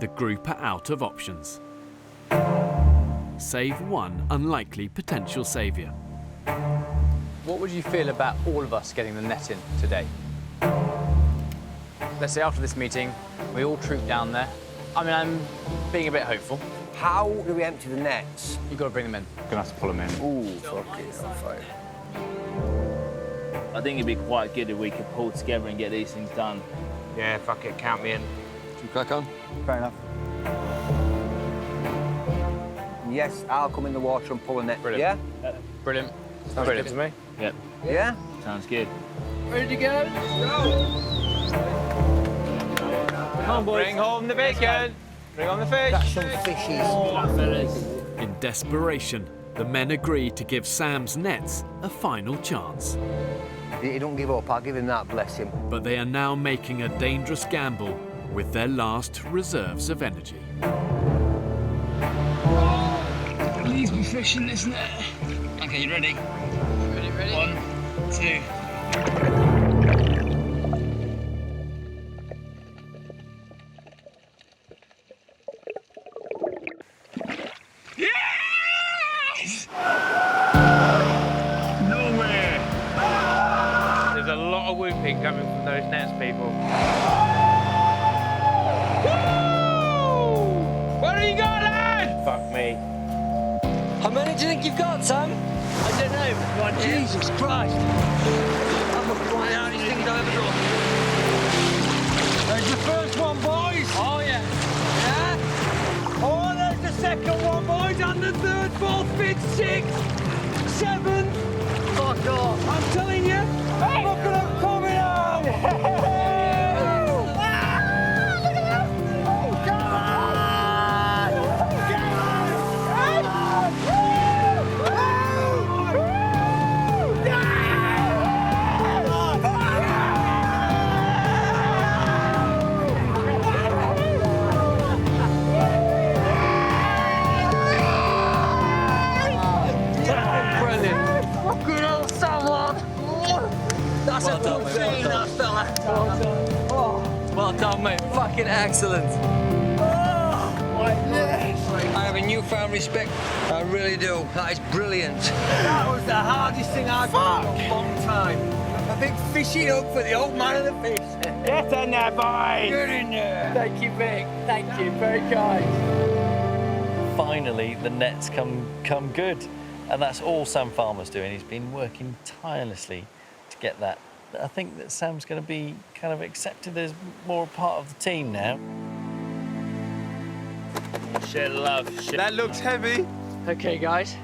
the group are out of options. Save one unlikely potential saviour. What would you feel about all of us getting the net in today? Let's say after this meeting, we all troop down there. I mean, I'm being a bit hopeful. How do we empty the nets? You've got to bring them in. Gonna have to pull them in. Ooh, fuck it, I'm fine. I think it'd be quite good if we could pull together and get these things done. Yeah, fuck it, count me in. Should we crack on? Fair enough. yes, I'll come in the water and pull a net. Brilliant. Yeah? Brilliant. Sounds brilliant to me. Yep. Yeah? Sounds good. Ready to go? Come on, boys. Bring home the bacon. Bring on the fish. Got some fishies. In desperation, the men agree to give Sam's nets a final chance. He don't give up, I'll give him that, bless him. But they are now making a dangerous gamble with their last reserves of energy. Please be fishing this net. Okay, you ready? Ready. 1, 2. Yes! Nowhere! There's a lot of whooping coming from those nets, people. Woo! Where are you going, lad? Fuck me. How many do you think you've got, Sam? I don't know. One here. Jesus Christ. I'm one of the hardest things I've ever done. There's the first one, boys. Oh, yeah. Yeah? Oh, there's the second one, boys. And the third, fourth, fifth, sixth, seventh. Oh, God. I'm telling you, look at them coming out. Look at that. Come Good old someone. That's a good thing, that fella. Well done, mate. Fucking excellent. I have a newfound respect. I really do. That is brilliant. That was the hardest thing I've done in a long time. A big fishy hook for the old man of the fish. Get in there, boys. Get in there. Thank you, Vic. Thank you. Very kind. Finally, the nets come good. And that's all Sam Farmer's doing. He's been working tirelessly to get that. I think that Sam's going to be kind of accepted as more a part of the team now. Share love. That looks heavy. Okay, guys.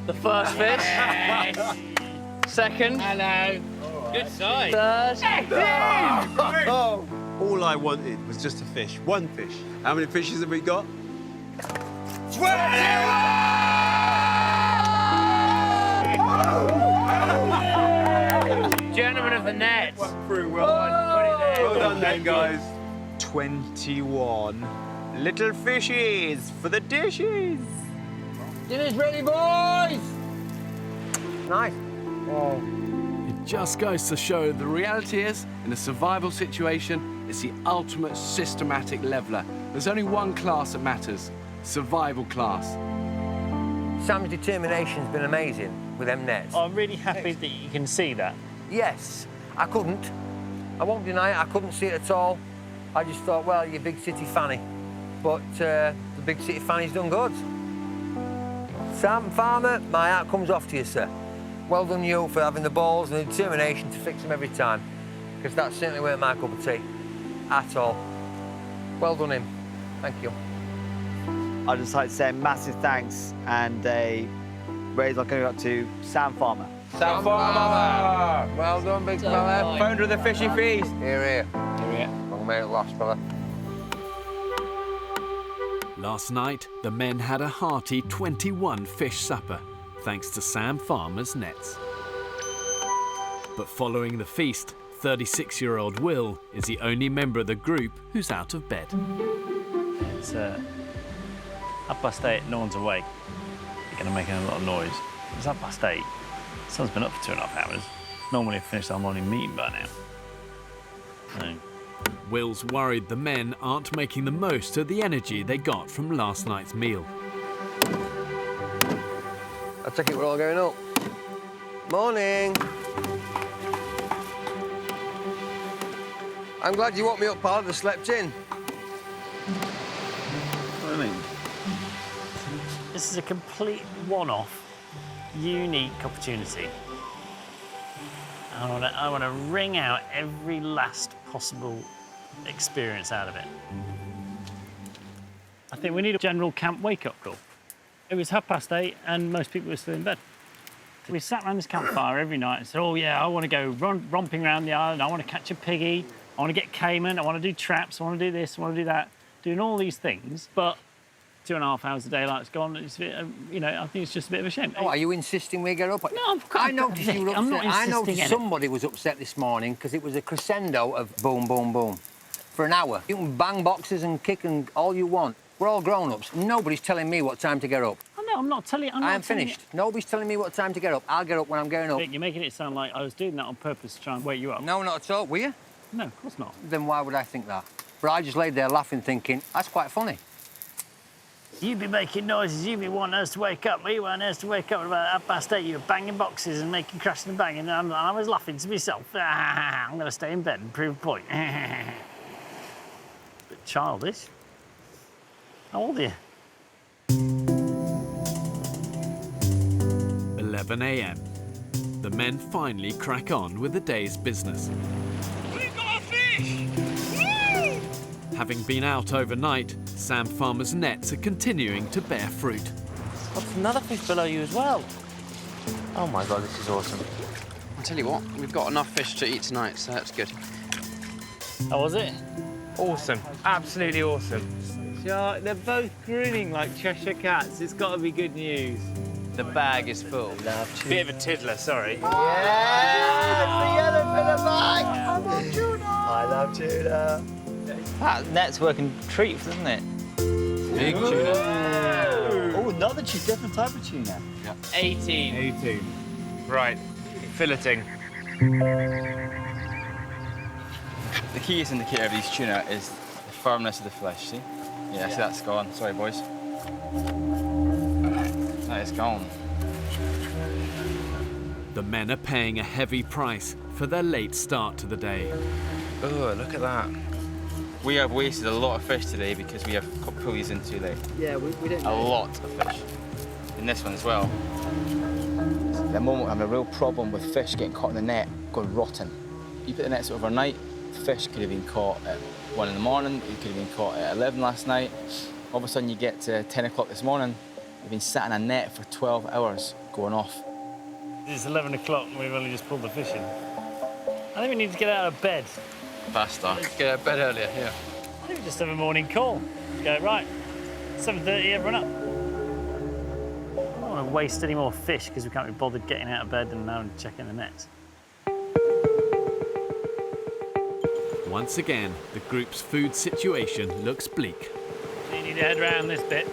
The first fish. Yes. Second. Hello. Good sight. Third. Oh. All I wanted was just a fish. One fish. How many fishes have we got? 20! Gentlemen of the nets. Through well done then, guys. 21 little fishies for the dishes. Dinner's ready, boys! Nice. It just goes to show the reality is, in a survival situation, it's the ultimate systematic leveler. There's only one class that matters, survival class. Sam's determination's been amazing with them nets. I'm really happy that you can see that. Yes, I couldn't. I won't deny it, I couldn't see it at all. I just thought, well, you're a big city fanny. But the big city fanny's done good. Sam Farmer, my hat comes off to you, sir. Well done you for having the balls and the determination to fix them every time. Because that certainly weren't my cup of tea. At all. Well done him. Thank you. I'd just like to say a massive thanks and a raise my going up to Sam Farmer. Sam Farmer! Well done, big fella. Founder of the Fishy Feast. Here, here. Here, here. Long may it last, fella. Last night, the men had a hearty 21 fish supper, thanks to Sam Farmer's nets. But following the feast, 36-year-old Will is the only member of the group who's out of bed. It's 8:30, no one's awake. You're going to make a lot of noise. It's 8:30. Sun's been up for 2.5 hours. Normally I've finished our morning meeting by now. No. Will's worried the men aren't making the most of the energy they got from last night's meal. I take it we're all going up. Morning. I'm glad you woke me up, pal. I'd have slept in. What do you mean? This is a complete one-off, unique opportunity. I want to wring out every last possible experience out of it. I think we need a general camp wake-up call. It was 8:30 and most people were still in bed. We sat around this campfire every night and said, oh yeah, I want to go romping around the island, I want to catch a piggy, I want to get caiman, I want to do traps, I want to do this, I want to do that. Doing all these things, but 2.5 hours a daylight's gone. It's a bit, you know, I think it's just a bit of a shame. Oh, are you insisting we get up? No, I noticed you were upset. I'm not I insisting noticed somebody was upset this morning because it was a crescendo of boom, boom, boom for an hour. You can bang boxes and kick and all you want. We're all grown-ups. Nobody's telling me what time to get up. Oh, no, I'm not telling you. I am finished. Nobody's telling me what time to get up. I'll get up when I'm getting up. Vic, you're making it sound like I was doing that on purpose to try and wake you up. No, not at all. Were you? No, of course not. Then why would I think that? But I just laid there laughing, thinking, that's quite funny. You'd be making noises, you'd be wanting us to wake up. We weren't us to wake up at about 8:30. You were banging boxes and making crashing and banging, and I was laughing to myself. I'm going to stay in bed and prove a point. Bit childish. How old are you? 11 a.m. The men finally crack on with the day's business. We got a fish! Woo! Having been out overnight, Sam Farmer's nets are continuing to bear fruit. What's another fish below you as well? Oh my God, this is awesome. I'll tell you what, we've got enough fish to eat tonight, so that's good. How was it? Awesome. Absolutely awesome. Yeah, they're both grinning like Cheshire cats. It's got to be good news. The bag is full. Bit of a tiddler, sorry. Yeah, the yellow for the bag. I love tuna. I love tuna. That net's working treats, isn't it? Big tuna. Oh, another different type of tuna. Yeah. 18. 18. Right, filleting. The keyest indicator of these tuna is the firmness of the flesh, see? Yeah, see that's gone. Sorry, boys. That is gone. The men are paying a heavy price for their late start to the day. Oh, look at that. We have wasted a lot of fish today because we have got pulleys in too late. Yeah, we didn't A lot of fish. In this one as well. At the moment, I'm having a real problem with fish getting caught in the net, going rotten. You put the nets overnight, fish could have been caught at 1 in the morning, it could have been caught at 11 last night. All of a sudden you get to 10 o'clock this morning, you've been sat in a net for 12 hours going off. It's 11 o'clock and we've only just pulled the fish in. I think we need to get out of bed. Faster. Get out of bed earlier, yeah. I think we just have a morning call. Go, right, 7:30, everyone up. I don't want to waste any more fish because we can't be bothered getting out of bed and now checking the nets. Once again, the group's food situation looks bleak. You need to head around this bit.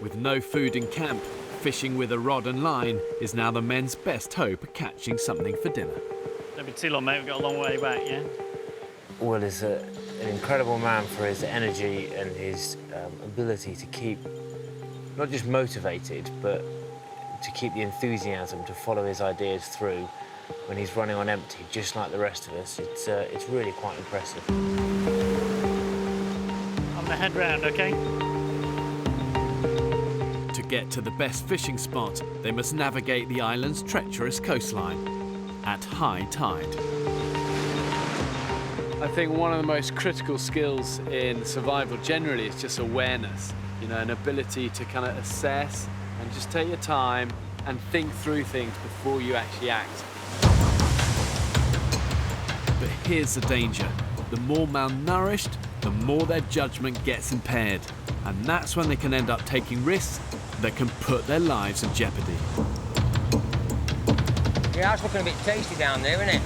With no food in camp, fishing with a rod and line is now the men's best hope of catching something for dinner. Don't be too long, mate. We've got a long way back, yeah? Will is an incredible man for his energy and his ability to keep not just motivated, but to keep the enthusiasm to follow his ideas through when he's running on empty, just like the rest of us. It's really quite impressive. I'm gonna head round, okay? To get to the best fishing spot, they must navigate the island's treacherous coastline at high tide. I think one of the most critical skills in survival generally is just awareness, you know, an ability to kind of assess and just take your time and think through things before you actually act. But here's the danger. The more malnourished, the more their judgment gets impaired. And that's when they can end up taking risks that can put their lives in jeopardy. Yeah, it's looking a bit tasty down there, isn't it?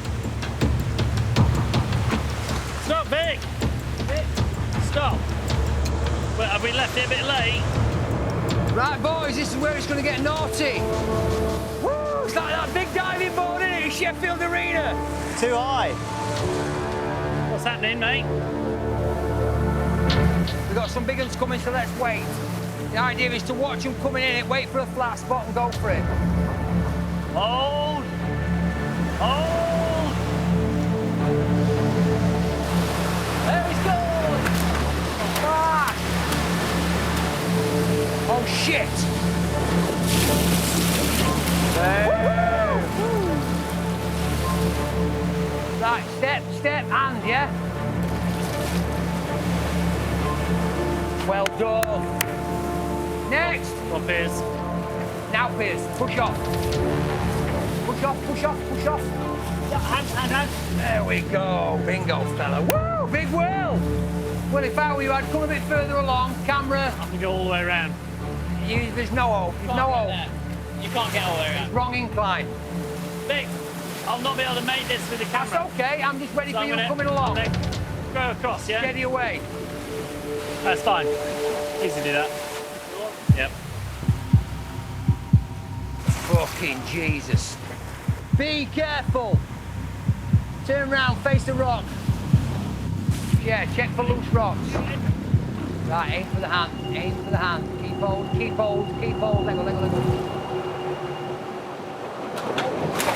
Stop, Vic! Vic, stop! Well, have we left it a bit late? Right, boys, this is where it's going to get naughty. Woo! It's like that big diving board, isn't it, in Sheffield Arena? Too high. What's happening, mate? We've got some big ones coming, so let's wait. The idea is to watch them coming in, wait for a flat spot and go for it. Hold! Hold! There we go! Ah! Oh, shit! Right, step, and, yeah? Well done. Piers. Now, Piers, push off. Push off, push off, push off. Hand. There we go. Bingo, fella. Woo, big Will. Well, if I were you, I'd come a bit further along. Camera. I can go all the way around. There's no hope. There's no hope. You can't get all the way around. Wrong incline. Vic, I'll not be able to make this with the camera. That's okay. I'm just ready So for you I'm gonna coming along. Go across, yeah? Steady away. That's fine. Easy to do that. Yep. Fucking Jesus. Be careful. Turn round, face the rock. Yeah, check for loose rocks. Right, aim for the hand, aim for the hand. Keep hold, keep hold, keep hold. Let go, let go, let go.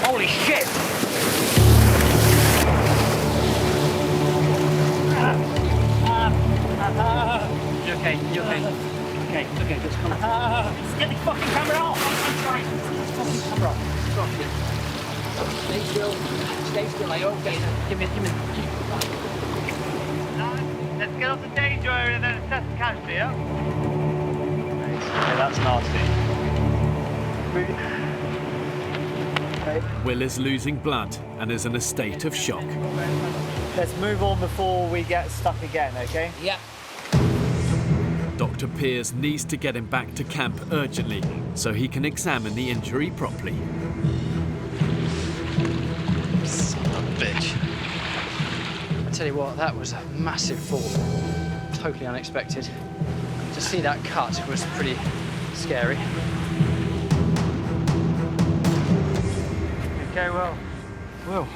Holy shit! You okay? You okay? Okay, okay, just come on. Get the fucking camera off! I'm trying. Fucking camera off. Stay still. Stay still. Are you okay? Give me. Let's get off the danger area and then assess the casualty, yeah? Okay, that's nasty. Will is losing blood and is in a state of shock. Let's move on before we get stuck again, okay? Yep. Dr. Piers needs to get him back to camp urgently so he can examine the injury properly. Son of a bitch. I tell you what, that was a massive fall. Totally unexpected. To see that cut was pretty scary. Okay, well. Well,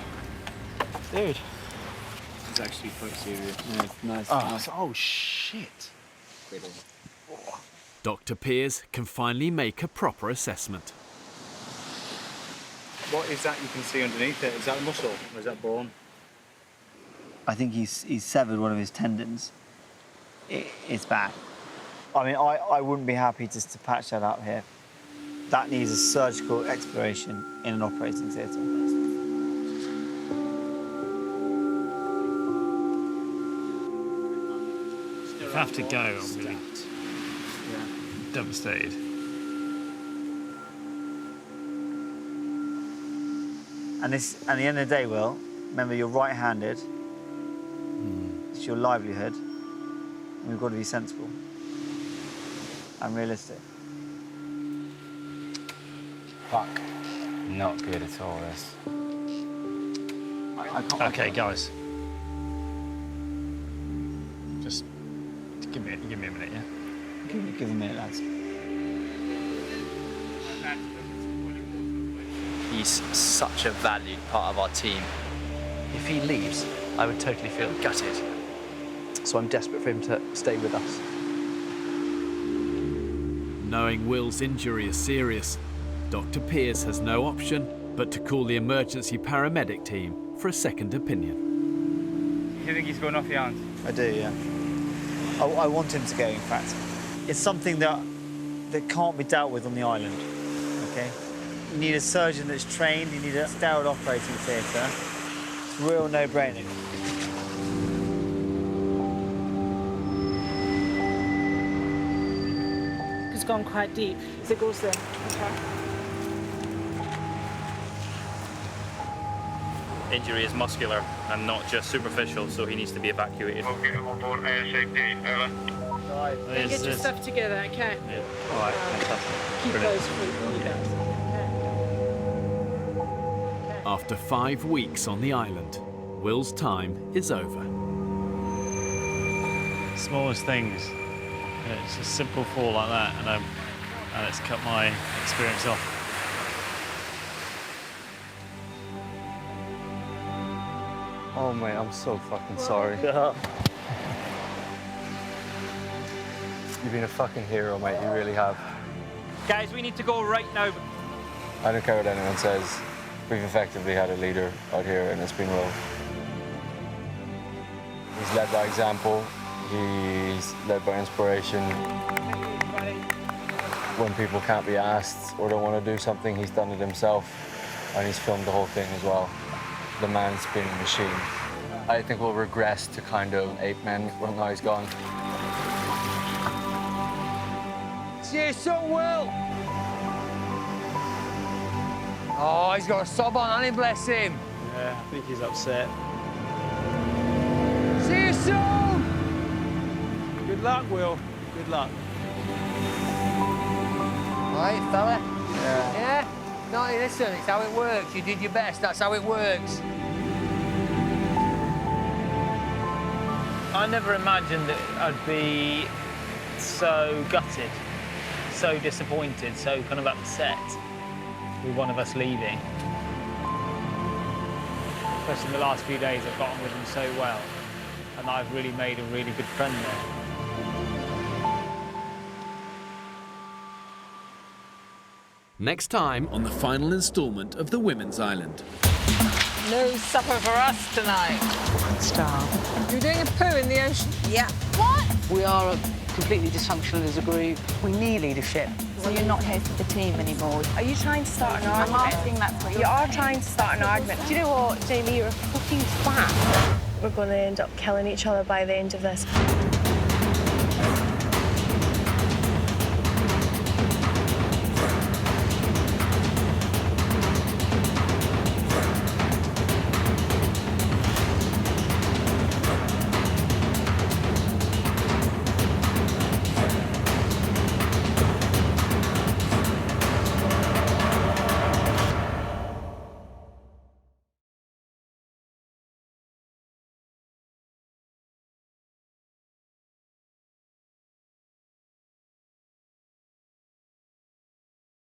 dude. It's actually quite serious. Yeah, nice. Oh shit. Dr. Piers can finally make a proper assessment. What is that you can see underneath it? Is that muscle or is that bone? I think he's severed one of his tendons. It's bad. I mean, I wouldn't be happy just to patch that up here. That needs a surgical exploration in an operating theatre. If I have to go, I'm really devastated. And at the end of the day, Will, remember you're right-handed. It's your livelihood. And we've got to be sensible and realistic. Fuck. Not good at all, this. Okay, guys. Just give me a minute, yeah? Give a minute, lads. He's such a valued part of our team. If he leaves, I would totally feel gutted. So I'm desperate for him to stay with us. Knowing Will's injury is serious, Dr. Piers has no option but to call the emergency paramedic team for a second opinion. You think he's going off your hands? I do, yeah. I want him to go, in fact. It's something that can't be dealt with on the island, okay? You need a surgeon that's trained, you need a sterile operating theatre. It's a real no-brainer. It's gone quite deep. So it goes there. Okay. Injury is muscular and not just superficial, so he needs to be evacuated. Okay, I'm on board ASAP. Over. Get your stuff together, okay? Yeah. All right, fantastic. Keep Brilliant. those for you guys. After 5 weeks on the island, Will's time is over. Smallest things. It's a simple fall like that, and it's cut my experience off. Oh mate, I'm so fucking sorry. You've been a fucking hero, mate, you really have. Guys, we need to go right now. I don't care what anyone says. We've effectively had a leader out here and it's been Will. He's led by example. He's led by inspiration. When people can't be asked or don't want to do something, he's done it himself. And he's filmed the whole thing as well. The man's been a machine. I think we'll regress to kind of ape men when now he's gone. See you soon, Will. Oh, he's got a sob on, hasn't he, bless him? Yeah, I think he's upset. See you soon! Good luck, Will. Good luck. All right, fella? Yeah? No, listen, it's how it works. You did your best, that's how it works. I never imagined that I'd be so gutted, so disappointed, so kind of upset with one of us leaving. Especially in the last few days, I've got on with him so well, and I've really made a really good friend there. Next time on the final instalment of The Women's Island. No supper for us tonight. Starve. You're doing a poo in the ocean? Yeah. What? We are completely dysfunctional as a group. We need leadership. So you're not here for the team anymore. Are you trying to start an argument? I'm asking that for you. You are trying to start an argument. Do you know what, Jamie? You're a fucking twat. We're going to end up killing each other by the end of this.